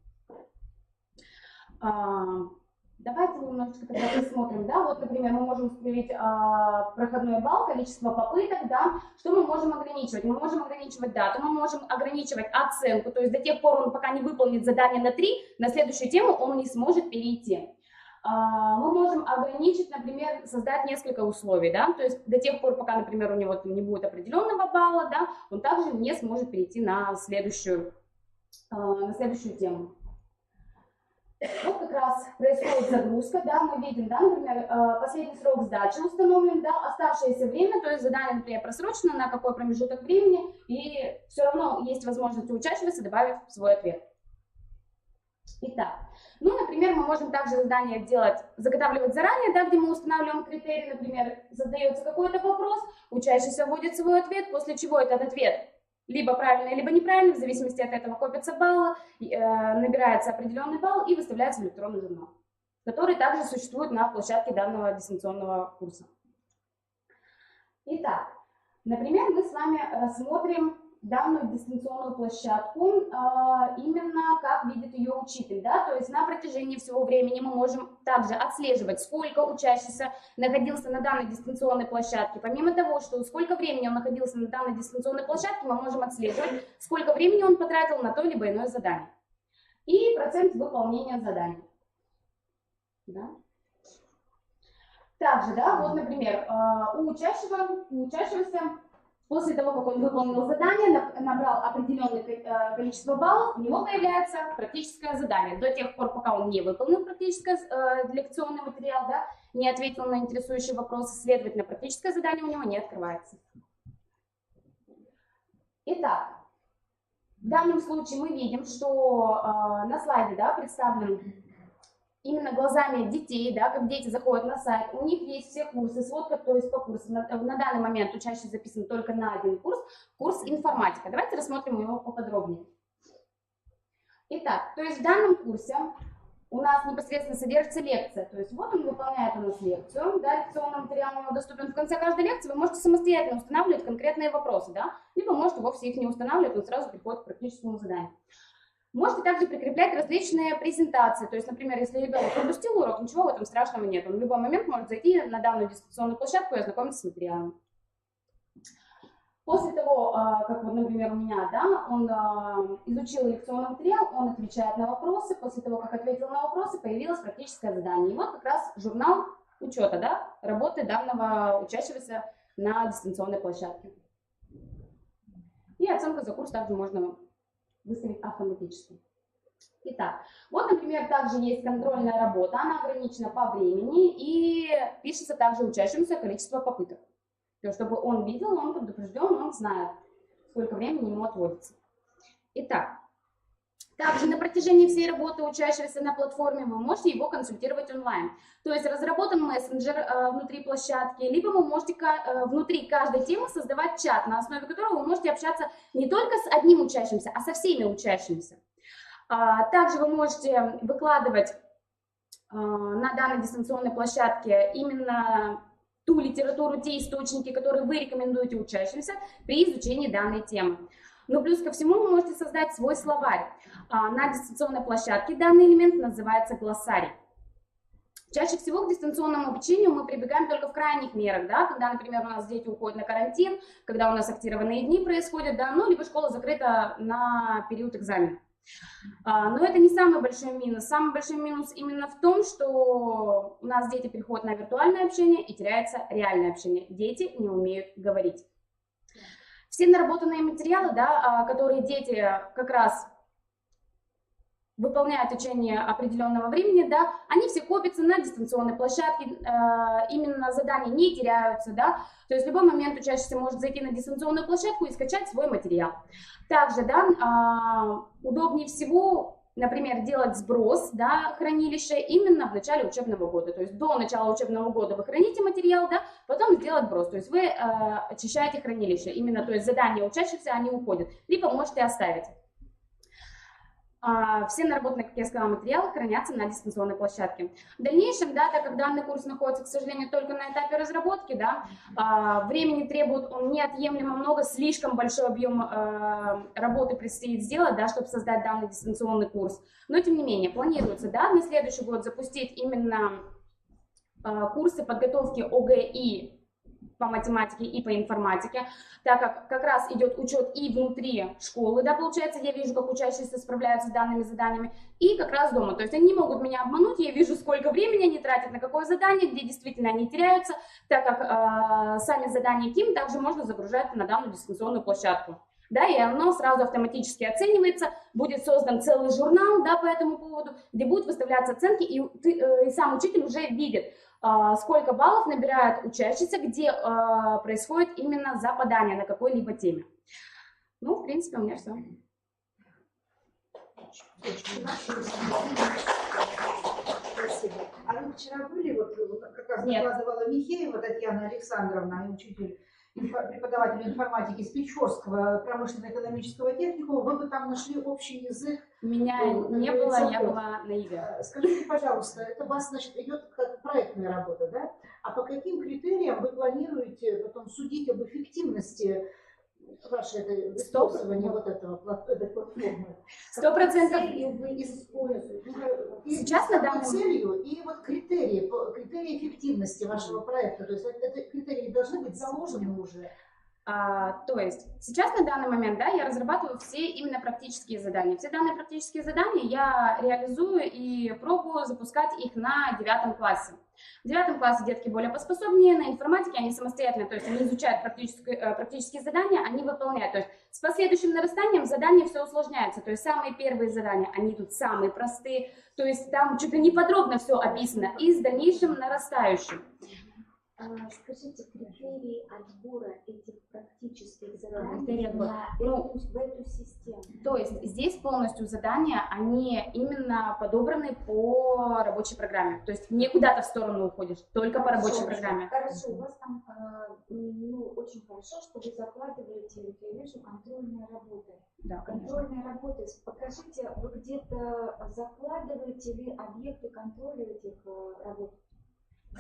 Давайте немножечко тогда посмотрим, да, вот, например, мы можем установить проходной балл, количество попыток, да, что мы можем ограничивать? Мы можем ограничивать дату, мы можем ограничивать оценку, то есть до тех пор он пока не выполнит задание на 3, на следующую тему он не сможет перейти. Мы можем ограничить, например, создать несколько условий, да, то есть до тех пор, пока, например, у него не будет определенного балла, да, он также не сможет перейти на следующую тему. Вот как раз происходит загрузка, да, мы видим, да, например, последний срок сдачи установлен, да, оставшееся время, то есть задание, например, просрочено на какой промежуток времени, и все равно есть возможность у учащегося добавить свой ответ. Итак, ну, например, мы можем также задание заготавливать заранее, да, где мы устанавливаем критерии, например, задается какой-то вопрос, учащийся вводит свой ответ, после чего этот ответ либо правильный, либо неправильный, в зависимости от этого копятся баллы, набирается определенный балл и выставляется в электронный журнал, который также существует на площадке данного дистанционного курса. Итак, например, мы с вами рассмотрим данную дистанционную площадку, именно как видит ее учитель, да, то есть на протяжении всего времени мы можем также отслеживать, сколько учащийся находился на данной дистанционной площадке. Помимо того, что сколько времени он находился на данной дистанционной площадке, мы можем отслеживать, сколько времени он потратил на то либо иное задание. И процент выполнения заданий. Да. Также, да, вот, например, у учащегося после того, как он выполнил задание, набрал определенное количество баллов, у него появляется практическое задание. До тех пор, пока он не выполнил практическое лекционный материал, да, не ответил на интересующие вопросы, следовательно, практическое задание у него не открывается. Итак, в данном случае мы видим, что на слайде, да, представлен именно глазами детей, да, как дети заходят на сайт, у них есть все курсы, сводка, то есть по курсам. На данный момент учащийся записан только на один курс, курс информатика. Давайте рассмотрим его поподробнее. Итак, то есть в данном курсе у нас непосредственно содержится лекция, то есть вот он выполняет у нас лекцию, да, лекционный материал у него доступен. В конце каждой лекции вы можете самостоятельно устанавливать конкретные вопросы, да, либо можете вовсе их не устанавливать, он сразу приходит к практическому заданию. Можете также прикреплять различные презентации, то есть, например, если ребенок пропустил урок, ничего в этом страшного нет, он в любой момент может зайти на данную дистанционную площадку и ознакомиться с материалом. После того, как, вот, например, у меня, да, он изучил лекционный материал, он отвечает на вопросы, после того, как ответил на вопросы, появилось практическое задание. И вот как раз журнал учета, да, работы данного учащегося на дистанционной площадке. И оценку за курс также можно выставить автоматически. Итак, вот, например, также есть контрольная работа, она ограничена по времени и пишется также учащимся количество попыток. То есть, чтобы он видел, он предупрежден, он знает, сколько времени ему отводится. Итак, также на протяжении всей работы учащегося на платформе вы можете его консультировать онлайн. То есть разработан мессенджер внутри площадки, либо вы можете внутри каждой темы создавать чат, на основе которого вы можете общаться не только с одним учащимся, а со всеми учащимися. Также вы можете выкладывать на данной дистанционной площадке именно ту литературу, те источники, которые вы рекомендуете учащимся при изучении данной темы. Но плюс ко всему вы можете создать свой словарь. На дистанционной площадке данный элемент называется глоссарий. Чаще всего к дистанционному обучению мы прибегаем только в крайних мерах, да, когда, например, у нас дети уходят на карантин, когда у нас актированные дни происходят, да, ну, либо школа закрыта на период экзамена. Но это не самый большой минус. Самый большой минус именно в том, что у нас дети переходят на виртуальное общение и теряется реальное общение. Дети не умеют говорить. Все наработанные материалы, да, которые дети как раз выполняют в течение определенного времени, да, они все копятся на дистанционной площадке, именно задания не теряются, да, то есть в любой момент учащийся может зайти на дистанционную площадку и скачать свой материал. Также, да, удобнее всего, например, делать сброс, да, хранилища именно в начале учебного года, то есть до начала учебного года вы храните материал, да, потом сделать сброс, то есть вы очищаете хранилище, именно, то есть задания учащихся, они уходят, либо можете оставить. Все наработанные, как я сказала, материалы хранятся на дистанционной площадке. В дальнейшем, да, так как данный курс находится, к сожалению, только на этапе разработки, да, времени требует он неотъемлемо много, слишком большой объем работы предстоит сделать, да, чтобы создать данный дистанционный курс. Но, тем не менее, планируется, да, на следующий год запустить именно курсы подготовки ОГЭ по математике и по информатике, так как раз идет учет и внутри школы, да, получается, я вижу, как учащиеся справляются с данными заданиями, и как раз дома, то есть они не могут меня обмануть, я вижу, сколько времени они тратят на какое задание, где действительно они теряются, так как сами задания КИМ также можно загружать на данную дистанционную площадку. Да, и оно сразу автоматически оценивается, будет создан целый журнал, да, по этому поводу, где будут выставляться оценки, и сам учитель уже видит, сколько баллов набирают учащиеся, где происходит именно западание на какой-либо теме. Ну, в принципе, у меня все. Спасибо. А вы вчера были, вот как раз докладывала Михеева Татьяна Александровна, учитель, преподаватель информатики с Печорского промышленно-экономического техникума, вы бы там нашли общий язык? Меня не было, я была на ЕГЭ. Скажите, пожалуйста, это у вас, значит, идет как проектная работа, да? А по каким критериям вы планируете потом судить об эффективности вашей использования вот этой платформы? 100% вы используете. Сейчас на данный целью и вот критерии эффективности вашего проекта, то есть эти критерии должны быть заложены уже. То есть сейчас на данный момент, да, я разрабатываю все именно практические задания. Все данные практические задания я реализую и пробую запускать их на 9 классе. В 9 классе детки более поспособнее, на информатике они самостоятельно, то есть они изучают практические задания, они выполняют. То есть с последующим нарастанием задания все усложняются. То есть самые первые задания, они тут самые простые, то есть там чуть ли не подробно все описано, и с дальнейшим нарастающим. Скажите, критерии отбора этих практических заданий в эту систему? То есть здесь полностью задания, они именно подобраны по рабочей программе. То есть не куда-то в сторону уходишь, только по рабочей программе. Хорошо, у вас там очень хорошо, что вы закладываете, я вижу, контрольные работы. Да, контрольные работы. Покажите, вы где-то закладываете ли объекты контроля этих работ?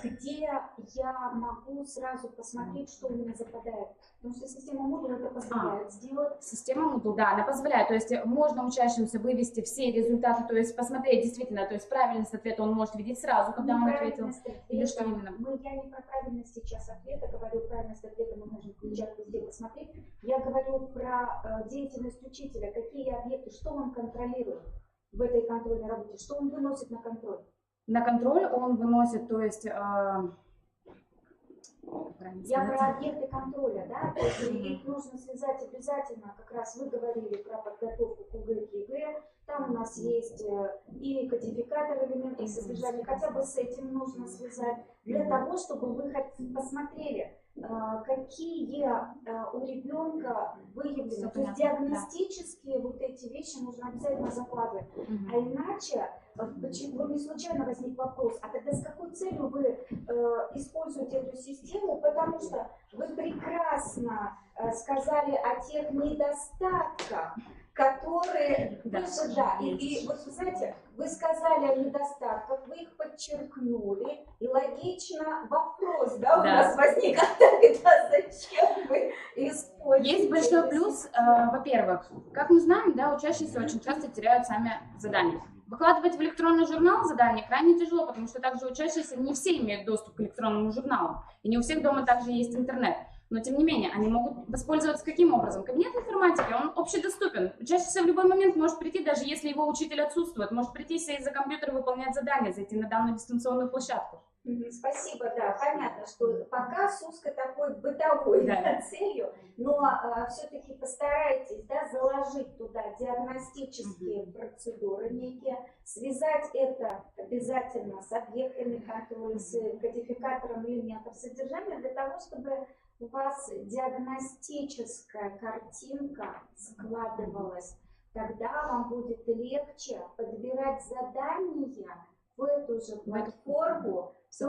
Где я могу сразу посмотреть, что у меня западает. Потому что система Moodle это позволяет сделать. Система Moodle, да, она позволяет. То есть можно учащимся вывести все результаты, то есть посмотреть действительно, то есть правильность ответа он может видеть сразу, когда он ответил. Или что именно? Я не про правильность сейчас ответа говорю, правильность ответа мы можем включать везде посмотреть. Я говорю про деятельность учителя, какие объекты, что он контролирует в этой контрольной работе, что он выносит на контроль. На контроль он выносит, то есть... Я про объекты контроля, да, то есть их нужно связать обязательно, как раз вы говорили про подготовку к ОГЭ и ЕГЭ, там у нас есть и кодификатор элементов содержания, хотя бы с этим нужно связать, для того, чтобы вы посмотрели, какие у ребенка выявлены, то есть диагностические вот эти вещи нужно обязательно закладывать, а иначе, почему не случайно возник вопрос, а тогда с какой целью вы используете эту систему, потому что вы прекрасно сказали о тех недостатках, которые которые выше, да. И вот, вы знаете, вы сказали о недостатках, вы их подчеркнули, и логично вопрос, да, у нас возник, тогда зачем вы используете? Есть большой плюс, во-первых, как мы знаем, да, учащиеся очень часто теряют сами задания. Выкладывать в электронный журнал задания крайне тяжело, потому что также учащиеся не все имеют доступ к электронному журналу, и не у всех дома также есть интернет. Но, тем не менее, они могут воспользоваться каким образом? Кабинет информатики, он общедоступен. Учащийся в любой момент может прийти, даже если его учитель отсутствует, может прийти, сесть за компьютер и выполнять задания, зайти на данную дистанционную площадку. Спасибо, да, понятно, что пока с узко такой бытовой целью, но все-таки постарайтесь, да, заложить туда диагностические процедуры некие, связать это обязательно с объектами контроля, с кодификатором элементов содержания, для того, чтобы у вас диагностическая картинка складывалась, тогда вам будет легче подбирать задания в эту же платформу. То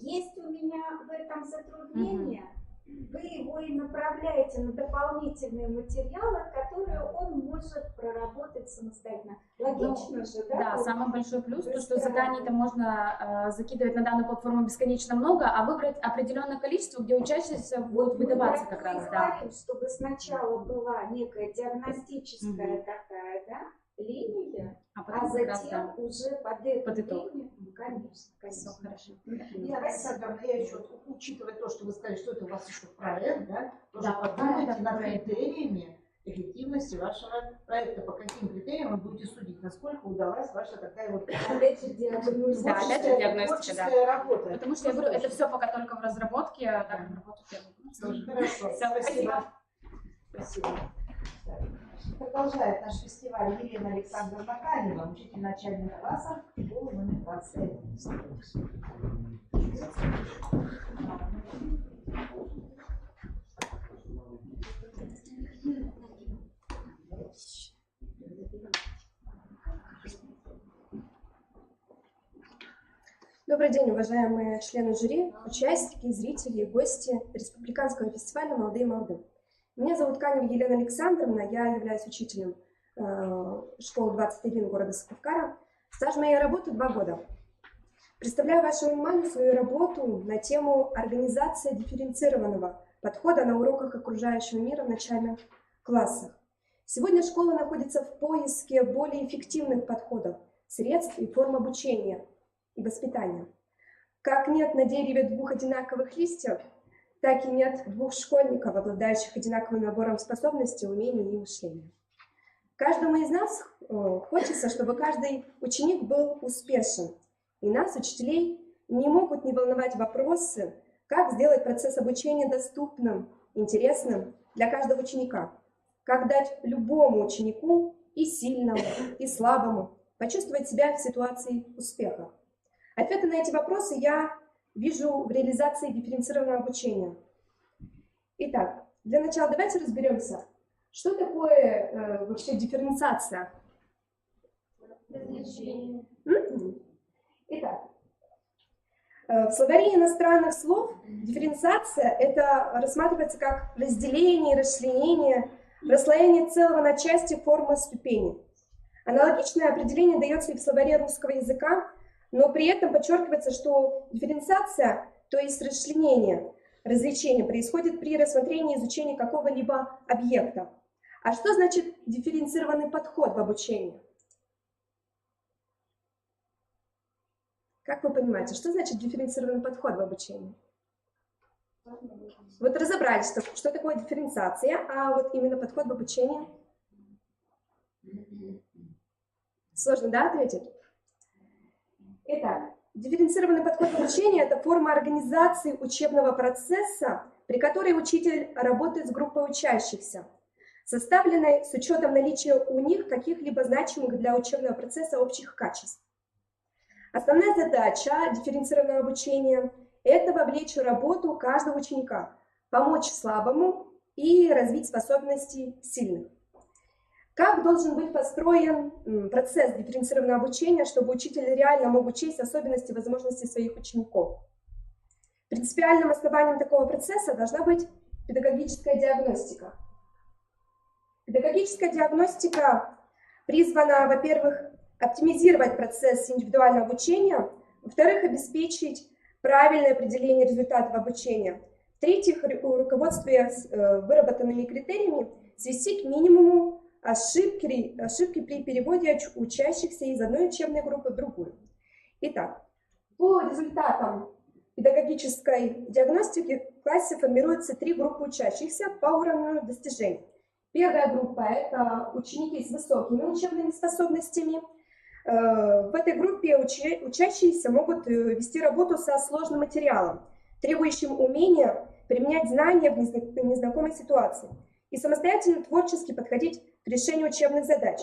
есть у меня в этом затруднение, вы его и направляете на дополнительные материалы, которые он может проработать самостоятельно. Логично же, да? Да, самый большой плюс, то, что заданий-то можно закидывать на данную платформу бесконечно много, а выбрать определенное количество, где учащиеся будут выдаваться как раз. Да. Чтобы сначала была некая диагностическая такая, да, линия, а затем уже под эту линию, конечно, хорошо. Я еще, учитывая то, что вы сказали, что это у вас еще проект, да, тоже подумайте над критериями эффективности вашего проекта, по каким критериям вы будете судить, насколько удалась ваша такая вот диагностика, работа. Потому что я говорю, это все пока только в разработке, так работу Хорошо, спасибо. Спасибо. Продолжает наш фестиваль Елена Александровна Канева, учитель начальных классов, школы номер 21. Добрый день, уважаемые члены жюри, участники, зрители и гости Республиканского фестиваля «Молодые молоды». Меня зовут Канева Елена Александровна, я являюсь учителем школы 21 города Сыктывкара. Стаж моей работы 2 года. Представляю вашему вниманию свою работу на тему организации дифференцированного подхода на уроках окружающего мира в начальных классах. Сегодня школа находится в поиске более эффективных подходов, средств и форм обучения и воспитания. Как нет на дереве 2 одинаковых листьев, так и нет 2 школьников, обладающих одинаковым набором способностей, умений и мышления. Каждому из нас хочется, чтобы каждый ученик был успешен. И нас, учителей, не могут не волновать вопросы, как сделать процесс обучения доступным, интересным для каждого ученика. Как дать любому ученику, и сильному, и слабому, почувствовать себя в ситуации успеха. Ответы на эти вопросы я вижу в реализации дифференцированного обучения. Итак, для начала давайте разберемся, что такое вообще дифференциация. Итак, в словаре иностранных слов дифференциация это рассматривается как разделение, расчленение, расслоение целого на части формы ступени. Аналогичное определение дается и в словаре русского языка, но при этом подчеркивается, что дифференциация, то есть расчленение, развлечение, происходит при рассмотрении и изучении какого-либо объекта. А что значит дифференцированный подход в обучении? Как вы понимаете, что значит дифференцированный подход в обучении? Вот разобрались, что такое дифференциация, а вот именно подход в обучении. Сложно, да, ответить? Итак, дифференцированный подход в обучении – это форма организации учебного процесса, при которой учитель работает с группой учащихся, составленной с учетом наличия у них каких-либо значимых для учебного процесса общих качеств. Основная задача дифференцированного обучения – это вовлечь в работу каждого ученика, помочь слабому и развить способности сильных. Как должен быть построен процесс дифференцированного обучения, чтобы учитель реально мог учесть особенности и возможности своих учеников? Принципиальным основанием такого процесса должна быть педагогическая диагностика. Педагогическая диагностика призвана, во-первых, оптимизировать процесс индивидуального обучения, во-вторых, обеспечить правильное определение результатов обучения, в-третьих, руководствуясь выработанными критериями, свести к минимуму ошибки при переводе учащихся из одной учебной группы в другую. Итак, по результатам педагогической диагностики в классе формируются 3 группы учащихся по уровню достижений. Первая группа – это ученики с высокими учебными способностями. В этой группе учащиеся могут вести работу со сложным материалом, требующим умения применять знания в незнакомой ситуации и самостоятельно творчески подходить к решению учебных задач,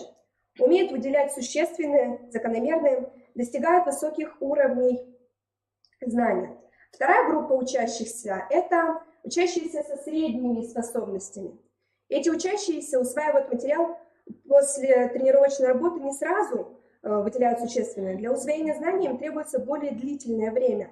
умеют выделять существенные, закономерные, достигают высоких уровней знания. Вторая группа учащихся – это учащиеся со средними способностями. Эти учащиеся усваивают материал после тренировочной работы не сразу, выделяют существенное. Для усвоения знаний им требуется более длительное время.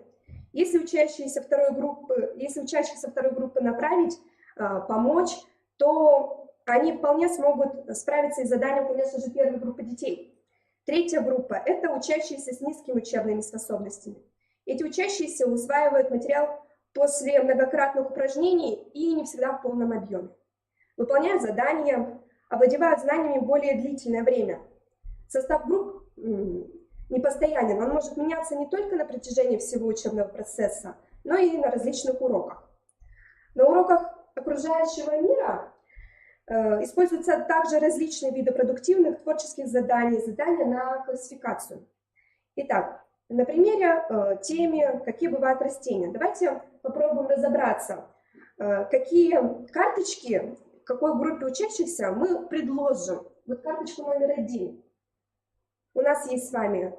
Если учащихся второй группы направить, помочь, то они вполне смогут справиться и с заданием, конечно же, первой группы детей. Третья группа – это учащиеся с низкими учебными способностями. Эти учащиеся усваивают материал после многократных упражнений и не всегда в полном объеме. Выполняют задания, овладевают знаниями более длительное время. Состав групп непостоянен, он может меняться не только на протяжении всего учебного процесса, но и на различных уроках. На уроках окружающего мира используются также различные виды продуктивных творческих заданий, задания на классификацию. Итак, на примере темы «Какие бывают растения». Давайте попробуем разобраться, какие карточки, какой группе учащихся мы предложим. Вот карточку номер 1. У нас есть с вами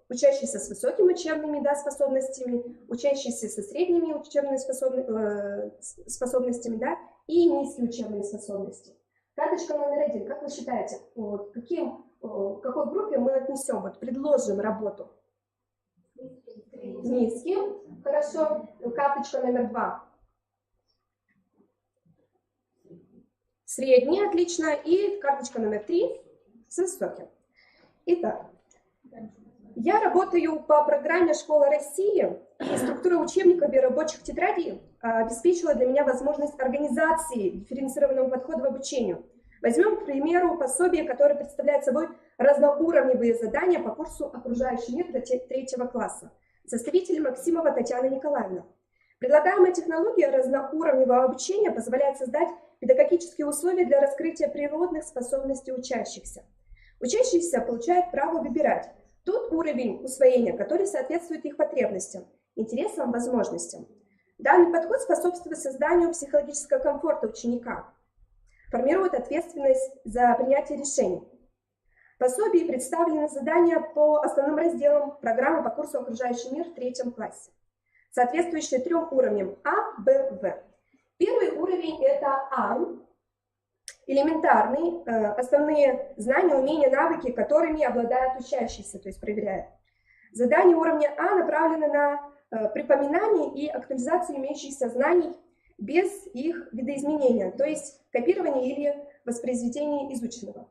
учащиеся с высокими учебными способностями, учащиеся со средними учебными способностями, и низкие учебные способности. Карточка номер 1. Как вы считаете, к какой группе мы отнесем, предложим работу? Низким. Хорошо. Карточка номер 2. Средний, отлично. И карточка номер 3 с высоким. Итак, я работаю по программе «Школа России», и структура учебников и рабочих тетрадей обеспечила для меня возможность организации дифференцированного подхода в обучению. Возьмем, к примеру, пособие, которое представляет собой разноуровневые задания по курсу «Окружающий мир» для 3 класса. Составитель Максимова Татьяна Николаевна. Предлагаемая технология разноуровневого обучения позволяет создать педагогические условия для раскрытия природных способностей учащихся. Учащиеся получают право выбирать тот уровень усвоения, который соответствует их потребностям, интересам, возможностям. Данный подход способствует созданию психологического комфорта ученика, формирует ответственность за принятие решений. В пособии представлены задания по основным разделам программы по курсу «Окружающий мир» в 3 классе, соответствующие 3 уровням А, Б, В. Первый уровень – это А, элементарные, основные знания, умения, навыки, которыми обладают учащиеся, то есть проверяют. Задания уровня А направлены на припоминание и актуализацию имеющихся знаний без их видоизменения, то есть копирование или воспроизведение изученного.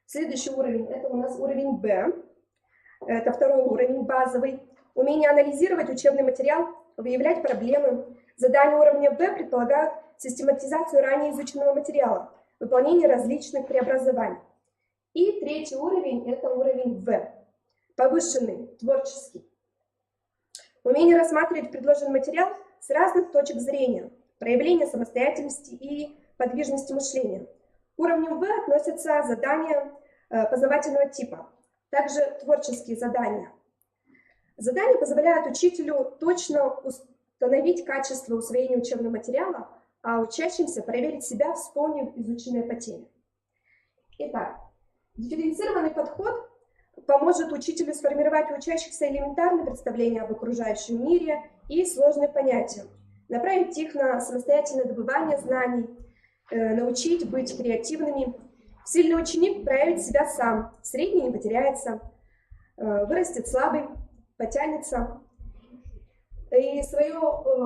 Следующий уровень – это у нас уровень Б, это 2-й уровень, базовый. Умение анализировать учебный материал, выявлять проблемы. Задания уровня Б предполагают систематизацию ранее изученного материала, выполнение различных преобразований. И 3-й уровень – это уровень В, повышенный, творческий. Умение рассматривать предложенный материал с разных точек зрения, проявление самостоятельности и подвижности мышления. К уровню В относятся задания познавательного типа, также творческие задания. Задания позволяют учителю точно установить качество усвоения учебного материала, а учащимся проверить себя, вспомнив изученное по теме. Итак, дифференцированный подход поможет учителю сформировать у учащихся элементарные представления об окружающем мире и сложные понятия, направить их на самостоятельное добывание знаний, научить быть креативными. Сильный ученик проявит себя сам, средний не потеряется, вырастет слабый, потянется. И свое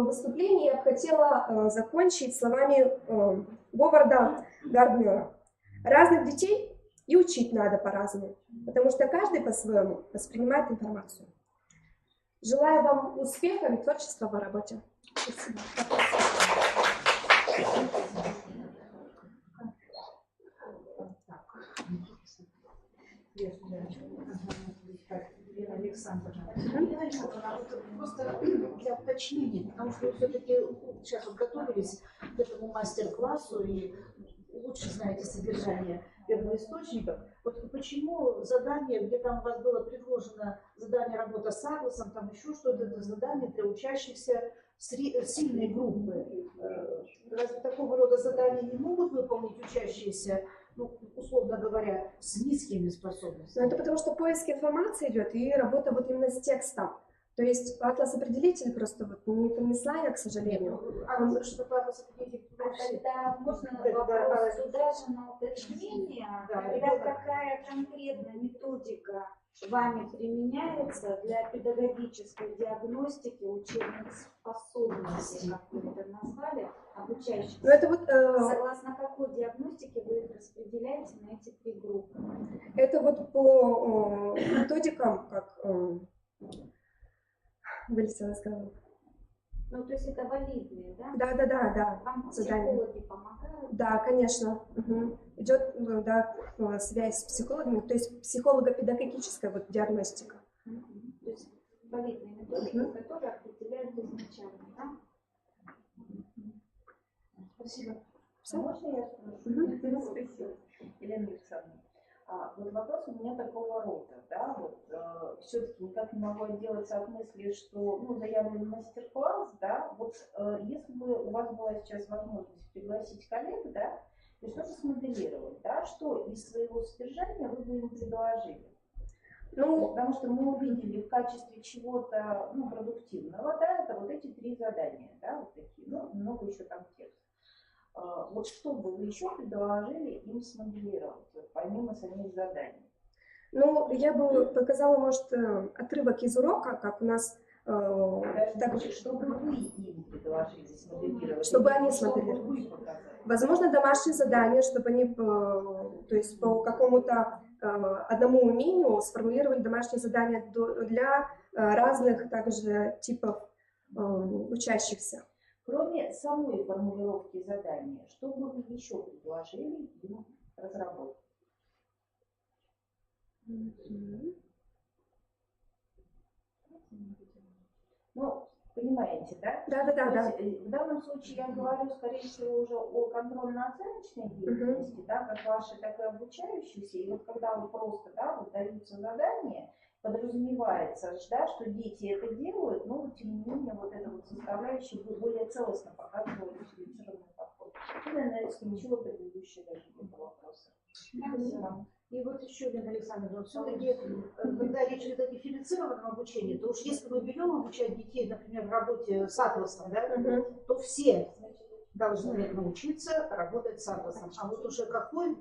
выступление я бы хотела закончить словами Говарда Гарднера. Разных детей И учить надо по-разному, потому что каждый по-своему воспринимает информацию. Желаю вам успеха и творчества в работе. Спасибо. Елена Александровна. Просто для уточнения, потому что вы все-таки сейчас вот готовились к этому мастер-классу и лучше знаете содержание первоисточников. Вот почему задание, где там у вас было предложено задание работа с атласом, там еще что-то, это задание для учащихся сильной группы. Разве такого рода задания не могут выполнить учащиеся, ну, условно говоря, с низкими способностями? Ну, это потому что поиск информации идет и работа вот именно с текстом. То есть атлас-определитель просто вот не принесла я, к сожалению. Что такое атлас-определитель? Тогда можно вопрос туда же на уточнение. Тогда какая конкретная методика вами применяется для педагогической диагностики учебных способностей, как вы это назвали, обучающихся? Ну, это вот, согласно какой диагностике вы их распределяете на эти три группы? Это вот по методикам, как вылетела из головы. Ну, то есть это валидные, да? Да. Вам задание. психологи помогают? Да, конечно. Угу. Идет, да, связь с психологами, то есть психолого-педагогическая вот диагностика. То есть валидные методики, которые определяют изначально, да? Спасибо. Можно я спрошу? Спасибо. Елена Александровна, вот вопрос у меня такого рода, да, вот все-таки никак не могу отделаться от мысли, что, ну, заявлен мастер-класс, да, вот если бы у вас была сейчас возможность пригласить коллег, да, и что-то смоделировать, да, что из своего содержания вы бы им предложили? Ну, потому что мы увидели в качестве чего-то, ну, продуктивного, да, это вот эти три задания, да, вот такие, ну, много еще там текста. Вот что бы вы еще предложили им смоделировать, вот, помимо самих заданий? Ну, я бы показала, может, отрывок из урока, как у нас... Чтобы вы им предложили смоделировать. Чтобы они смоделировали. Возможно, домашние задания, чтобы они, то есть по какому-то одному умению сформулировали домашние задания для разных также типов учащихся. Кроме самой формулировки задания, что бы вы еще предложили им разработать? Ну, понимаете, да? Да. В данном случае я говорю, скорее всего, уже о контрольно-оценочной деятельности, да, как вашей, так и обучающейся. И вот когда вы просто, да, вот даются задания, подразумевается, да, что дети это делают, но тем не менее вот эта вот составляющая более целостно показывает дифференцированный подход. И, наверное, исключила предыдущие даже вопросы. Спасибо. И вот еще, Елена Александровна, все-таки, когда речь идет о дифференцированном обучении, то уж если мы берем обучать детей, например, в работе с атласом, да, то все должны научиться работать с атласом. А вот уже какой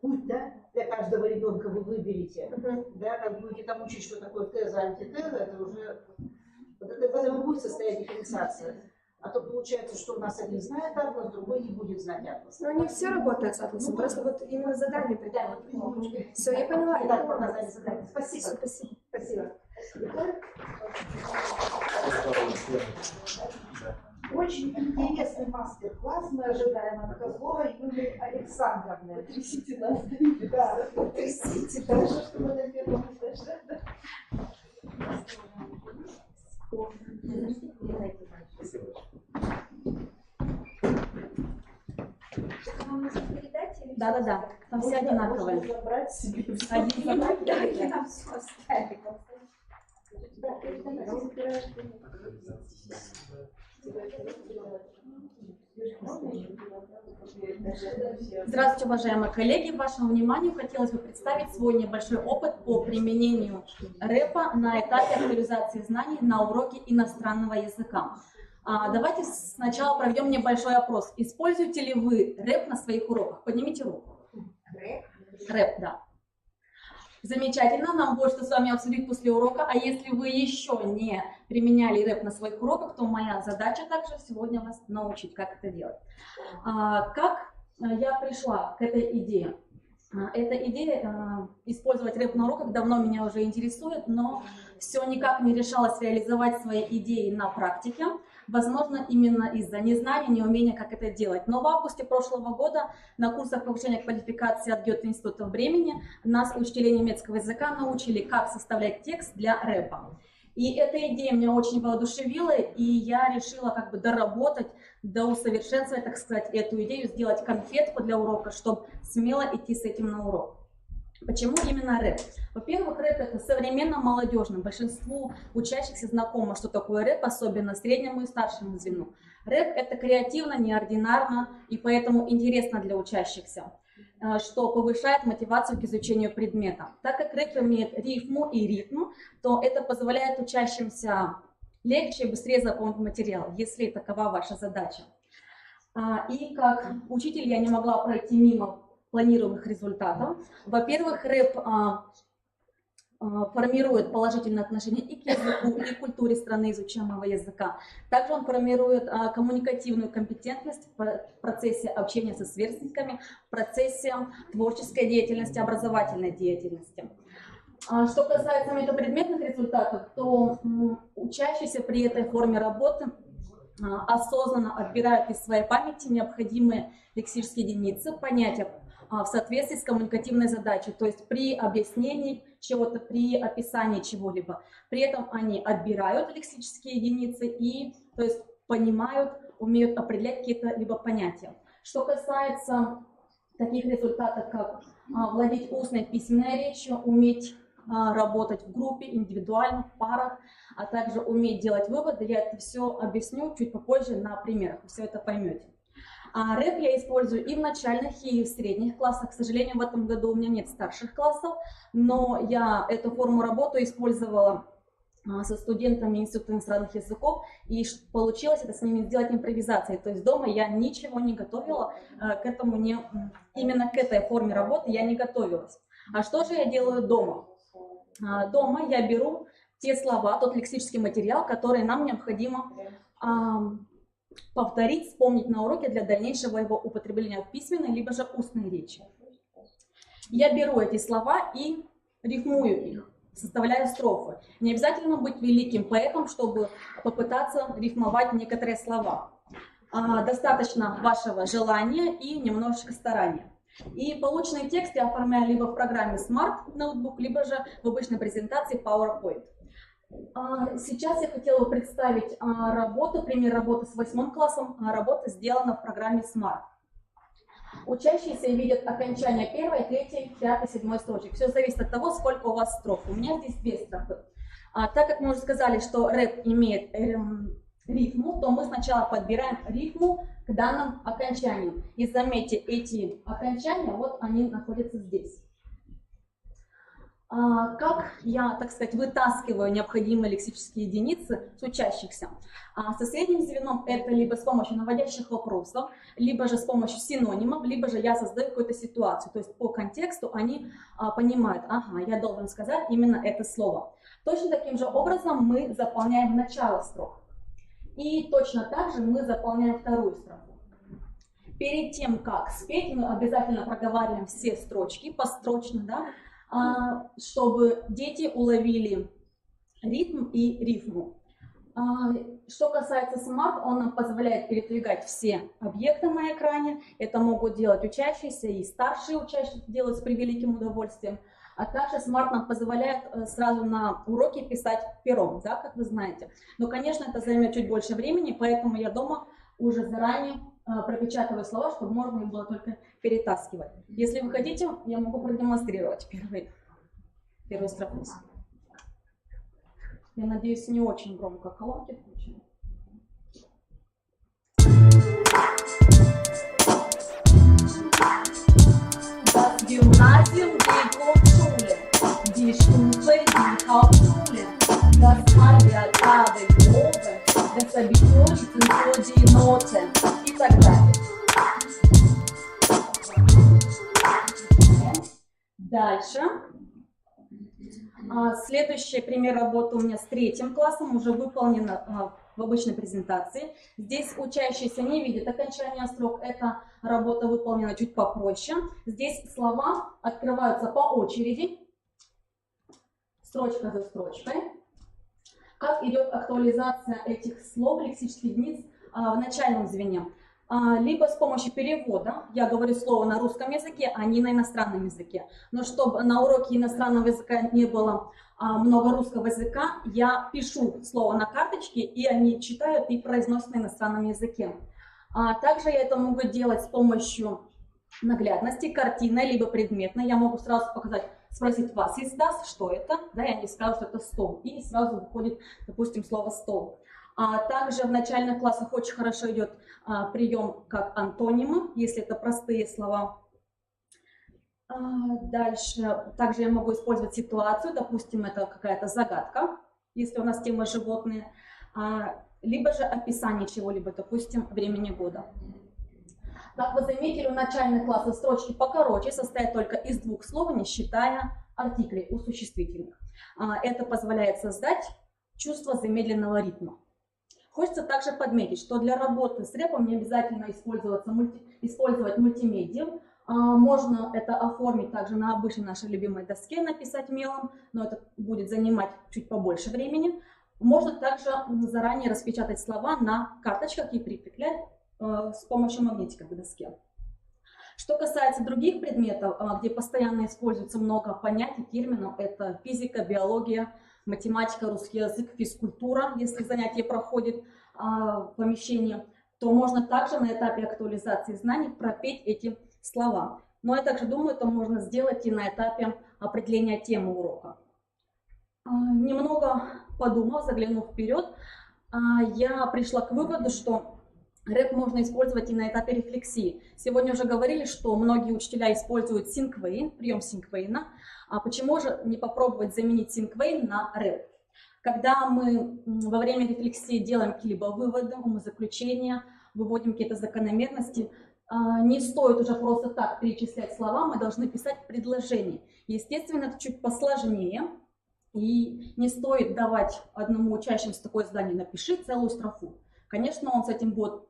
путь, да, для каждого ребенка вы выберете, да, как будете там учить, что такое теза, антитеза, это уже, вот это, в этом и будет состоять дифференциация. А то получается, что у нас один знает атлас, другой не будет знать атлас. Но они все работают с атласом, просто вот именно задание придумывают. Все, я поняла. Спасибо. Спасибо. Очень интересный мастер-класс мы ожидаем от Козлова Юлии Александровны. Трясите нас. Да, трясите. Хорошо, что мы на первом этаже. Да. Там все одинаковые. Можно забрать себе все. Один забрать, да, Я нам все оставила. Здравствуйте, уважаемые коллеги! Вашему вниманию хотелось бы представить свой небольшой опыт по применению рэпа на этапе актуализации знаний на уроке иностранного языка. Давайте сначала проведем небольшой опрос. Используете ли вы рэп на своих уроках? Поднимите руку. Рэп, да. Замечательно, нам будет что с вами обсудить после урока. А если вы еще не применяли рэп на своих уроках, то моя задача также сегодня вас научить, как это делать. Как я пришла к этой идее? Эта идея использовать рэп на уроках давно меня уже интересует, но все никак не решалось реализовать свои идеи на практике. Возможно, именно из-за незнания, неумения, как это делать. Но в августе прошлого года на курсах повышения квалификации от Гёте-института в Бремени нас, учителей немецкого языка, научили, как составлять текст для рэпа. И эта идея меня очень воодушевила, и я решила как бы доработать, доусовершенствовать, так сказать, эту идею, сделать конфетку для урока, чтобы смело идти с этим на урок. Почему именно рэп? Во-первых, рэп это современно молодежно. Большинству учащихся знакомо, что такое рэп, особенно среднему и старшему звену. Рэп это креативно, неординарно и поэтому интересно для учащихся, что повышает мотивацию к изучению предмета. Так как рэп имеет рифму и ритм, то это позволяет учащимся легче и быстрее запомнить материал, если такова ваша задача. И как учитель я не могла пройти мимо планируемых результатов. Во-первых, рэп формирует положительное отношение и к языку, и к культуре страны изучаемого языка. Также он формирует коммуникативную компетентность в процессе общения со сверстниками, в процессе творческой деятельности, образовательной деятельности. Что касается метапредметных результатов, то учащиеся при этой форме работы осознанно отбирают из своей памяти необходимые лексические единицы, понятия в соответствии с коммуникативной задачей, то есть при объяснении чего-то, при описании чего-либо. При этом они отбирают лексические единицы и, то есть, понимают, умеют определять какие-то либо понятия. Что касается таких результатов, как владеть устной письменной речью, уметь работать в группе, индивидуально, в парах, а также уметь делать выводы, я это все объясню чуть попозже на примерах, вы все это поймете. Рэп я использую и в начальных, и в средних классах. К сожалению, в этом году у меня нет старших классов, но я эту форму работы использовала со студентами Института иностранных языков, и получилось это с ними сделать импровизацией. То есть дома я ничего не готовила, именно к этой форме работы я не готовилась. А что же я делаю дома? Дома я беру те слова, тот лексический материал, который нам необходимо повторить, вспомнить на уроке для дальнейшего его употребления в письменной, либо же устной речи. Я беру эти слова и рифмую их, составляю строфы. Не обязательно быть великим поэтом, чтобы попытаться рифмовать некоторые слова. Достаточно вашего желания и немножечко старания. И полученный текст я оформляю либо в программе Smart Notebook, либо же в обычной презентации PowerPoint. Сейчас я хотела бы представить пример работы с 8 классом. Работа сделана в программе Smart. Учащиеся видят окончание 1, 3, 5, 7 строчек. Все зависит от того, сколько у вас строф. У меня здесь 2 строфы. Так как мы уже сказали, что рэп имеет рифму, то мы сначала подбираем рифму к данным окончаниям. И заметьте, эти окончания, вот они находятся здесь. Как я, так сказать, вытаскиваю необходимые лексические единицы с учащихся? Со средним звеном это либо с помощью наводящих вопросов, либо же с помощью синонимов, либо же я создаю какую-то ситуацию. То есть по контексту они понимают, ага, я должен сказать именно это слово. Точно таким же образом мы заполняем начало строк. И точно так же мы заполняем вторую строфу. Перед тем, как спеть, мы обязательно проговариваем все строчки построчно, да, чтобы дети уловили ритм и рифму. Что касается Smart, он нам позволяет передвигать все объекты на экране. Это могут делать учащиеся и старшие учащиеся, делать с превеликим удовольствием. А также Smart нам позволяет сразу на уроке писать пером, да, как вы знаете. Но, конечно, это займет чуть больше времени, поэтому я дома уже заранее пропечатываю слова, чтобы можно их было только перетаскивать. Если вы хотите, я могу продемонстрировать первую строфу. Я надеюсь, не очень громко колонки включены. Das Gymnasium, die Grundschule, die Stufe, die Hauptschule, das Halbjahr, die Probe, das Abitur, die Zensur, die Noten и так далее. Дальше. Следующий пример работы у меня с 3 классом, уже выполнена в обычной презентации. Здесь учащиеся не видят окончания строк, это работа выполнена чуть попроще. Здесь слова открываются по очереди, строчка за строчкой. Как идет актуализация этих слов, лексических единиц в начальном звене? Либо с помощью перевода, я говорю слово на русском языке, а не на иностранном языке. Но чтобы на уроке иностранного языка не было много русского языка, я пишу слово на карточке, и они читают и произносят на иностранном языке. Также я это могу делать с помощью наглядности, картинной, либо предметной. Я могу сразу показать, спросить вас из das, что это, да, и они скажут, что это стол, и сразу выходит, допустим, слово стол. Также в начальных классах очень хорошо идет прием как антонимы, если это простые слова. Дальше также я могу использовать ситуацию, допустим, это какая-то загадка, если у нас тема животные, либо же описание чего-либо, допустим, времени года. Как вы заметили, у начальных классов строчки покороче, состоят только из двух слов, не считая артиклей у существительных. Это позволяет создать чувство замедленного ритма. Хочется также подметить, что для работы с рэпом не обязательно использовать мультимедиа. Можно это оформить также на обычной нашей любимой доске, написать мелом, но это будет занимать чуть побольше времени. Можно также заранее распечатать слова на карточках и прикреплять с помощью магнитика к доске. Что касается других предметов, где постоянно используется много понятий, терминов, это физика, биология, математика, русский язык, физкультура, если занятие проходит в помещении, то можно также на этапе актуализации знаний пропеть эти слова. Но я также думаю, это можно сделать и на этапе определения темы урока. Немного подумав, заглянув вперед, я пришла к выводу, что рэп можно использовать и на этапе рефлексии. Сегодня уже говорили, что многие учителя используют синквейн, прием синквейна. Почему же не попробовать заменить синквейн на рэп? Когда мы во время рефлексии делаем какие-либо выводы, умозаключения, выводим какие-то закономерности, не стоит уже просто так перечислять слова, мы должны писать предложения. Естественно, это чуть посложнее, и не стоит давать одному учащемуся такое задание: напиши целую строфу. Конечно, он с этим будет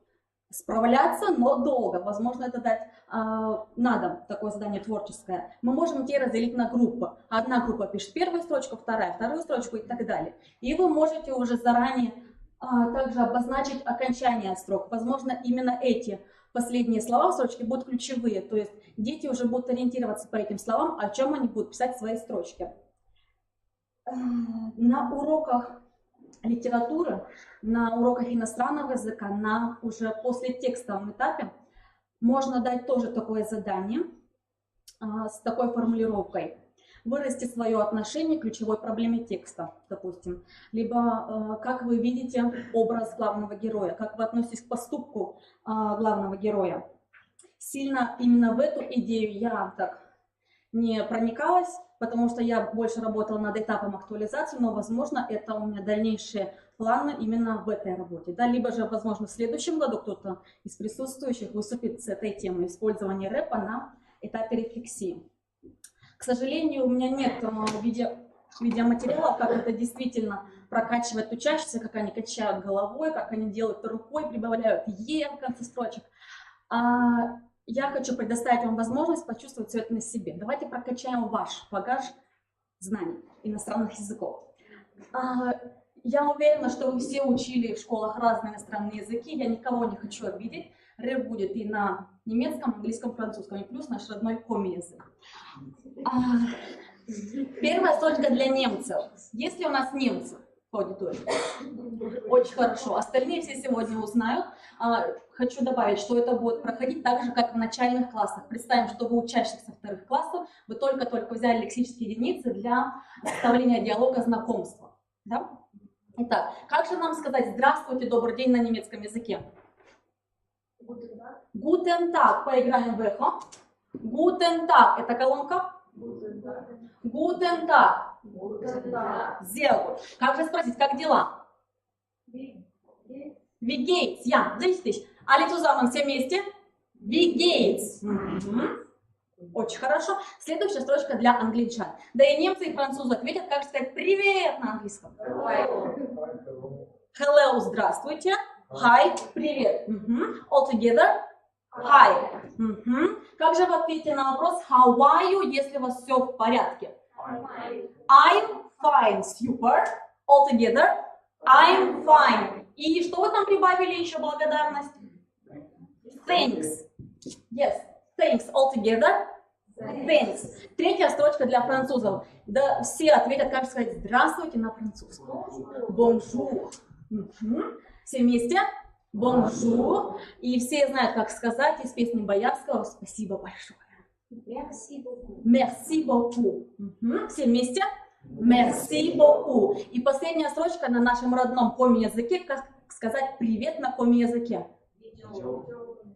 справляться, но долго. Возможно, это дать на дом, такое задание творческое. Мы можем те разделить на группы. Одна группа пишет первую строчку, вторую строчку и так далее. И вы можете уже заранее также обозначить окончание строк. Возможно, именно эти последние слова в строчке будут ключевые. То есть дети уже будут ориентироваться по этим словам, о чем они будут писать в своей строчке. На уроках литературы, на уроках иностранного языка, на уже после текстовом этапе можно дать тоже такое задание с такой формулировкой: выразите свое отношение к ключевой проблеме текста, допустим, либо как вы видите образ главного героя, как вы относитесь к поступку главного героя. Сильно именно в эту идею я так не проникалась, потому что я больше работала над этапом актуализации, но, возможно, это у меня дальнейшие планы именно в этой работе. Да? Либо же, возможно, в следующем году кто-то из присутствующих выступит с этой темой использования рэпа на этапе рефлексии. К сожалению, у меня нет видеоматериала, как это действительно прокачивает учащихся, как они качают головой, как они делают рукой, прибавляют «е» в конце строчек. Я хочу предоставить вам возможность почувствовать все это на себе. Давайте прокачаем ваш багаж знаний иностранных языков. Я уверена, что вы все учили в школах разные иностранные языки. Я никого не хочу обидеть. Рэп будет и на немецком, английском, французском, и плюс наш родной коми-язык. Первая строчка для немцев. Есть ли у нас немцы в аудитории? Очень хорошо. Остальные все сегодня узнают. Хочу добавить, что это будет проходить так же, как в начальных классах. Представим, что вы учащихся вторых классов, вы только-только взяли лексические единицы для составления диалога знакомства. Да? Итак, как же нам сказать «здравствуйте», «добрый день» на немецком языке? Guten Tag. Поиграем в эхо. Guten Tag. Это колонка? Guten Tag. Sehr gut. Как же спросить, как дела? Wie geht's? Ja, richtig. Alle zusammen, все вместе. Wie geht's? Очень хорошо. Следующая строчка для англичан. Да и немцы, и французы ответят, как сказать «привет» на английском. Hello, здравствуйте. Hi, привет. All together. Hi. Мгм. Как же вы ответите на вопрос how are you, если у вас все в порядке? I'm fine. Super. All together. I'm fine. И что вы там прибавили еще благодарность? Thanks. Yes. Thanks. All together. Thanks. Третья строчка для французов. Да, все ответят, как сказать здравствуйте на французском. Bonjour. Мгм. Все вместе. Bonjour. И все знают, как сказать из песни Боярского спасибо большое. Merci beaucoup. Merci beaucoup. Мгм. Все вместе. Merci beaucoup. И последняя строчка на нашем родном коми-языке, как сказать привет на коми-языке.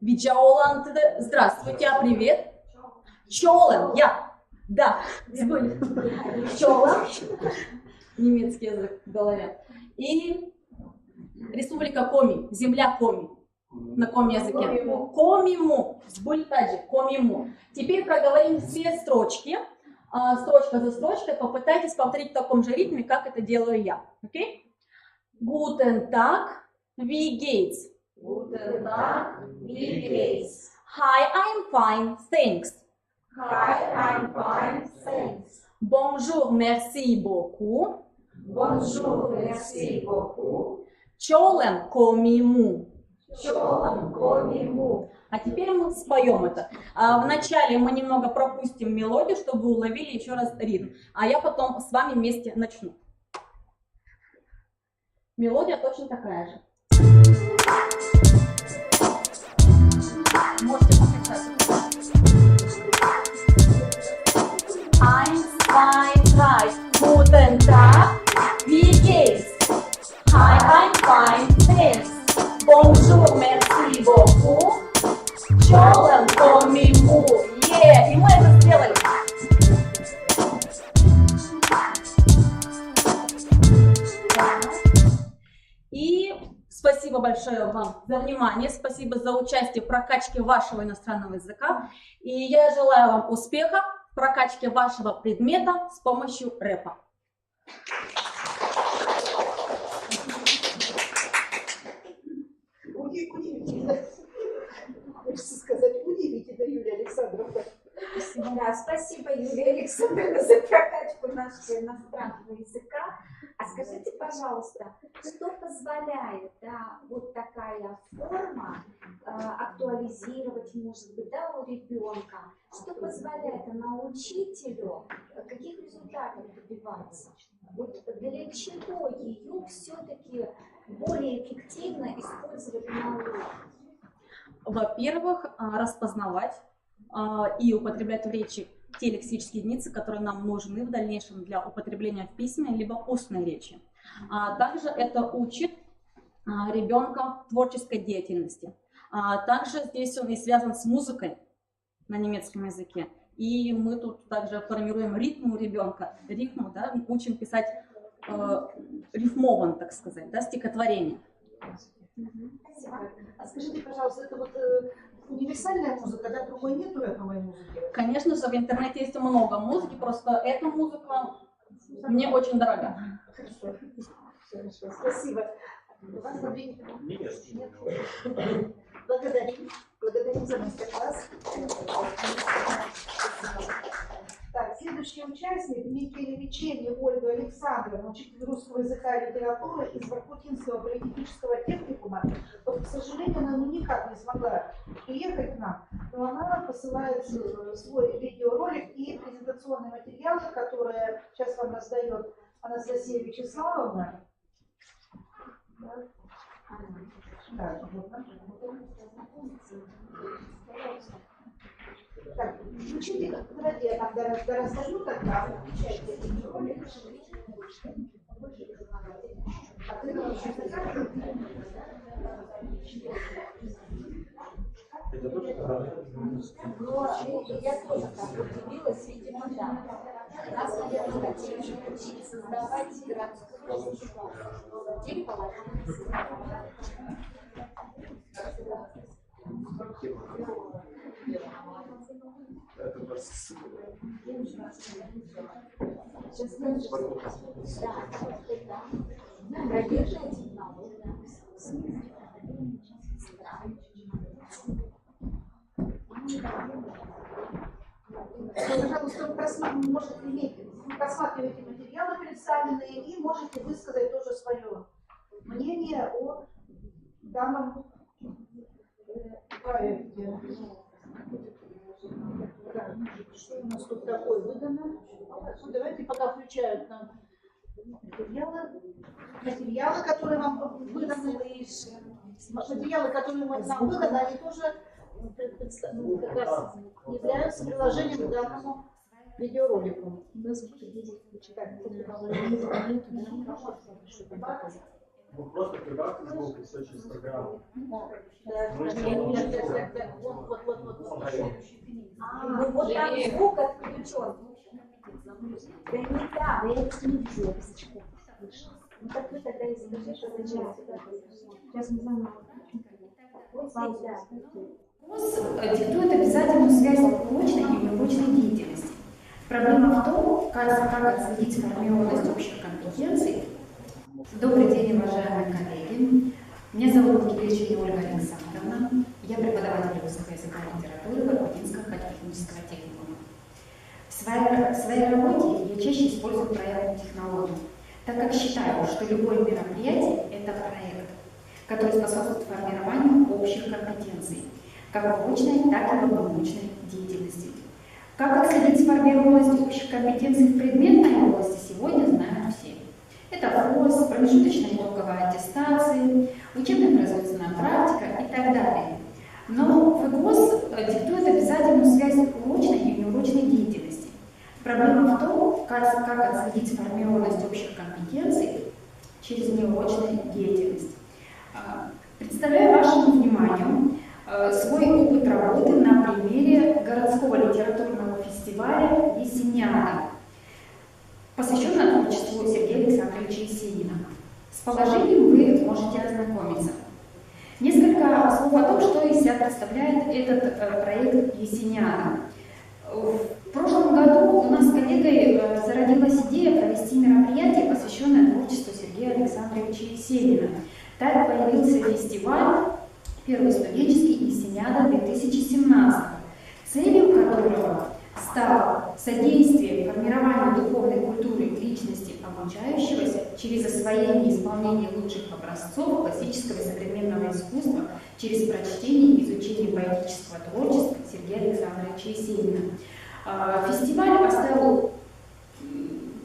Виджаолан, здравствуйте, а привет? Чолен, я. Да, забыли. Чолен. Немецкий язык в голове. И республика Коми, земля Коми. На коми-языке. Комиму. Сбультаджи. Комиму. Теперь проговорим все строчки. Строчка за строчкой. Попытайтесь повторить в таком же ритме, как это делаю я. Окей? Guten Tag. Wie geht's? Guten Tag, wie geht's? Hi, I'm fine. Thanks. Hi, I'm fine, thanks. Bonjour, merci beaucoup. Bonjour, merci beaucoup. Чолен комиму. Чолен комиму. А теперь мы споем это. Вначале мы немного пропустим мелодию, чтобы вы уловили еще раз ритм. А я потом с вами вместе начну. Мелодия точно такая же. Можете покачаться. Eins, zwei, drei. Guten Tag, wie geht's? Hi, I'm fine, thanks. Bonjour, merci beaucoup. Чолен комиму. И мы это сделали. И спасибо большое вам за внимание, спасибо за участие в прокачке вашего иностранного языка. И я желаю вам успеха в прокачке вашего предмета с помощью рэпа. Хочется сказать, удивительно, Юлия Александровна. Да, спасибо, Юлия Александровна, за прокачку нашего иностранного языка. А скажите, пожалуйста, что позволяет, да, вот такая форма актуализировать, может быть, да, у ребенка? Что позволяет она учителю, каких результатов добиваться? Вот для чего ее все-таки более эффективно использовать на уроках? Во-первых, распознавать и употреблять в речи те лексические единицы, которые нам нужны в дальнейшем для употребления в письменной либо устной речи. Также это учит ребенка творческой деятельности. Также здесь он и связан с музыкой на немецком языке. И мы тут также формируем ритм у ребенка, рифму, да, учим писать рифмован, так сказать, да, стихотворение. А скажите, пожалуйста, это вот универсальная музыка, да, другой нету рэповой музыки? Конечно же, в интернете есть много музыки, просто эта музыка мне очень дорога. Хорошо, спасибо. У вас нет. Благодарим за мастер-класс. Так, следующий участник Микелевиченни Ольга Александровна, учитель русского языка и литературы из Воркутинского политехнического техникума. Вот, к сожалению, она никак не смогла приехать к нам, но она посылает свой видеоролик и презентационные материалы, которые сейчас вам раздает Анастасия Вячеславовна. Да, вот. Так, включите, давайте я там дорастаю тогда, включайте видеоролик. А ты научишься как? Ну, я тоже так удивилась, видимо, да. Нас, наверное, хотели учить создавать городскую дерево. Пожалуйста, просматривайте материалы представленные и можете высказать тоже свое мнение о данном проекте. Что у нас тут такое выдано? Ну, давайте пока включают нам материалы, которые вам выданы. Материалы, которые нам выданы, они тоже как раз являются приложением к данному видеоролику. Вы просто прибавьте звук, все через программу. Вот там звук отключен. Да не так, я это не вижу. Ну так вы тогда и скажите, что зачем сюда. Сейчас мы знаем. Вот здесь, да. ВУЗ диктует обязательную связь очной и неочной деятельности. Проблема в том, как отследить сформированность общих компетенций. Добрый день, уважаемые коллеги. Меня зовут Киричева Ольга Александровна. Я преподаватель русского языка и литературы Воркутинского политехнического техникума. В своей работе я чаще использую проектную технологию, так как считаю, что любое мероприятие – это проект, который способствует формированию общих компетенций, как в очной, так и в научной деятельности. Как отследить сформированность общих компетенций в предметной области, сегодня знают все. Это ВОЗ, промежуточная итоговая аттестация, учебно-производственная практика и так далее. Но ФГОС диктует обязательную связь урочной и неурочной деятельности. Проблема в том, как отследить сформированность общих компетенций через неурочную деятельность. Представляю вашему вниманию свой опыт работы на примере городского литературного фестиваля «Есениада», посвященного творчеству Сергея Александровича Есенина. С положением вы можете ознакомиться. Несколько слов о том, что из себя представляет этот проект «Есениада». В прошлом году у нас с коллегой зародилась идея провести мероприятие, посвященное творчеству Сергея Александровича Есенина. Так появился фестиваль, первый студенческий «Есениада» 2017, целью которого стало содействие формированию духовной культуры личности обучающегося через освоение и исполнение лучших образцов классического и современного искусства через прочтение и изучение поэтического творчества Сергея Александровича Есенина. Фестиваль оставил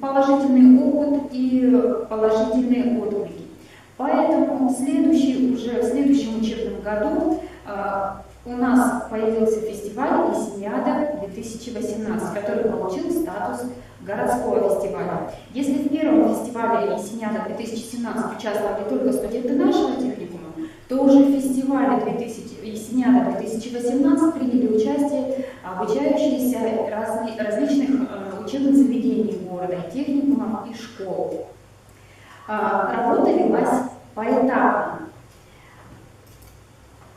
положительный опыт и положительные отклики. Поэтому в следующем учебном году у нас появился фестиваль «Есениада 2018», который получил статус городского фестиваля. Если в первом фестивале «Есениада 2017» участвовали только студенты нашего техникума, то уже в фестивале «Есениада 2018» приняли участие обучающиеся различных учебных заведений города, и техникумов, и школ. Работа велась поэтапно.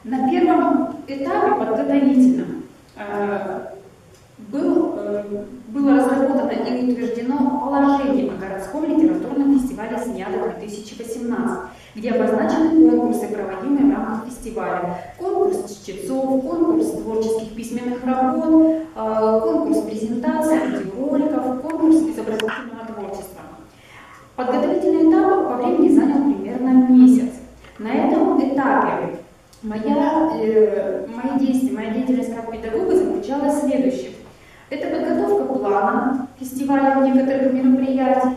На первом этапе подготовительном было разработано и утверждено положение о городском литературном фестивале «Есениада 2018», где обозначены конкурсы, проводимые в рамках фестиваля. Конкурс чтецов, конкурс творческих письменных работ, конкурс презентаций, видеороликов, конкурс изобразительного творчества. Подготовительный этап по времени занял примерно месяц. На этом этапе моя деятельность как педагога заключалась в следующем. Это подготовка плана фестиваля некоторых мероприятий,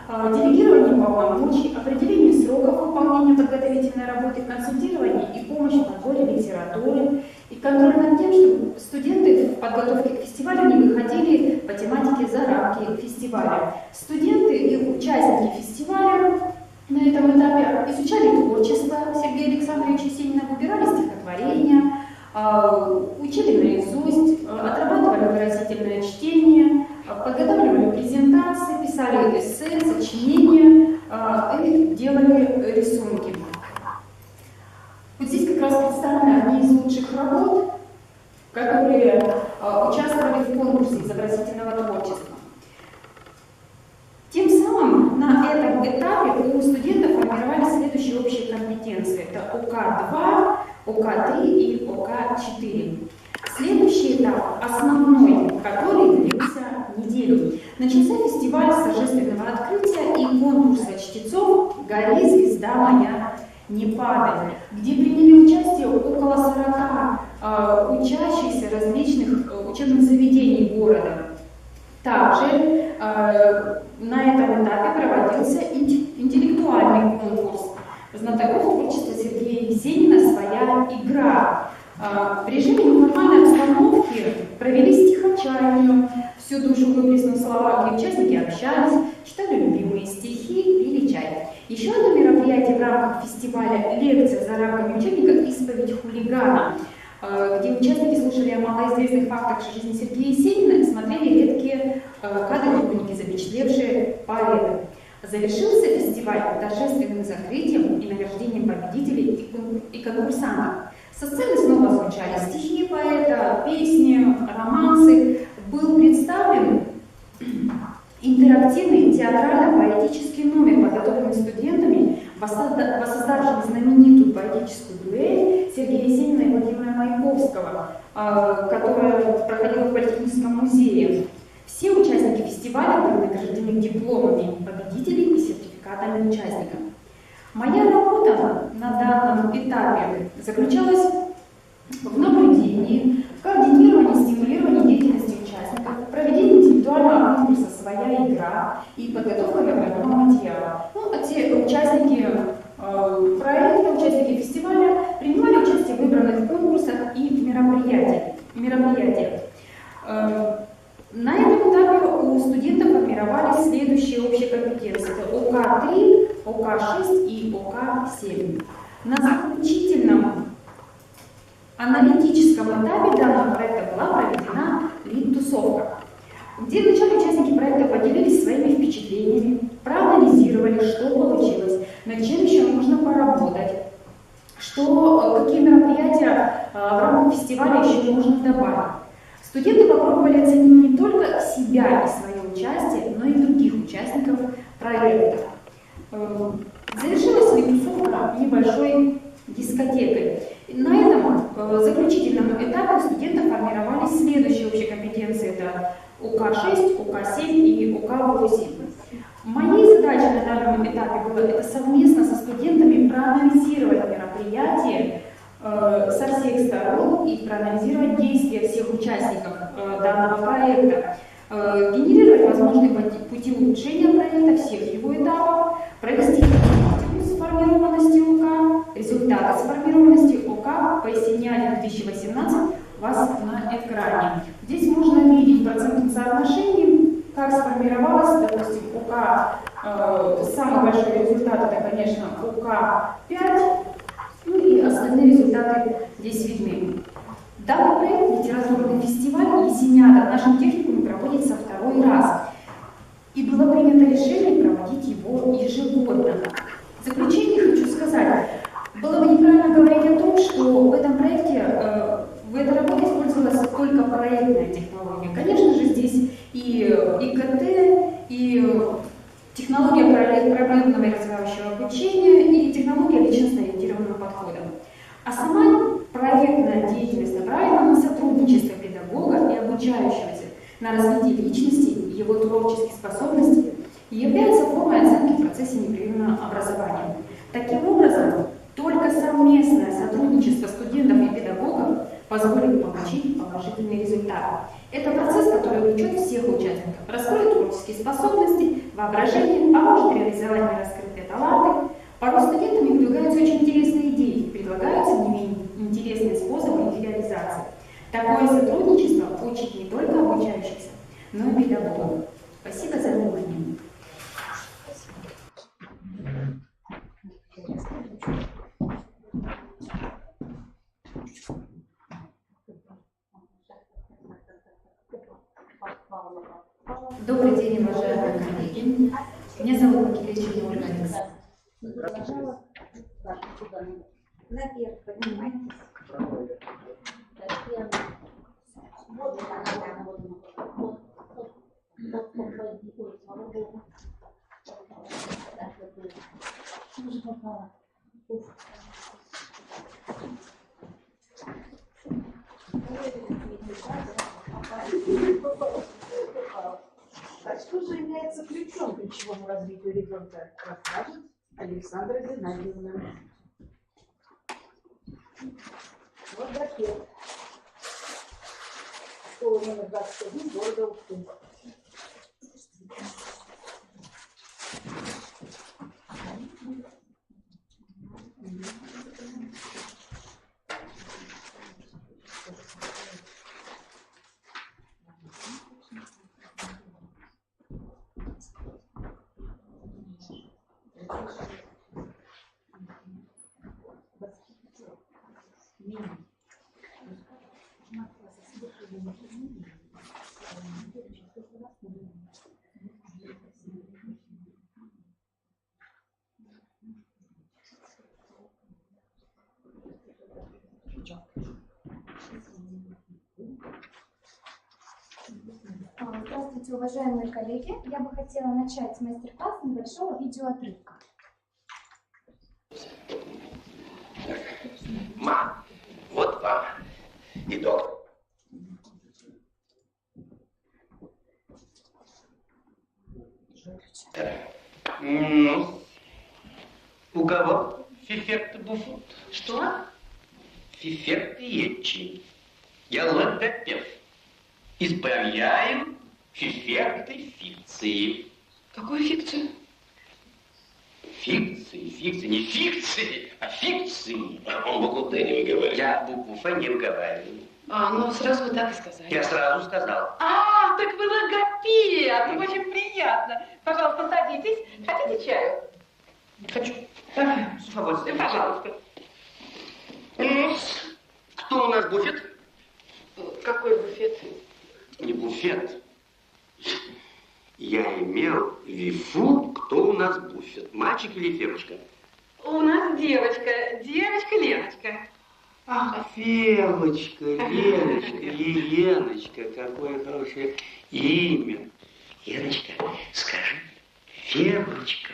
делегирование полномочий, определение сроков выполнения подготовительной работы, консультирование и помощь в подборе литературы и контроль над тем, чтобы студенты в подготовке к фестивалю не выходили по тематике за рамки фестиваля. Студенты и участники фестиваля на этом этапе изучали творчество Сергея Александровича Есенина, выбирали стихотворения, учили наизусть, отрабатывали выразительное чтение, подготавливали презентации, писали эссе, сочинения и делали рисунки. Вот здесь как раз представлены одни из лучших работ, которые участвовали в конкурсе изобразительного творчества. Тем самым на этом этапе у студентов формировались следующие общие компетенции. Это ОК-2, ОК-3 и ОК-4. Следующий этап, основной, который длился неделю. Начался фестиваль с торжественного открытия и конкурса чтецов «Гори, звезда моя, не падай», где приняли участие около 40 учащихся различных учебных заведений города. Также на этом этапе проводился интеллектуальный конкурс знатоков творчества Сергея Есенина «Своя игра». В режиме неформальной обстановки провели стихотчанию, всю душу выплеснув слова, где участники общались, читали любимые стихи, пили чай. Еще одно мероприятие в рамках фестиваля «Лекция за рамками учебника. Исповедь хулигана», где участники слушали о малоизвестных фактах жизни Сергея Есенина и смотрели редкие кадры хроники, запечатлевшие поэта. Завершился фестиваль торжественным закрытием и награждением победителей и конкурсантов. Со сцены снова звучали стихи поэта, песни, романсы. Был представлен интерактивный театрально-поэтический номер, подготовленный студентами, воссоздавшим знаменитую поэтическую дуэль Сергея Есенина и Владимира Маяковского, которая проходила в Политехническом музее. Все участники фестиваля были награждены дипломами победителей и сертификатами участников. Моя работа на данном этапе заключалась в наблюдении, координировании, стимулировании деятельности участников, проведении интеллектуального конкурса «Своя игра» и подготовка программного материала. Те участники проекта, участники фестиваля принимали участие в выбранных конкурсах и мероприятиях. На этом этапе у студентов формировались следующие общие компетенции. Это ОК-3, ОК-6 и ОК-7. На заключительном аналитическом этапе данного проекта была проведена лид-тусовка, где вначале участники проекта поделились своими впечатлениями, проанализировали, что получилось, над чем еще нужно поработать, какие мероприятия в рамках фестиваля еще можно добавить. Студенты попробовали оценить не только себя и свое участие, но и других участников проекта. Завершилась лид-тусовка небольшой дискотекой. На этом заключительном этапе у студентов формировались следующие общие компетенции. Это ОК-6, ОК-7 и ОК-8. Моей задачей на данном этапе было это совместно со студентами проанализировать мероприятие со всех сторон и проанализировать действия всех участников данного проекта, генерировать возможные пути улучшения проекта, всех его этапов, провести сформированности ОК, результаты сформированности ОК по сентябрю 2018 у вас на экране. Здесь можно видеть процентных соотношений, как сформировалось, допустим, ОК, самый большой результат это, конечно, ОК-5, ну и остальные результаты здесь видны. Данный проект «Литературный фестиваль Есенята» в нашем техникуме проводится второй раз. И было принято решение проводить его ежегодно. В заключение хочу сказать, было бы неправильно говорить о том, что в этом проекте, в этой работе использовалась только проектная технология. Конечно же, здесь и ИКТ, и технология проблемного и развивающего обучения, и технология личностно-ориентированного подхода. А сама проектная деятельность направлена на сотрудничество педагога и обучающегося, на развитие личности и его творческих способностей и является формой оценки в процессе непрерывного образования. Таким образом, только совместное сотрудничество студентов и педагогов позволит получить положительный результат. Это процесс, который влечет всех участников, раскроет творческие способности, воображение, поможет реализовать нераскрытые таланты. Порой студентами выдвигаются очень интересные идеи и предлагаются не менее интересные способы их реализации. Такое сотрудничество учит не только обучающихся, но и педагогов. Спасибо за внимание. Добрый день, уважаемые коллеги. Меня зовут Никитичева Ольга Александровна. Наверх поднимайтесь. Уже попала. Уф. А что же является ключом к ключевому развитию ребенка, расскажет Александра Геннадьевна. Логопед. Школа номер 21 города Ухты. Здравствуйте, уважаемые коллеги! Я бы хотела начать мастер-класс с небольшого видеоотрывка. Ма, вот вам итог. Ну, у кого фиферт буфут? Что? Фиферт ечи. Я логопед. Исправляю фиферты фикции. Какую фикцию? Фикции, не фикции, а фикции. Он букву Т не выговаривает. Я букву Ф не выговариваю. Ну сразу вы так и сказали. Я сразу сказал. Так вы логопед, очень приятно. Пожалуйста, садитесь. Хотите чаю? Хочу. С удовольствием. Пожалуйста. Кто у нас буфет? Какой буфет? Не буфет. Я имел в виду, кто у нас буфет, мальчик или девочка? У нас девочка, девочка Леночка. Фемочка, Леночка, Еленочка, какое хорошее имя. Леночка, скажи, Фемочка.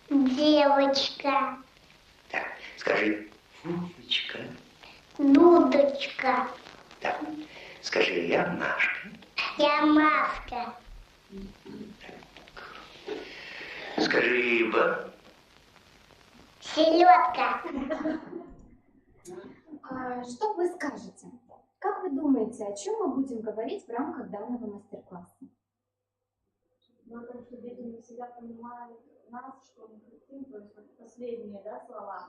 Девочка. Так, скажи, Фуфочка. Дудочка. Так, скажи, я Машка. Я Машка. Скажи, рыба. Селедка. Что вы скажете? Как вы думаете, о чем мы будем говорить в рамках данного мастер-класса? Ну, о том, что дети не всегда понимают нас, что мы хотим, то есть вот последние, да, слова.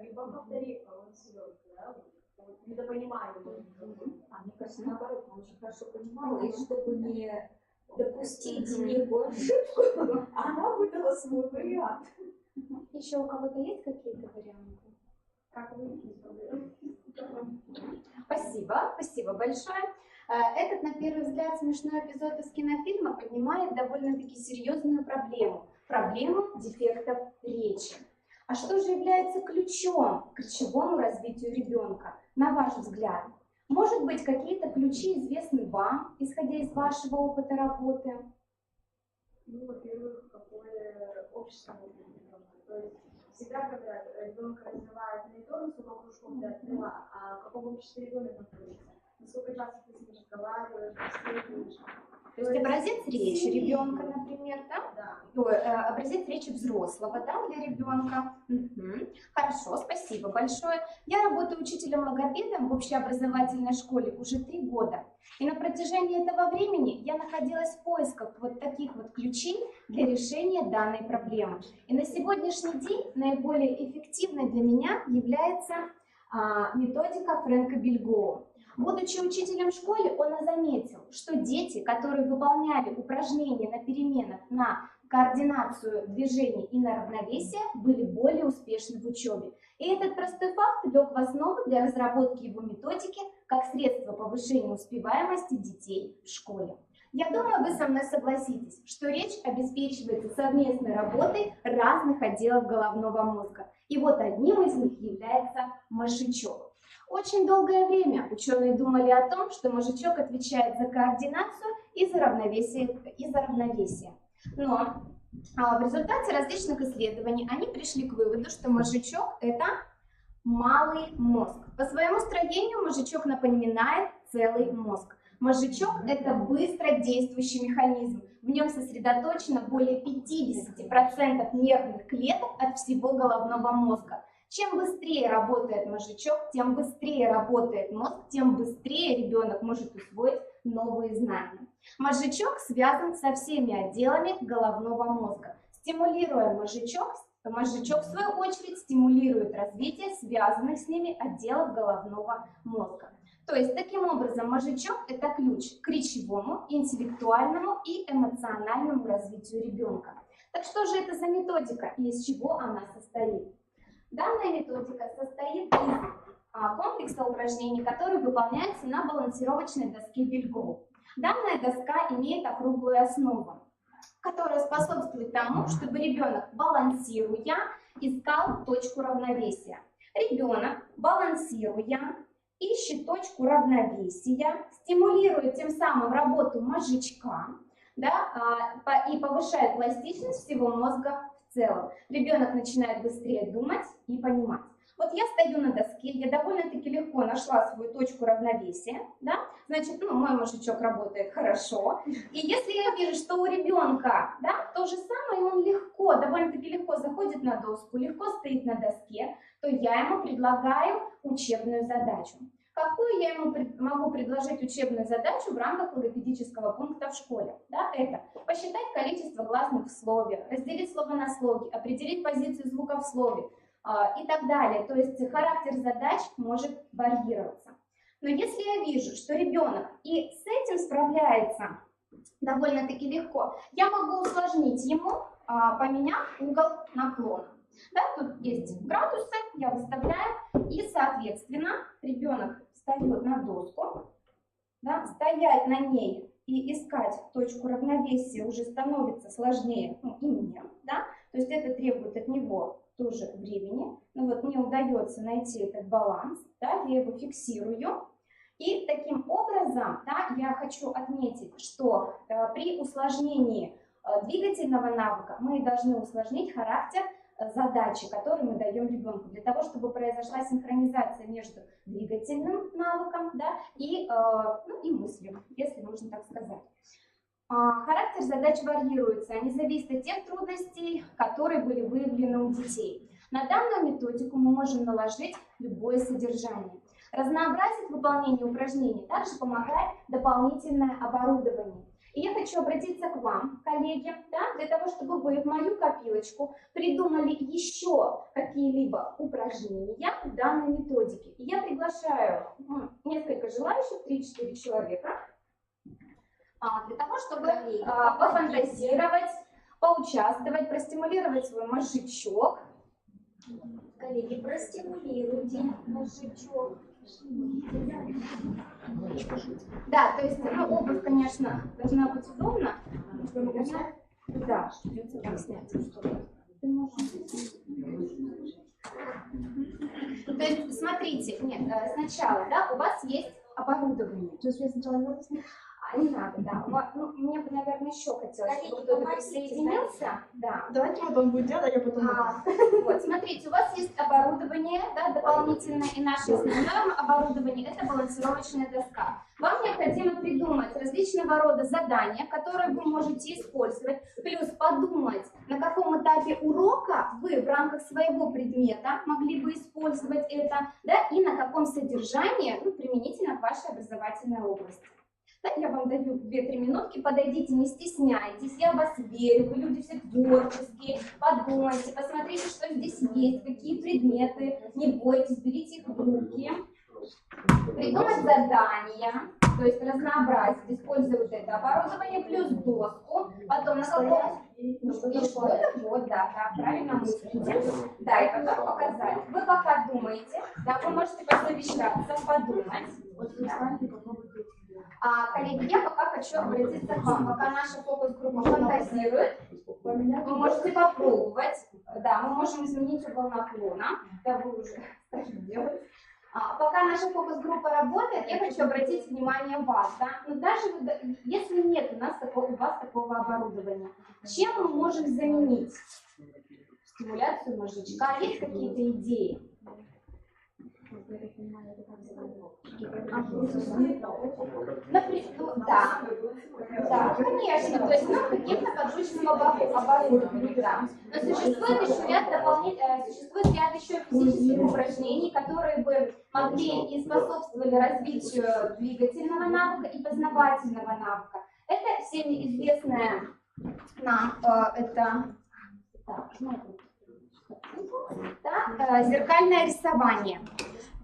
Либо повтори, вот селедка, да, вот недопонимание. Мне кажется, наоборот, она очень хорошо понимала, и чтобы не допустить некую ошибку, она выдала свой вариант. Еще у кого-то есть какие-то варианты? Как выйти из проблемы? Спасибо большое. Этот, на первый взгляд, смешной эпизод из кинофильма поднимает довольно-таки серьезную проблему. Проблему дефектов речи. А что же является ключом к речевому развитию ребенка, на ваш взгляд? Может быть, какие-то ключи известны вам, исходя из вашего опыта работы? Ну, во-первых, какое общество ребенка. То есть всегда, когда ребенка развивает не то, насколько кружком ты открыла, а в каком обществе ребенок находится. Насколько часто ты с ним разговариваешь, беседуешь. То есть образец речи ребенка, например, да? Да. Образец речи взрослого, да, для ребенка. Угу. Хорошо, спасибо большое. Я работаю учителем-логопедом в общеобразовательной школе уже 3 года. И на протяжении этого времени я находилась в поисках вот таких вот ключей для решения данной проблемы. И на сегодняшний день наиболее эффективной для меня является методика Фрэнка Бильгоу. Будучи учителем в школе, он заметил, что дети, которые выполняли упражнения на переменах на координацию движений и на равновесие, были более успешны в учебе. И этот простой факт лег в основу для разработки его методики как средство повышения успеваемости детей в школе. Я думаю, вы со мной согласитесь, что речь обеспечивается совместной работой разных отделов головного мозга. И вот одним из них является мозжечок. Очень долгое время ученые думали о том, что мозжечок отвечает за координацию и за равновесие. Но в результате различных исследований они пришли к выводу, что мозжечок – это малый мозг. По своему строению мозжечок напоминает целый мозг. Мозжечок – это быстро действующий механизм. В нем сосредоточено более 50% нервных клеток от всего головного мозга. Чем быстрее работает мозжечок, тем быстрее работает мозг, тем быстрее ребенок может усвоить новые знания. Мозжечок связан со всеми отделами головного мозга. Стимулируя мозжечок, мозжечок в свою очередь стимулирует развитие связанных с ними отделов головного мозга. То есть, таким образом, мозжечок – это ключ к речевому, интеллектуальному и эмоциональному развитию ребенка. Так что же это за методика и из чего она состоит? Данная методика состоит из комплекса упражнений, которые выполняются на балансировочной доске Бельгро. Данная доска имеет округлую основу, которая способствует тому, чтобы ребенок, балансируя, искал точку равновесия. Ребенок, балансируя, ищет точку равновесия, стимулирует тем самым работу мозжечка, да, и повышает пластичность всего мозга в целом. Ребенок начинает быстрее думать и понимать. Вот я стою на доске, я довольно-таки легко нашла свою точку равновесия, да? Значит, мой мозжечок работает хорошо. И если я вижу, что у ребенка, да, то же самое, он легко, довольно-таки легко заходит на доску, легко стоит на доске, то я ему предлагаю учебную задачу. Какую я ему могу предложить учебную задачу в рамках логопедического пункта в школе? Да, это посчитать количество гласных в слове, разделить слово на слоги, определить позицию звука в слове и так далее. То есть характер задач может варьироваться. Но если я вижу, что ребенок и с этим справляется довольно-таки легко, я могу усложнить ему, поменяв угол наклона. Да, тут есть градусы, я выставляю, и, соответственно, ребенок встает на доску, да, стоять на ней и искать точку равновесия уже становится сложнее, и мне, да, то есть это требует от него тоже времени, но вот мне удается найти этот баланс, да, я его фиксирую, и таким образом, да, я хочу отметить, что при усложнении двигательного навыка мы должны усложнить характер задачи, которые мы даем ребенку, для того, чтобы произошла синхронизация между двигательным навыком, да, и мыслью, если можно так сказать. Характер задач варьируется, они зависят от тех трудностей, которые были выявлены у детей. На данную методику мы можем наложить любое содержание. Разнообразить выполнение упражнений также помогает дополнительное оборудование. И я хочу обратиться к вам, коллеги, да, для того, чтобы вы в мою копилочку придумали еще какие-либо упражнения в данной методике. И я приглашаю несколько желающих, 3-4 человека, для того, чтобы пофантазировать, поучаствовать, простимулировать свой мозжечок. Коллеги, простимулируйте мозжечок. Да, то есть обувь, конечно, должна быть удобна. Да, придется так снять. То есть, смотрите, нет, сначала, да, у вас есть оборудование. То есть я сначала не надо снять? Не надо, да. Мне бы, наверное, еще хотелось, чтобы кто-то присоединился. Да. Давайте вот он будет делать, а я потом... Вот, смотрите, у вас есть оборудование, да, дополнительное, и наше основное оборудование – это балансировочная доска. Вам необходимо придумать различного рода задания, которые вы можете использовать, плюс подумать, на каком этапе урока вы в рамках своего предмета могли бы использовать это, да, и на каком содержании, применительно к вашей образовательной области. Да, я вам даю 2-3 минутки, подойдите, не стесняйтесь, я в вас верю, вы люди все творческие, подумайте, посмотрите, что здесь есть, какие предметы, не бойтесь, берите их в руки. Придумать задания, то есть разнообразить, использовать это оборудование, плюс доску, потом на каком... Вот, да, правильно мыслите. Да, и потом показать. Вы пока думаете, да, вы можете посовещаться, подумать. Коллеги, я пока хочу обратиться к вам, пока наша фокус-группа фантазирует, вы можете попробовать, да, мы можем изменить угол наклона, да, вы уже делаете. Пока наша фокус-группа работает, я хочу обратить внимание вас, да, но даже если нет у вас такого оборудования, чем мы можем заменить стимуляцию мозжечка? Есть какие-то идеи? Да, конечно, то есть каким-то подручным оборудованием, да. Но существует ряд еще физических упражнений, которые бы могли и способствовали развитию двигательного навыка и познавательного навыка. Это всеми известная нам, зеркальное рисование.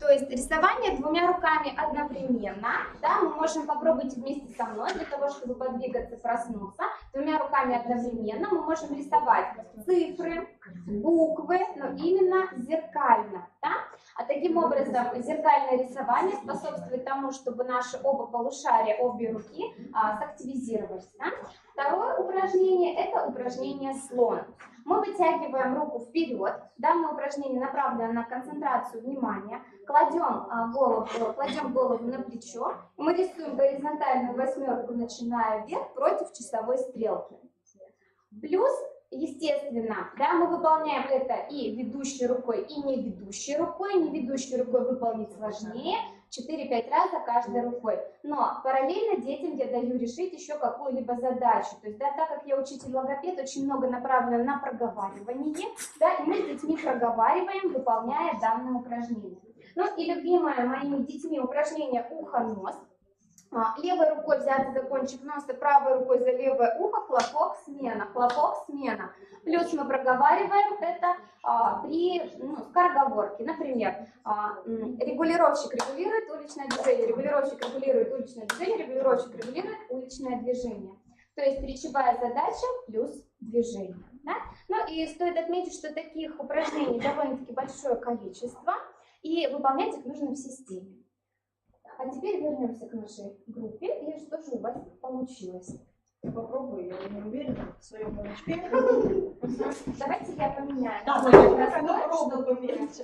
То есть рисование двумя руками одновременно. Да, мы можем попробовать вместе со мной для того, чтобы подвигаться, проснуться. Двумя руками одновременно мы можем рисовать цифры, буквы, но именно зеркально. Да? А таким образом зеркальное рисование способствует тому, чтобы наши оба полушария, обе руки сактивизировались. Да? Второе упражнение – это упражнение слон. Мы вытягиваем руку вперед. Данное упражнение направлено на концентрацию внимания. Кладем голову на плечо. Мы рисуем горизонтальную восьмерку, начиная вверх, против часовой стрелки. Плюс, естественно, да, мы выполняем это и ведущей рукой, и не ведущей рукой. Не ведущей рукой выполнить сложнее. 4-5 раз каждой рукой. Но параллельно детям я даю решить еще какую-либо задачу. То есть, да, так как я учитель-логопед, очень много направлено на проговаривание, да, и мы с детьми проговариваем, выполняя данное упражнение. Ну и любимое моими детьми упражнение ухо-нос. Левой рукой взяться за кончик носа, правой рукой за левое ухо, хлопок, смена. Плюс мы проговариваем это при скороговорке. Например, регулировщик регулирует уличное движение, регулировщик регулирует уличное движение, регулировщик регулирует уличное движение. То есть речевая задача плюс движение. Да? Ну и стоит отметить, что таких упражнений довольно-таки большое количество, и выполнять их нужно в системе. А теперь вернемся к нашей группе, и что же у вас получилось? Я попробую, я не уверена в своем новичке. Давайте я поменяю. Да, я попробую поменять.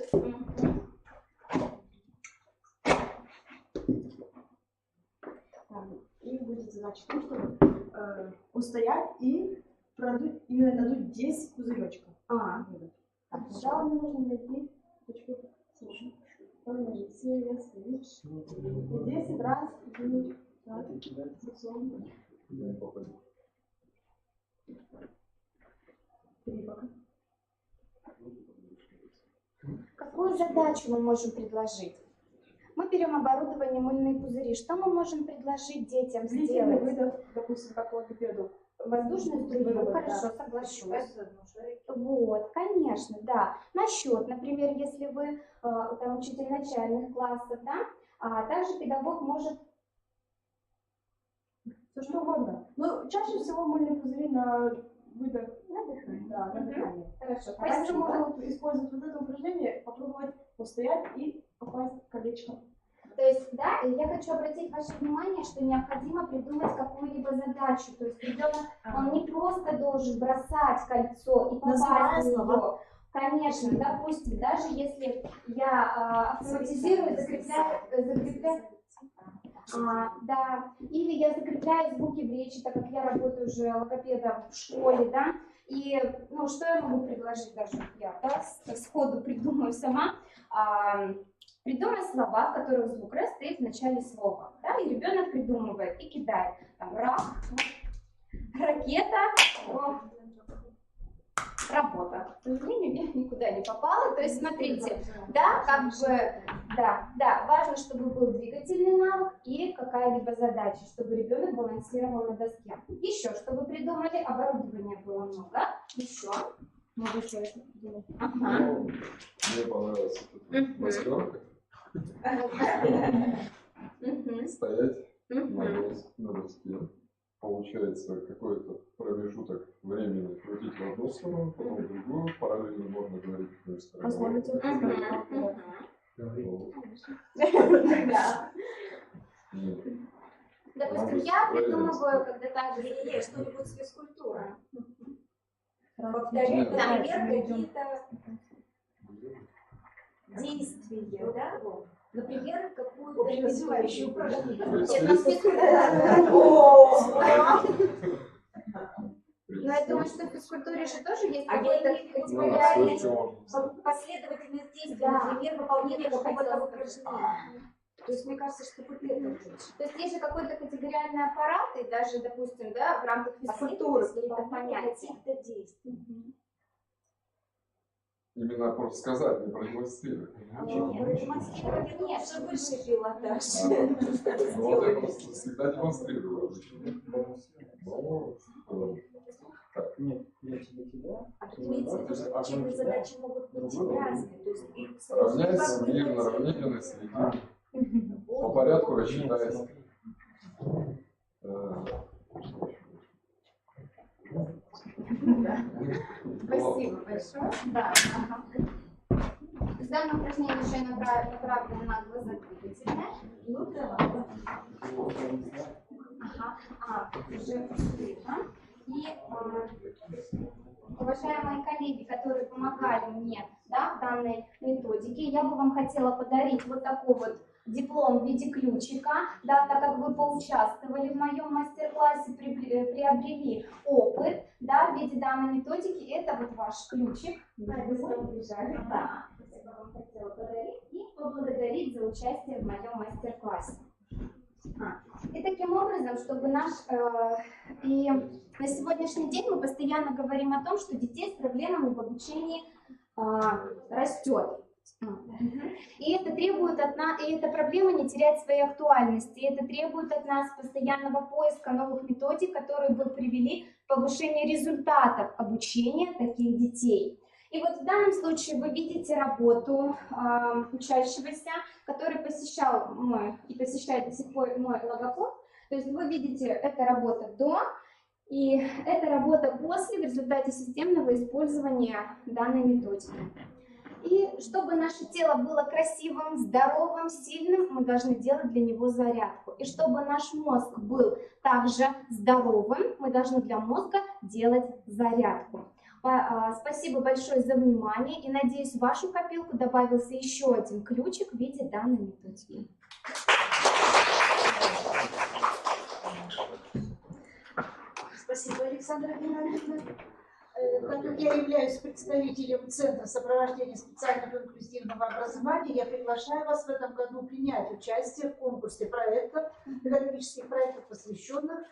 И будет задача в том, чтобы устоять и продуть, именно дадут 10 пузыречков. Сначала мне нужно найти точку. Положить все вес, и 10 раз двинуть. Какую задачу мы можем предложить? Мы берем оборудование мыльные пузыри. Что мы можем предложить детям сделать? Выдох, допустим, как логопеду. Воздушную струю, хорошо, соглашусь. Вот, конечно, да. На счет, например, если вы там учитель начальных классов, да, также педагог может... Все что угодно. Но чаще всего мыльные пузыри на выдох. На дыхание. Да, на дыхание. Хорошо, а также можно использовать вот это упражнение, попробовать устоять и попасть колечком. То есть, да, я хочу обратить ваше внимание, что необходимо придумать какую-либо задачу. То есть ребенок, он не просто должен бросать кольцо и попасть в нее. Конечно, допустим, даже если я автоматизирую, закрепляю, да, или я закрепляю звуки в речи, так как я работаю уже логопедом в школе, да, и, ну, что я могу предложить даже, я, да, сходу придумаю сама, придумай слова, в которых звук «р» стоит в начале слова, да, и ребенок придумывает и кидает, там, ракета, работа. К сожалению, я никуда не попала. То есть, смотрите, да, как бы, да, важно, чтобы был двигательный навык и какая-либо задача, чтобы ребенок балансировал на доске. Еще, чтобы придумали, оборудования было много. Еще. Могу еще раз придумать. Мне понравилась эта восьмерка. Стоять на доске. Получается какой-то промежуток времени крутить в одну сторону, потом в другую. Параллельно можно говорить вместо Допустим, я придумываю, когда так же есть что-нибудь с физкультурой. Повторять, например, какие-то действия, да? Например, какую-то развивающую упражнение. На я думаю, что в физкультуре же тоже есть А какой-то я категориальный последовательность действий, Да. например, выполнение какого-то упражнения. То есть мне кажется, что вот это лучше. То есть есть же какой-то категориальный аппарат, и даже, допустим, да, в рамках физкультуры какие-то понятия. Именно просто сказать, не продемонстрировать. Нет, что высший пилотаж. Вот я просто всегда демонстрирую обычно. Как? Нет, я тебя. А тут имеется в виду, что учебные задачи могут быть разные. То есть их Равняйся мир на равнительной среде. По порядку рассчитайся. Спасибо большое. Да, ага. Данное упражнение еще направлено на глазодвигательное. Ну да. Ага. Уже видно. И уважаемые коллеги, которые помогали мне, да, в данной методике, я бы вам хотела подарить вот такой вот диплом в виде ключика, да, так как вы поучаствовали в моем мастер-классе, приобрели опыт, да, в виде данной методики. Это вот ваш ключик. Да, я вам хотела подарить и поблагодарить за участие в моем мастер-классе. И таким образом, чтобы и на сегодняшний день мы постоянно говорим о том, что детей с проблемами в обучении растет. И это требует от нас, и эта проблема не теряет своей актуальности, и это требует от нас постоянного поиска новых методик, которые бы привели к повышению результатов обучения таких детей. И вот в данном случае вы видите работу учащегося, который посещал и посещает до сих пор мой логопед. То есть вы видите, это работа до, и это работа после в результате системного использования данной методики. И чтобы наше тело было красивым, здоровым, сильным, мы должны делать для него зарядку. И чтобы наш мозг был также здоровым, мы должны для мозга делать зарядку. Спасибо большое за внимание, и надеюсь, в вашу копилку добавился еще один ключик в виде данной методики. Спасибо, Александра Геннадьевна. Так как я являюсь представителем Центра сопровождения специального инклюзивного образования, я приглашаю вас в этом году принять участие в конкурсе проектов, педагогических проектов, посвященных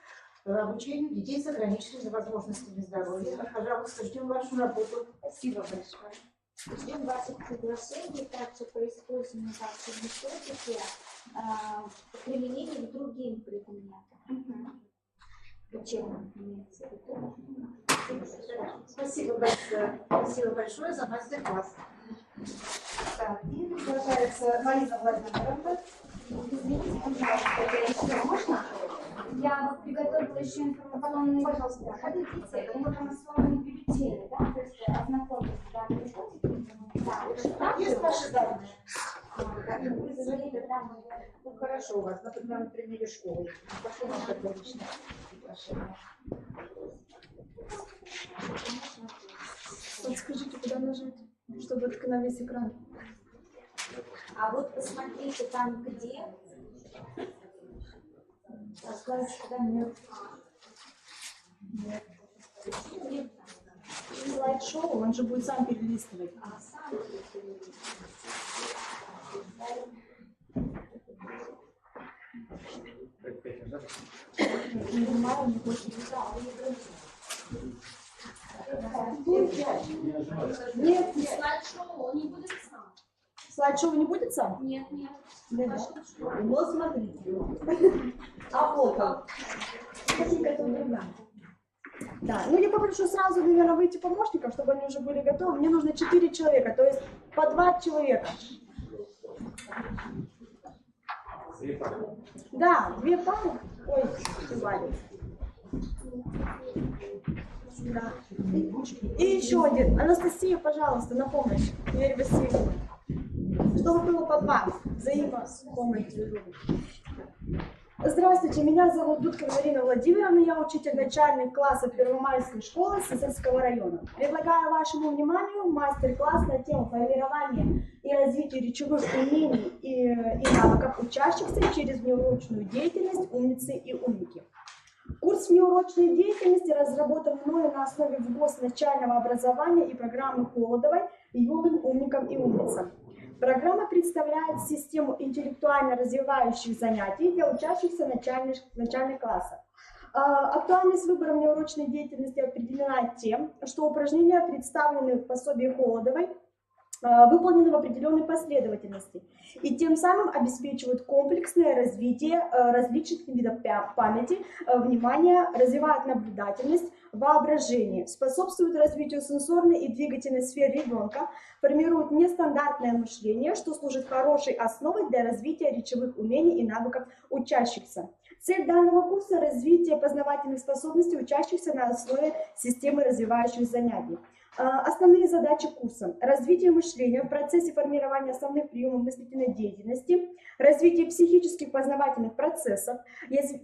обучению детей с ограниченными возможностями здоровья. Пожалуйста, ждем вашу работу. Спасибо большое. Ждем ваших приглашений также по использованию вашей методики применению к другим предметам. Спасибо большое за мастер-класс. Так, и приглашается Марина Владимировна. Извините, пожалуйста, можно? Я вот приготовила еще информационные, пожалуйста, информационные бюллетени, да, то есть ознакомиться с данной методикой. Да, есть ваши данные? Вы звонили там, ну хорошо у вас, но тогда на примере школы. Пошли на это личное приглашение. Подскажите, куда нажать, чтобы только на весь экран? А вот посмотрите там, где. Расскажите, куда нет. Нет. Слайд-шоу, он же будет сам перелистывать. Сам перелистывать. Не понимаю, не больше Нет, слайд-шоу, он не будет сам. Слайд-шоу не будет сам? Нет. Вот смотрите. А вот он. Да, ну я попрошу сразу, наверное, выйти помощникам, чтобы они уже были готовы. Мне нужно 4 человека, то есть по 2 человека. Да, 2 пары. Ой, Валя. Да. И еще один. Анастасия, пожалуйста, на помощь. Юрий Васильевна. Чтобы было по 2. Взаимопомощь. Здравствуйте, меня зовут Дудкина Марина Владимировна, я учитель начальных классов Первомайской школы Сысоцкого района. Предлагаю вашему вниманию мастер-класс на тему формирования и развития речевых умений и навыков учащихся через внеурочную деятельность «Умницы и умники». Курс внеурочной деятельности разработан мною на основе ВГОС начального образования и программы Холодовой «Юным умникам и умницам». Программа представляет систему интеллектуально развивающих занятий для учащихся начальных классов. Актуальность выбора внеурочной деятельности определена тем, что упражнения представлены в пособии Холодовой, выполнены в определенной последовательности и тем самым обеспечивают комплексное развитие различных видов памяти, внимания, развивают наблюдательность, воображение, способствуют развитию сенсорной и двигательной сфер ребенка, формируют нестандартное мышление, что служит хорошей основой для развития речевых умений и навыков учащихся. Цель данного курса – развитие познавательных способностей учащихся на основе системы развивающих занятий. Основные задачи курса: развитие мышления в процессе формирования основных приемов мыслительной деятельности, развитие психических познавательных процессов,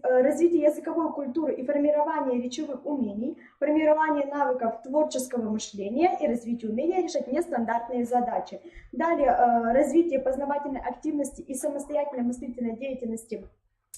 развитие языковой культуры и формирование речевых умений, формирование навыков творческого мышления и развитие умения решать нестандартные задачи. Далее развитие познавательной активности и самостоятельной мыслительной деятельности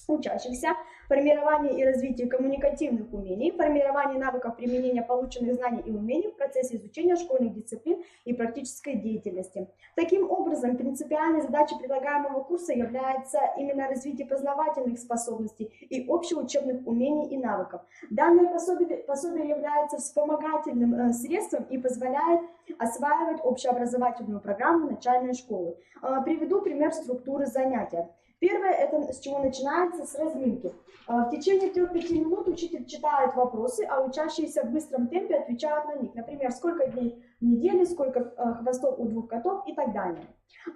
учащихся, формирование и развитие коммуникативных умений, формирование навыков применения полученных знаний и умений в процессе изучения школьных дисциплин и практической деятельности. Таким образом, принципиальной задачей предлагаемого курса является именно развитие познавательных способностей и общеучебных умений и навыков. Данное пособие является вспомогательным средством и позволяет осваивать общеобразовательную программу начальной школы. Приведу пример структуры занятия. Первое, это с чего начинается, с разминки. В течение 3-5 минут учитель читает вопросы, а учащиеся в быстром темпе отвечают на них. Например, сколько дней в неделе, сколько хвостов у 2 котов и так далее.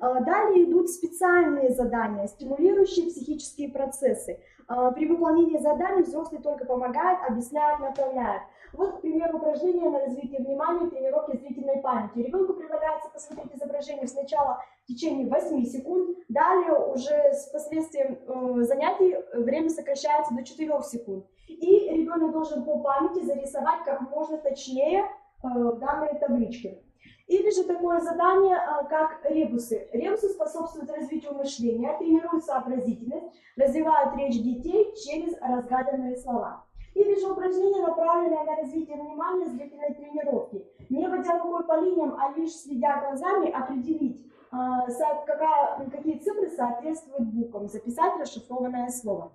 Далее идут специальные задания, стимулирующие психические процессы. При выполнении заданий взрослый только помогает, объясняет, направляет. Вот, к примеру, упражнение на развитие внимания, тренировки зрительной памяти. Ребенку предлагается посмотреть изображение сначала в течение 8 секунд, далее уже с последствием занятий время сокращается до 4 секунд. И ребенок должен по памяти зарисовать как можно точнее данные таблички. Или же такое задание, как ребусы. Ребусы способствуют развитию мышления, тренируют сообразительность, развивают речь детей через разгаданные слова. Или же упражнение, направленное на развитие внимания зрительной тренировки. Не водя рукой по линиям, а лишь следя глазами, определить, какие цифры соответствуют буквам, записать расшифрованное слово.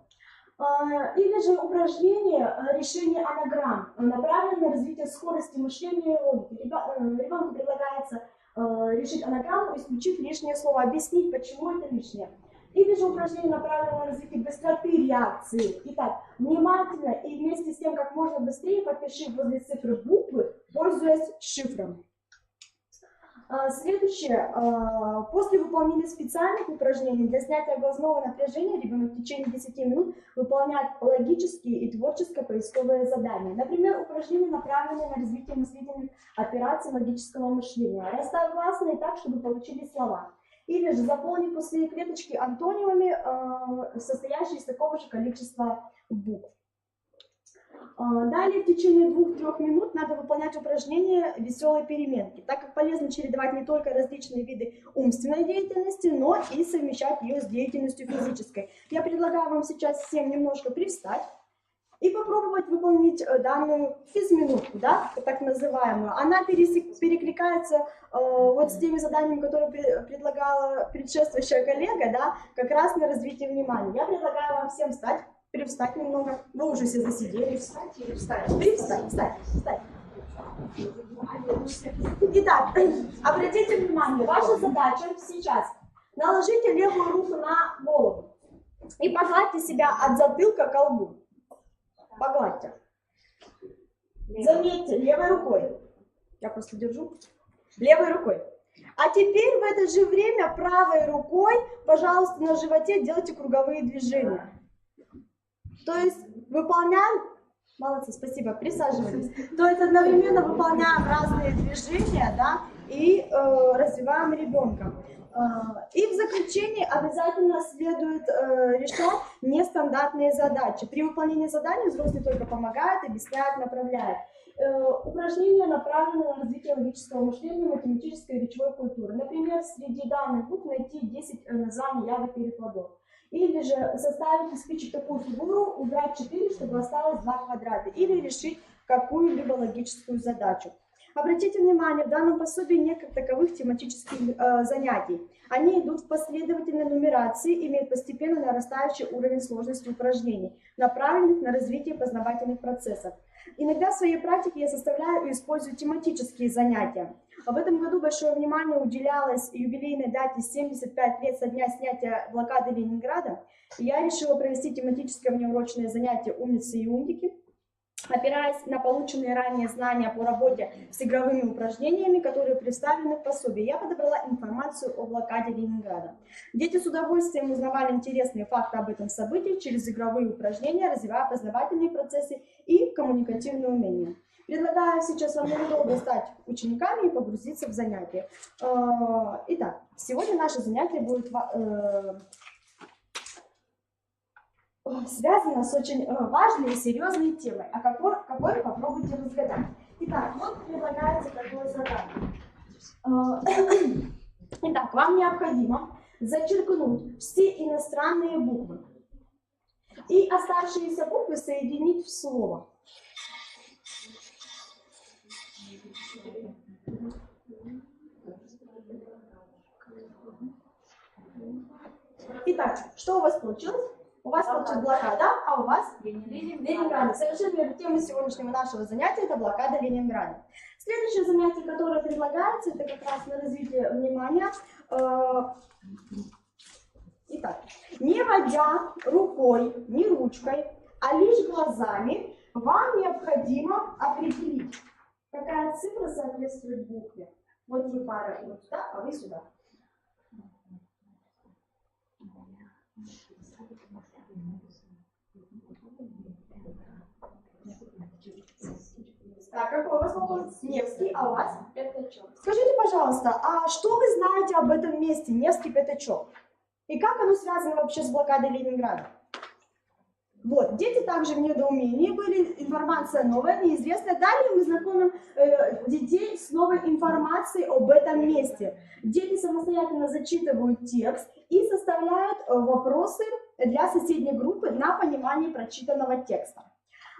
Или же упражнение решение анаграмм, направленное на развитие скорости мышления и логики. Ребенку предлагается решить анаграмму, исключив лишнее слово, объяснить, почему это лишнее. Или же упражнение, направленное на развитие быстроты реакции. Итак, внимательно и вместе с тем, как можно быстрее подпиши возле цифры буквы, пользуясь шифром. Следующее. После выполнения специальных упражнений для снятия глазного напряжения ребенок в течение 10 минут выполняет логические и творческо-поисковые задания. Например, упражнения, направленные на развитие мыслительных операций логического мышления. Расставь гласные так, чтобы получились слова. Или же заполни пустые клеточки антонимами, состоящие из такого же количества букв. Далее в течение 2-3 минут надо выполнять упражнение веселой переменки, так как полезно чередовать не только различные виды умственной деятельности, но и совмещать ее с деятельностью физической. Я предлагаю вам сейчас всем немножко привстать и попробовать выполнить данную физминутку, да, так называемую. Она перекликается вот с теми заданиями, которые предлагала предшествующая коллега, да, как раз на развитие внимания. Я предлагаю вам всем встать. Привстать немного. Вы уже все засидели. Встать или встать? Привстать, встать, встать. Итак, обратите внимание, ваша задача сейчас. Наложите левую руку на голову и погладьте себя от затылка к колбу. Погладьте. Заметьте, левой рукой. Я просто держу. Левой рукой. А теперь в это же время правой рукой, пожалуйста, на животе делайте круговые движения. То есть выполняем, молодцы, спасибо, присаживайтесь. То есть одновременно выполняем разные движения, да, и развиваем ребенка. И в заключении обязательно следует решать нестандартные задачи. При выполнении заданий взрослый только помогает, объясняет, направляет. Упражнения направлены на развитие логического мышления, математической и речевой культуры. Например, среди данных букв найти 10 названий ягод или плодов. Или же составить из спичек такую фигуру, убрать 4, чтобы осталось 2 квадрата. Или решить какую-либо логическую задачу. Обратите внимание, в данном пособии нет как таковых тематических занятий. Они идут в последовательной нумерации, имеют постепенно нарастающий уровень сложности упражнений, направленных на развитие познавательных процессов. Иногда в своей практике я составляю и использую тематические занятия. В этом году большое внимание уделялось юбилейной дате 75 лет со дня снятия блокады Ленинграда. И я решила провести тематическое внеурочное занятие «Умницы и умники», опираясь на полученные ранее знания по работе с игровыми упражнениями, которые представлены в пособии. Я подобрала информацию о блокаде Ленинграда. Дети с удовольствием узнавали интересные факты об этом событии через игровые упражнения, развивая познавательные процессы и коммуникативные умения. Предлагаю сейчас вам недолго стать учениками и погрузиться в занятия. Итак, сегодня наше занятие будет связано с очень важной и серьезной темой, а какой попробуйте разгадать. Итак, вот предлагается такое задание. Итак, вам необходимо зачеркнуть все иностранные буквы и оставшиеся буквы соединить в слово. Итак, что у вас получилось? У вас получилась блокада, а у вас Ленинград. Совершенно верно. Тема сегодняшнего нашего занятия – это блокада Ленинграда. Следующее занятие, которое предлагается, это как раз на развитие внимания. Итак, не водя рукой, не ручкой, а лишь глазами, вам необходимо определить, какая цифра соответствует букве. Вот вы пара вот сюда, а вы сюда. Так, какой у вас вопрос? Невский, а у вас? Пятачок. Скажите, пожалуйста, а что вы знаете об этом месте, Невский Пятачок? И как оно связано вообще с блокадой Ленинграда? Вот, дети также в недоумении были, информация новая, неизвестная. Далее мы знакомим детей с новой информацией об этом месте. Дети самостоятельно зачитывают текст и составляют вопросы для соседней группы на понимание прочитанного текста.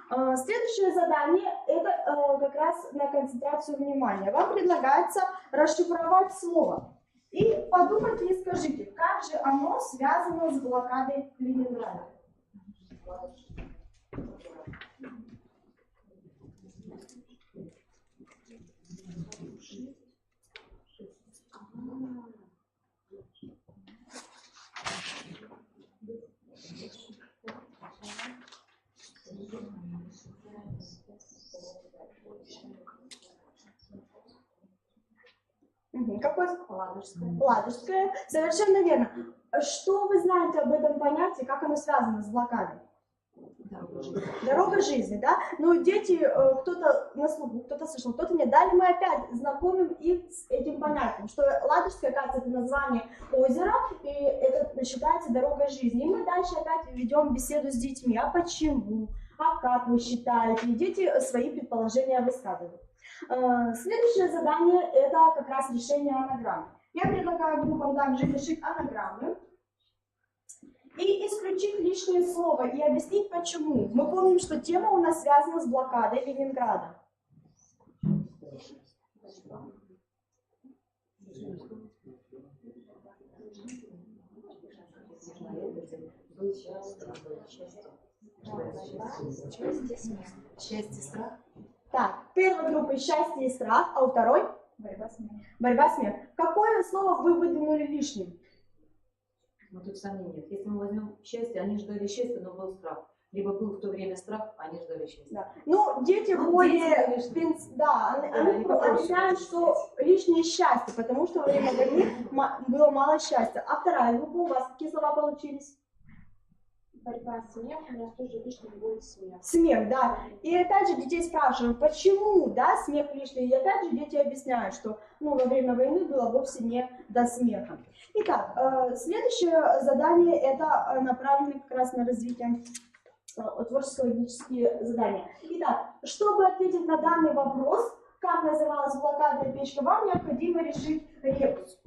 Следующее задание – это как раз на концентрацию внимания. Вам предлагается расшифровать слово. И подумайте и скажите, как же оно связано с блокадой Ленинграда. Какое? Ладожское. Ладожское. Совершенно верно. Что вы знаете об этом понятии, как оно связано с блокадой? Дорога жизни, да? Но дети, кто-то на слуху, кто-то слышал, кто-то нет. Далее мы опять знакомим их с этим понятием, что Ладожское, кажется, это название озера, и это считается дорогой жизни. И мы дальше опять ведем беседу с детьми. А почему? А как вы считаете? И дети свои предположения высказывают. Следующее задание – это как раз решение анаграммы. Я предлагаю группам также решить анаграммы и исключить лишнее слово и объяснить почему. Мы помним, что тема у нас связана с блокадой Ленинграда. Счастье, страх. Так, первой группы счастье и страх, а у второй борьба, смех. Борьба, смех. Какое слово вы выдвинули лишним? Но тут сомнений нет. Если мы возьмем счастье, они ждали счастья, но был страх. Либо был в то время страх, они ждали счастья. Да. Ну, дети более, да, они объясняют, что лишнее счастье, потому что во время войны было мало счастья. А вторая группа, у вас какие слова получились? Борьба, смех, у нас тоже лишний будет смех. Смех, да. И опять же детей спрашивают, почему, да, смех лишний. И опять же дети объясняют, что во время войны было вовсе не до смеха. Итак, следующее задание это направлено как раз на развитие творческо-логические задания. Итак, чтобы ответить на данный вопрос, как называлась блокадная печка, вам необходимо решить ребус.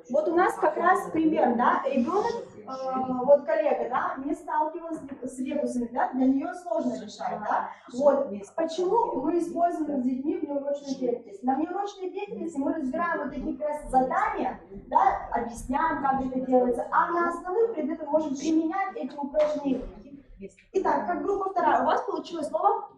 Вот у нас как раз пример, да, ребенок, вот коллега, да, не сталкивалась с ребусами, да, для нее сложно решать, да. Вот почему мы используем с детьми внеурочную деятельность. На внеурочной деятельности мы разбираем вот такие как раз задания, да, объясняем, как это делается, а на основных предметах можем применять эти упражнения. Итак, как группа вторая, у вас получилось слово?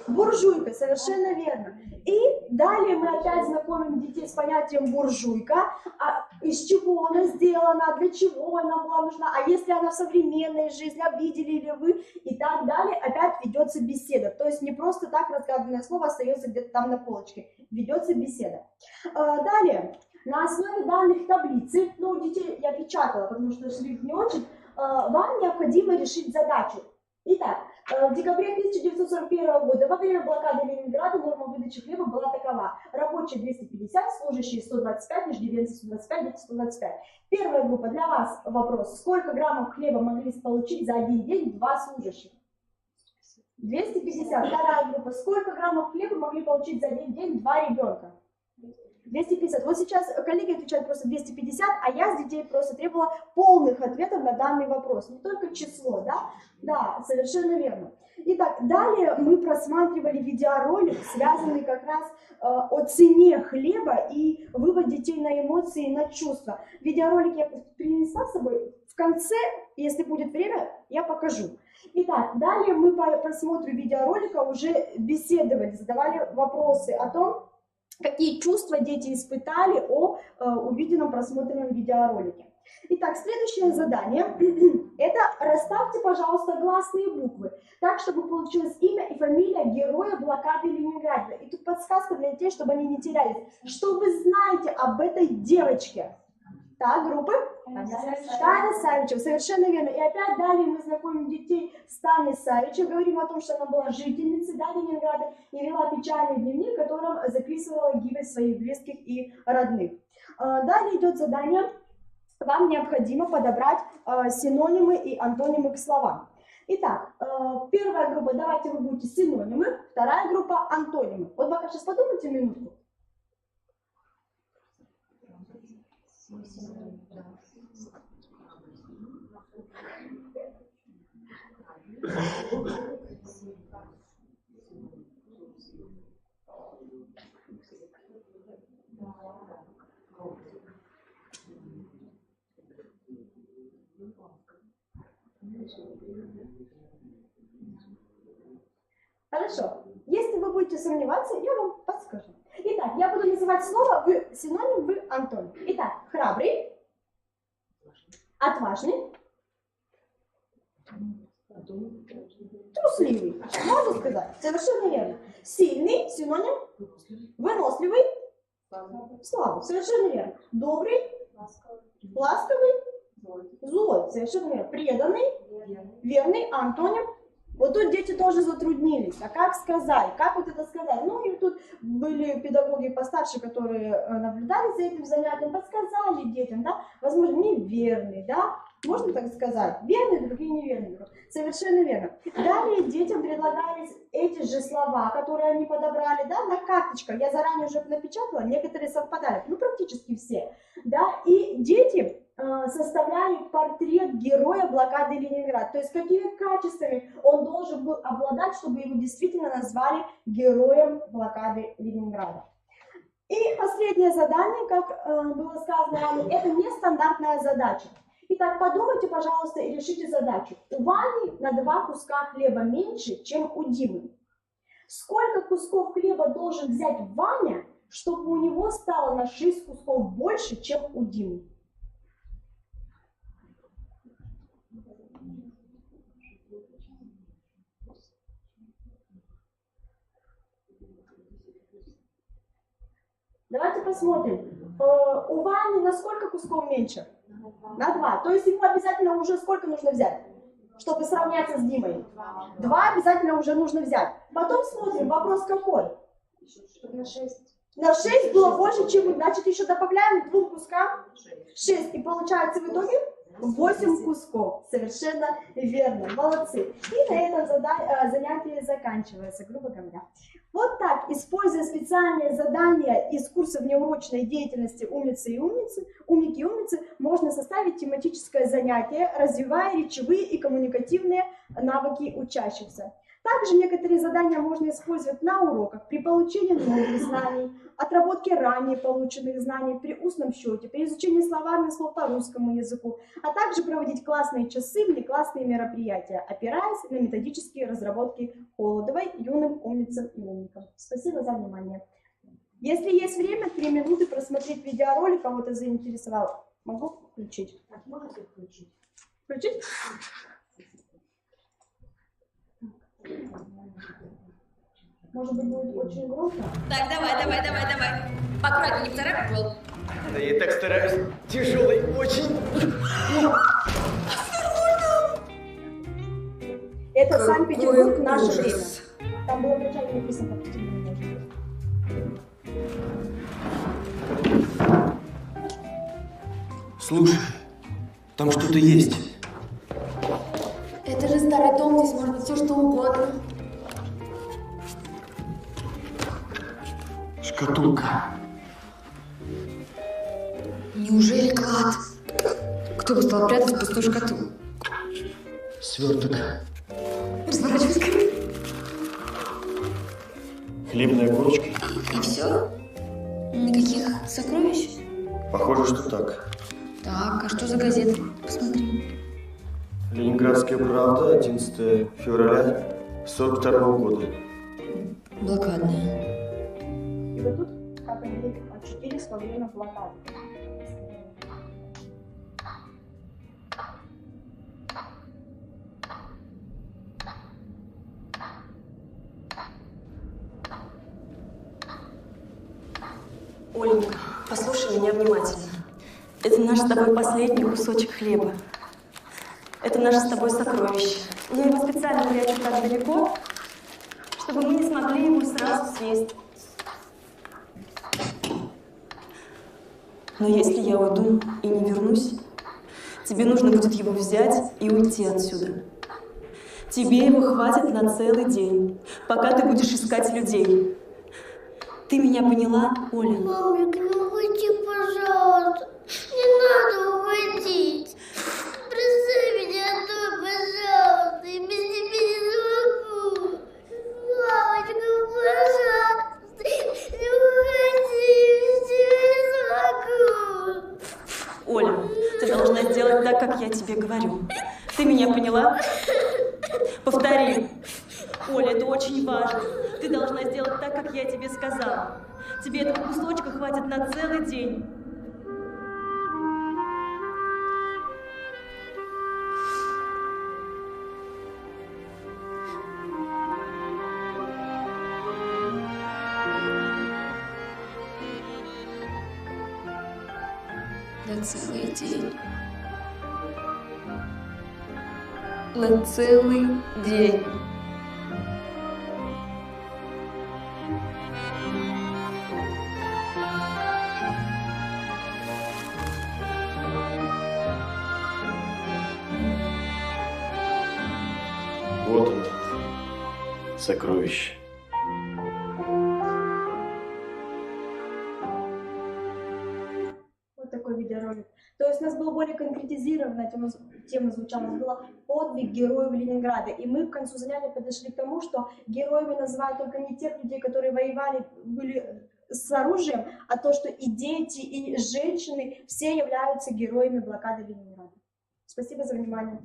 Буржуйка, совершенно верно. И далее мы опять знакомим детей с понятием буржуйка. А из чего она сделана, для чего она была нужна, а если она в современной жизни, обидели ли вы, и так далее. Опять ведется беседа. То есть не просто так разгаданное слово остается где-то там на полочке. Ведется беседа. Далее, на основе данных таблицы, ну, у детей я печатала, потому что шрифт не очень, вам необходимо решить задачу. Итак, в декабре 1941 года во время блокады Ленинграда норма выдачи хлеба была такова. Рабочие 250, служащие 125, иждивенцы 125, дети 125. Первая группа, для вас вопрос. Сколько граммов хлеба могли получить за один день два служащих? 250. Вторая группа. Сколько граммов хлеба могли получить за один день два ребенка? 250. Вот сейчас коллеги отвечают просто 250, а я с детей просто требовала полных ответов на данный вопрос. Не только число, да? Да, совершенно верно. Итак, далее мы просматривали видеоролик, связанный как раз о цене хлеба и вывод детей на эмоции и на чувства. Видеоролик я принесла с собой. В конце, если будет время, я покажу. Итак, далее мы по просмотру видеоролика уже беседовали, задавали вопросы о том, какие чувства дети испытали о увиденном просмотренном видеоролике. Итак, следующее задание – это расставьте, пожалуйста, гласные буквы, так, чтобы получилось имя и фамилия героя блокады Ленинграда. И тут подсказка для детей, чтобы они не терялись. Что вы знаете об этой девочке? Так, группы? Таня Савичева, совершенно верно. И опять далее мы знакомим детей с Таней Савичевой, говорим о том, что она была жительницей, да, Ленинграда и вела печальный дневник, в котором записывала гибель своих близких и родных. Далее идет задание. Вам необходимо подобрать синонимы и антонимы к словам. Итак, первая группа, давайте вы будете синонимы, вторая группа антонимы. Вот пока сейчас подумайте минутку. Хорошо. Если вы будете сомневаться, я вам подскажу. Итак, я буду называть слово, вы синоним, вы антоним. Итак, храбрый, отважный, трусливый, можно сказать, совершенно верно. Сильный, синоним, выносливый, слабый, совершенно верно. Добрый, ласковый, злой, совершенно верно. Преданный, верный, антоним. Вот тут дети тоже затруднились. А как сказать? Как вот это сказать? Ну и тут были педагоги постарше, которые наблюдали за этим занятием, подсказали детям, да, возможно, неверный, да, можно так сказать, верный, другие неверные. Совершенно верно. Далее детям предлагались эти же слова, которые они подобрали, да, на карточках. Я заранее уже напечатала, некоторые совпадали, ну практически все, да, и дети составляли портрет героя блокады Ленинграда. То есть какими качествами он должен был обладать, чтобы его действительно назвали героем блокады Ленинграда. И последнее задание, как было сказано, это нестандартная задача. Итак, подумайте, пожалуйста, и решите задачу. У Вани на 2 куска хлеба меньше, чем у Димы. Сколько кусков хлеба должен взять Ваня, чтобы у него стало на 6 кусков больше, чем у Димы? Давайте посмотрим. У Вани на сколько кусков меньше? На 2. То есть ему обязательно уже сколько нужно взять? чтобы сравняться с Димой? 2 обязательно уже нужно взять. Потом смотрим, вопрос какой? На 6. На 6 было больше, чем, значит, еще добавляем к 2 кускам 6. И получается в итоге 8 кусков. Совершенно верно. Молодцы. И на этом занятие заканчивается, грубо говоря. Вот так, используя специальные задания из курса внеурочной деятельности «Умницы и умницы», «Умники и умницы», можно составить тематическое занятие, развивая речевые и коммуникативные навыки учащихся. Также некоторые задания можно использовать на уроках при получении новых знаний, отработке ранее полученных знаний, при устном счете, при изучении словарных слов по русскому языку, а также проводить классные часы, внеклассные мероприятия, опираясь на методические разработки Холодовой юным умницам и умникам. Спасибо за внимание. Если есть время, 3 минуты просмотреть видеоролик, кого-то заинтересовал. Могу включить? Можете включить? Включить? Может быть, будет очень громко? Так, давай. Аккуратнее, не второй пол. Да я так стараюсь. Тяжелый очень. Это Санкт-Петербург, наше время. Там было вначале написано, как темно. Слушай, там что-то есть. Это же старый дом, здесь может быть все что угодно. Шкатулка. Неужели клад? Кто бы стал прятать пустую шкатулку? Сверток. Разворачивай скорее. Хлебная корочка. И все? Никаких сокровищ? Похоже, что так. Так, а что за газета? Посмотри. Ленинградская правда, 11 февраля 42 года. Блокадная. И вот тут, как они очутились во время блокады. Оленька, послушай меня внимательно. Это наш с тобой последний кусочек хлеба. Это наше с тобой сокровище. Я его специально прячу так далеко, чтобы мы не смогли его сразу съесть. Но если я уйду и не вернусь, тебе нужно будет его взять и уйти отсюда. Тебе его хватит на целый день, пока ты будешь искать людей. Ты меня поняла, Оля? Мамочка, ну уйди, пожалуйста. Не надо уходить. Прости меня, пожалуйста. Я без тебя не смогу. Мамочка, пожалуйста. Не уходи, без тебя не смогу. Оля, ты должна сделать так, как я тебе говорю. Ты меня поняла? Повтори. Оля, это очень важно. Ты должна сделать так, как я тебе сказала. Тебе этого кусочка хватит на целый день. На целый день. На целый день. Вот он, сокровище. Вот такой видеоролик. То есть у нас было более конкретизировано, тема звучала, у нас была подвиг героев Ленинграда. И мы к концу занятия подошли к тому, что героями называют только не тех людей, которые воевали, были с оружием, а то, что и дети, и женщины, все являются героями блокады Ленинграда. Спасибо за внимание.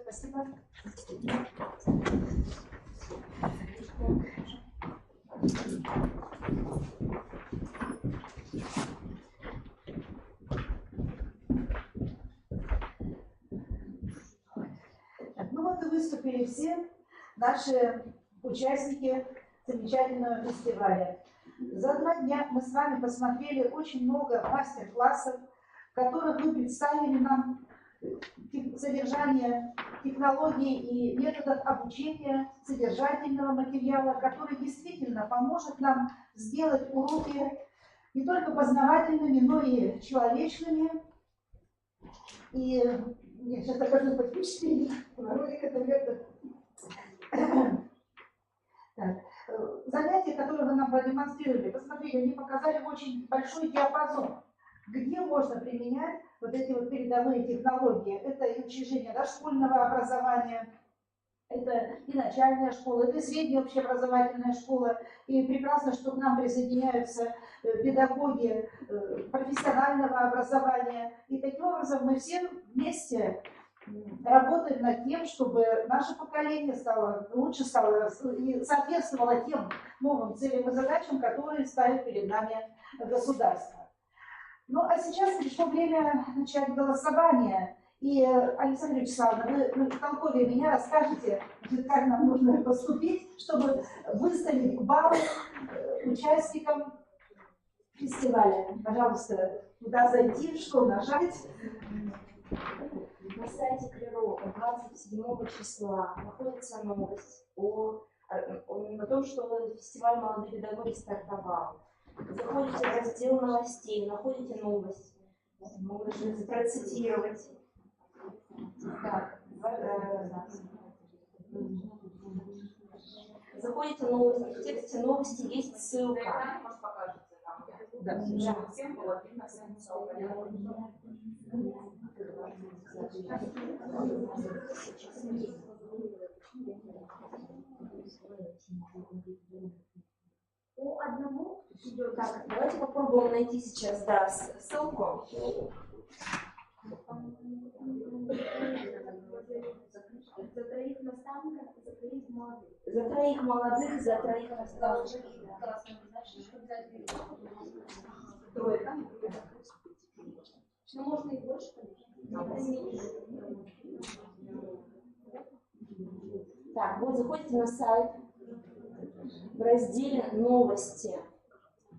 Спасибо. Ну вот и выступили все наши участники замечательного фестиваля. За 2 дня мы с вами посмотрели очень много мастер-классов, в которых вы представили нам содержание технологий и методов обучения содержательного материала, который действительно поможет нам сделать уроки не только познавательными, но и человечными. И я сейчас докажу под впечатление. Ролик это так. Занятия, которые вы нам продемонстрировали, посмотрите, они показали очень большой диапазон, где можно применять вот эти вот передовые технологии. Это и учреждение дошкольного образования, это и начальная школа, это и средняя общеобразовательная школа. И прекрасно, что к нам присоединяются педагоги профессионального образования. И таким образом мы все вместе работаем над тем, чтобы наше поколение лучше стало и соответствовало тем новым целям и задачам, которые ставит перед нами государство. Ну а сейчас пришло время начать голосование. И, Александра Вячеславовна, вы толковее меня расскажете, как нам нужно поступить, чтобы выставить баллы участникам фестиваля. Пожалуйста, куда зайти, что нажать. На сайте КРИРО 27 числа находится новость о том, что фестиваль «Молодые педагоги» стартовал. Заходите в раздел новостей, находите новость, можно процитировать. Так, заходите в новости, в тексте новости есть ссылка. Да. По одному? Так, давайте попробуем найти сейчас, да, ссылку. За 3 наставников, за 3 молодых. За 3 молодых, за 3 наставников. Тройка. Ну, можно и больше, конечно. Так, вот заходите на сайт в разделе «Новости»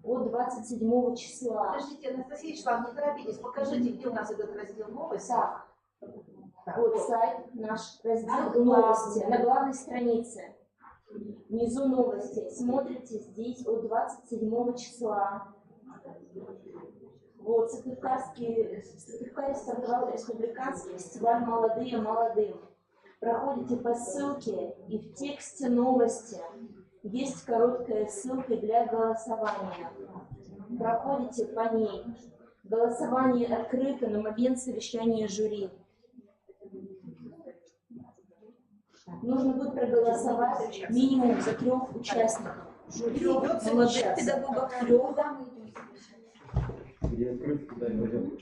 от 27 числа. Подождите, Анастасия Вячеславовна, не торопитесь, покажите, где у нас этот раздел «Новости». Так, вот сайт наш, раздел «Новости» на главной странице. Внизу новости. Смотрите здесь от 27 числа. Вот, Сыктывкарский стартовал республиканский фестиваль «Молодые молодым». Проходите по ссылке, и в тексте новости есть короткая ссылка для голосования. Проходите по ней. Голосование открыто на момент совещания жюри. Нужно будет проголосовать минимум за 3 участников. Жюри молодых педагогов 3. Где открыть, куда не пойдем.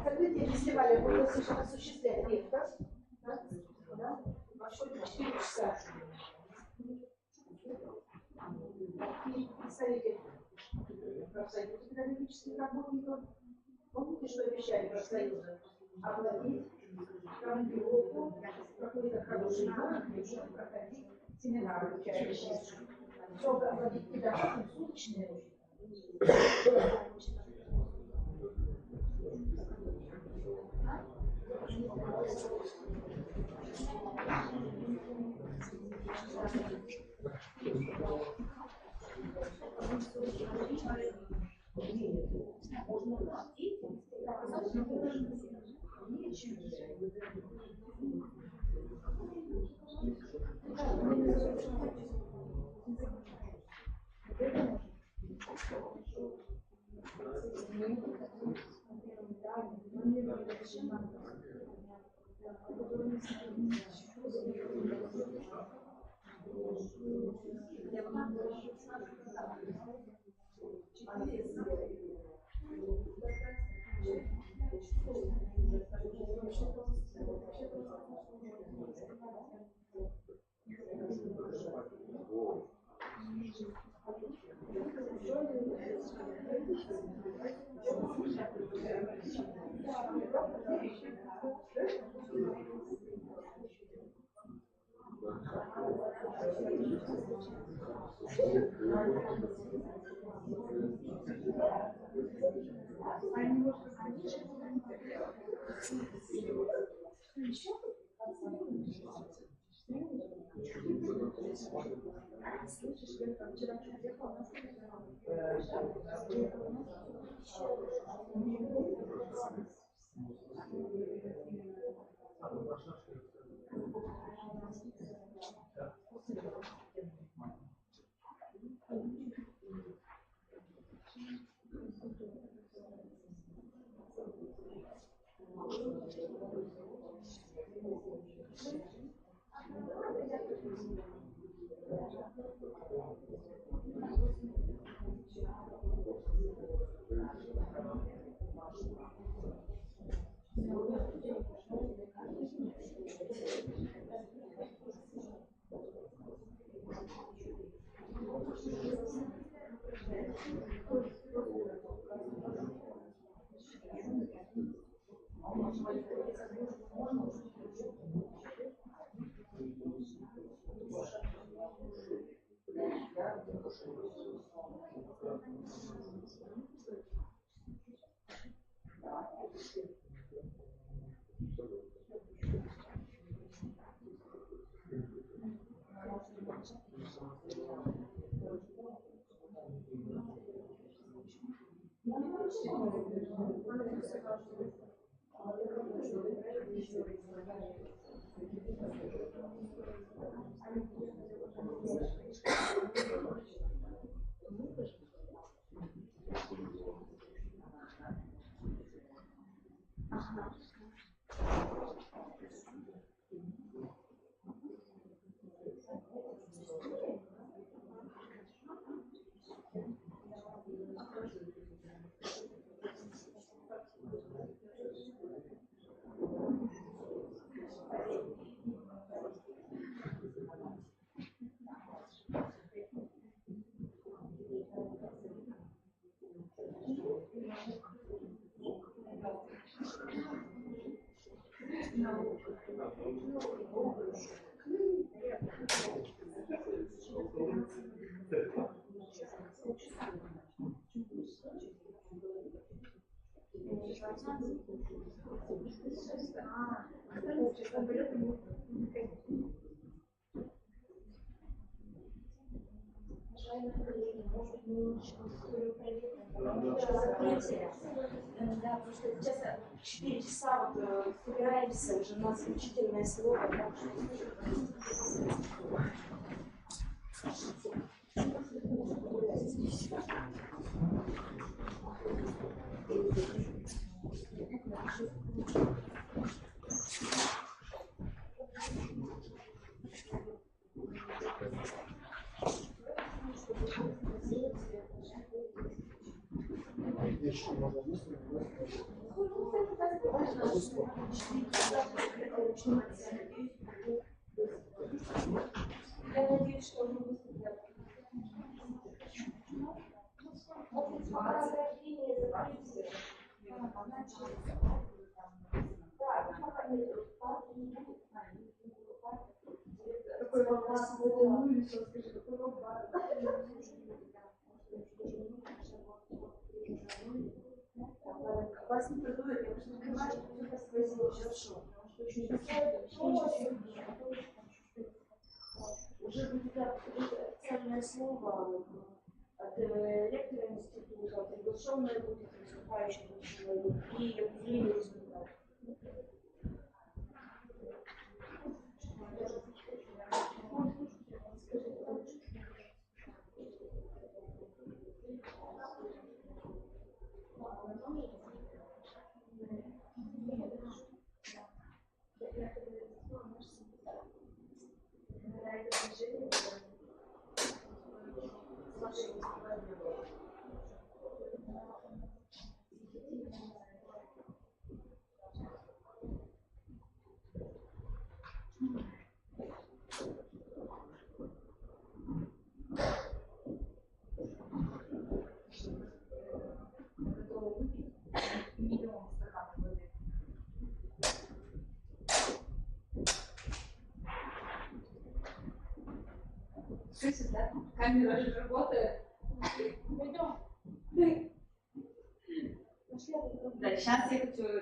Открытие фестиваля будет осуществлять ректор. Да? Большой 4 часа. Представитель профсоюза педагогических работников. Помните, что обещали профсоюзы? Оплатить командировку, какой-то хороший город, где можно проходить семинары обучающие. Все оплатить педагогам суточные. Да, потому что сейчас 4 часа вот собираемся, уже у нас заключительное слово. Я надеюсь, что мы выступим. Такой вопрос, ну или что, скажи, какой вопрос? Вас не продует, я просто понимаю, что кто-то сквозил хорошо, потому что очень уже будет официальное слово от ректора института, приглашенное будет выступающим человек и объявление результатов. Слышишь, да? Камера же работает. Пойдем. Да, сейчас я хочу...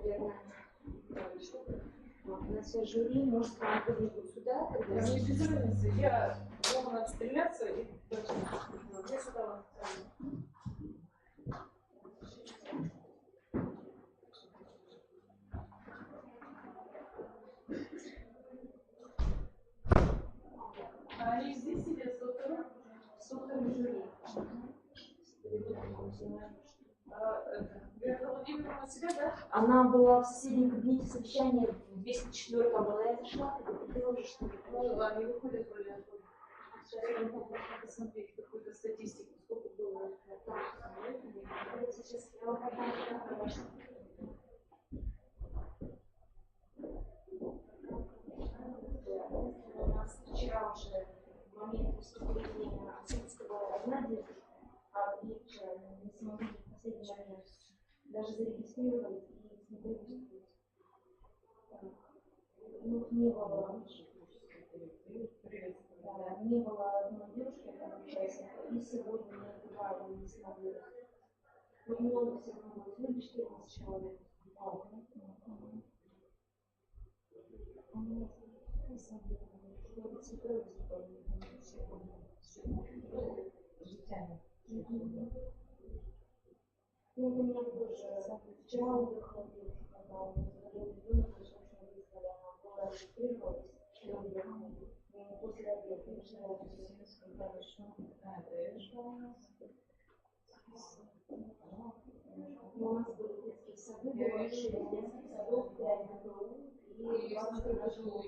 Наверное, у нас все жюри, может, выглядит сюда. Я не без разницы. Я могу отстреляться и я сюда. Они здесь сидят с автором жюри. Владимировна себя, да? Она была в соседнем кабинете совещания в 204-м была. Я зашла, ты уже что ли? Ну, они выходят вроде оттуда. Сейчас я могу посмотреть какую-то статистику, сколько было. Сейчас я вам покажу. У нас вчера уже в момент выступления отсутствовала одна девушка, а вечером не смогли в последний момент даже зарегистрировались и смогли выступить. Ну, не было, не было одной девушки, участника, и сегодня не бывало, не смогли. Но много все равно было, ну, 14 человек. Ну, у меня тоже вчера уехала девушка, когда у меня ребенок очень быстро, она была регистрировалась, и уехала. И после обеда пришла, когда начну. У нас были детские сады, было 6 детских садов, 5 ГТУ и 20 школ.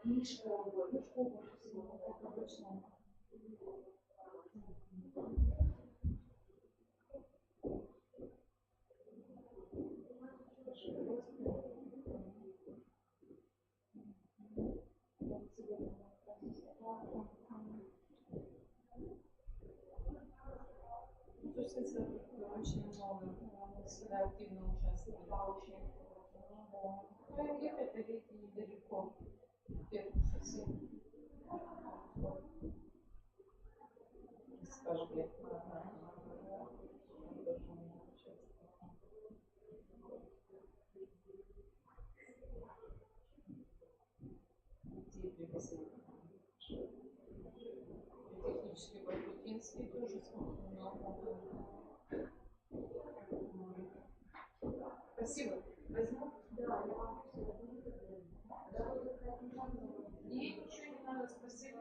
И школы, ну, школы больше всего, это обычно. Очень много, мы всегда активно участвуем. Ну и ехать недалеко, где-то совсем. Скажем, лет. Технический Бакутинский тоже много. Спасибо. Возьму? Да, я вам все. И ничего не надо, спасибо.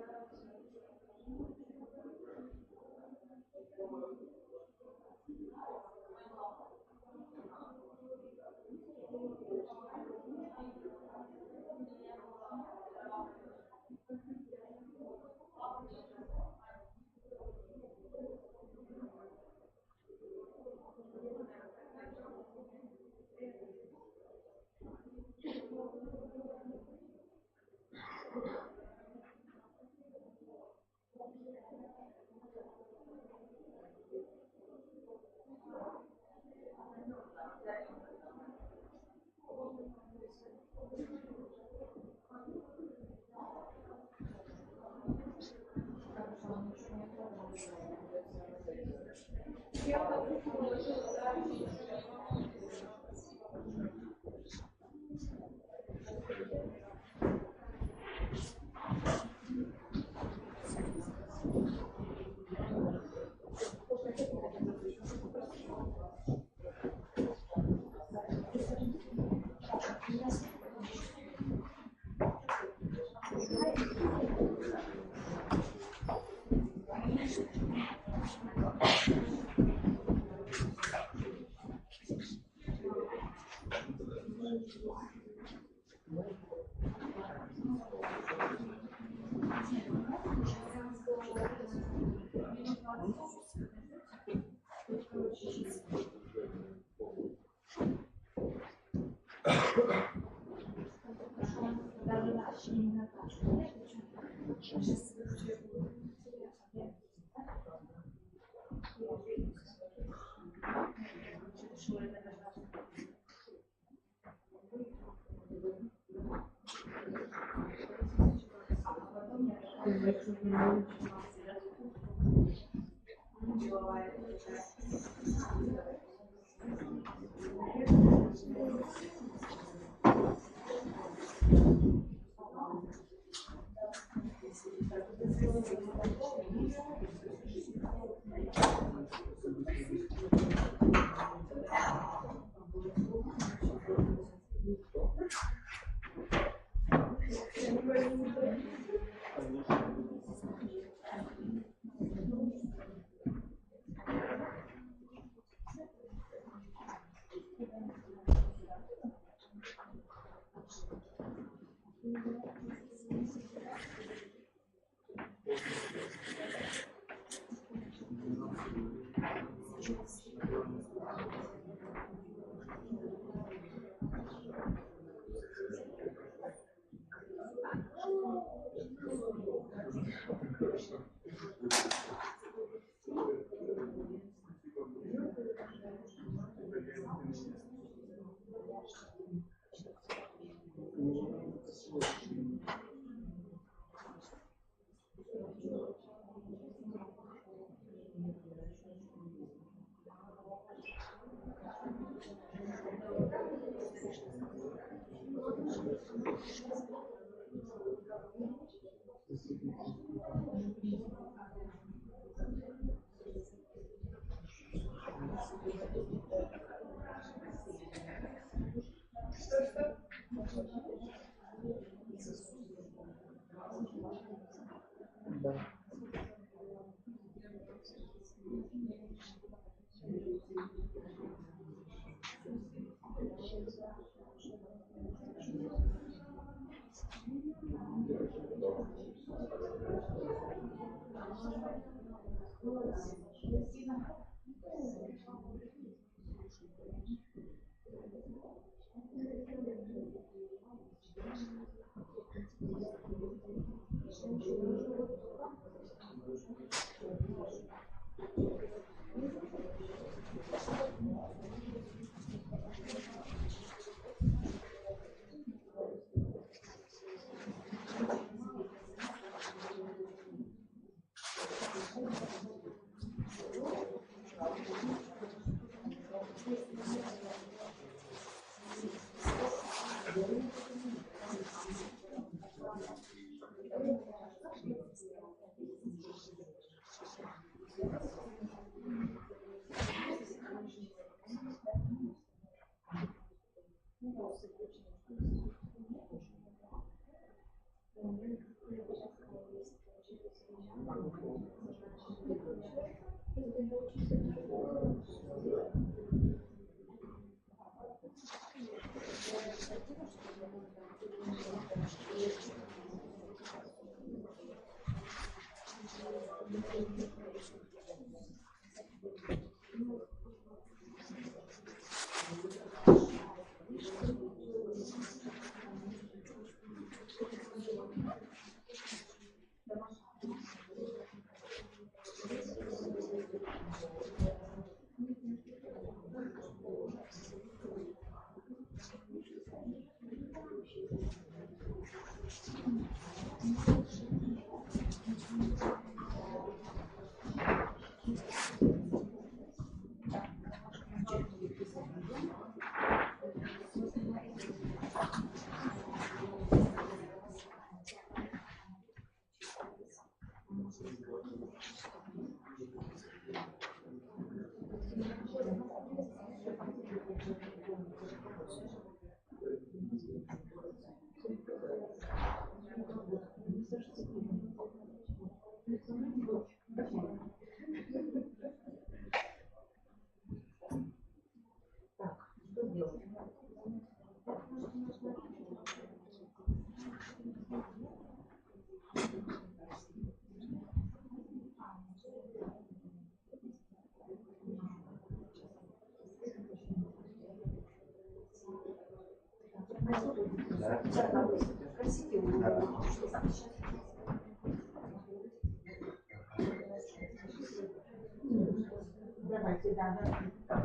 Давайте, да.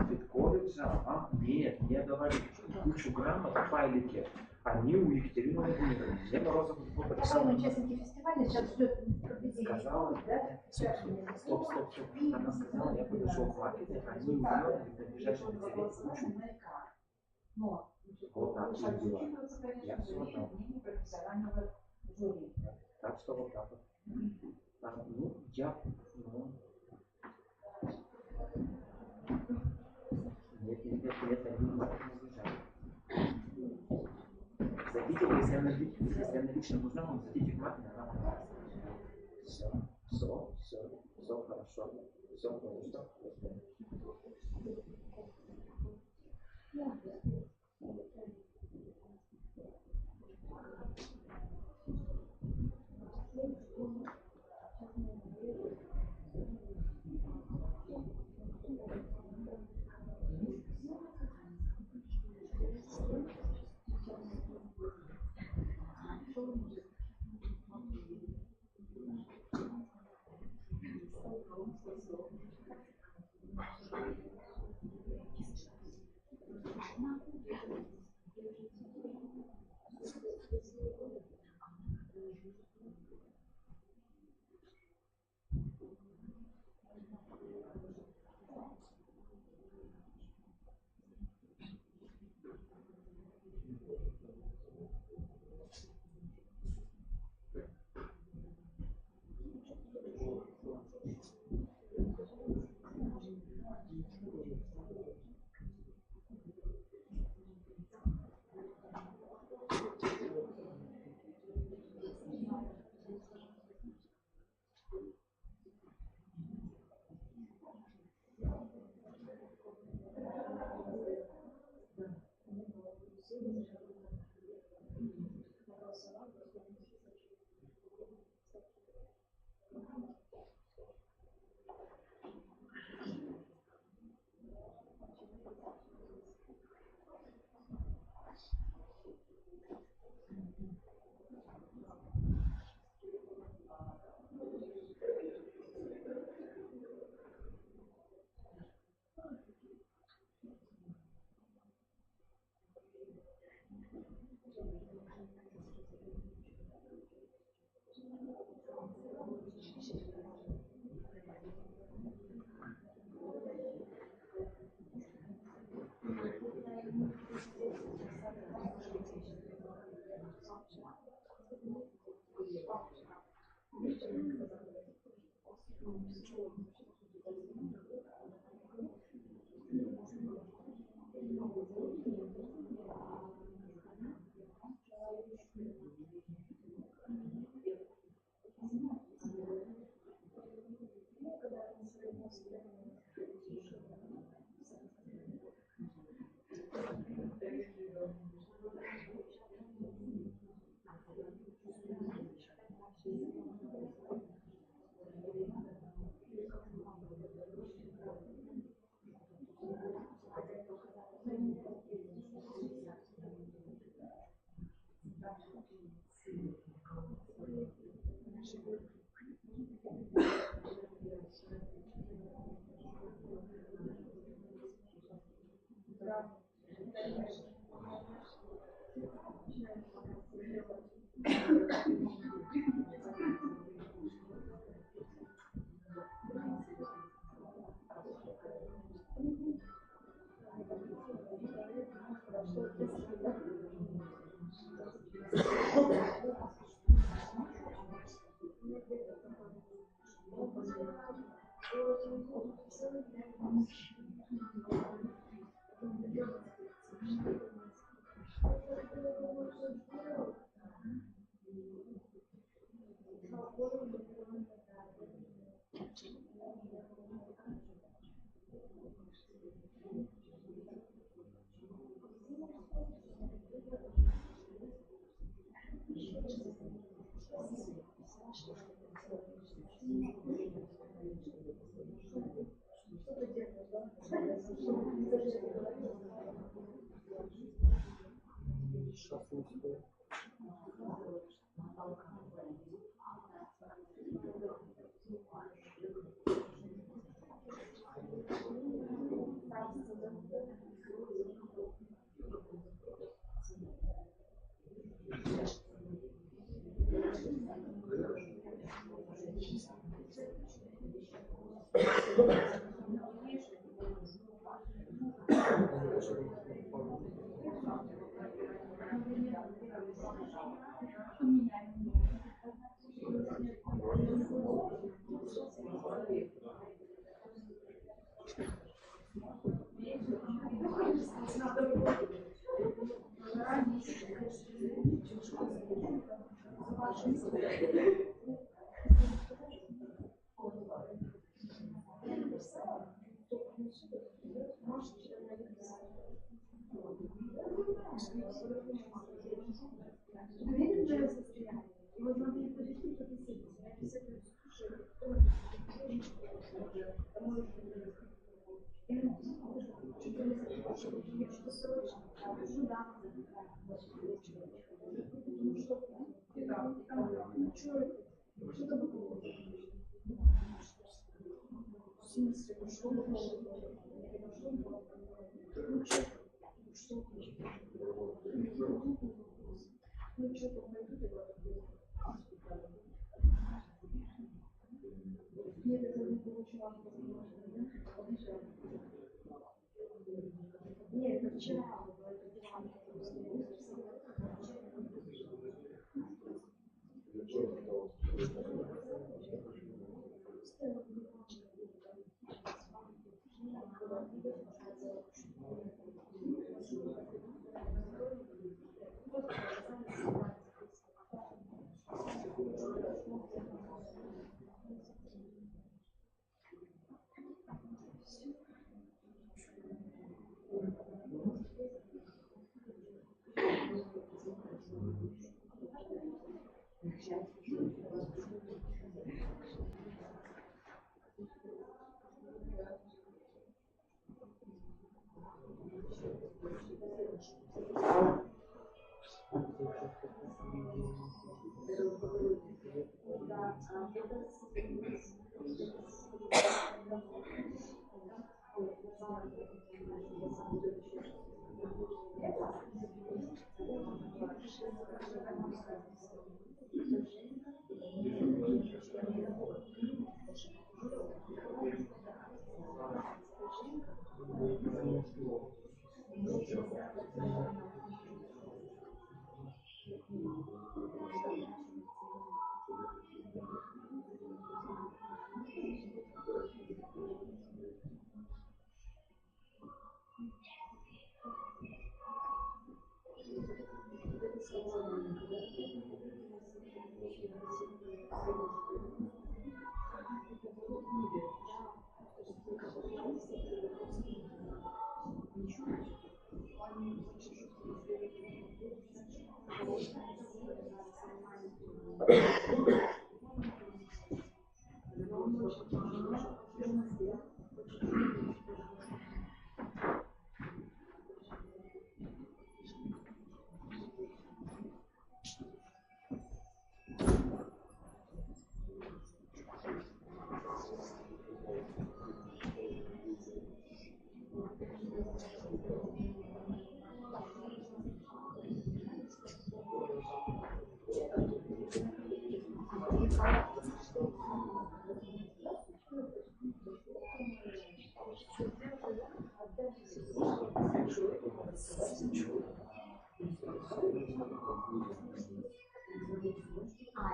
Биткоин, Java? Нет, не говори. Кучу грамот, файлики. Они у Екатерины Владимировны. Мне Морозов Уважаемые участники фестиваля, сейчас ждет сказала, да? стоп. Она сказала, я подошел к маркету, они увидели на ближайшей конференции кучу. Вот так все дела. Я все отдал. Так что вот так вот. Нет, они маркетинг изучают. Зайдите, если она лично нужна, вам зайдите к маркетингу, она понравится. Все хорошо. Все хорошо.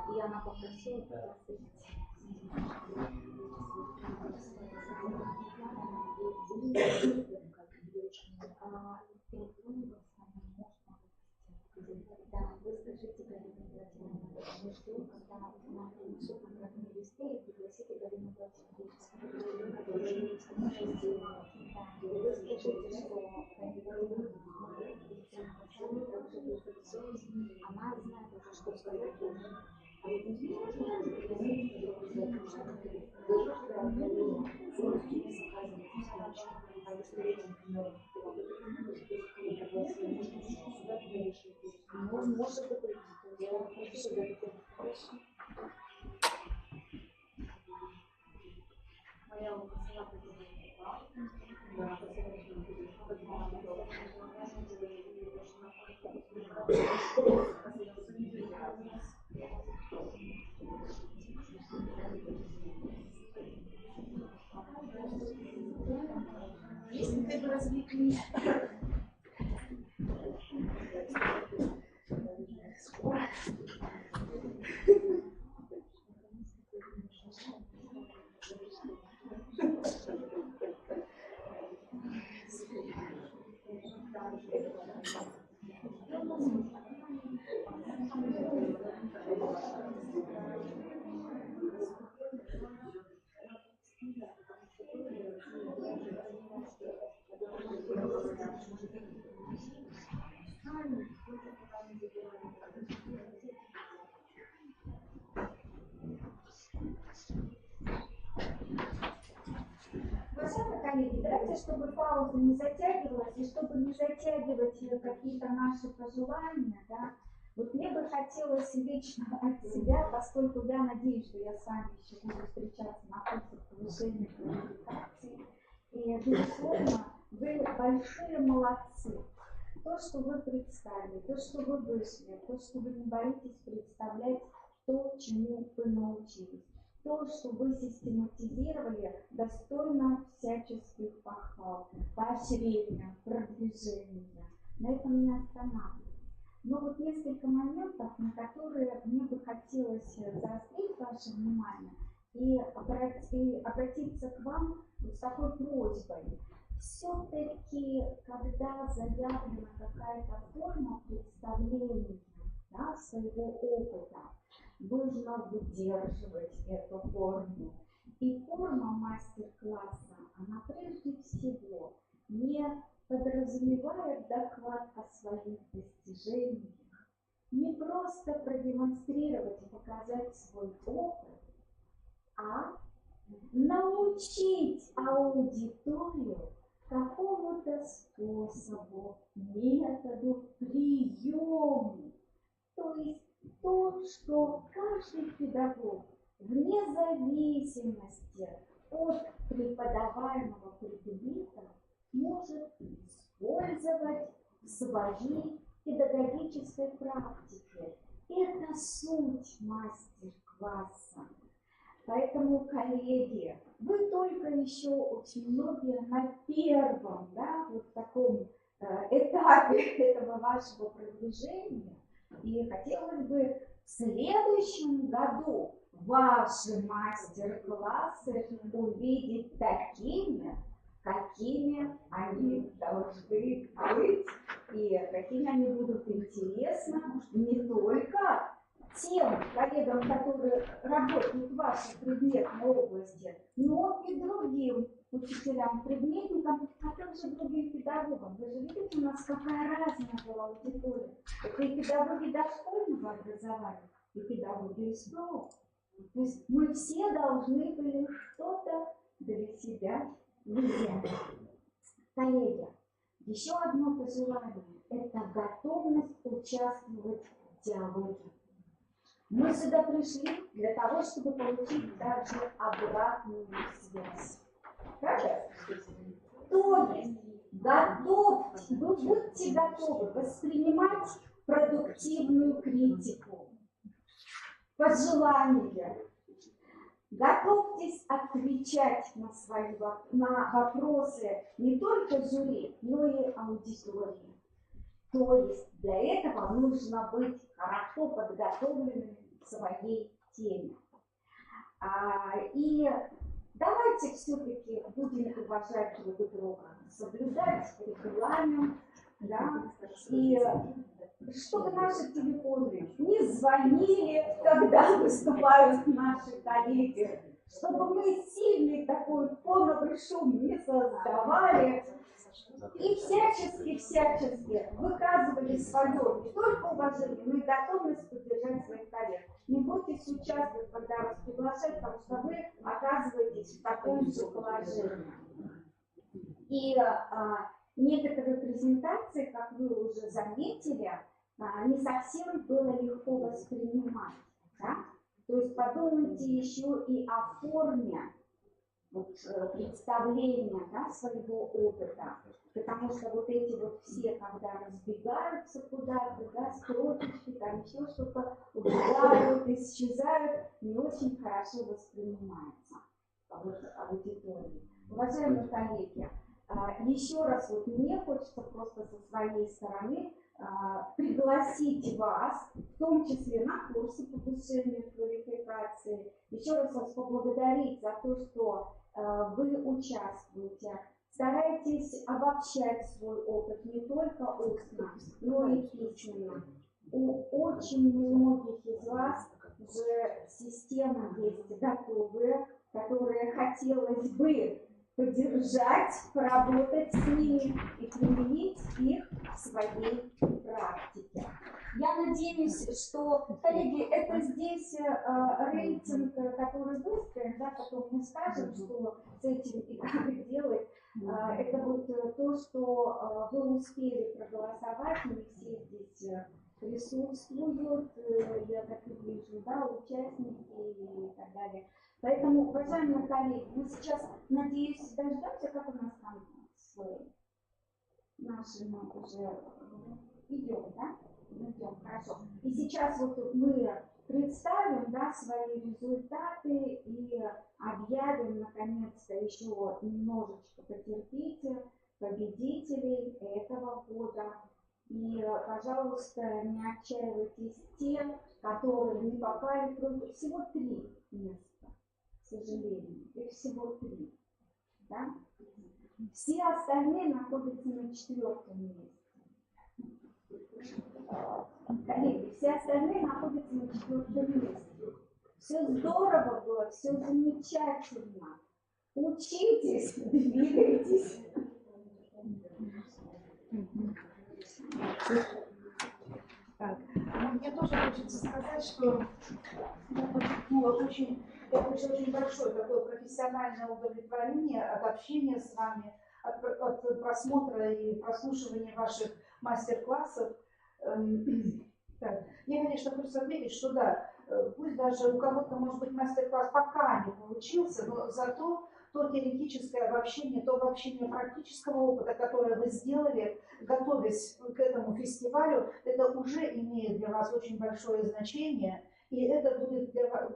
И она попросила пригласить. Да, вы скажите Галину Владимировну, мы ждем, когда нам принесут наградные листы и пригласите Галину Владимировну. Да, вы скажите, что она знает уже, что сказать. Если ты бы развлекли. Уважаемые коллеги, давайте, чтобы пауза не затягивалась, и чтобы не затягивать какие-то наши пожелания, да, вот мне бы хотелось лично от себя, поскольку я надеюсь, что я с вами еще буду встречаться на курсах повышения квалификации, и, безусловно, вы большие молодцы. То, что вы представили, то, что вы вышли, то, что вы не боитесь представлять то, чему вы научились. То, что вы систематизировали, достойно всяческих похвал, поощрения, продвижения. На этом не останавливаюсь. Но вот несколько моментов, на которые мне бы хотелось заострить ваше внимание и обратиться к вам с такой просьбой. Все-таки, когда заявлена какая-то форма представления, да, своего опыта, нужно выдерживать эту форму. И форма мастер-класса, она прежде всего не подразумевает доклад о своих достижениях, не просто продемонстрировать и показать свой опыт, а научить аудиторию какому-то способу, методу, приему. То есть то, что каждый педагог, вне зависимости от преподаваемого предмета, может использовать в своей педагогической практике. Это суть мастер-класса. Поэтому, коллеги, вы только еще очень многие на первом, да, вот таком этапе этого вашего продвижения. И хотелось бы в следующем году ваши мастер-классы увидеть такими, какими они должны быть, и какими они будут интересны не только тем коллегам, которые работают в вашей предметной области, но и другим учителям, предметникам, а также другим педагогам. Вы же видите, у нас какая разная была аудитория. Это и педагоги дошкольного образования, и педагоги СПО. То есть мы все должны были что-то для себя взять. Коллеги, еще одно пожелание – это готовность участвовать в диалоге. Мы сюда пришли для того, чтобы получить также обратную связь. Правда? То есть вы будьте готовы воспринимать продуктивную критику, пожелания. Готовьтесь отвечать на вопросы не только жюри, но и аудитории. То есть для этого нужно быть хорошо подготовленным к своей теме. И давайте все-таки будем уважать друг друга, соблюдать регламент, да, и чтобы наши телефоны не звонили, когда выступают наши коллеги, чтобы мы сильный такой фоновый шум не создавали, и всячески выказывали свое не только уважение, но и готовность поддержать своих коллег. Не бойтесь участвовать, когда вас приглашают, потому что вы оказываетесь в таком же положении. И некоторые презентации, как вы уже заметили, не совсем было легко воспринимать. Да? То есть подумайте еще и о форме представления, да, своего опыта. Потому что вот эти вот все, когда разбегаются куда-то, да, строчечки, там еще что-то, убегают, исчезают, не очень хорошо воспринимается аудиторией. Уважаемые коллеги, еще раз вот мне хочется просто со своей стороны пригласить вас, в том числе на курсы повышения квалификации, еще раз вас поблагодарить за то, что вы участвуете, Старайтесь обобщать свой опыт не только устно, но и письменно. У очень многих из вас уже система есть готовая, которые хотелось бы поддержать, поработать с ними и применить их в своей практике. Я надеюсь, что, коллеги, это здесь рейтинг, который выстроен, да, потом мы скажем, что с этим и как делать. Это вот то, что вы успели проголосовать, не все здесь присутствуют, я так и вижу, да, участники и так далее. Поэтому, уважаемые коллеги, мы сейчас, надеюсь, дождемся, как у нас там с нашим уже идем, да? Идем, хорошо. И сейчас вот мы представим, да, свои результаты и объявим, наконец-то, еще немножечко потерпите победителей этого года. И, пожалуйста, не отчаивайтесь те, которые не попали, всего 3 места, к сожалению, их всего 3. Да? Все остальные находятся на 4-м месте. Коллеги, все остальные находятся на 4-м месте. Все здорово было, все замечательно. Учитесь, двигайтесь. Так, мне тоже хочется сказать, что я получила очень большое такое профессиональное удовлетворение от общения с вами, от просмотра и прослушивания ваших мастер-классов. Так, я, конечно, хочу отметить, что да, пусть даже у кого-то, может быть, мастер-класс пока не получился, но зато то теоретическое обобщение, то обобщение практического опыта, которое вы сделали, готовясь к этому фестивалю, это уже имеет для вас очень большое значение, и это будет для вас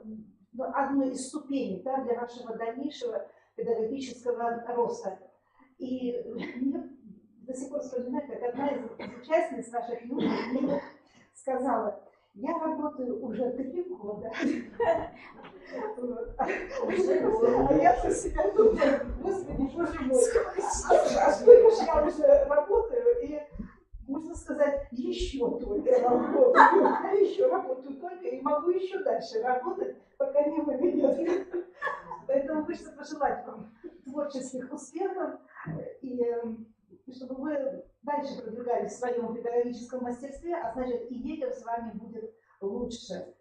одной из ступеней, да, для вашего дальнейшего педагогического роста. И мне до сих пор вспоминаю, как одна из участниц наших юных сказала: я работаю уже 3 года. А я про себя думаю: господи, боже мой, сколько же я уже работаю, и можно сказать, еще только работаю, еще работаю только, и могу еще дальше работать, пока не выгонят. Поэтому хочется пожелать вам творческих успехов, и чтобы вы дальше продвигались в своем педагогическом мастерстве, а значит и детям с вами будет лучше.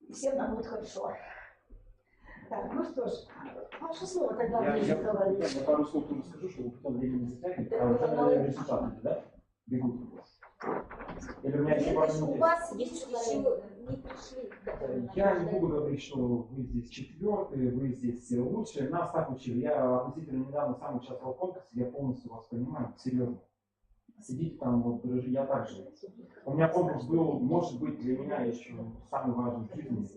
И всем нам будет хорошо. Так, ну что ж, ваше слово тогда, я пару слов тоже скажу, чтобы потом времени не затягивать. А уже, наверное, результаты, да? Бегут. Или у меня еще пару минут. У вас есть еще не пришли. Я не буду говорить, что вы здесь 4-й, вы здесь лучшие. Нас так учили. Я относительно недавно сам участвовал в конкурсе, я полностью вас понимаю, серьезно. Сидите там, вот, я так же. У меня конкурс был, может быть, для меня еще самый важный в жизни.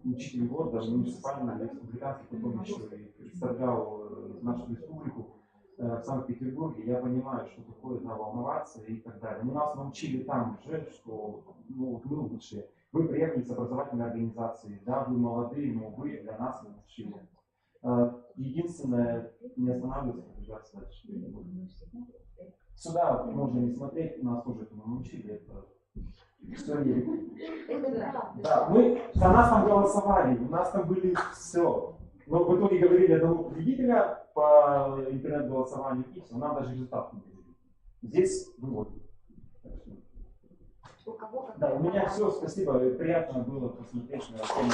Учитель года, муниципальный, республиканский, потом еще и представлял нашу республику в Санкт-Петербурге. Я понимаю, что такое, да, волноваться и так далее. Но нас научили там уже, что ну, мы лучшие. Вы приехали с образовательной организации, да, вы молодые, но вы для нас лучшие. Единственное, не останавливаться, двигаться дальше. Сюда можно не смотреть, нас тоже этому научили, это все да, за нас там голосовали, у нас там были все. Но в итоге говорили одного победителя по интернет-голосованию, и все, нам даже результат не говорили. Здесь выводим. Да, у меня все, спасибо, приятно было посмотреть на тему.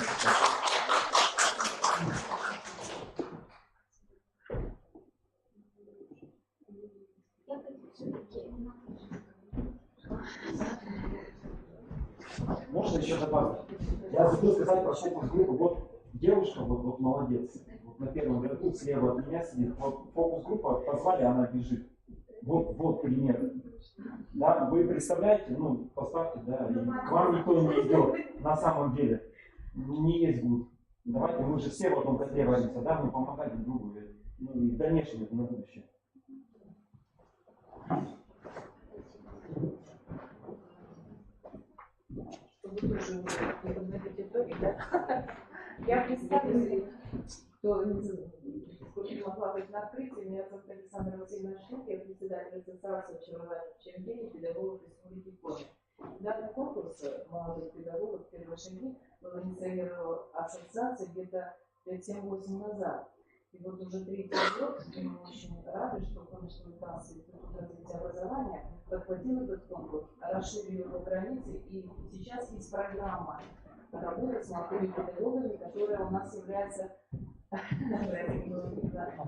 Можно еще добавить? Я забыл сказать про фокус-группу. Вот девушка, вот молодец. Вот на первом ряду слева от меня сидит. Вот фокус-группа, позвали, она бежит. Вот пример. Да, вы представляете, ну, поставьте, да, и к вам никто не идет на самом деле. Не есть гуд. Давайте, мы же все в одном котле варимся, да, мы помогаем друг другу. Ну и в дальнейшем это на будущее. Чтобы тоже не подводить итоги, да? Я представлю, кто могла быть на открытии. Меня зовут Александра Васильевна Шмидт, я председатель Ассоциации общеобразовательных учреждений педагогов Республики Коми. Данный конкурс молодых педагогов «Первые шаги» был инициирован ассоциацией где-то 5-7-8 назад. И вот уже 3-й год мы очень рады, что Коммерческий институт развития образования подхватил этот конкурс, расширил его границы, и сейчас есть программа работы с молодыми педагогами, которая у нас является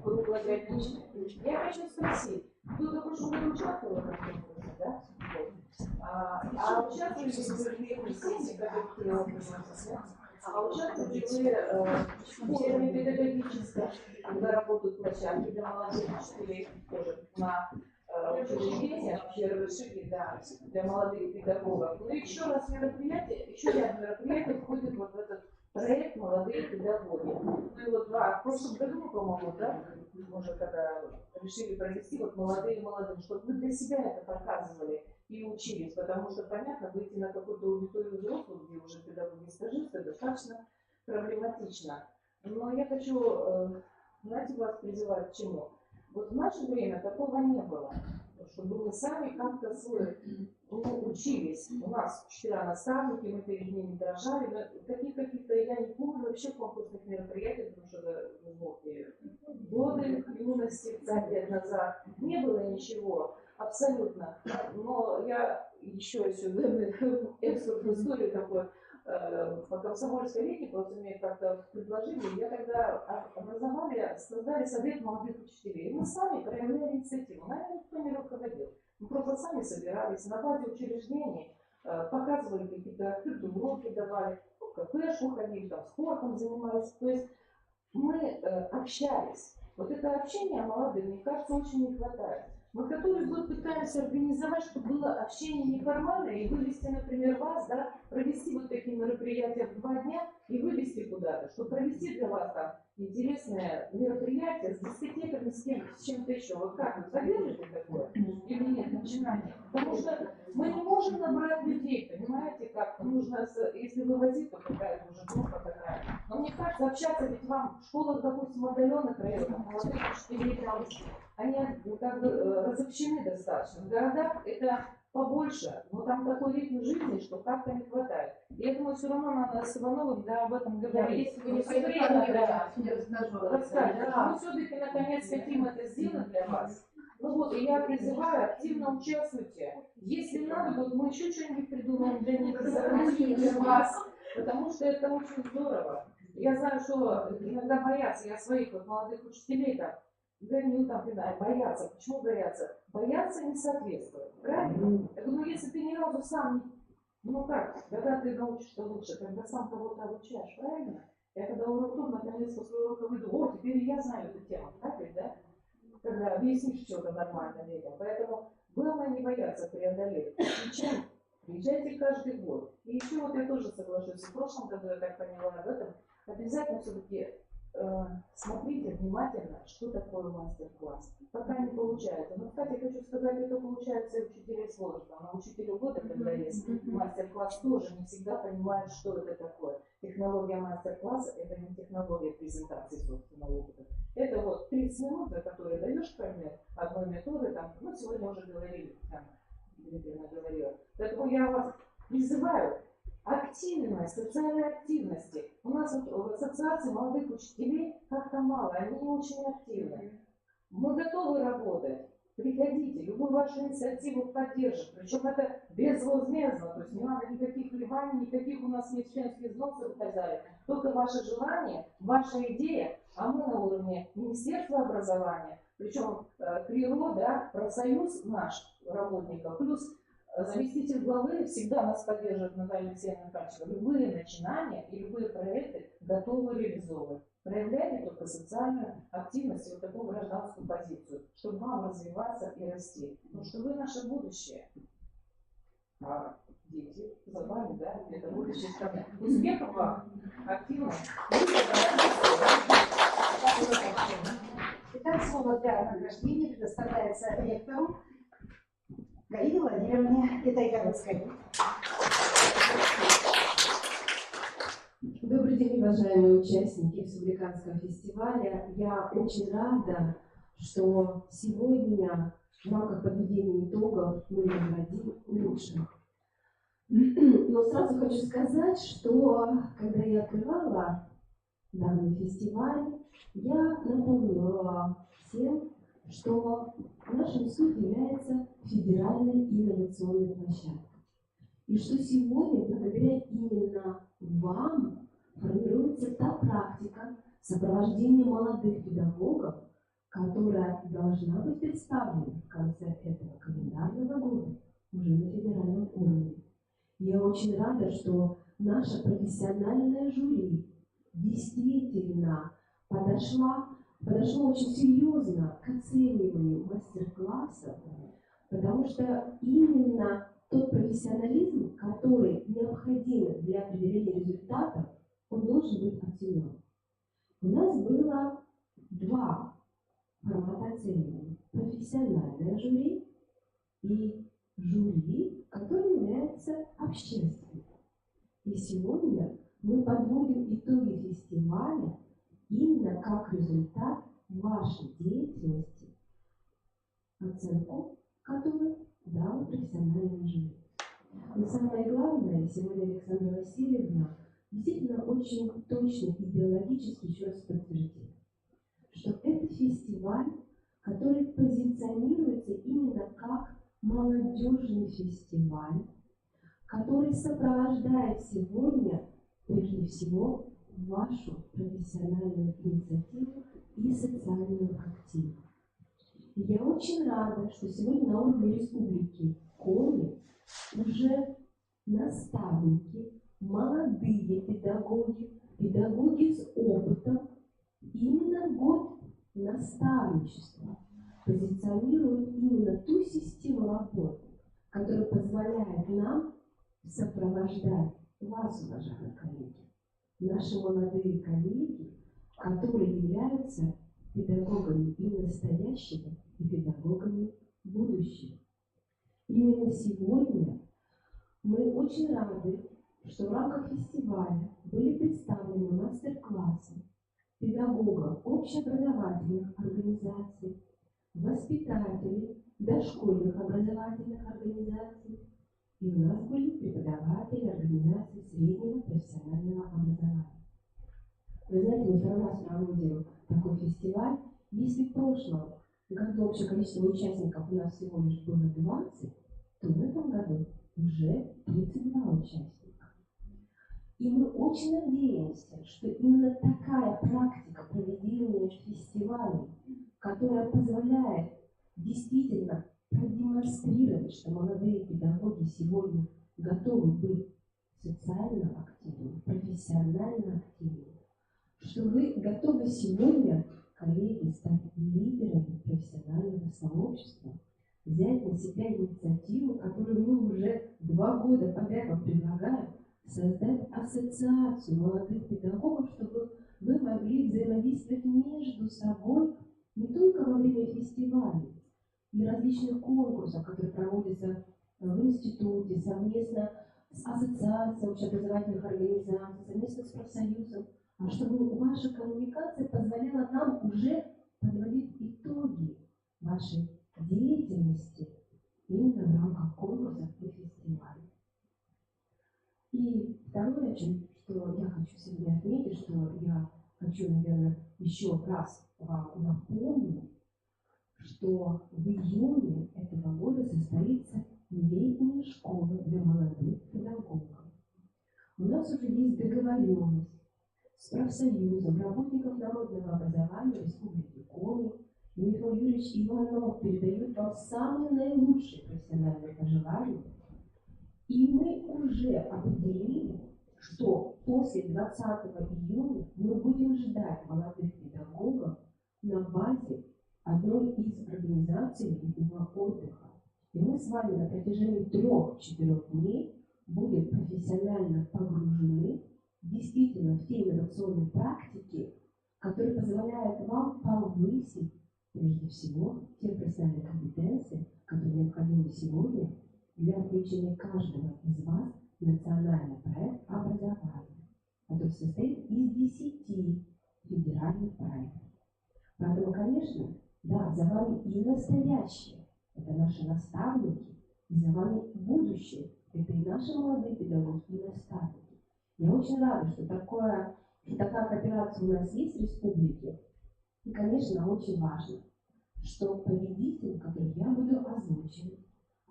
круглогодичной. Я хочу спросить, кто-то в прошлом году участвовал в этом конкурсе, да? А участвовали ли вы в летней сессии, которую участвовали в форуме педагогическом, когда работают площадки для молодых учителей, тоже на учреждениях, первые шаги, да, для молодых педагогов. Ну еще раз мероприятие, еще ряд мероприятий входит вот в этот проект «Молодые педагоги». Ну и вот в прошлом году, по-моему, да, мы уже когда решили провести вот «Молодые молодым», чтобы вы для себя это показывали и учились, потому что, понятно, выйти на какую-то аудиторию взрослых, где уже педагоги-стажисты, достаточно проблематично. Но я хочу, знаете, вас призывать к чему? Вот в наше время такого не было, чтобы мы сами как-то учились. У нас учителя-наставники, мы перед ними дрожали, но каких-то, я не помню вообще конкурсных мероприятий, потому что годы юности, 5 лет назад, не было ничего. Абсолютно. Но я еще экскурс в историю такой по комсомольской линии, просто мне как-то предложили, я тогда создали совет молодых учителей. Мы сами проявляли инициативу, нами никто не руководил. Мы просто сами собирались на базе учреждений, показывали какие-то открытые уроки, давали, в кафешку ходили, там спортом занимались. То есть мы общались. Вот это общение молодым, мне кажется, очень не хватает. Мы который год пытаемся организовать, чтобы было общение неформальное и вывести, например, вас, да, провести вот такие мероприятия в 2 дня и вывести куда-то, чтобы провести для вас там интересное мероприятие с дискотеками, с чем-то еще. Вот как вы поддержите такое или нет начинание? Потому что мы не можем набрать людей, понимаете, как нужно, если вывозить, то какая-то уже группа такая. Но мне кажется, общаться ведь вам в школах, допустим, отдаленных районах, молодых учителей, там, они как бы разобщены достаточно. В городах это побольше, но там такой ритм жизни, что как-то не хватает. И я думаю, все равно надо с Ивановым об этом говорить. Если вы не расскажете, мы все-таки наконец хотим это сделать для вас. Ну вот, и я призываю, активно участвуйте. Если надо, вот мы еще что-нибудь придумаем для них, для вас, потому что это очень здорово. Я знаю, что иногда боятся, я своих вот молодых учителей там, гоню там, боятся. Почему боятся? Боятся не соответствовать. Правильно? Я говорю, если ты ни разу сам, ну как, когда ты научишься лучше, когда сам кого-то обучаешь, правильно? Я когда урок наконец после урока выйду, о, теперь я знаю эту тему, так ведь, да? Когда объяснишь что-то нормально детям. Поэтому главное не бояться преодолеть. Причем приезжайте каждый год. И еще вот я тоже соглашусь, в прошлом году я так поняла об этом, обязательно все-таки смотрите внимательно, что такое мастер-класс. Пока не получается. Но, кстати, хочу сказать, это получается и учителей сложно. На учителю года, когда есть мастер-класс, тоже не всегда понимают, что это такое. Технология мастер-класса – это не технология презентации собственного опыта. Это вот 30 минут, за которые даешь предмет одной методы, там, ну, сегодня уже говорили, там, Дмитрий говорила. Поэтому я вас призываю активность, социальной активности. У нас вот в ассоциации молодых учителей как-то мало, они не очень активны. Мы готовы работать. Приходите, любую вашу инициативу поддержим. Причем это безвозмездно, то есть не надо никаких вливаний, никаких у нас нет членских взносов и так далее. Только ваше желание, ваша идея, а мы на уровне Министерства образования, причем КРИРО, да, профсоюз наш работников, плюс заместитель главы всегда нас поддерживает, Наталья Алексеевна Харчева. Любые начинания и любые проекты готовы реализовывать. Проявляйте только социальную активность и вот такую гражданскую позицию, чтобы вам развиваться и расти. Потому что вы наше будущее. А дети за вами, да, это будущее страны. Успехов вам, активно. Итак, слово для награждения предоставляется ректору Галине Владимировне Китайгородской. Добрый день, уважаемые участники Республиканского фестиваля. Я очень рада, что сегодня в рамках подведения итогов мы наградим лучших. Но сразу хочу сказать, что когда я открывала данный фестиваль, я напомнила всем, что наш институт является федеральной инновационной площадкой. И что сегодня, благодаря именно вам, формируется та практика сопровождения молодых педагогов, которая должна быть представлена в конце этого календарного года уже на федеральном уровне. Я очень рада, что наше профессиональное жюри действительно подошло очень серьезно к оцениванию мастер-классов, потому что именно тот профессионализм, который необходим для определения результатов, он должен быть оценен. У нас было два формата оценивания: профессиональное жюри и жюри, которое является общественным. И сегодня мы подводим итоги фестиваля именно как результат вашей деятельности, оценку которой дало профессиональное жюри. Но самое главное, сегодня Александра Васильевна действительно очень точно идеологически еще раз подтвердила, что это фестиваль, который позиционируется именно как молодежный фестиваль, который сопровождает сегодня, прежде всего, вашу профессиональную инициативу и социальную активность. И я очень рада, что сегодня на уровне республики Коми уже наставники, молодые педагоги, педагоги с опытом, именно год наставничества позиционируют именно ту систему работы, которая позволяет нам сопровождать вас, уважаемые коллеги, наши молодые коллеги, которые являются педагогами и настоящего, и педагогами будущего. Именно сегодня мы очень рады, что в рамках фестиваля были представлены мастер-классы педагогов общеобразовательных организаций, воспитателей дошкольных образовательных организаций, и у нас были преподаватели организаций среднего профессионального образования. Вы знаете, мы второй раз проводим такой фестиваль. Если в прошлом году общее количество участников у нас всего лишь было 20, то в этом году уже 32 участника. И мы очень надеемся, что именно такая практика проведения фестивалей, которая позволяет действительно продемонстрировать, что молодые педагоги сегодня готовы быть социально активными, профессионально активными, что вы готовы сегодня, коллеги, стать лидерами профессионального сообщества, взять на себя инициативу, которую мы уже 2 года подряд вам предлагаем, создать ассоциацию молодых педагогов, чтобы вы могли взаимодействовать между собой не только во время фестивалей и различных конкурсов, которые проводятся в институте, совместно с ассоциацией общеобразовательных организаций, совместно с профсоюзом, а чтобы ваша коммуникация позволяла нам уже подводить итоги вашей деятельности именно в рамках конкурсов и фестивалей. И второе, что я хочу сегодня отметить, что я хочу, наверное, еще раз вам напомнить, что в июне этого года состоится летняя школа для молодых педагогов. У нас уже есть договоренность с профсоюзом работников народного образования Республики Коми, и Михаил Юрьевич Иванов передает вам самые наилучшие профессиональные пожелания. И мы уже определили, что после 20 июня мы будем ждать молодых педагогов на базе одной из организаций летнего отдыха. И мы с вами на протяжении 3-4 дней будем профессионально погружены действительно в те инновационные практики, которые позволяют вам повысить, прежде всего, те профессиональные компетенции, которые необходимы сегодня для включения каждого из вас в национальный проект образования, который состоит из 10 федеральных проектов. Поэтому, конечно, Да, за вами и настоящее. Это наши наставники. И за вами будущее. Это и наши молодые педагоги, и наставники. Я очень рада, что такая кооперация у нас есть в республике. И, конечно, очень важно, что победитель, который я буду озвучивать,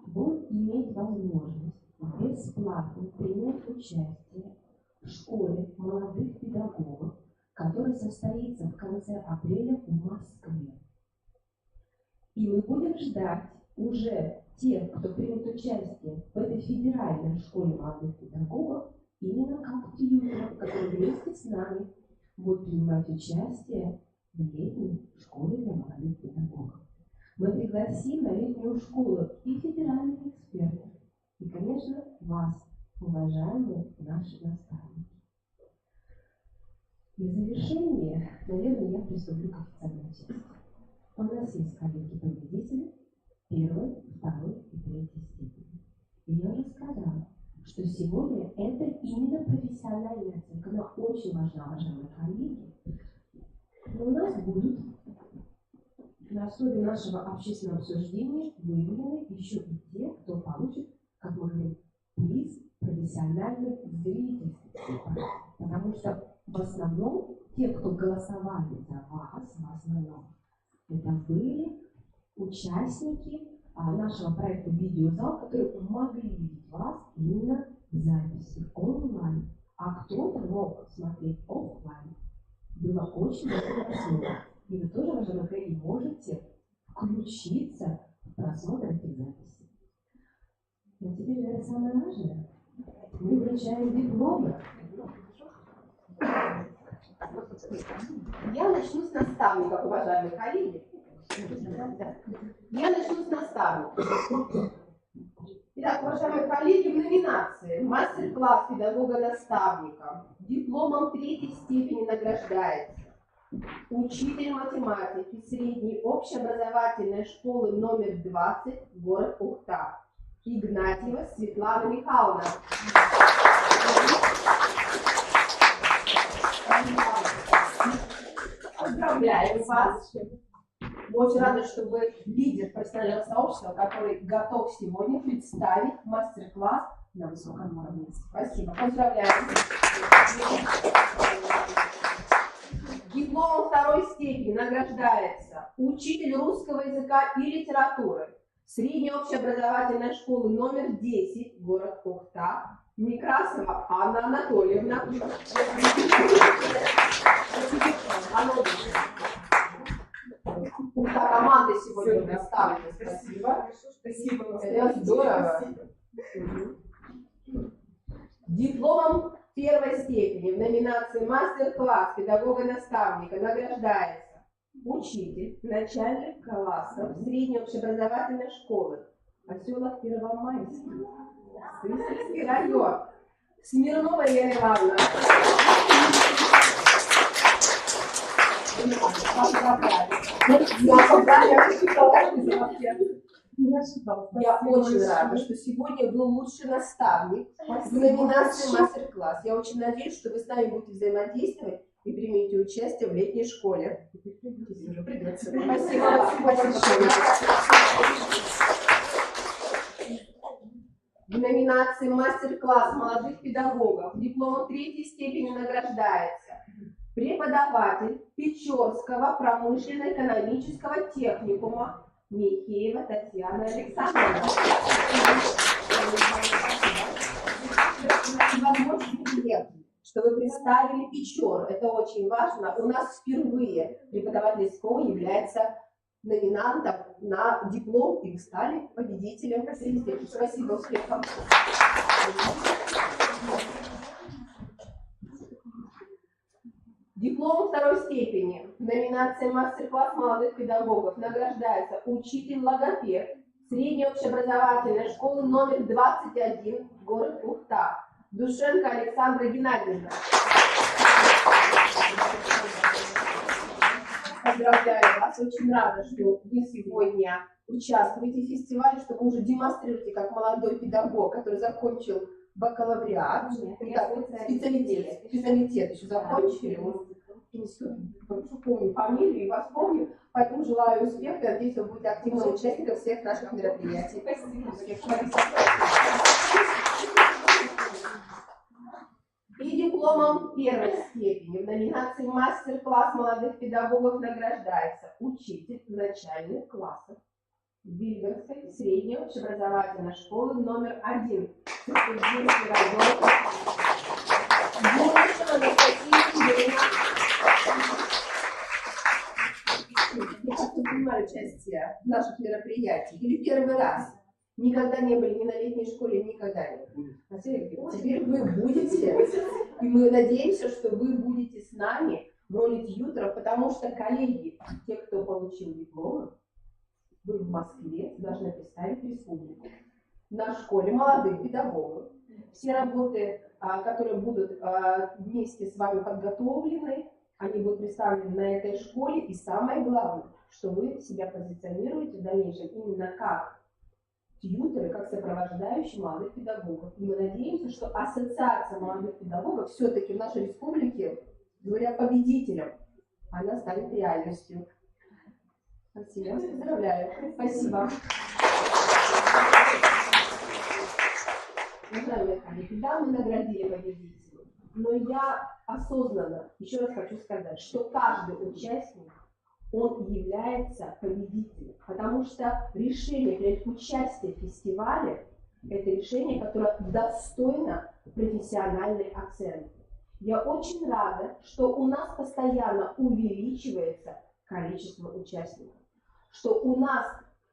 будет иметь возможность бесплатно принять участие в школе молодых педагогов, которая состоится в конце апреля в Москве. И мы будем ждать уже тех, кто примет участие в этой федеральной школе молодых педагогов, именно как тьютеров, которые вместе с нами будут принимать участие в летней школе для молодых педагогов. Мы пригласим на летнюю школу и федеральных экспертов, и, конечно, вас, уважаемые наши наставники. И в завершение, наверное, я приступлю к официальной части. У нас есть коллеги-победители первой, второй и третьей степени. И я уже сказала, что сегодня это именно профессиональная оценка. Она очень важна, уважаемые коллеги. Но у нас будут на основе нашего общественного обсуждения выявлены еще и те, кто получит, как мы говорим, приз профессиональных зрительских симпатий. Потому что в основном те, кто голосовали за вас, в основном, это были участники нашего проекта «Видеозал», которые могли видеть вас именно в записи онлайн, а кто-то мог смотреть офлайн. Было очень много. И вы тоже, уважаемые коллеги, можете включиться в просмотр этих записей. А теперь, наверное, самое важное. Мы вручаем дипломы. Я начну с наставников, уважаемые коллеги. Я начну с наставников. Итак, уважаемые коллеги, в номинации «Мастер-класс педагога-наставника» дипломом третьей степени награждается учитель математики средней общеобразовательной школы номер 20, город Ухта, Игнатьева Светлана Михайловна. Поздравляем вас! Мы очень рады, что вы лидер профессионального сообщества, который готов сегодня представить мастер-класс на высоком уровне. Спасибо. Поздравляем. Дипломом второй степени награждается учитель русского языка и литературы средней общеобразовательной школы номер 10, город Ухта, Некрасова Анна Анатольевна. Команда сегодня представлена. Спасибо. Спасибо. Это здорово. Дипломом первой степени в номинации «Мастер-класс педагога-наставника» награждается учитель начальных классов средней общеобразовательной школы поселок Первомайский, Сысольский район, Смирнова Елена Ивановна. Я очень рада, что сегодня был лучший наставник в номинации «Мастер-класс». Я очень надеюсь, что вы с нами будете взаимодействовать и примете участие в летней школе. Спасибо большое. В номинации «Мастер-класс молодых педагогов» дипломом третьей степени награждается преподаватель Печорского промышленно-экономического техникума Михеева Татьяна Александровна. Что вы представили Печор. Это очень важно. У нас впервые преподаватель СКО является номинантом на диплом, и вы стали победителем. Спасибо, успехов. Диплом второй степени в номинации «Мастер-класс молодых педагогов» награждается учитель-логопед средней общеобразовательной школы номер 21, город Ухта, Душенко Александра Геннадьевна. Поздравляю вас, очень рада, что вы сегодня участвуете в фестивале, что вы уже демонстрируете как молодой педагог, который закончил бакалавриат, специалитет еще закончили. институт, потому что помню фамилию и вас помню, поэтому желаю успеха, надеюсь, вы будете активным участником всех наших мероприятий. Спасибо. И дипломом первой степени в номинации «Мастер-класс молодых педагогов» награждается учитель начальных классов Вильгарской средней общеобразовательной школы номер 1 Сыктывкарский район. Я как-то принимаю участие в наших мероприятиях или первый раз. Никогда не были ни на летней школе, никогда не были. Теперь вы будете, и мы надеемся, что вы будете с нами в роли тьюторов, потому что, коллеги, те, кто получил дипломы, вы в Москве должны представить республику. На школе молодых педагогов. Все работы, которые будут вместе с вами подготовлены, они будут представлены на этой школе. И самое главное, что вы себя позиционируете в дальнейшем именно как тьюторы, как сопровождающие молодых педагогов. И мы надеемся, что ассоциация молодых педагогов все-таки в нашей республике, говоря победителем, она станет реальностью. Спасибо. Поздравляю. Спасибо. Уважаемые коллеги, да, мы наградили победителей, но я осознанно еще раз хочу сказать, что каждый участник, он является победителем, потому что решение принять участие в фестивале – это решение, которое достойно профессиональной оценки. Я очень рада, что у нас постоянно увеличивается количество участников, что у нас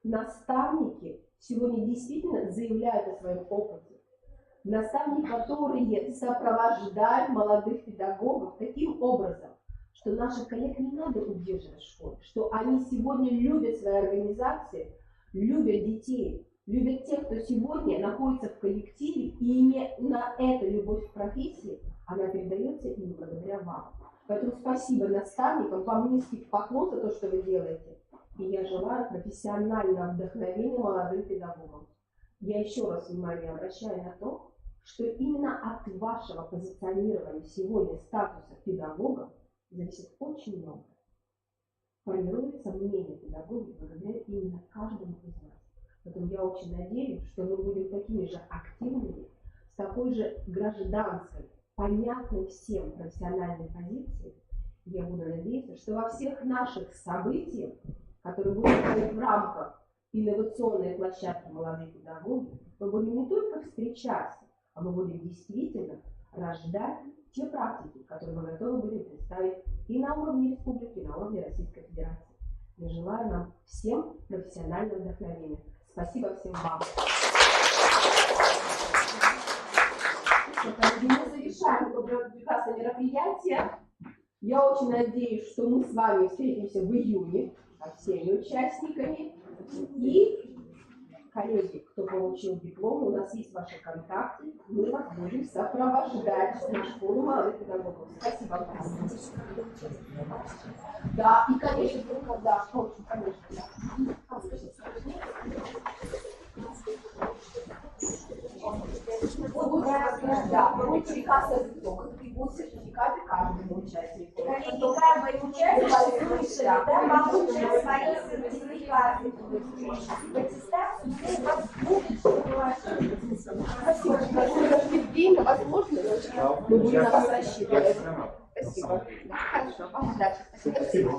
наставники сегодня действительно заявляют о своем опыте. Наставники, которые сопровождают молодых педагогов таким образом, что наших коллег не надо удерживать в школе, что они сегодня любят свои организации, любят детей, любят тех, кто сегодня находится в коллективе, и именно эта любовь к профессии, она передается им благодаря вам. Поэтому спасибо наставникам, вам низкий поклон за то, что вы делаете. И я желаю профессионального вдохновения молодым педагогам. Я еще раз внимание обращаю на то, что именно от вашего позиционирования сегодня статуса педагога зависит очень много. Формируется мнение педагогов благодаря именно каждому из нас. Поэтому я очень надеюсь, что мы будем такими же активными, с такой же гражданской, понятной всем профессиональной позицией. Я буду надеяться, что во всех наших событиях, которые будут проходить в рамках инновационной площадки молодых педагогов, мы будем не только встречаться, а мы будем действительно рождать те практики, которые мы готовы будем представить и на уровне республики, и на уровне Российской Федерации. Я желаю нам всем профессионального вдохновения. Спасибо всем вам. Мы завершаем это прекрасное мероприятие. Я очень надеюсь, что мы с вами встретимся в июне со всеми участниками. И, коллеги, кто получил диплом, у нас есть ваши контакты, мы вас будем сопровождать на школу молодых педагогов. Спасибо. Да, и, конечно, да, конечно, да. Будет приказ и будут сертификаты каждому участнику. Коллеги, каждый участник слышали, да, получит свои сертификаты. Аттестацию, у вас будет, что у вас. Спасибо, что время, возможно, мы будем на вас рассчитывать. Спасибо. Хорошо, вам удачи. Спасибо.